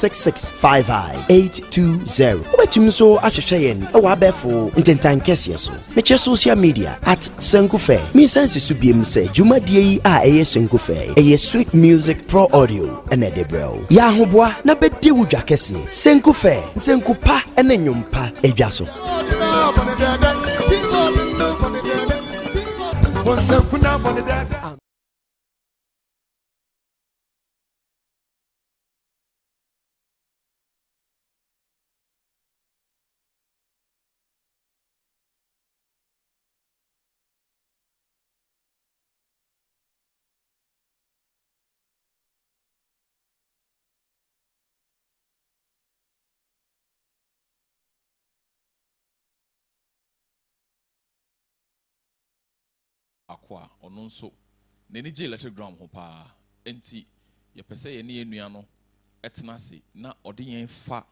6655-820. Wobɛtumi so ahwehwɛ yɛn ɛwɔ abɛɛfo ntentan kɛseɛ so. Mekyɛ social media at Senku Fair. Me sense so biem sɛ dwumadie yi a ɛyɛ Senku Fair ɛyɛ Sweet Music Pro Audio ɛna de brɛw. Yɛ ahoboa na bɛdi wo dwa kɛseɛ. Senku Fair, Senku pa ɛne nnwom pa ɛdwa so. Akwa ɔno nso n'ani gye electric drum ho paa enti yɛpɛ sɛ yɛne yɛn nua no ɛtena ase na ɔde yɛn fa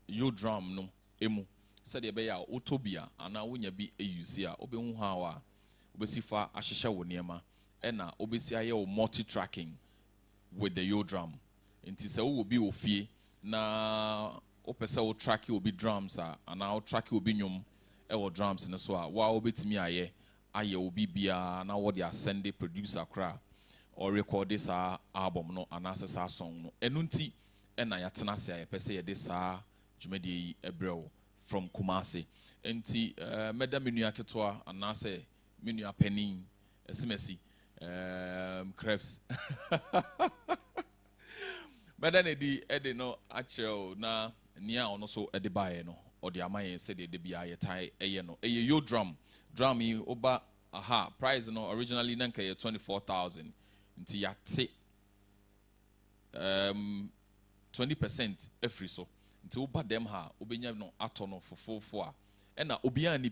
yo drum no emu sɛdeɛ ɛbɛyɛ a wotɔ bi a anaa wonya bi use a wobɛhu how a wobɛsi fa ahyehyɛ wo nneɛma ɛna wobɛsi ayɛ wo multi tracking with the yo drum enti sɛ wowɔ bi wɔ fie na wopɛ sɛ wo track obi drums a anaa wo track obi nnwom ɛwɔ drums no so a wa wobɛtumi ayɛ obi bia na what they are sending producer kra or record this album no anasa sa song no enunti ena yatena se ayepɛ sɛ yɛde saa dwumadi ebrɛw from Kumasi enti meda menua ketwa anasa menua panin esimesi crepes meda ne di ede no akyerɛw na nia ono so ede bae no ɔde amaye sɛ de bia yɛtai ɛyɛ no ɛyɛ yo drum yi oba price no originally nanka 24,000 nti yate 20% every so nti oba dem ha obenya no ato no fofofo a ɛna obian ni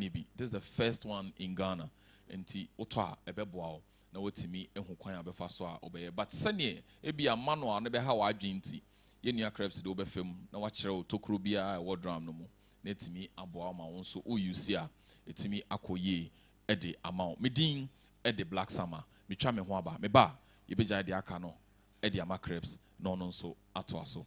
bi this is the first one in Ghana nti oto a ɛbɛboa na wotimi ehu kwan abɛfa so a obɛyɛ but sɛne ebi amano a no bɛha wa adwen nti yɛnua crepes de obɛfam na wakyerɛ tokro bia ɛwɔ drum no mu na etimi aboa ma won so o use a etimi akoye ede amount medin ede black summer metwa me ho aba me ba yebegya de aka no ede ama crepes no nso ato aso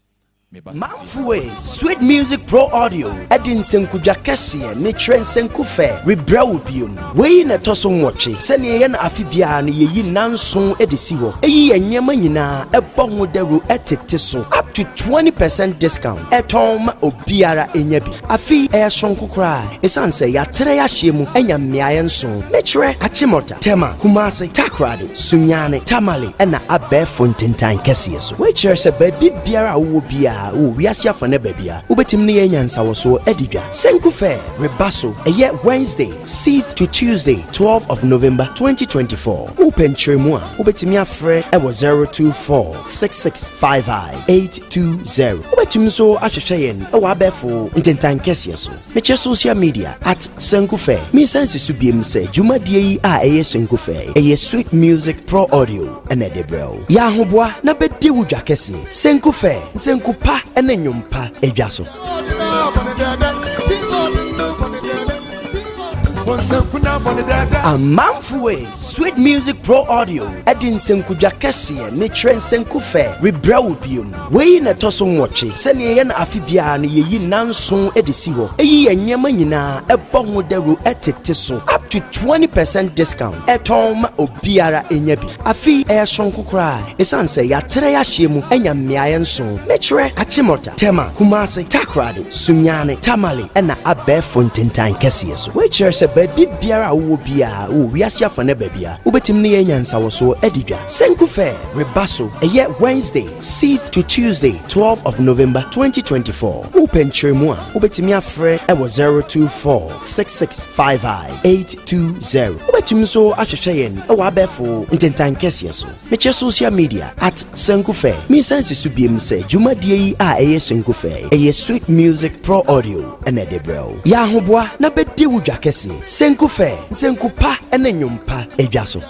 Manfue, Sweet Music Pro Audio, Edin Senku Jakesia, Nitren Senku Fair, Rebraubium, Way na Tosso Watch, Senian Afibian, ye Nanson Edisiwo, Eye and Yamanina, a bongo deru etitiso, up to 20% discount, at home or Biara Enyabi. Afi Air Shonku Cry, Esanse, Yatrea Shimu, and Yamian Son, Metre, Achimota, Tema, Kumasi, Takradi, Sunyane, Tamale, and Abe Fontaine Cassius, which is a baby Biara Ubia. We are for Nebebia, Ubetimni Yansa was so Edija. Senku Fair, Rebasso, a year Wednesday, 6th to Tuesday, 12th of November 2024. Open Tremua, Ubetimia Fre, Ewa 024-6655-820. Ubetimso Ashayen, Awabefo, Intentan Kesiaso. Mecha social media at Senku Fair. Me sense subim se, Juma Di a Senku Fair, a Sweet Music Pro Audio, and Edebro. Yahubwa, Nabedi Wujakesi, Senku Fair, Senku pa ene nyumpa edwaso Amanfue, Sweet Music Pro Audio, Edin Senku Jakesia, Nitren Senku Fair, Rebraubium, Way na Tosso Watch, Senian Afibian, ye Nanson Edisiwo, Eye and Yamanina, a bongo deru etitiso, up to 20% discount, at home or Biara Enyabi. Afi Air Shonku Cry, Esanse, Yatrea Shimu, and Yamian Son, Metre, Achimota, Tema, Kumasi, Takradi, Sunyane, Tamale, and Abe Fontaine Cassius, which is a baby Biara Ubia, we are for Nebebia, Ubetimni Yansa was so Edija. Senku Fair, Rebasso, a year Wednesday, 6th to Tuesday, 12th of November 2024. Open Tremua, Ubetimia Fre, Ewa 024-6655-820. Ubetimso Ashayen, Awabefo, Intentan Kesiaso. Mecha social media at Senku Fair. Me sense subim se, Juma Di a Senku Fair, a Sweet Music Pro Audio, and Edebro. Yahubwa, Nabedi Wujakesi, Senku Fair, Senku pa ene nyumpa edwaso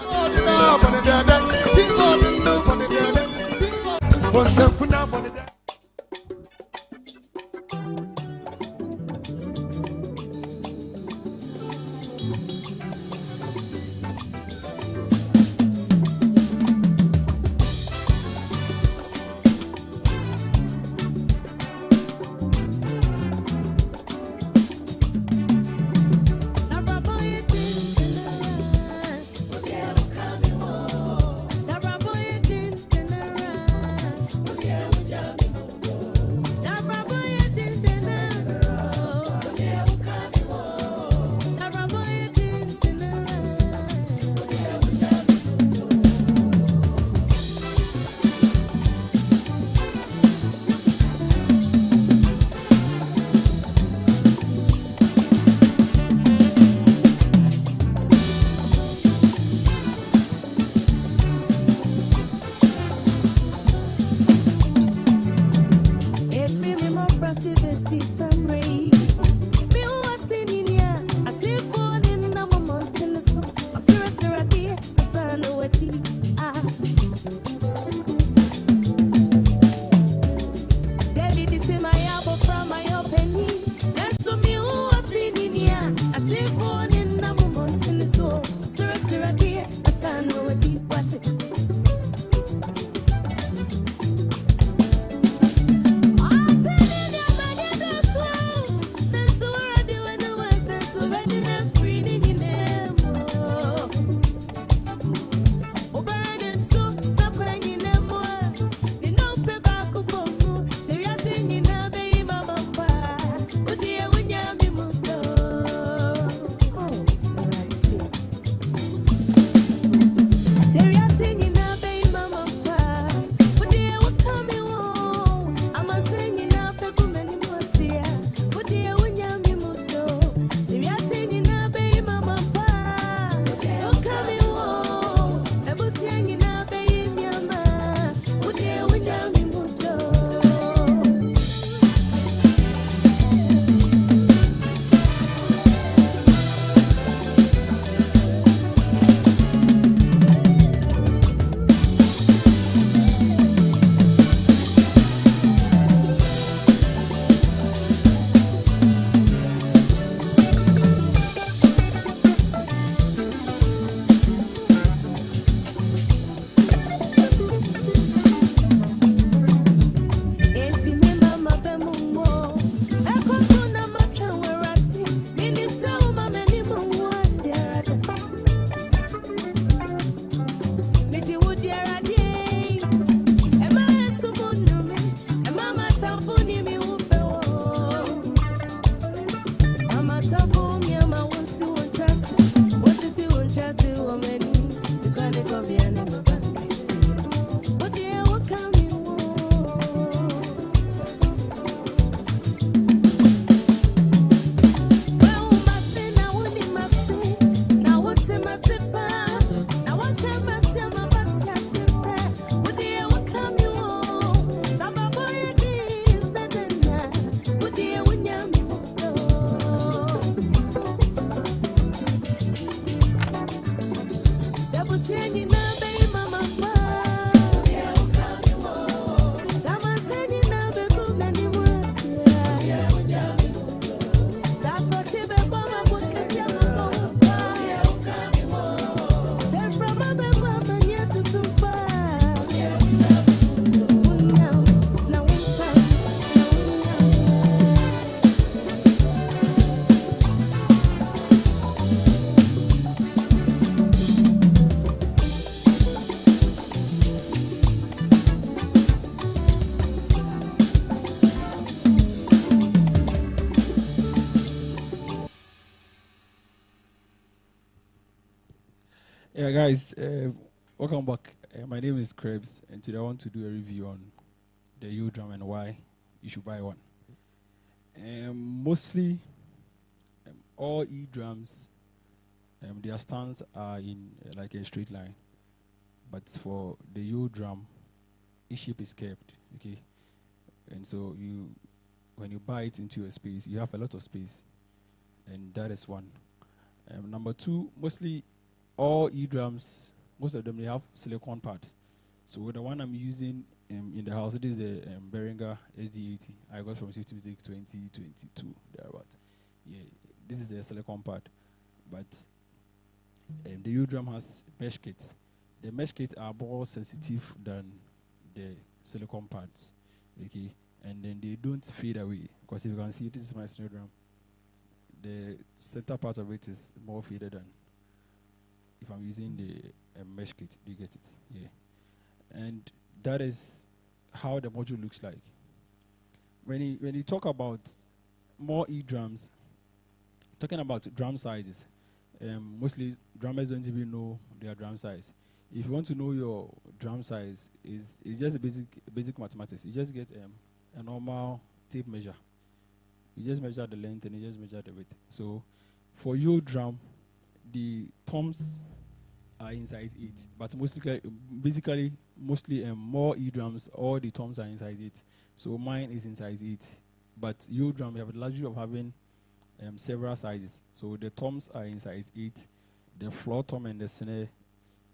Yeah, guys, welcome back. My name is Krebs, and today I want to do a review on the U drum and why you should buy one. Mostly, all E drums, their stands are in like a straight line, but for the U drum, each shape is curved. Okay, and so when you buy it into a space, you have a lot of space, and that is one. Number two, mostly all E drums, most of them they have silicone parts. So the one I'm using in the house, it is the Behringer SD80. I got from Safety Music 2022 thereabout. Yeah, this is the silicone part, but the U drum has mesh kits. The mesh kits are more sensitive than the silicone parts. Okay, and then they don't fade away because if you can see, this is my snare drum. The center part of it is more faded than if I'm using the mesh kit. You get it? Yeah. And that is how the module looks like. When you talk about more E drums, talking about drum sizes, mostly drummers don't even know their drum size. If you want to know your drum size, it's just a basic mathematics. You just get a normal tape measure. You just measure the length and you just measure the width. So for your drum, the toms are in size 8, but basically more E drums, all the toms are in size 8. So mine is in size 8, but your drum, you have the luxury of having several sizes. So the toms are in size 8, the floor tom and the snare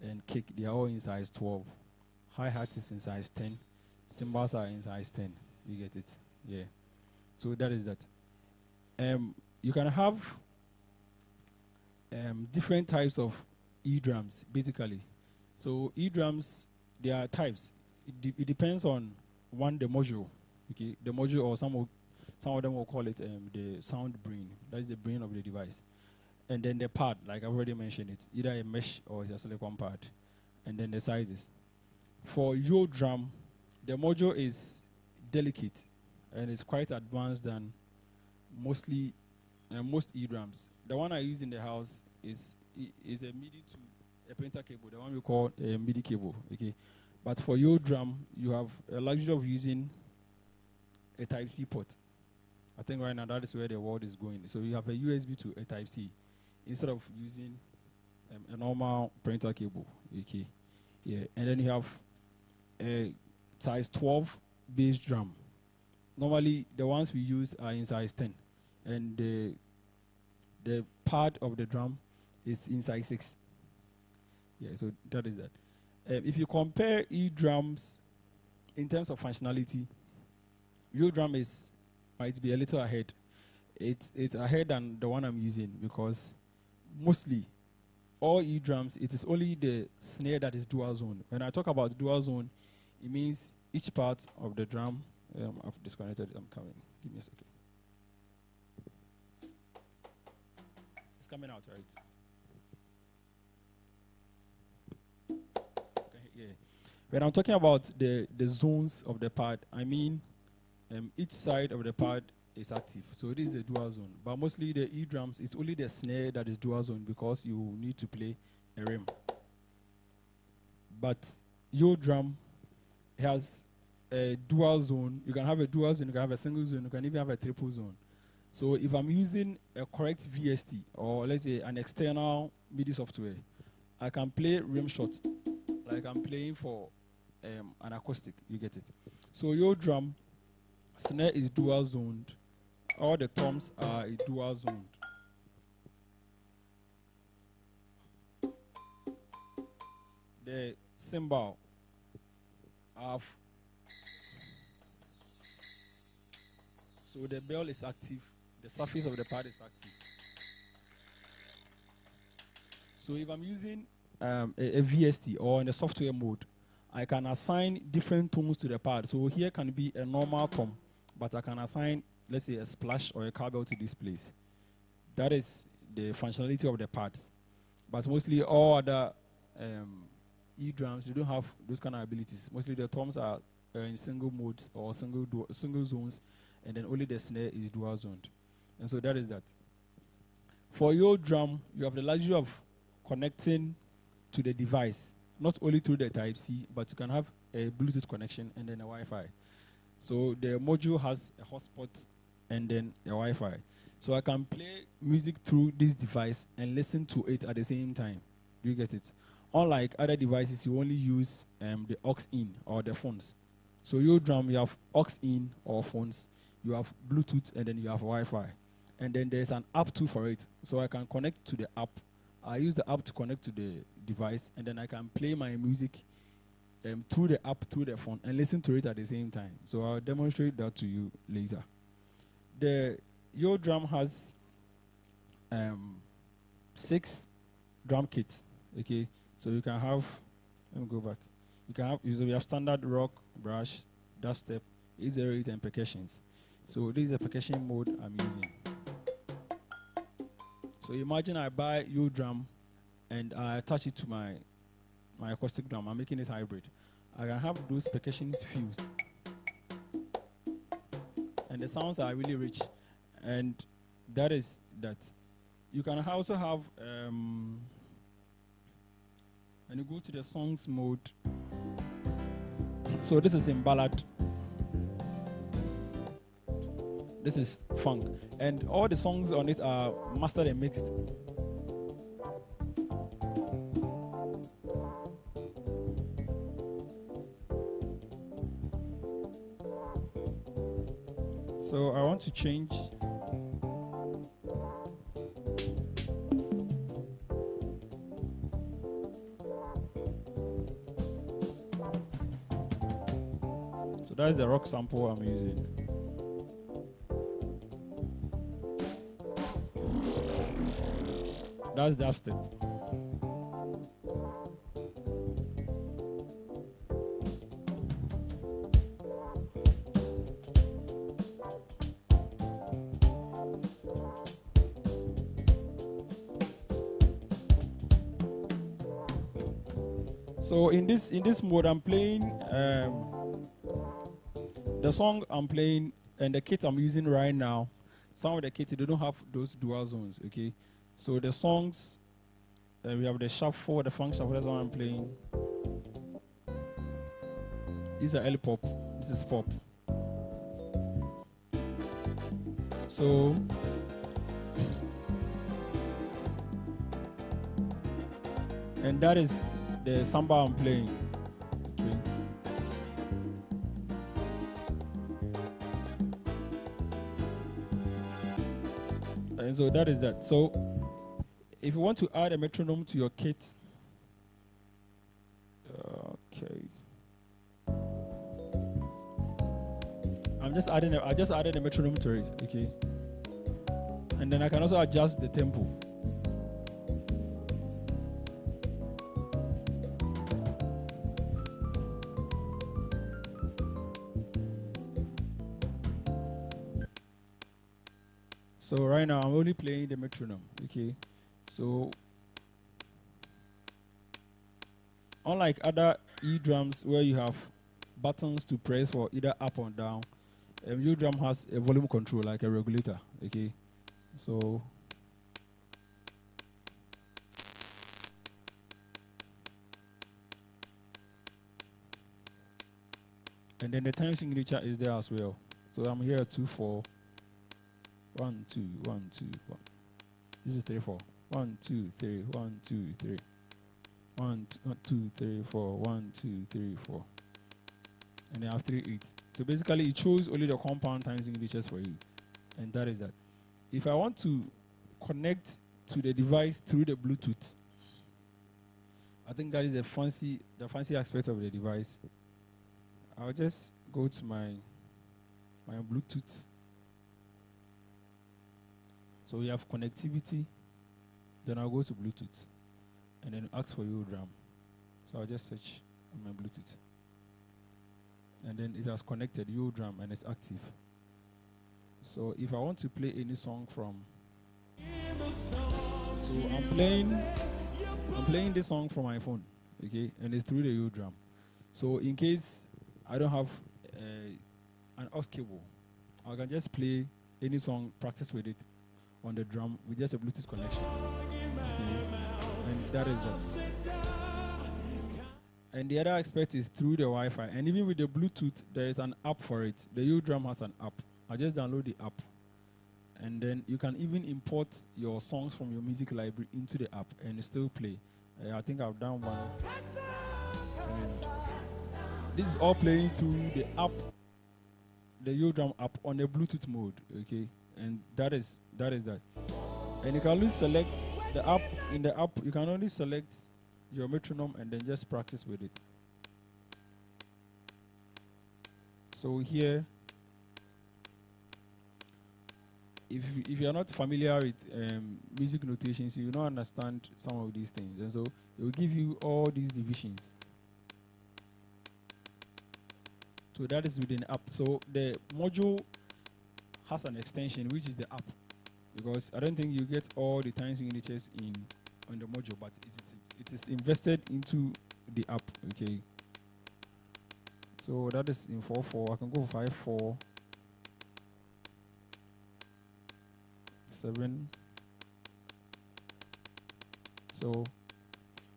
and kick, they are all in size 12. Hi-hat is in size 10, cymbals are in size 10. You get it? Yeah. So that is that. You can have different types of E drums, basically. So E drums, there are types. It depends on the module. Okay, the module, or some of them will call it the sound brain. That is the brain of the device. And then the part, like I've already mentioned it, either a mesh or it's a silicone part. And then the sizes. For your drum, the module is delicate and it's quite advanced than most E drums. The one I use in the house is a MIDI to a printer cable, the one we call a MIDI cable. Okay, but for your drum, you have a luxury of using a Type-C port. I think right now that is where the world is going. So you have a USB to a Type-C instead of using a normal printer cable. Okay, yeah, and then you have a size 12 bass drum. Normally, the ones we use are in size 10, and the part of the drum is in size 6. Yeah, so that is that. If you compare E drums in terms of functionality, your drum might be a little ahead. It's ahead than the one I'm using because mostly all E drums, it is only the snare that is dual zone. When I talk about dual zone, it means each part of the drum. I've disconnected it. I'm coming. Give me a second. It's coming out, right? Okay, yeah. When I'm talking about the zones of the pad, I mean each side of the pad is active. So it is a dual zone. But mostly the E drums, it's only the snare that is dual zone because you need to play a rim. But your drum has a dual zone. You can have a dual zone, you can have a single zone, you can even have a triple zone. So if I'm using a correct VST, or let's say an external MIDI software, I can play rim shot like I'm playing for an acoustic. You get it? So your drum snare is dual zoned. All the toms are dual zoned. The cymbal have, so the bell is active, the surface of the pad is active. So if I'm using a VST or in the software mode, I can assign different tones to the pad. So here can be a normal tom, but I can assign, let's say, a splash or a cowbell to this place. That is the functionality of the pads. But mostly all other E drums, they don't have those kind of abilities. Mostly the toms are in single modes or single zones, and then only the snare is dual zoned. And so that is that. For your drum, you have the luxury of connecting to the device, not only through the Type-C, but you can have a Bluetooth connection and then a Wi-Fi. So the module has a hotspot and then a Wi-Fi. So I can play music through this device and listen to it at the same time. Do you get it? Unlike other devices, you only use the aux in or the phones. So your drum, you have aux in or phones, you have Bluetooth, and then you have Wi-Fi. And then there's an app too for it. So I can connect to the app. I use the app to connect to the device, and then I can play my music through the app, through the phone, and listen to it at the same time. So I'll demonstrate that to you later. Your drum has 6 drum kits. Okay, so you can have. Let me go back. You can have. So we have standard rock, brass, dubstep, 808, and percussions. So this is the percussion mode I'm using. So imagine I buy your drum, and I attach it to my acoustic drum. I'm making it hybrid. I can have those percussions fused, and the sounds are really rich. And that is that. You can also have, when you go to the songs mode, so this is in ballad, this is funk, and all the songs on it are mastered and mixed. So I want to change. So that's the rock sample I'm using. That's dubstep. So in this mode, I'm playing the song I'm playing and the kit I'm using right now. Some of the kits, they don't have those dual zones. Okay, so the songs we have the shuffle, the funk shuffle. That's what I'm playing. These are early pop. This is pop. So and that is the samba I'm playing. Okay. And so that is that. So if you want to add a metronome to your kit, okay. I just added a metronome to it, okay. And then I can also adjust the tempo. So right now I'm only playing the metronome, okay? So unlike other E drums where you have buttons to press for either up or down, your drum has a volume control like a regulator, okay? So and then the time signature is there as well. So I'm here at 2/4. 1 2 1 2 1. This is 3/4. 1 2 3 1 2 3. 1 2 3 4 1 2 3 4. And then I have 3 8s. So basically, it shows only the compound time signatures for you, and that is that. If I want to connect to the device through the Bluetooth, I think that is the fancy aspect of the device. I'll just go to my Bluetooth. So we have connectivity, then I'll go to Bluetooth, and then ask for your drum. So I'll just search on my Bluetooth. And then it has connected your drum and it's active. So if I want to play any song from, so I'm playing this song from my phone, okay, and it's through the your drum. So in case I don't have an aux cable, I can just play any song, practice with it on the drum with just a Bluetooth connection. Okay. And that is it. And the other aspect is through the Wi-Fi. And even with the Bluetooth, there is an app for it. The U-Drum has an app. I just download the app. And then you can even import your songs from your music library into the app and still play. I think I've done one. And this is all playing through the app, the U-Drum app on a Bluetooth mode, okay? And that is that. And you can only select the app. In the app, you can only select your metronome and then just practice with it. So here, if you're not familiar with music notations, you will not understand some of these things. And so it will give you all these divisions. So that is within the app. So the module has an extension, which is the app. Because I don't think you get all the time signatures on the module, but it is invested into the app, okay? So that is in 4/4. I can go 5/4. 7. So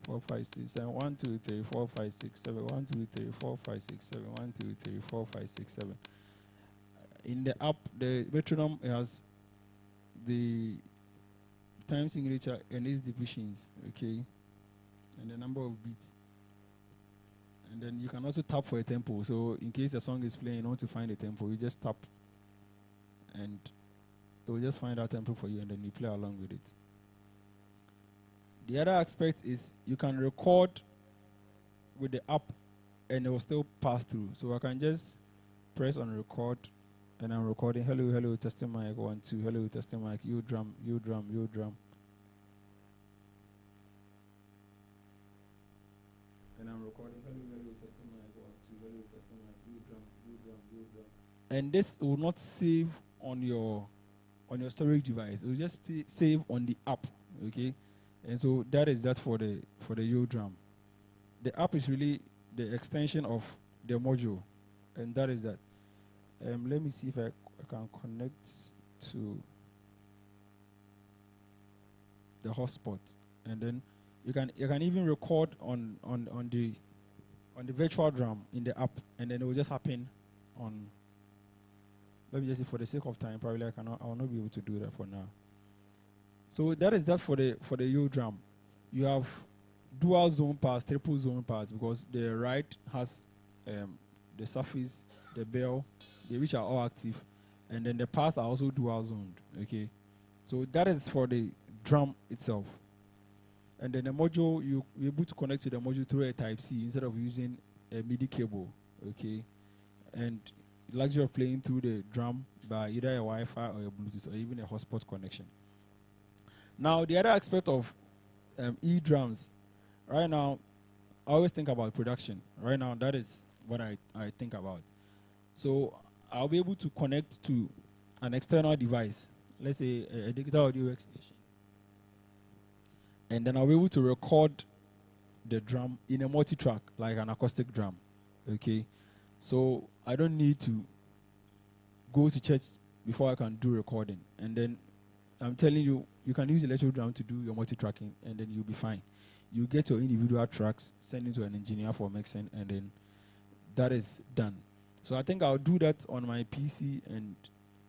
4, 5, 6, 7. 1, 2, 3, 4, 5, 6, 7. 1, 2, 3, 4, 5, 6, 7. 1, 2, 3, 4, 5, 6, 7. In the app, the metronome has the time signature and its divisions, okay, and the number of beats. And then you can also tap for a tempo. So in case a song is playing, you want to find a tempo, you just tap and it will just find that tempo for you and then you play along with it. The other aspect is you can record with the app and it will still pass through. So I can just press on record and I'm recording. Hello, hello, testing mic 1, 2. Hello, testing mic. You drum. And I'm recording. Hello, hello, testing mic 1, 2. Hello, testing mic. You drum. And this will not save on your storage device. It will just save on the app, okay? And so that is that for the U-Drum. The app is really the extension of the module, and that is that. Let me see if I can connect to the hotspot, and then you can even record on the virtual drum in the app, and then it will just happen on. Let me just say, for the sake of time, probably I will not be able to do that for now. So that is that for the U-Drum. You have dual zone pass, triple zone pass, because the right has the surface, the bell, which are all active, and then the pass are also dual zoned. Okay, so that is for the drum itself. And then the module, you're able to connect to the module through a Type-C instead of using a MIDI cable. Okay, and the luxury of playing through the drum by either a Wi-Fi or a Bluetooth or even a hotspot connection. Now, the other aspect of e-drums, right now, I always think about production. Right now, that is what I think about. So I'll be able to connect to an external device, let's say a digital audio workstation, and then I'll be able to record the drum in a multi-track, like an acoustic drum. Okay, so I don't need to go to church before I can do recording. And then I'm telling you, you can use electric drum to do your multi-tracking, and then you'll be fine. You get your individual tracks, send it to an engineer for mixing, and then that is done. So I think I'll do that on my PC, and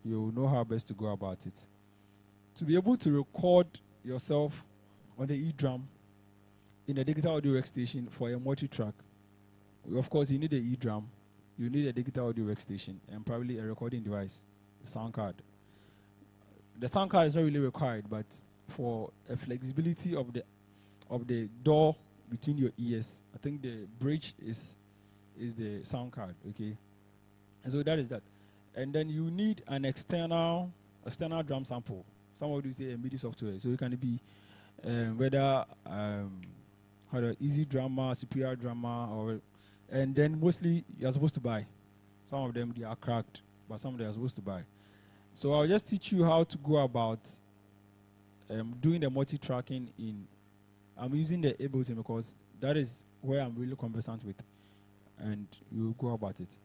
you'll know how best to go about it. To be able to record yourself on the e-drum in a digital audio workstation for a multi-track, of course, you need an e-drum, you need a digital audio workstation, and probably a recording device, a sound card. The sound card is not really required, but for a flexibility of the door between your ears, I think the bridge is the sound card, okay? And so that is that. And then you need an external drum sample. Some of you say a MIDI software. So it can be whether easy drummer, superior drummer, and then mostly you're supposed to buy. Some of them, they are cracked, but some they are supposed to buy. So I'll just teach you how to go about doing the multi-tracking I'm using the Ableton because that is where I'm really conversant with, and you'll go about it.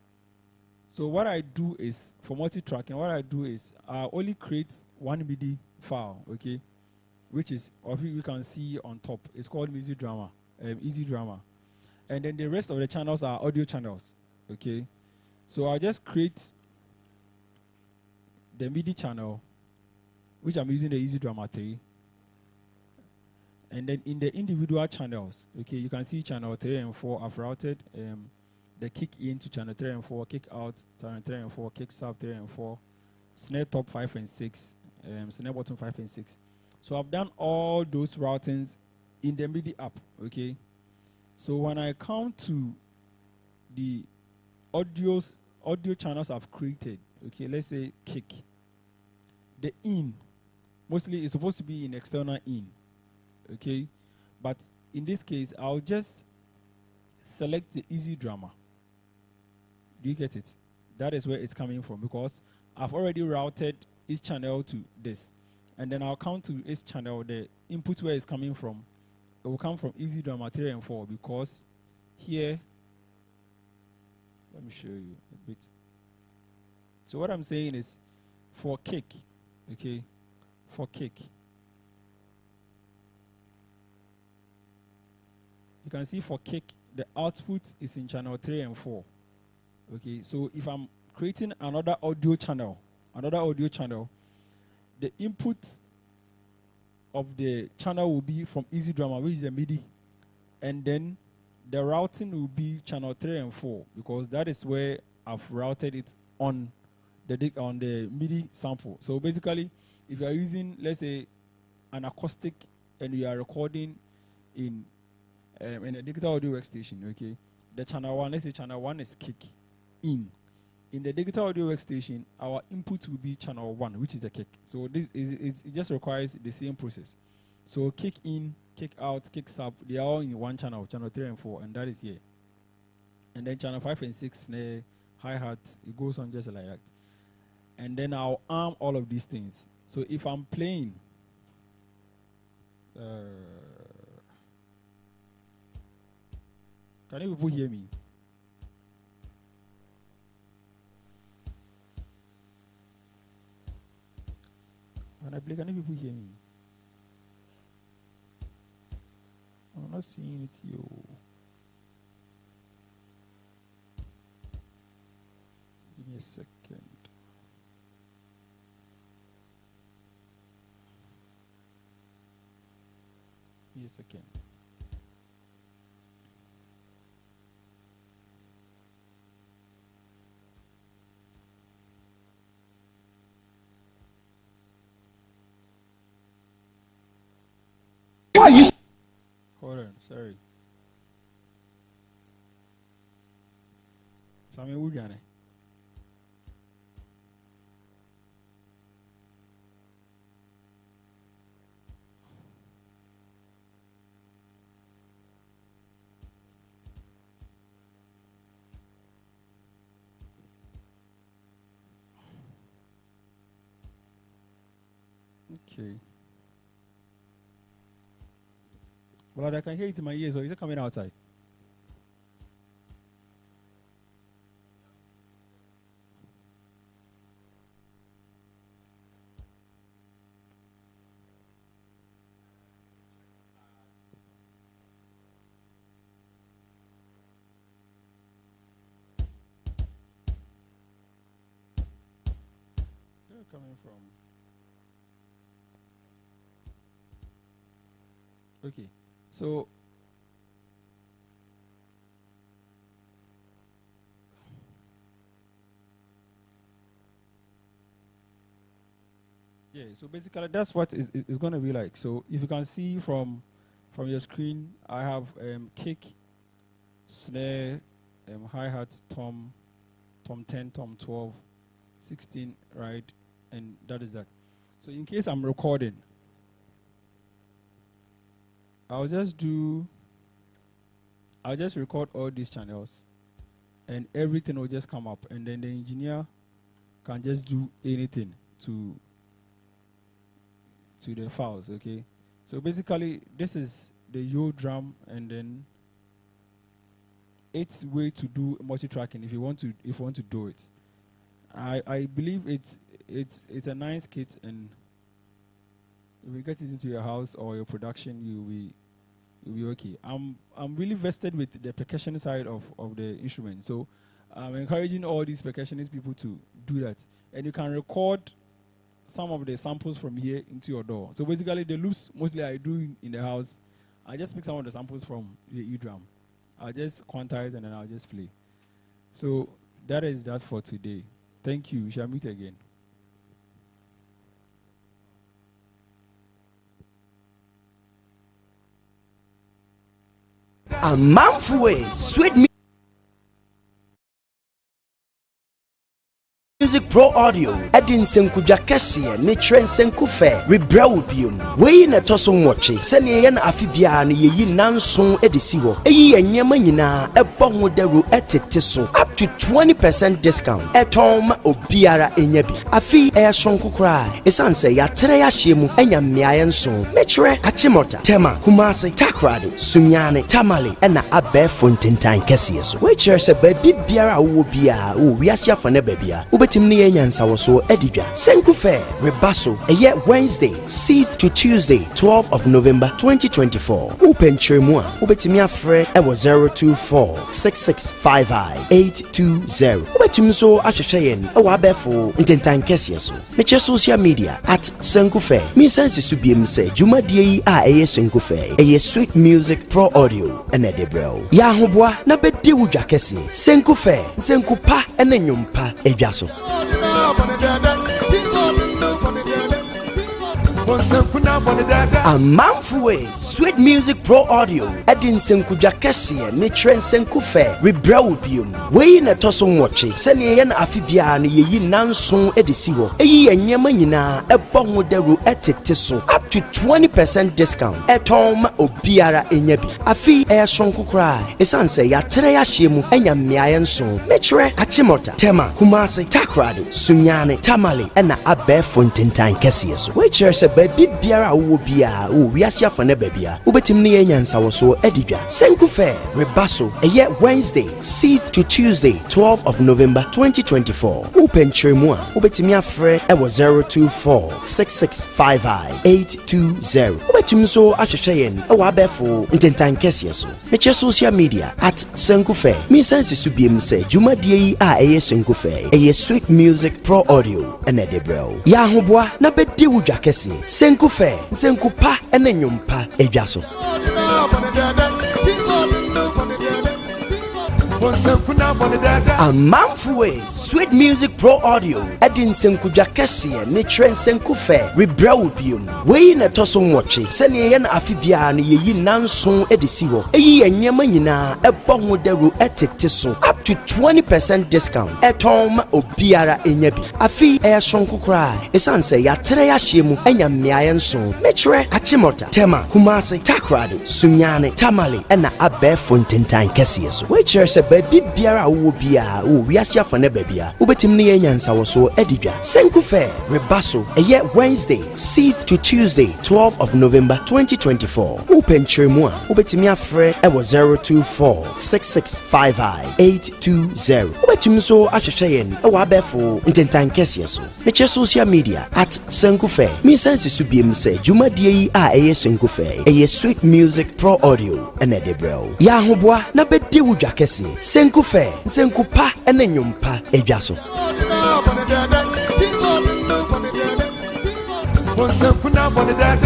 So what I do is, for multi-tracking, I only create one MIDI file, okay, which is, or you can see on top, it's called Easy Drama. and then the rest of the channels are audio channels. Okay, so I'll just create the MIDI channel, which I'm using the Easy Drama 3. And then in the individual channels, okay, you can see channel 3 and 4. I've routed the kick in to channel 3 and 4, kick out channel 3 and 4, kick sub 3 and 4, snare top 5 and 6, snare bottom 5 and 6. So I've done all those routings in the MIDI app, okay. So when I come to the audio channels I've created, okay, let's say kick, the in mostly is supposed to be in external in. Okay, but in this case, I'll just select the Easy Drama. Do you get it? That is where it's coming from, because I've already routed each channel to this. And then I'll come to each channel, the input where it's coming from. It will come from Easy Drama 3 and 4, because here, let me show you a bit. So what I'm saying is, for kick, okay, for kick, you can see for kick, the output is in channel 3 and 4. Okay, so if I'm creating another audio channel, the input of the channel will be from Easy Drama, which is the MIDI. And then the routing will be channel 3 and 4, because that is where I've routed it on the MIDI sample. So basically, if you are using, let's say, an acoustic and you are recording in a digital audio workstation, okay, the channel 1, let's say channel 1 is kick in. In the digital audio workstation, our input will be channel 1, which is the kick. So this it just requires the same process. So kick in, kick out, kick sub, they are all in one channel, channel 3 and 4, and that is here. And then channel 5 and 6, snare, hi-hat, it goes on just like that. And then I'll arm all of these things. So if I'm playing, can you people hear me? When I play, can you people hear me? I'm not seeing it, yo. Give me a second. Give me a second. Why you? Hold on, sorry. Sammy Woodiane. Okay. Well, I can hear it in my ears, or is it coming outside? Where are you coming from? Okay. So, yeah, so basically that's what is going to be like. So if you can see from your screen, I have kick, snare, hi-hat, tom 10, tom 12, 16, right? And that is that. So in case I'm recording, I'll just record all these channels, and everything will just come up, and then the engineer can just do anything to the files, okay? So basically, this is the yo drum, and then it's way to do multi-tracking if you want to do it. I believe it's a nice kit, and if you get it into your house or your production, you'll be You'll be okay. I'm really vested with the percussion side of the instrument. So I'm encouraging all these percussionist people to do that. And you can record some of the samples from here into your door. So basically the loops mostly I do in the house. I just pick some of the samples from the E-drum. I'll just quantize and then I'll just play. So that is that for today. Thank you. We shall meet again. A Manfue Sweet Music Pro Audio Edin Senku Jakesie ne Trend Senku Fair Rebrau Bium we na toso nwoche sene ye na afibia na yeyi nanson edisi ho eyi anyema nyina ebo ho daru etete so up to 20% discount etom obiara enya bi afi sonko kra esanse ya tere ya hyemu enya mmeaye nson mechre achimota tema Kumasi takrade sunyane tamale na abe fontentan kese so we chere se baby biara wo bia wo wiase afane babia timni yenyansa woso edidwa Senku Fair Rebaso eye Wednesday 6th to Tuesday 12th of November 2024 open tremua ubetimi afre ewo 0246655 ubetimi so ahwehweyen ewo abefo intentan kese so meche social media at Senku Fair mi sense subiem se jumadie yi a eye Senku Fair eye Sweet Music Pro Audio ene debrel ya hoboa na bedi wudwa kese Senku Fair Senku pa ene nyumpa edwaso a Manfue Sweet Music Pro Audio Edin Senku Jakesie ne Trend Senku Fair Rebrau Bium we na toso nwoche sene ye na afibia na yeyi nanson edisi ho eyi anyema nyina ebo ho daru etete so up to 20% discount etom obiara enya bi afi sonko kra esanse ya tere ya hyemu enya mmeaye nson mechre achimota tema Kumasi takrade sunyane tamale na abe fontentan kese so we chere se baby biara wo bia wo wiase afane babia ubetim ne yenyansa wo so edidwa Senku Fair Rebaso eye Wednesday 6th to Tuesday 12th of November 2024 open tremua ubetimi afre ewo 0246655 ubetim so ahwehweyen ewo abefo intentan kese so meche social media at Senku Fair mi sense subiem se jumadie yi a eye Senku Fair eye Sweet Music Pro Audio ene debrel ya hoboa na bedi wudwa kese Senku Fair Senku pa ene nyumpa edwaso a Manfue Sweet Music Pro Audio Edin Senku Jakesie ne Trend Senku Fair Rebrau Bium we na toso nwoche sene ye na afibia na yeyi nanson edisi ho eyi anyema nyina ebo ho daru etete so up to 20% discount etom obiara enya bi afi sonko kra esanse ya tere ya hyemu enya mmeaye nson mechre achimota tema Kumasi takrade sunyane tamale na abe fontentan kese so we chere se baby biara wo bia wo wiase afane babia ubetim ne yenyansa wo so edidwa Senku Fair Rebaso eye Wednesday 6th to Tuesday 12th of November 2024 open tremua ubetimi afre ewo 0246655 ubetim so ahwehweyen ewo abefo intentan kese so meche social media at Senku Fair mi sense subiem se jumadie yi a eye Senku Fair eye Sweet Music Pro Audio ene debrel ya hoboa na bedi wudwa kese Senku Fair Senku pa ene nyumpa edwaso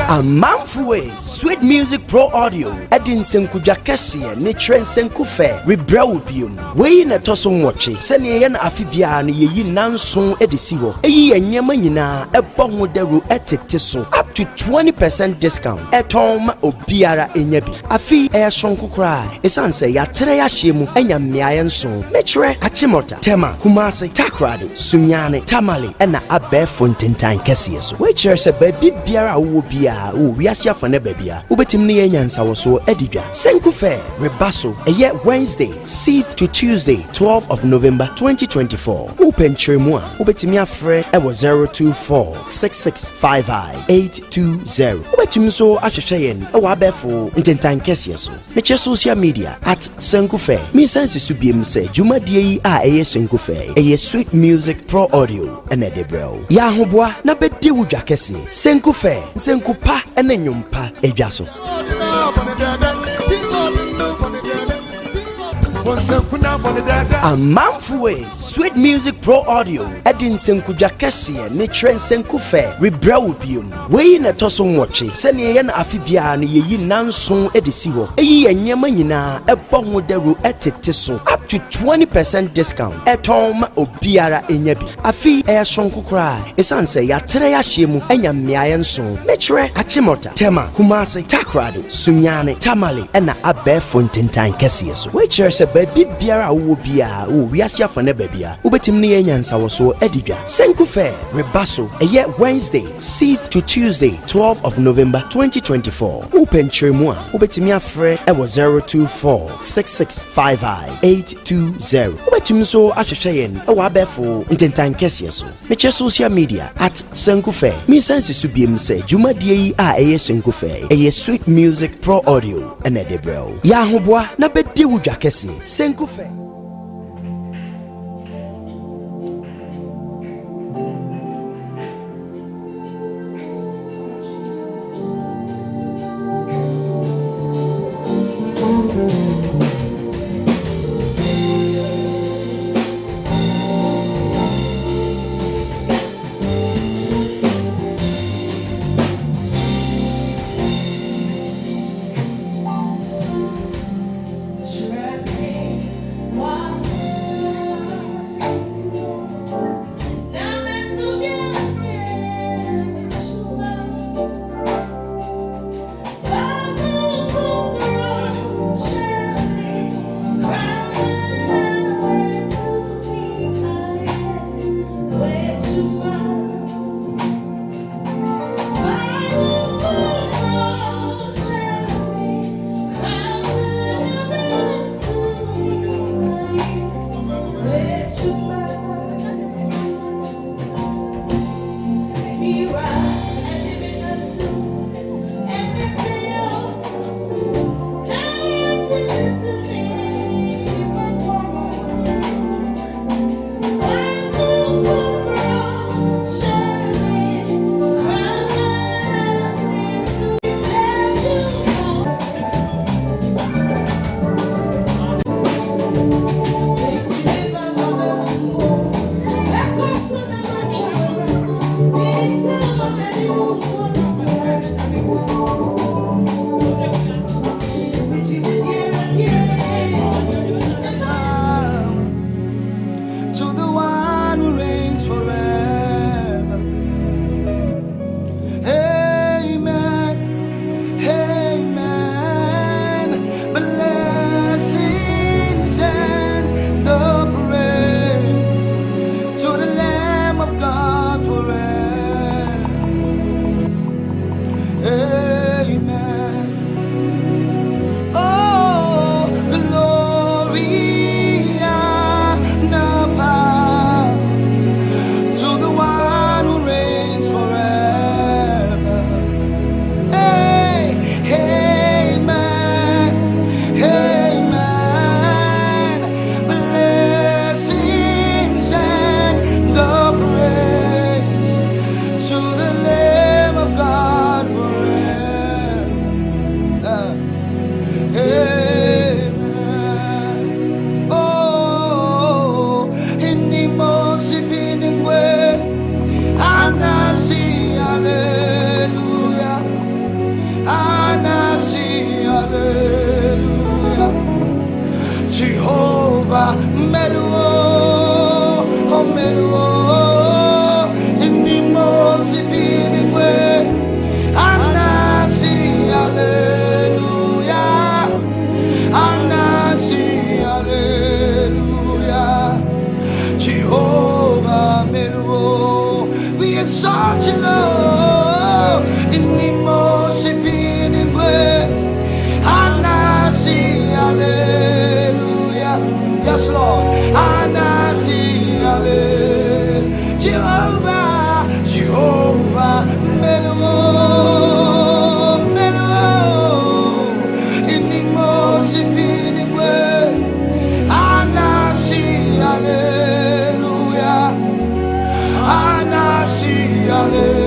a Manfue Sweet Music Pro Audio Edin Senku Jakesie ne Trend Senku Fair Rebrau Bium we na toso nwoche sene ye na afibia na yeyi nanson edisi ho eyi anyema nyina ebo ho daru etete so up to 20% discount etom obiara enya bi afi sonko kra esanse ya tere ya hyemu enya mmeaye nson mechre achimota tema Kumasi takrade sunyane tamale na abe fontentan kese so we chere se baby biara wo bia wo wiase afane babia ubetim ne yenyansa wo so edidwa Senku Fair Rebaso eye Wednesday 6th to Tuesday 12th of November 2024 open tremua ubetimi afre ewo 0246655 ubetim so ahwehweyen ewo abefo intentan kese so meche social media at Senku Fair mi sense subiem se jumadie yi a eye Senku Fair eye Sweet Music Pro Audio ene debrel ya hoboa na bedi wudwa kese Senku Fair Senku pa ene nyumpa edwaso Amanfue Sweet Music Pro Audio Edin Senku Jakesiye ne Trend Senku Fair Rebra Ubium Wey na toso nwoche sene ye na afibia no yeyi nanson edisi ho eyi anyema nyina ebo ho daru etete so up to 20% discount etom obiara enyabi afi sonko kra esanse ya tere ya hyemu enya mmeaye nson mechre achimota tema Kumasi Takrado Sunyane Tamale ena abe fontentan kesiye so we chere se baby biara wo bia wo wiase afane babia ubetim ne yenyansa wo so edidwa Senku Fair Rebaso eye Wednesday 6th to Tuesday 12th of November 2024 open tremu a ubetimi afre e 0246655 ubetim so ahwehwe yen e wa abefo intentan kesiye so me social media at Senku Fair me sense subiem se jumadie yi a eye Senku Fair eye Sweet Music Pro Audio ene de bro ya hoboa na bedi wudwa kese Senku Fair. Yes, Lord. Anasi, Jehovah, Jehovah, Melo, Inimosi, Piningwe, Anasi, Hallelujah, Anasi, Hallelujah.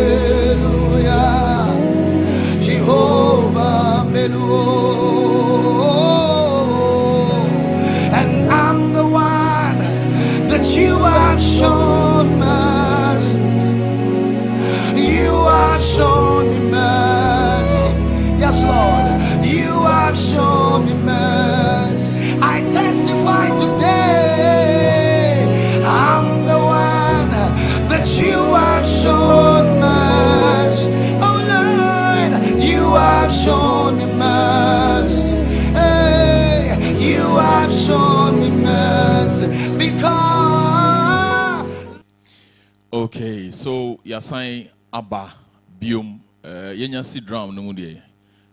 Okay, so yasan aba biom yenya si drum no mu de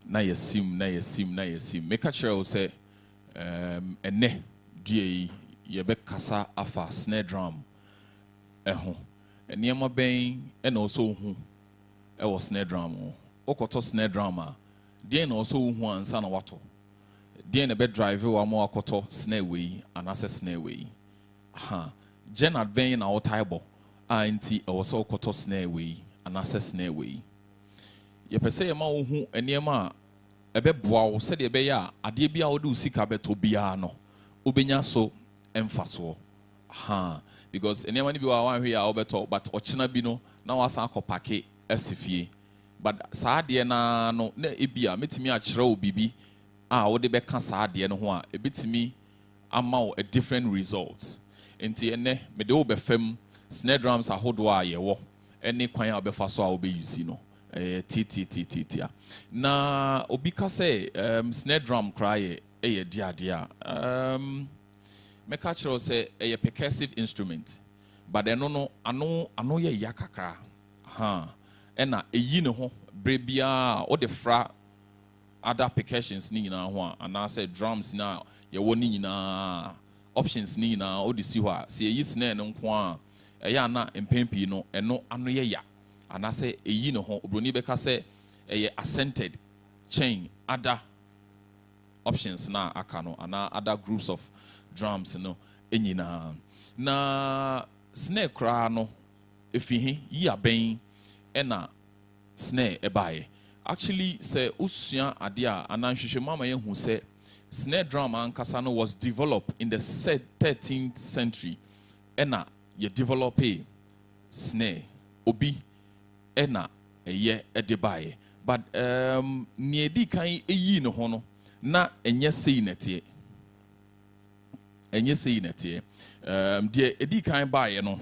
na yesim make a sure say ene die ye be kasa afa snare drum eho eniema ben ena also hu e was snare drum okoto snare drum a die na also hu ansa na wato die na be drive wa mo akoto snare we anase snare we ha gen adven na otaibo anti also okoto snare we anase snare we ye pese ye ma wo hu eniema ebe boa wo se de be ya ade bia wo de usika beto bia no obenya so emfaso ha because eniema ni bi wa wan hwe ya obeto but ochina bi no na wasa akopake asifie but saade na no na ebia metimi a kire wo bibi a wo de be ka saade no ho a ebetimi ama wo a different results enti ene me de wo be fam snare drums ahodo a ye wo eni kwan a obefa so a wo be use no ti na obi ka say snare drum cry e diade a me ka kire say a percussive instrument but eno no ano ye yakakra ha ena eyi ne ho brebia o de fra other percussions ni nyina ho a ana say drums na ye wo ni nyina options ni nyina o de si ho a se eyi snare no nko a eya na empempi no eno ano ye ya ana say eyi ne ho obroni be ka say eye accented chain other options na aka no ana other groups of drums no enyina na snare kra no efihi yi aben ena snare ebaye actually say usua ade a ananhwehwe mama ye hu say snare drum ankasa no was developed in the 13th century ena ye develop snare obi ena eye edebaye but ni edi kan eyi ne ho no na enye sei netie de edi kan baye no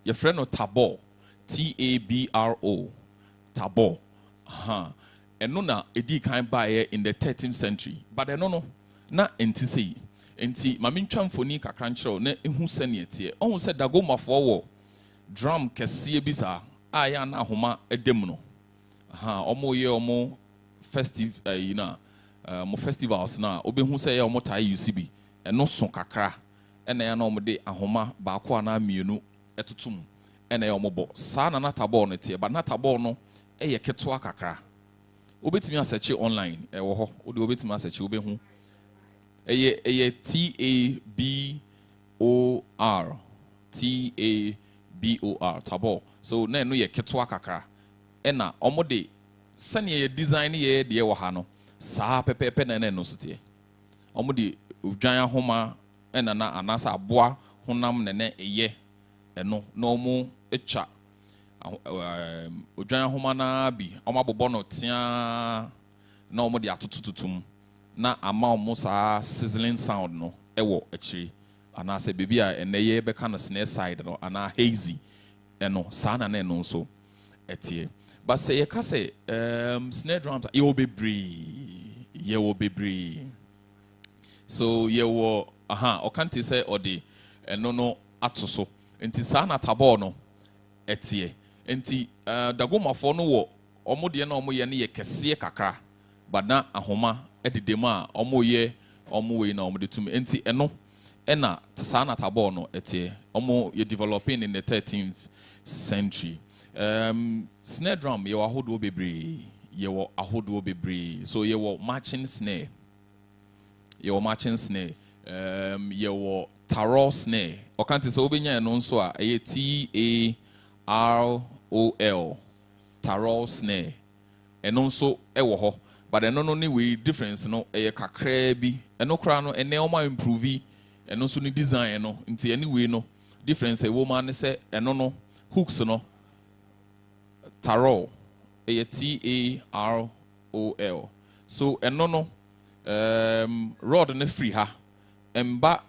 your friend no Tabor Tabro Tabor ha eno na edi kan baye in the 13th century but eno no na enti sei enti mame ntwa mfoni kakra nkyerɛw na ehu sɛ ne etie ɔhu sɛ dagomafo wɔ drum kɛseɛ bi saa a ya na ahoma edem no ha ɔmo ye ɔmo festive mo festivals na obehu sɛ ya ɔmo tai use bi ɛno so kakra ɛna ya na ɔmo de ahoma baako ana mienu ɛtotom ɛna ya ɔmo bɔ saa na Tabor no tie but Tabor no ɛyɛ ketewa kakra obetimi asearch online ɛwɔ hɔ ode obetimi asearch obehu ɛyɛ Tabor Tabor so na no ye ketewa kakra ena omo de sane ye design ye de wo ha no saa pepepe na no sotie omo de odwan ahoma ena na anasa aboa honam ne eye eno na omo etwa odwan ahoma na bi omo abobɔ no tia na omo de atototutum na ama omo saa sizzling sound no ewo akiri anasa bebi a eneye be ka no snare side no ana hazy eno saa na no nso etie but say ye ka say snare drums ye will be bree so ye wo o kan te say odi eno no ato so enti saa na Tabor no etie enti dagomafo no wo omo de na omo ye ne ye kese kakra but na ahoma ededem a omo ye omo we na omo de tum enti eno ena saa na Tabor no etie omo ye developing in the 13th century snare drum ye ahodo bebree so ye wo marching snare ye wo tarot snare o kan te so obenya no nso a ye TAROL tarot snare eno nso ewo ho but eno no ni we difference no ye kakra bi eno kra no ene o ma improve eno nso ni design no nti anyway no difference e wo ma ne se eno no hooks no tarot TAROL so eno no rod ne free ha emba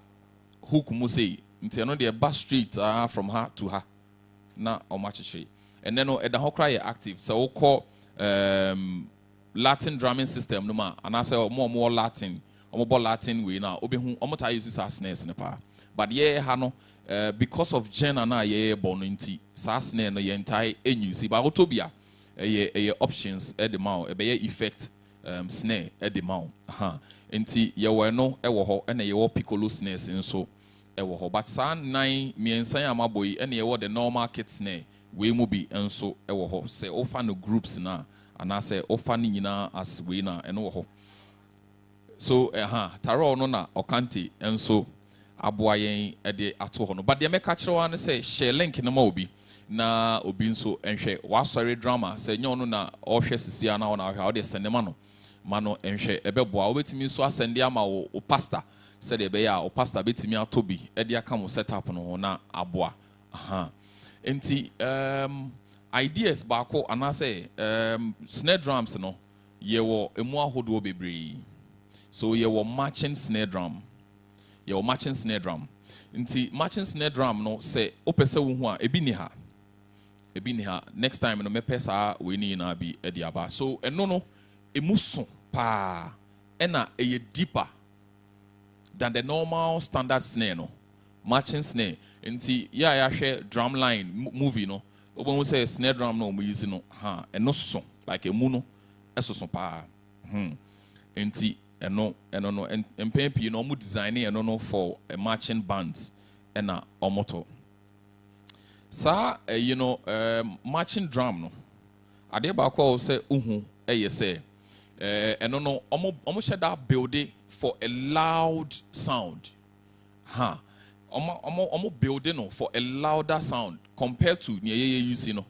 hook mu say nti eno de ba straight from her to her na o ma chichi ene no eda ho kra ye active so call Latin drumming system no ma anase mo Latin omo bo Latin we na obehu omo ta use snares ne pa but ye ha no because of Jenna na ye bonunti sa snare no ye entai enyusi ba otobia ye options at the mouth be effect snare at the mouth enti ye we no e wo ho na ye wo piccolo snares nso e wo ho but sa nine miensan amaboyi na ye wo the normal kit snare we mu bi nso e wo ho se ofa no groups na ana se ofa ni nyina as we na e no wo ho so taro no na okante nso aboa yen de ato ho no but de meka kire wa ne say share link no ma obi na obi nso enhwe wasori drama say nyo no na ohwe sisia na ona ahwe de sendema no ma no enhwe ebeboa obetimi nso asende ama o pastor say de be ya o pastor betimi atobi de aka mo setup no ho na aboa enti ideas baako ana say snare drums no ye wo emu ahodo bebre so ye wo marching snare drum your matching snare drum. Inti matching snare drum no say opese wo hu a ebi ni ha. Next time no me pesa we ni na bi ediaba. So eno no emuso pa ena eye deeper than the normal standard snare no. Matching snare. Inti ya hwe drum line movie no. Obo say snare drum no mo use no eno so like emu no eso pa. Inti no MPP no mu designing no for a marching bands and a omoto. Sa marching drum no. Ade ba kwa say say no omo share that building for a loud sound. Omo building no for a louder sound compared to ye use no.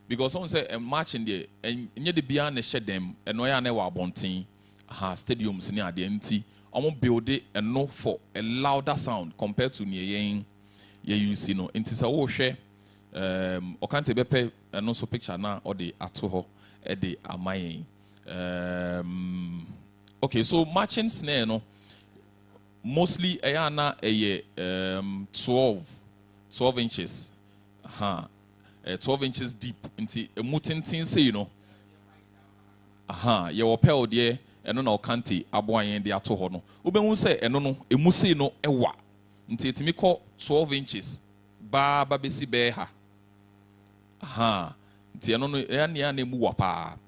Because someone say marching there and nye de bia na share them and no ya na wa abonten. Stadiums near the empty. Almost build it and no for a louder sound compared to near ye use no. It is a wo share. Okante bepe and also picture now or the atoho at the amaye. Okay, so marching snare no mostly ayana a 12 inches. 12 inches deep into a mutin tin say you know. Your pel dear. Eno na okante aboayen de ato ho no obenhu se eno no emusi no ewa nti etimi kɔ 12 inches ba besi be ha nti eno no ya na emu wa pa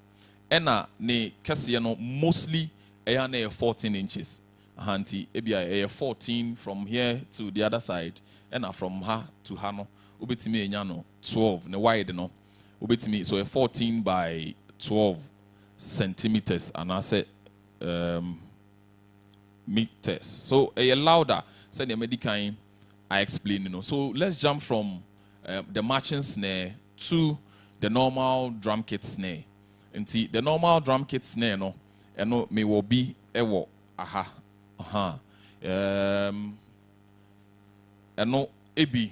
ena ne kese no mostly ya na 14 inches nti ebia 14 from here to the other side ena from ha to ha no obetimi enya no 12 ne wide no obetimi so 14 by 12 centimeters and I say meters. So a louder, say the medical I explain, you know. So let's jump from the marching snare to the normal drum kit snare. And see the normal drum kit snare, no, and no may will be ewo and no ebi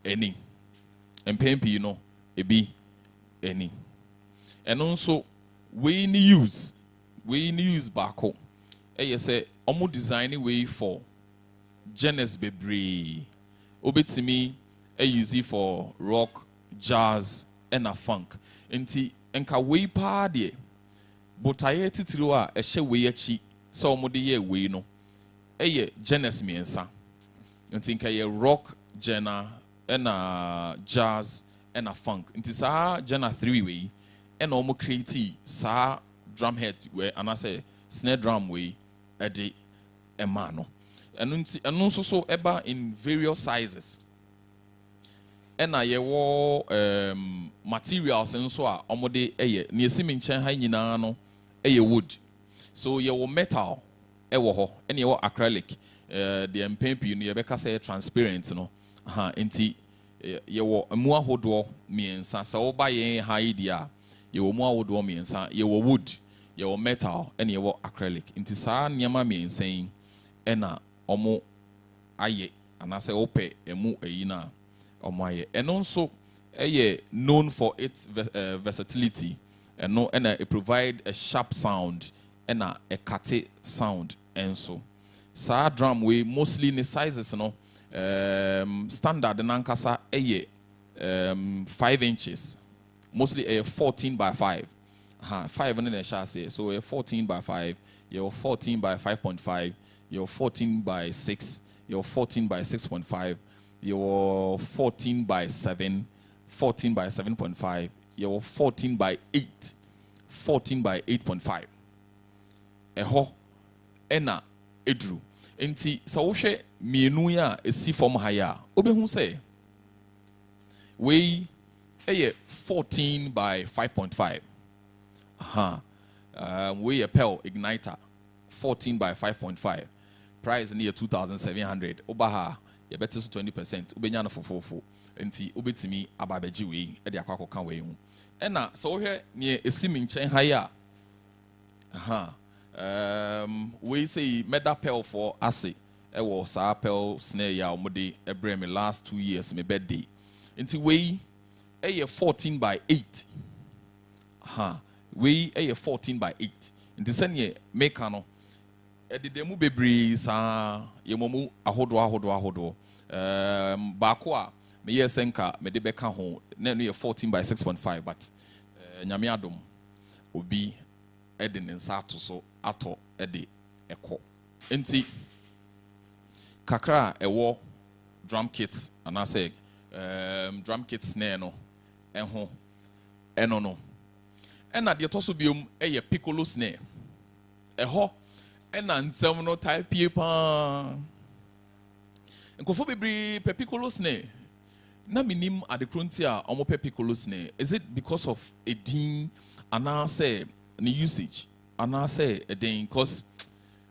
any and pempi, you know, ebi any. And also we use back home. You say almost designing way for genres bebre. Obetimi use it for rock, jazz, and a funk. Enti enka way party. But I titiriwa a she way chi so mo de ye way no. Genres miensa. Enti enka ye rock genre and a jazz and a funk. Enti sa genre 3 way and almost create sa drum head where and I say snare drum way edi emano and also so eba in various sizes and I wo materials and so a omode eye na esimi nchen ha nyina no eye wood so ye wo metal ewo ho and ye wo acrylic the mpempi no ye beka say transparent no enti ye wo emu ahodo miensa sa wo ba ye ha idea ye wo mu ahodo miensa ye wo wood your metal and your acrylic. Into sa nyama me insane and omo aye and I say ope emu eyina omo aye. And also known for its versatility and no and it provide a sharp sound and a kate sound and so sa drum we mostly in the sizes no standard nankasa 5 inches mostly a 14 by 5 5 in the chassis, so a 14 by 5, you're 14 by 5.5, you're 14 by 6, you're 14 by 6.5, You're 14 by 7, 14 by 7.5. You're 14 by 8, 14 by 8.5. Eho, ena, edru. Enti, sa wohwe mienu ya esi form haya. Obehu say, we 14 by 5.5. We a Pearl igniter 14 by 5.5. Price near 2,700. Obaha, you better 20%. Ubenya na fofofo. Enti ubetimi ababeji we e de akwako kan we hu. Ena so hwe ne esimi nchen haya. We say meda Pearl for ase. E wo sa Pearl snare ya omode ebre me last 2 years me birthday. Enti we 14 by 8. We 14 by 8. Nti sene make no ededemu bebre sa yemomu ahodo baako a me ye senka me de beka ho na no 14 by 6.5 but nyame adom obi ede ne nsa ato so ato ede eko nti kakra ewo drum kits anase drum kit snare no ɛho ɛno no ɛna deɛ tɔso biom ɛyɛ piccolo snare ɛhɔ ɛna nsɛm no type pa nkofo bebree pe piccolo snare na minim adekronti a ɔmo pe piccolo snare. Is it because of a din anase ne usage anase a din? Cause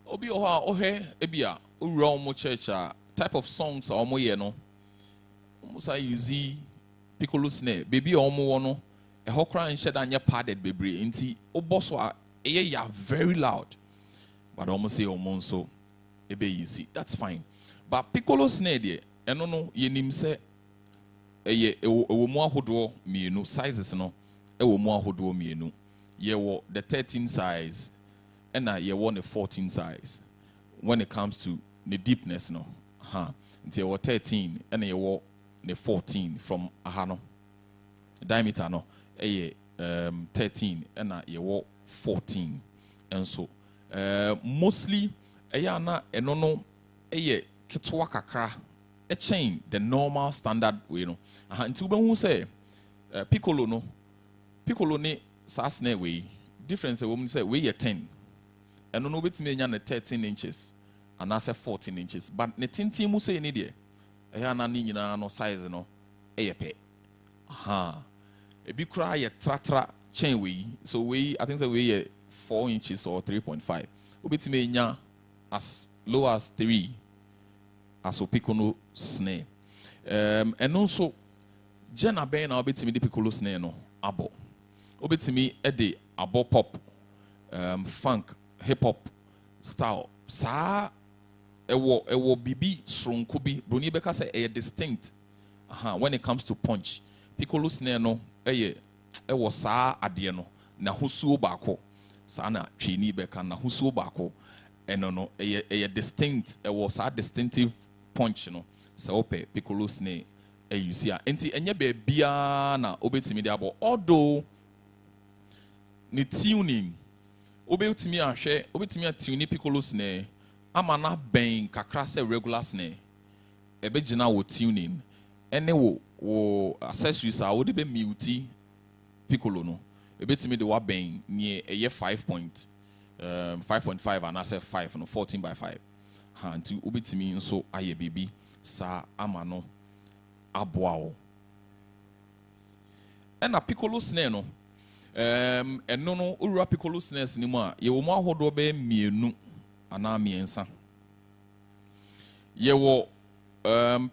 obi hɔ a ɔhɛ ebia owura ɔmo church a type of songs a ɔmo yɛ no ɔmo sa use piccolo snare baby omo wono e ho kran shed anya padded bebre nti obo so a ya very loud but omo say omo nso ebe you see that's fine but piccolo snare de eno no yenim se eye ewo mu ahodo mienu sizes no ewo mu ahodo mienu ye wo the 13 size and ye wo the 14 size when it comes to the deepness no nti ye wo 13 and ye wo the 14 from ahano diameter no 13 and ye wo 14 and so mostly na eno no kitwa kakra a chain the normal standard way no until when who say piccolo ne sa snare way difference woman say we 10 and no bit me nya 13 inches and I say 14 inches but ne tintin mu say ni de na ni nyina no size no pe ebi kra ye tratra chain we so we I think say we 4 inches or 3.5 obetime nya as low as 3 as piccolo snare and also jena ben na obetime de piccolo snare no abo obetime e de abo pop funk hip hop style sa ewo bibi sronko bi broni beka say e distinct when it comes to punch piccolo snare no ewo sa ade no na husuo baako sa na twini beka na husuo baako eno no e distinct ewo sa distinctive punch no sa ope piccolo snare you see enti enye be bia na obetimi de abo although ni tuning obetimi ahwe obetimi atune piccolo snare ama na ben kakra se regular snare ebe gina wo tuning ene wo accessories a wo de be mute piccolo no ebetimi de wa ben near 5.5 and I say 5 no 14 by 5 until obetimi nso aye baby sa ama no aboa ena piccolo snare no eno no ura piccolo snares ni mu a ye wo mu ahodo be mienu ana miensa ye wo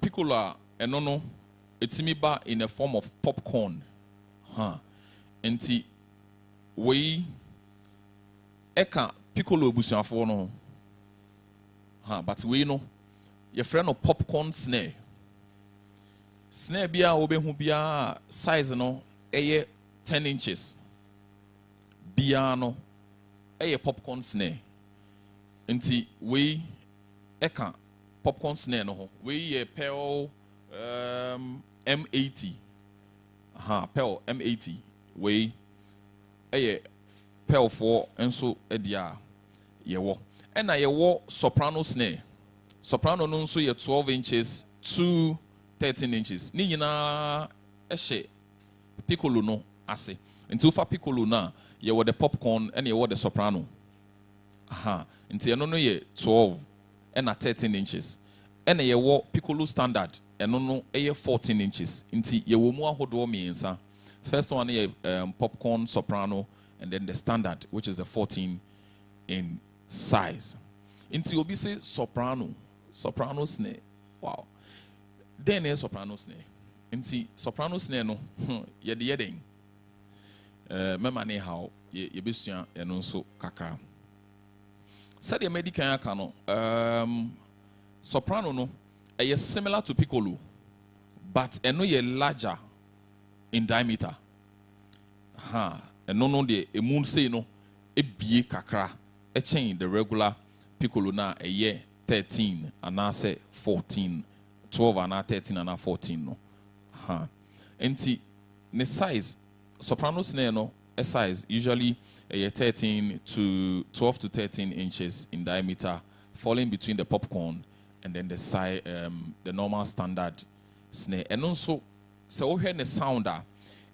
piccolo a eno no etimi ba in a form of popcorn enti we eka piccolo busuafo no but we no ye friend no popcorn snare bia obehu bia size no 10 inches bia no popcorn snare nti we eka popcorn snare no ho we ye Pearl M80 Pearl M80 we Pearl 4 enso edia ye wo ena ye wo soprano snare soprano no nso ye 12 inches 2 13 inches. Ni nyina ehye piccolo no ase. Nti ufa piccolo na ye wo the popcorn and ye wo the soprano. Aha. Nti eno no ye 12 and 13 inches. And ye wo piccolo standard eno no ye 14 inches. Nti ye wo mu ahodo miensa. First one ye popcorn soprano and then the standard which is the 14 in size. Nti obi say soprano snare. Wow. Then is soprano snare. Nti soprano snare no ye de yeden. Mema ne how ye besua eno nso kakra. Said the medical aka no soprano no is similar to piccolo but eno ye larger in diameter. Eno no de emu say no ebie kakra e chain the regular piccolo na ye 13 and I say 14 12 and 13 and 14 no. Enti ne size soprano snare no a size usually 13 to 12 to 13 inches in diameter, falling between the popcorn and then the side the normal standard snare. And also so we hear the sounder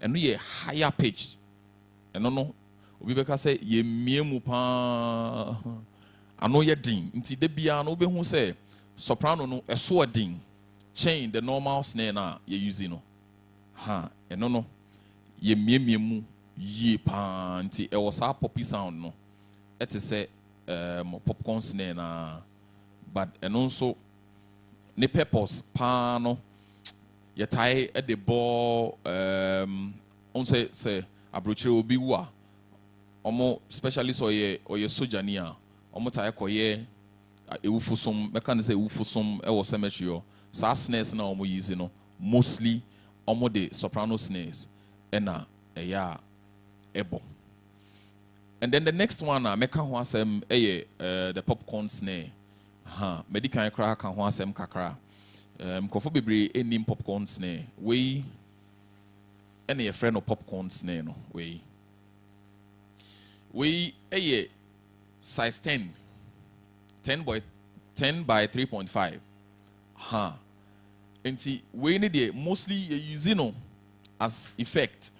and we higher pitched. And no we because say ye miemu pa ano ye ding nti de bia no be hu say soprano no eso ding chain the normal snare na ye using no and no ye miemu ye pa nti e was a poppy sound no it is say popcorn snare na but and also ne purpose pa no ye tie at the ball on say abrochire obi wa omo specialist or ye soldier ni a omo tie koye ewufusom meka ne say ewufusom e wo cemetery o sa snares na omo use no mostly omo the soprano snares na eya ebo. And then the next one meka ho asem the popcorn snare medical kra ka ho asem kakra kofo bebre enim popcorn snare we any a friend of popcorn snare no we size 10 by 3.5 and we need mostly using no as effect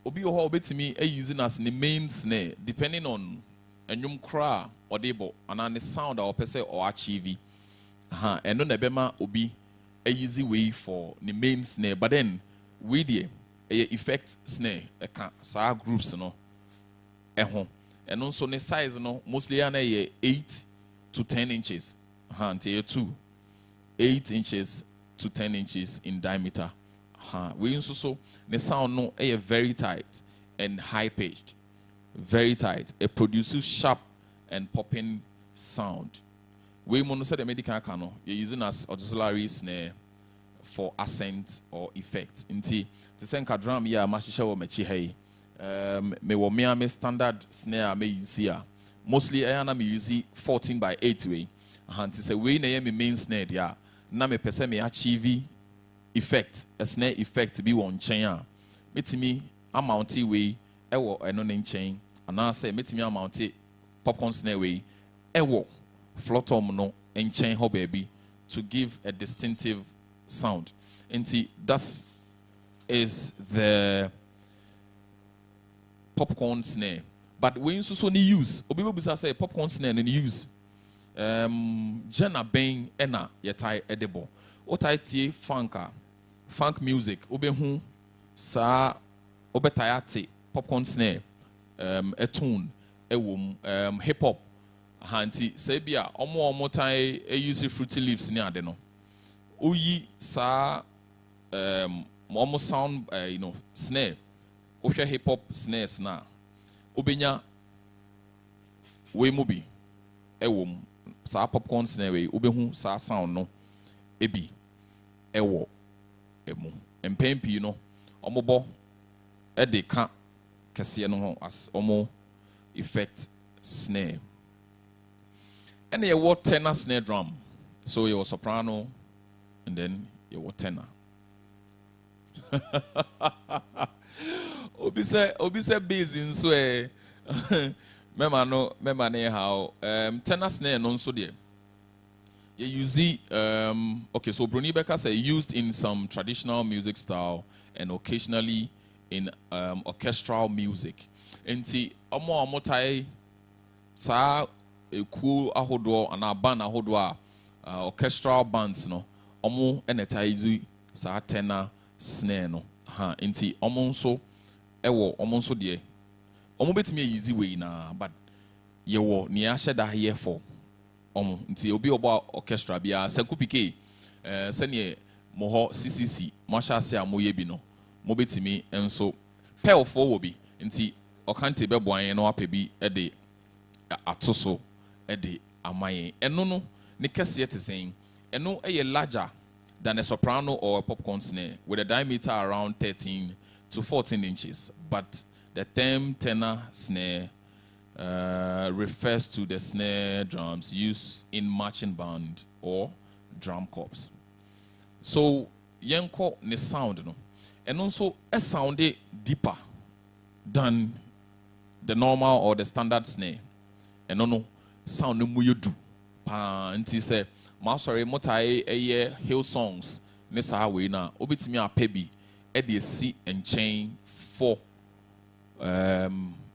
obi ho obetimi using as the main snare depending on enyum kra or debo and the sound or person or achieve and no nebema obi easy way for the main snare but then we the effect snare sa groups no and also the size no mostly 8 to 10 inches until 8 inches to 10 inches in diameter. We also the sound no very tight and high pitched, very tight. It produces sharp and popping sound. We mono say the medical cano you're using as auxiliary snare for accent or effect. Inti the Senku drum ya mashisha wo mechi hey. Me wo me standard snare me use here. Mostly I am use 14 by 8 way. And say we na me main snare dia. Na me pese me achieve effect, a snare effect be one chain. Metimi amounty way ewo eno ne chain. And I say metimi amounty popcorn snare way ewo floor tom no and chain ho baby to give a distinctive sound. And that is the popcorn snare. But when you so use, obi bisa say popcorn snare and use Jenna Bain ena yetai edible. Otai tie funk music. Obe hu sa obetayate popcorn snare a tune hip hop. Hanti sebia omo tai use fruity leaves ni ade no. Oyi sa omo sound snare. Ohwe hip hop snares na. Obenya we mubi ewom sa popcorn snare we obehu sa sound no ebi ewo emu empempi no omobo e de ka kese no ho as omo effect snare and ye what tenor snare drum so your soprano and then your tenor obi say bass in so member ne how tenor snare no so de you see, okay, so Bruni Becker say used in some traditional music style and occasionally in orchestral music. Enti omo tai sa ekuo ahodo and band ahodo orchestral bands no omo enetaizu sa tenor snare no ha enti omo nso ewo omo nso de omo betimi easy way na but yewo ne ahye da here for omo nti obi obo orchestra bia Senku pk sene moho CCC mashase amoye bi no mo betimi enso pel for wo bi nti okante beboan no apebi de atoso de amaye eno no ne kese etesen eno larger than a soprano or a popcorn snare with a diameter around 13 to 14 inches, but the term tenor snare refers to the snare drums used in marching band or drum corps. So yenko ne sound no and also a sound deeper than the normal or the standard snare. And no sound no mu yedu pa nti say ma sorry motai hill songs ne sa we na obetimi apebi e de si enchain for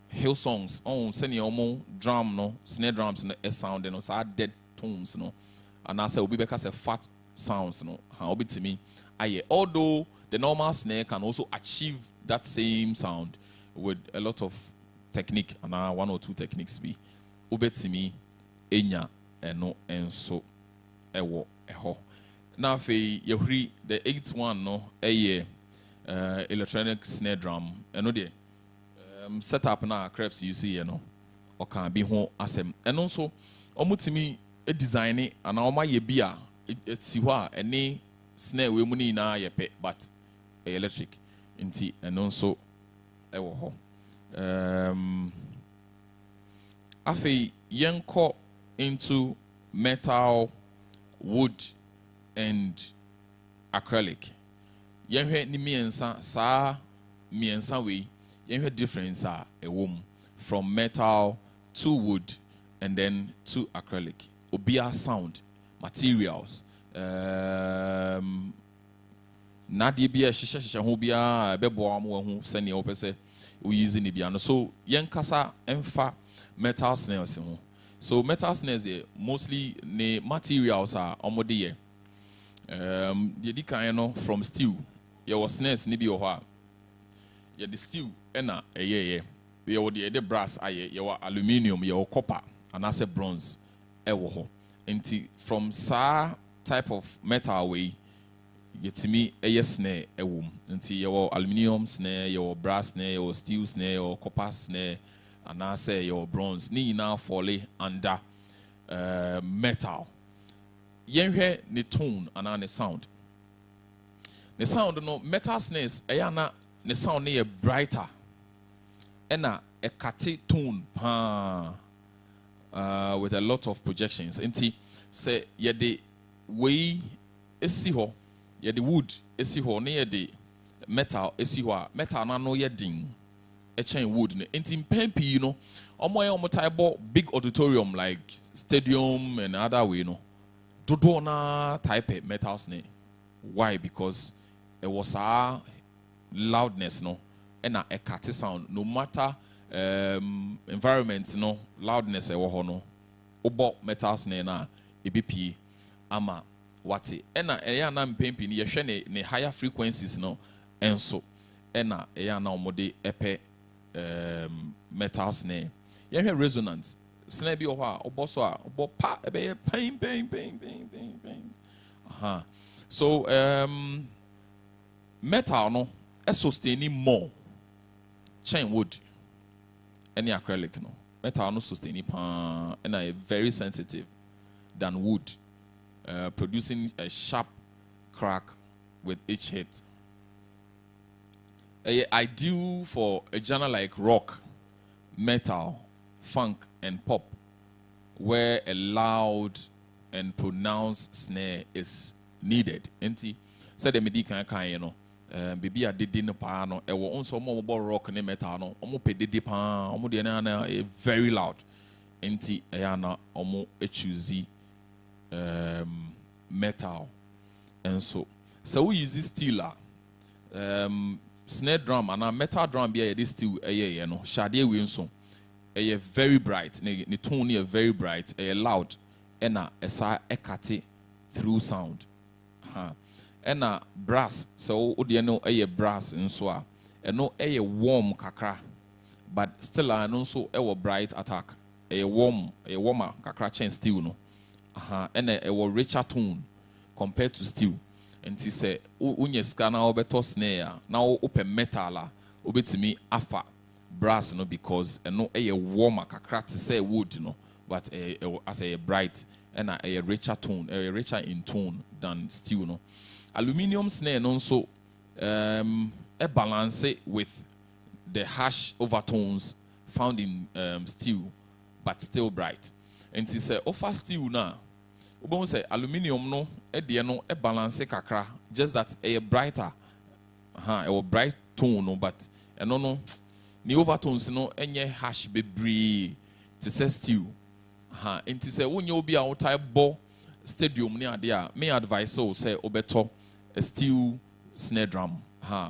hill songs on senior omo drum no snare drums no e sound no sa dead tones no and I say obi beka say fat sounds no ha obetimi aye although the normal snare can also achieve that same sound with a lot of technique and one or two techniques be ubetimi enya eno enso ewo eho na fe yehuri the 8th one no electronic snare drum eno de setup na crepes you see no o kan bi ho asem eno so omutimi e design ana o ma ye bi a eti ho a ene snare we mu ni na ye pe but electric nti eno so ewo ho Afi yenko into metal, wood, and acrylic. Yenhe ni miensa sa miensa we yenhe difference a wom from metal to wood and then to acrylic. Obia sound materials. Na de bia hyehyehye ho bia bebo am wo hu sene opese we use ni bia no so yenkasa emfa metal snares. So metal snares mostly the materials are omode ye. The kind no from steel. Your snares ni bi oha. Ye the steel ena ye. Your the brass aye. Your aluminium, your copper, and as a bronze. Ewo. Enti from sa type of metal way. Yetimi eye snare ewum. Enti your aluminium snare, your brass snare, your steel snare, your copper snare. And I say your bronze ni now fall under metal. Yenhe ni tone and the sound. The sound no metal snares ayana the sound ni brighter. Ena a kati tone with a lot of projections. Inti say ye the way esi ho ye the wood esi ho ni ye the metal esi ho metal na no ye ding. A chain wood in Pempi, you know, omo big auditorium like stadium and other way, you know. Dodona type metal snare. Why? Because it was a loudness, no, and a catty sound. No matter environment, no loudness, no. Obo metal snare na EBP ama wati. Ena na Pempi ni yeshene ne higher frequencies, no, and so ena na omode epe. Metal snare. You hear resonance. Snare be obo so obo pa ebe pain. So metal no sustaining more chain wood any acrylic no. Metal no sustaining pa and are very sensitive than wood, producing a sharp crack with each hit. Ideal for a genre like rock, metal, funk, and pop, where a loud and pronounced snare is needed. Enti said the medica kind, you know, baby a did in the piano, and we also more rock and metal, no, almost pedid pan, almost very loud. Enti ayana almost a choosy metal. And so we use steel snare drum and a metal drum be this steel you know shade we so very bright the tone is very bright loud and a ekate through sound and brass so you know brass and so and no warm kakra but still I know so bright attack warmer kakra chain steel no and a richer tone compared to steel. And he say, "Unye scanner obeto snare now open metal obetimi afa brass no because no warmer kakra to say wood no but as a bright and a richer tone richer in tone than steel no aluminium snare no so a balance with the harsh overtones found in steel but still bright and he say offer steel now. Ubon say aluminium no no balance kakra just that a brighter a bright tone no but no the overtones no enye harsh bebree to say steel and to say when you be out type ball stadium near there may advise so say obeto a steel snare drum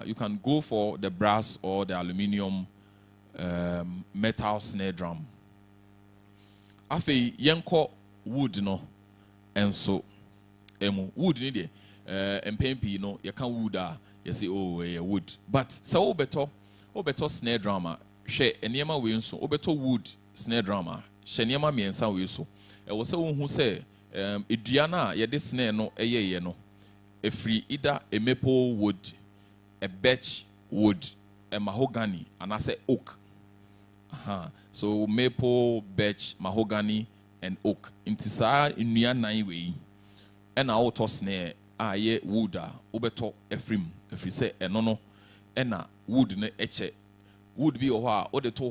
you can go for the brass or the aluminium metal snare drum afi yenko wood no. And so, wood ni de, MPP no, you can wood you say wood. But so obeto snare drama, she enema we so obeto wood snare drama, she enema miensa we so. E was so who say Idiana ye de snare no ye no. A free either a maple wood, a birch wood, a mahogany, and I say oak. So maple, birch, mahogany. And oak into sa inua nan we and our toss snare ye wood obeto efrim if you say eno no na wood ne eche wood bi o de to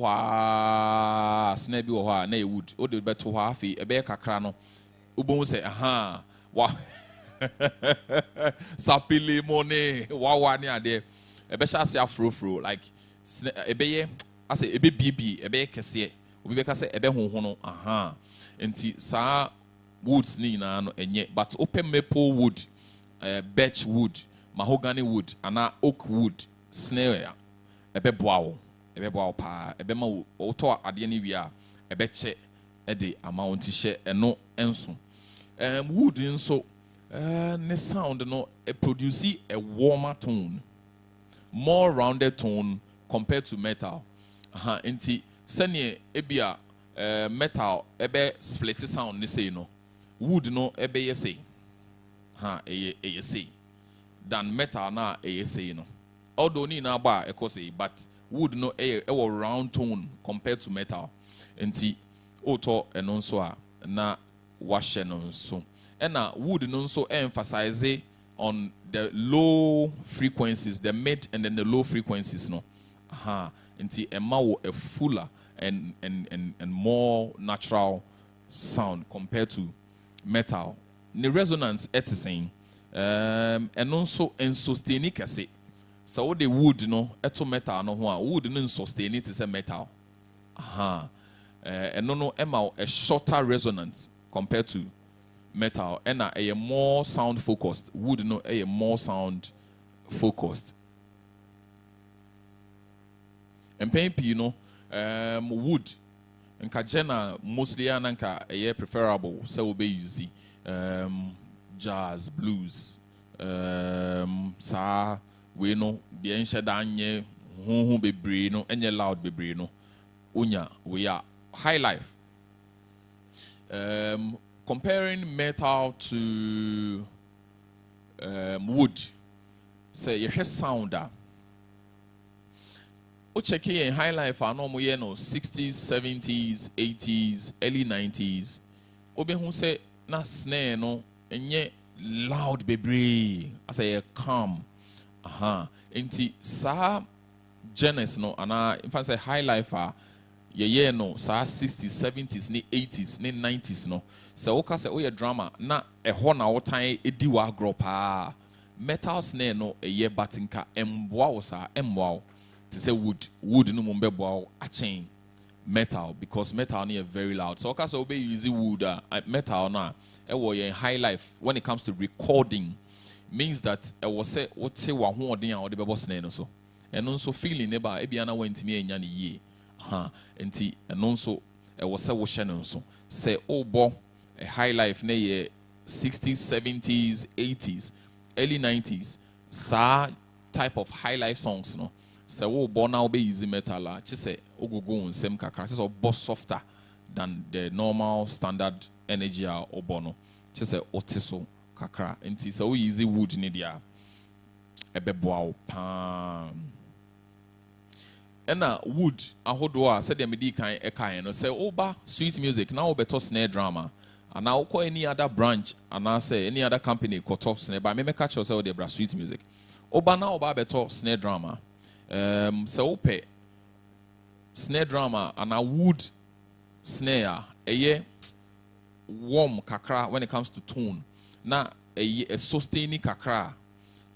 snare bi o na ye wood o de beto afi ebe kakra no ubon say wa sapili money wa ne ade ebe sha se afro like ebe ye ase ebe bibi ebe kese obi be ka say ebe honho no Enti sa woods ni na no enye but open maple wood birch wood mahogany wood and oak wood snare ebe boawo pa ebe ma oto ade ni wi a ebe che e de amount hye eno enso wood nso ne sound no produce a warmer tone more rounded tone compared to metal enti sene ebia metal ebe split sound ni say no wood no ebe ye say eye say than metal na eye say no although ni na ba e say but wood no eye round tone compared to metal enti oto eno nso a na washe no nso na wood no nso emphasize on the low frequencies, the mid and then the low frequencies no enti ema wo a fuller and more natural sound compared to metal. The resonance it's saying and also in sustain it. So the wood no eto metal no wood no sustain it is a metal. And no emma a shorter resonance compared to metal and a more sound focused. Wood no a more sound focused. And paint you know wood nka jena mostly ananka preferable so we be using jazz blues sa we know the enche danye hu bebre no enye loud bebre no unya we are high life comparing metal to wood say you hear sounder. O check in high life no 60s, 70s, 80s, early 90s. Obe who say na snare no enye loud bebre as a calm. Enti sa genus no ana in fact say high life ye no sa 60s, 70s, ni 80s, ni 90s no. So oka say oye drama na ho na wo tan edi wa agro pa. Metal snare no eye batinka emboa wo sa emboa. To say wood no mumbe a chain metal because metal is very loud. So okay, so be using wood metal na in high life when it comes to recording means that I was say what say wa ho odin a ode bebo snare no so eno nso feeling ne ba e bia na wantimi anya ne yie enti eno nso I was say wo hye no nso say obo a high life na ye 60s 70s 80s early 90s sa type of high life songs no say wo bo na be use metal a chi say ogogo nsem kakra say boss softer than the normal standard energy a obo no chi say otiso kakra nti say we use wood ni dia ebeboa pa ena wood ahodo a say dem di kan e kan no say oba sweet music na obeto snare drama and now call any other branch and I say any other company cut off snare but me catch yourself the bra sweet music oba na oba beto snare drama so ope snare drama and a wood snare a warm kakra when it comes to tone na a sustaining kakra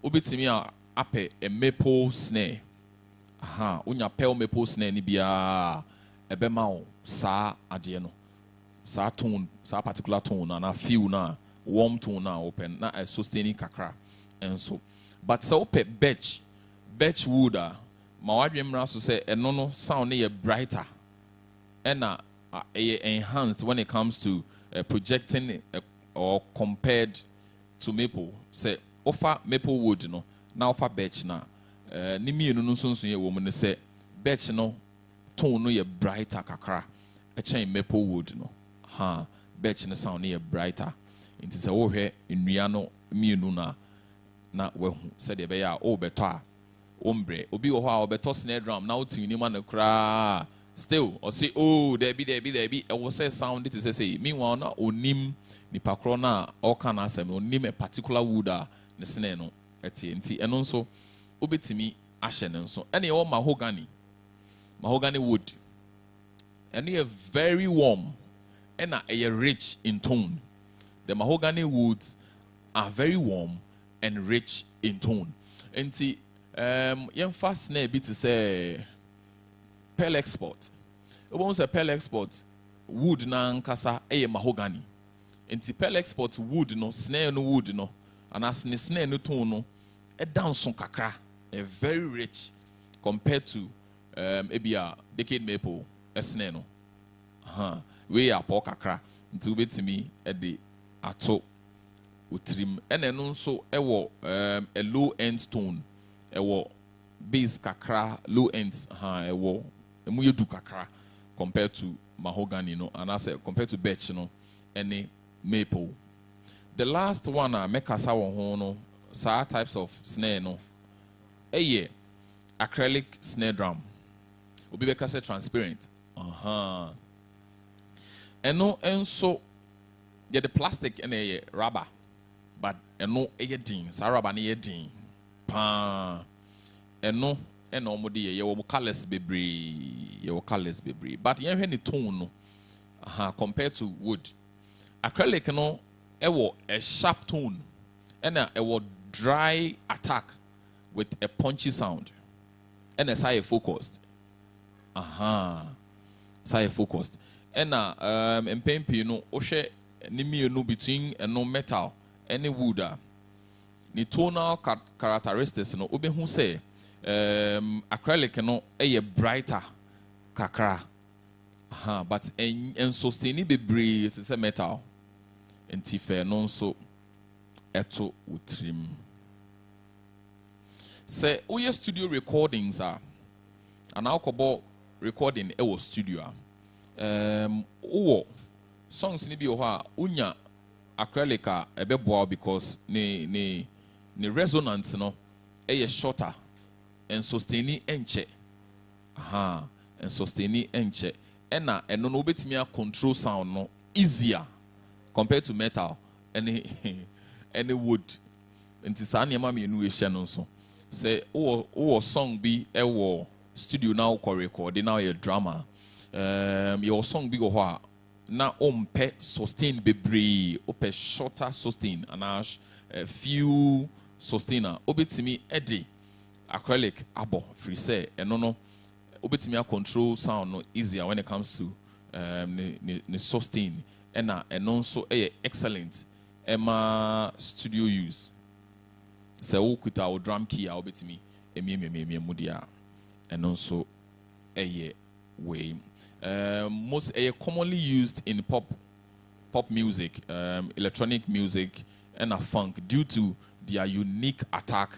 obetimi a ape a maple snare unya pel maple snare ni bia ebema o sa ade no sa tone sa particular tone and a feel na warm tone na open na a sustaining kakra and so but so ope birch wood ma wadwemra so say eno no sound na brighter and enhanced when it comes to projecting or compared to maple say offer maple wood no na offer birch na ni mienu no sonso ye wo mu ne say birch no tone no ye brighter kakra e chen maple wood no birch no sound na brighter nti say wo hwe nnua no mienu na wahu say de be ya o beto a ombre obi wo ho a obeto snare drum na otin ni ma no kra still or say oh there be e wo say sound it is say meanwhile na onim ni pakro na all can asem onim a particular wood a ne snare no etie nti eno nso obetimi ahye ne nso ene ye mahogany wood ene ye very warm and rich in tone. The mahogany woods are very warm and rich in tone. And see, fast snare bit to say pearl export. Once a pearl export wood na nkasa mahogany. And see pearl export wood no snare no wood no, and as ne snare no tone no, a dance kakra, a very rich compared to a decade maple a snare no. We are poor kakra until betimi at the ato utrim and then also a low end stone base kakra low ends muyedu kakra compared to mahogany no and I say compared to birch no any maple. The last one mekasa won no sa types of snare no acrylic snare drum obi bekasa transparent eno enso ye the plastic and a rubber but eno din sa rubber na ye din pa eno omode ye wo colors bebre but ye hwe ni tone no compared to wood acrylic no a sharp tone and a dry attack with a punchy sound and a side focused and mpempi no ohwe ni mienu between no metal any wood ni tonal characteristics no obehu say acrylic no brighter kakra but en sustain bebre it is metal enti fe no so eto utrim say oye studio recordings and alcohol recording studio songs ni bi unya acrylic because ni resonance no shorter and sustaining enche and sustaining enche ena eno no betimi control sound no easier compared to metal any wood nti sa na ma me nu ehye no so say song bi studio now ko record now a drama your song big ho na ompe sustain bebre ope shorter sustain and a few sustainer obetimi ede acrylic abo free say no obetimi control sound no easier when it comes to the sustain ɛna ɛno nso ɛyɛ excellent ɛma studio use sɛ wokuta wo drum key a wobɛtumi emiemie mu deɛ a ɛno nso ɛyɛ way most commonly used in pop music, electronic music and a funk due to their unique attack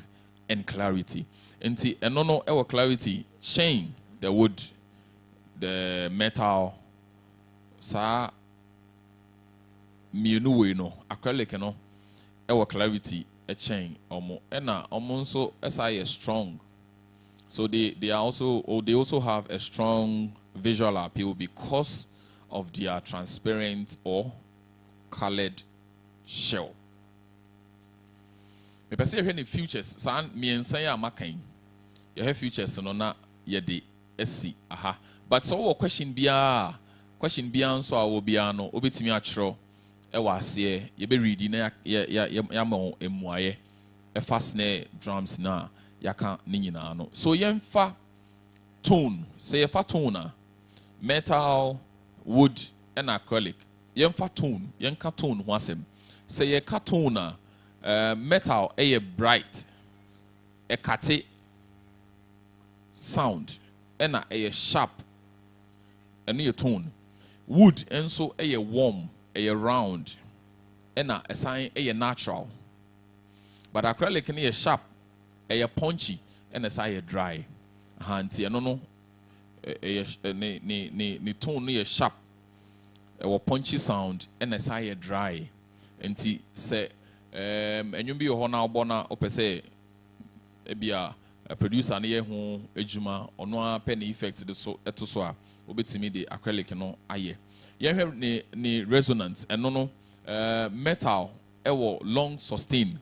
and clarity. Nti ɛno no ɛwɔ clarity chain the wood the metal saa mmienu wei no acrylic no ɛwɔ clarity a chain ɔmo ɛna ɔmo nso ɛsa yɛ strong. So they also have a strong visual appeal because of their transparent or colored shell. Me pese you any futures san miensan ya makan. You have futures no na ye de esi aha. But so what question bia nso a wo bia no obetimi atro e wa ase ye be read na ya ma emuaye e fa snare drums na yaka ni nyina no. So yemfa tone, say yemfa tone na metal, wood and acrylic. Yemfa tone, yenka tone ho asem. Say ye ka tone na metal a bright, a kate sound, and a sharp, and a tone. Wood and so a warm, a round, and a sign a natural. But acrylic and a sharp, a punchy, and a sign dry. Hanti, no. Ni tone ni sharp a punchy sound and a side dry enti say enwum bi ho na obona opese ebia producer na ye ho ejuma ono a pen effect de so eto so a obetimi de acrylic no aye ye hwe ni resonance eno no metal ewo long sustain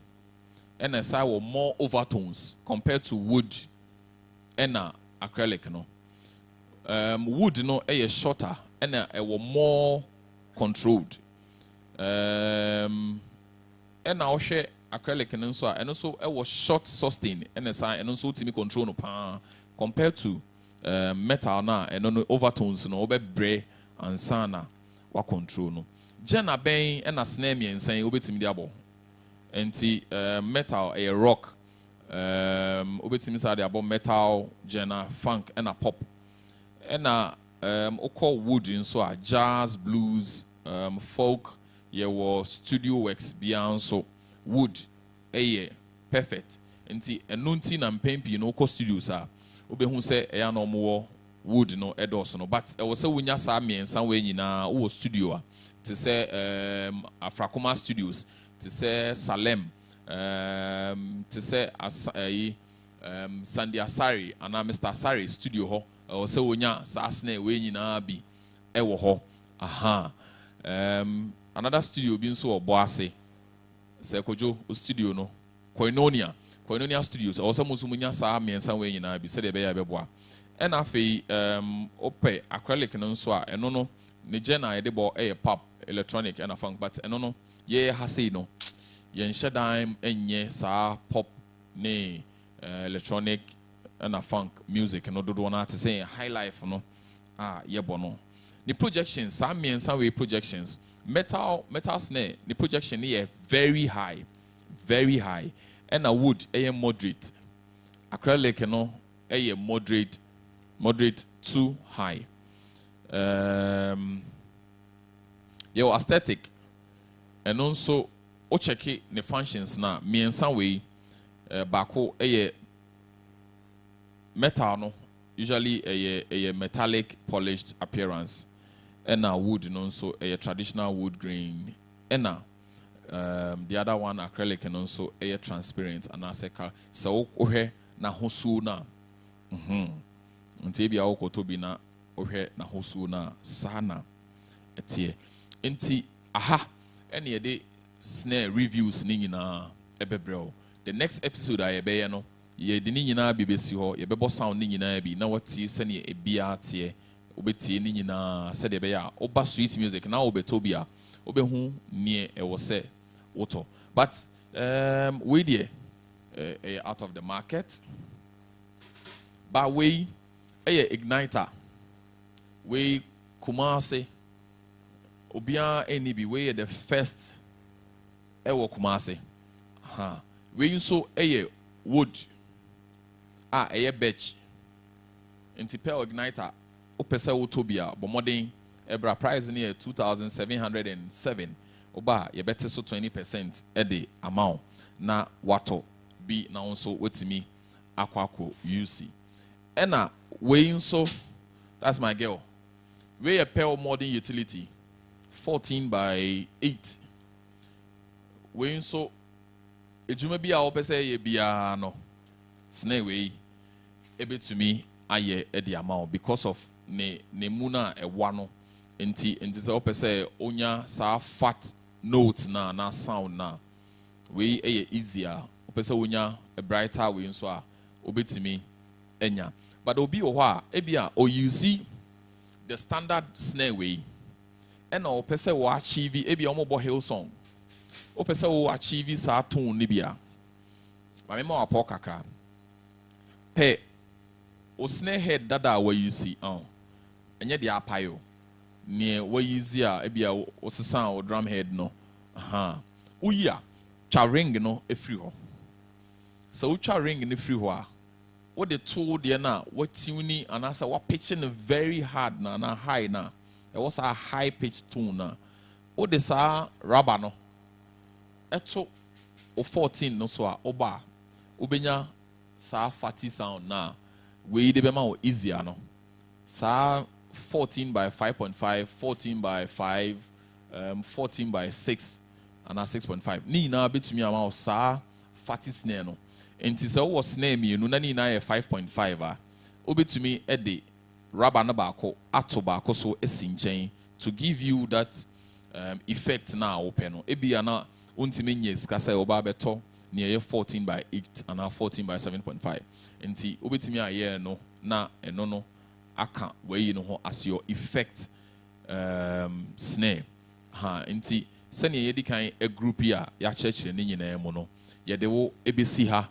and a side wo more overtones compared to wood and acrylic no. Wood no shorter and more controlled. And now share acrylic and also was short sustain and also to me control no pa compared to metal na and no overtones no obe bre and sana wa control no. Jena ben and a snare me and saying obetimi diabo. Enti metal a rock obetimi sa diabo metal jena funk and a pop. And call wood in so jazz, blues, folk, studio works beyond so wood, perfect. Nti enunti na mpempi no studios a obehu se eya no mo wood no edos no but e wo se wonya sa miensa we nyina wo studio a te se Afrakoma Studios te se Salem te se Sandy Asari ana Mr. Asari studio ho o se wonya sa asne we nyina bi e wo ho aha another studio bi nso obo ase se kojo studio no Koinonia Studios o se munya sa miensa we nyina bi se de be ya beboa and afei ope acrylic no nso a eno no ne gena ye de bo pop electronic and funk but eno no ye ha sei no ye nhye dan enye sa pop ne electronic and funk music no do na to say high life no ye bo no the projections some miensa we projections metal snare the projection here very high and a wood moderate acrylic no moderate too high your aesthetic and also o check the functions na miensa we bako metal no usually a metallic polished appearance and a wood no so a traditional wood grain and the other one acrylic and also a transparent and as a so ohe na hosu na nti bia okoto bi na ohe na hosu na sana etie nti aha ene ye de snare reviews ni nyina ebebrel the next episode I ebe no ye de ni nyina bi besi ho ye bebo sound ni nyina bi na wati se ne ebia tie obetie ni nyina se de be ya oba sweet music na obeto bia obehu nie e wo se woto but we there out of the market but we igniter we Kumasi obia any be we the first ewo Kumasi we nso wood birch nti pel igniter opese utobia but modern ebra price near 2,707 oba ye better so 20% the amount na wato be na also wetimi akwako UC ena we nso that's my girl we a pel modern utility 14 by 8 we nso ejuma bi a opese ye bia no snare we ebetumi aye the amount because of ne muna ewa no nti se opese onya sa fat notes na sound na we easier opese onya a brighter way nso a obetumi enya but obi o hwa ebia o use the standard snare way and opese wo achieve ebia omo bo hill song opese wo achieve sa tone ni bia ma me ma wapo kakra pe o snare head dada wa use enye de apayo ne wa use a ebia o sesa o drum head no uya cha ring no efri ho so cha ring no efri ho a what the tool there na what tune and as what pitching very hard na high na it was a high pitch tone na what the sa rubber no eto o 14 no so a oba ubenya sa fatty sound na we de be ma easier no sa 14 by 5.5 14 by 5 14 by 6 and 6.5 ni na betumi ama sa fatty snare no enti se wo snare mienu na ni na 5.5 a obetumi de rubber na baako ato baako so esinchen to give you that effect na open no ebia na untimi nye sika sai oba beto ne 14 by 8 and 14 by 7.5 enti obetumi aye no na eno no aka we no ho as your effect snare enti sene yedi kan a group ya church ne nyina mu no yede wo ebesi ha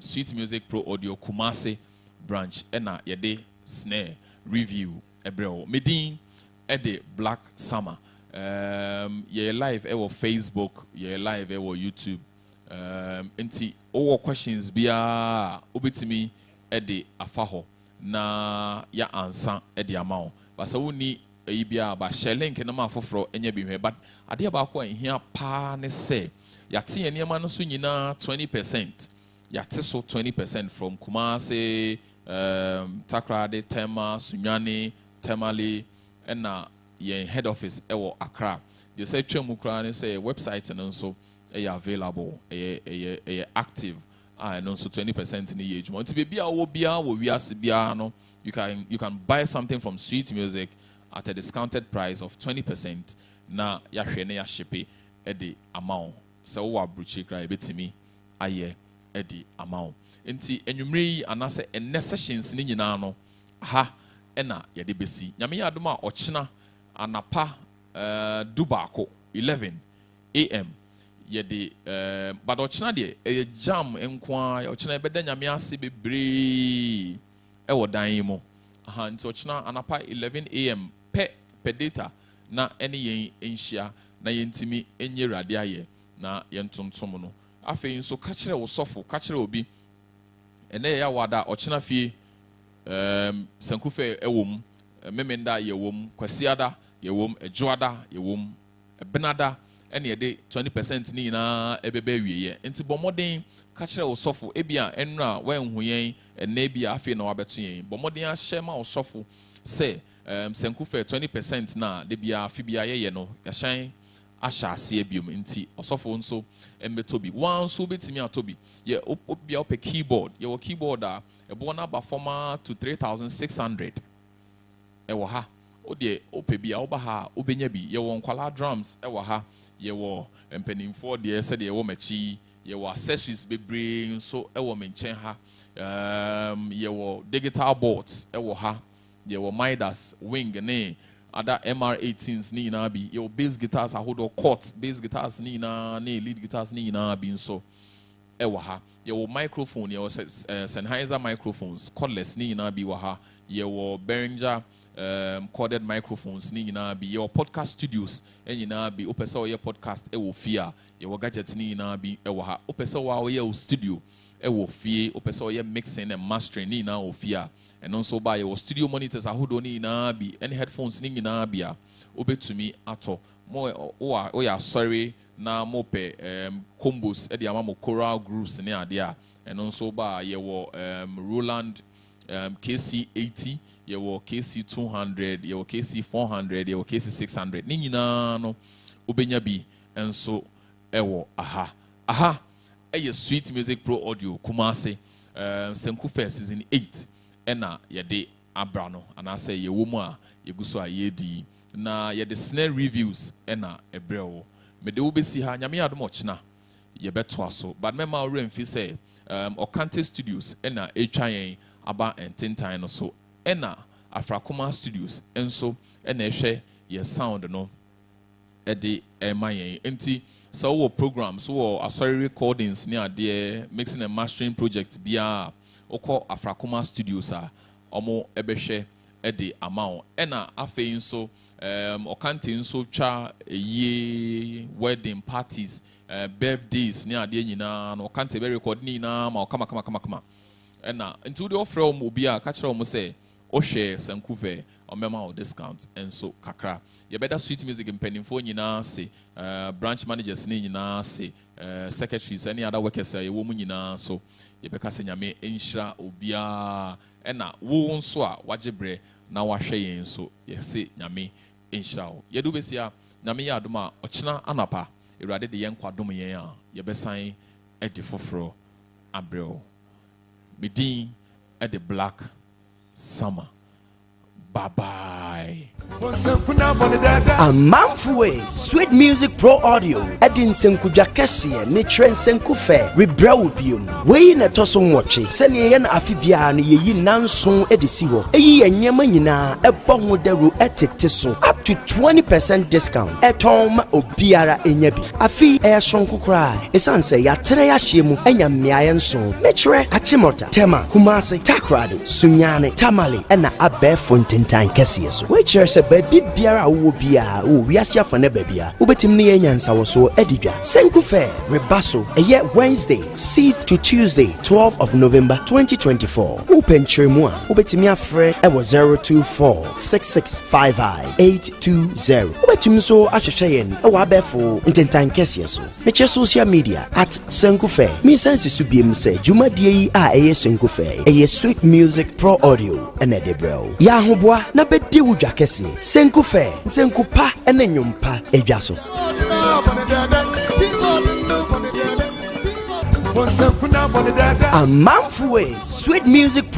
Sweet Music Pro Audio Kumasi branch ena yede snare review ebreo medin ede Black Summer ye live ewo Facebook ye live ewo YouTube enti owo questions bia obetimi ede afaho na ya ansa ede amount basa woni eyi bia ba share link na ma foforo enya bi hwe but ade ba ko ehia pa ne se yate enema no so nyina 20% yate so 20% from Kumasi Takrade Tema Sunyani Temale ena ye head office ewo Accra they say twemu kra ne say website no so available active no so 20% in the age month bia wo bia wo wiase bia no you can buy something from Sweet Music at a discounted price of 20% na ya hwe ne ya shipe the amount so wo abruchi kra ebetimi aye the amount enti enwumre anase enne sessions ni nyina no ena ye de besi nyame ya adom a ochina anapa dubako 11 am ye de but ochina de e jam enko a ochina beda nyame ase bebre e wo dan mu nti ochina anapa 11 am pe data na ene yen enhia na yentimi enye rade aye na yentontom no afei nso ka kire wo sofo ka kire obi ene ya wada ochina fie Senku fe ewom memenda yewom kwasiada yewom ejoada yewom benada ene de 20% ni na ebebe wieye enti bomoden ka kire wo sofo ebia enra wanhu yen ene bia afei na wabeto yen bomoden a share ma wo sofo se Senku fe 20% na de bia afi bia ye no ya shan asha ase abiom nti osofo nso embetobi wan so betimi atobi ye obia op keyboard ye wo keyboard a ebo na ba forma to 3,600 ewo ha ode opebia oba ha obenya bi ye wo nkwala drums ewo ha ye wo empanimfo de se de ye wo machi ye wo accessories bebre nso ewo menchen ha ye wo digital boards ewo ha ye wo Midas wing ne other MR18s ni na bi your bass guitars ahodo chords bass guitars ni na lead guitars ni na bi nso ewa ha your microphone your Sennheiser microphones cordless ni na bi wa ha your Behringer corded microphones ni nyinaa bi your podcast studios nyinaa bi opese oye podcast wo fie a your gadgets ni nyinaa bi wo ha opese wa oye studio wo fie opese oye mixing and mastering ni nyinaa wo fie a eno nso ba your studio monitors ahodo ni nyinaa bi any headphones ni nyinaa bi a obetumi ato mo o ya sorry na mo pe combos e de ama mo choral groups ni ade a eno nso ba ye wo Roland KC80 yewo KC200 yewo KC400 yewo KC600 ni nyinaa no obenya bi enso ewo aha eye Sweet Music Pro Audio Kumasi Senku Fair season 8 ena yede abra no anase yewo mu a yeguso a yedi na yede snare reviews ena ebrewo mede wo besi ha nyame adom ochina yebeto aso but mema ore mfi say Okante Studios ena etwa aba ententan no so ena Afrakoma Studios enso ena ehwe ye sound no ede emayen enti so wo programs wo asori recordings ni ade mixing and mastering projects bia okọ Afrakoma Studios a omo ebehwe ede amount ena afei nso Okante nso twa ye wedding parties birthdays ni ade nyina no Okante be record ni na ma kama ena nti wo offer om obi a ka kire om say o share Senku Fair o mema o discount enso kakra ye better Sweet Music mpanimfo nyina se branch managers ni nyina se secretaries any other workers ye wo mu nyina so ye beka se nyame enhira obia ena wo nso a wagebre na wahwe yen so ye se nyame enhira o ye do besia nyame ya adoma ochina anapa ewrade de yen kwadom yen a ye besan edi foforo abreo Medin at the Black Summer. Bye-bye. Amanfwe Sweet Music Pro Audio Edin Senku Jakesie ne Trend Senku Fair Rebrew biom we na toso nwoche sene ye na afibia na yeyi nanson edisi ho eyi enyema nyina ebo ho daru etete so up to 20% discount etom obiara enya bi afi sonko kra esanse ya tere ya hyemu enya mmeaye nso mechre achimota tema Kumasi Takrade Sunyane Tamale ena abefo ntentan kese so we chere se baby biara wo bia wo wiase afane babia ubetim ne yenyansa wo so edidwa Senku Fair rebaso eye Wednesday 6th to Tuesday 12th of November 2024 open tremu a ubetimi afre e wo 0246655820 ubetim so ahwehwe yen e wo abefo ntentan kese so meche social media at Senku Fair mi sense su biem se jumadie yi a eye Senku Fair eye Sweet Music Pro Audio ene debro ya hoboa na bedi wudwa kese Senku Fair Senku pa ene nyumpa edwa so Amanfwe Sweet Music Pro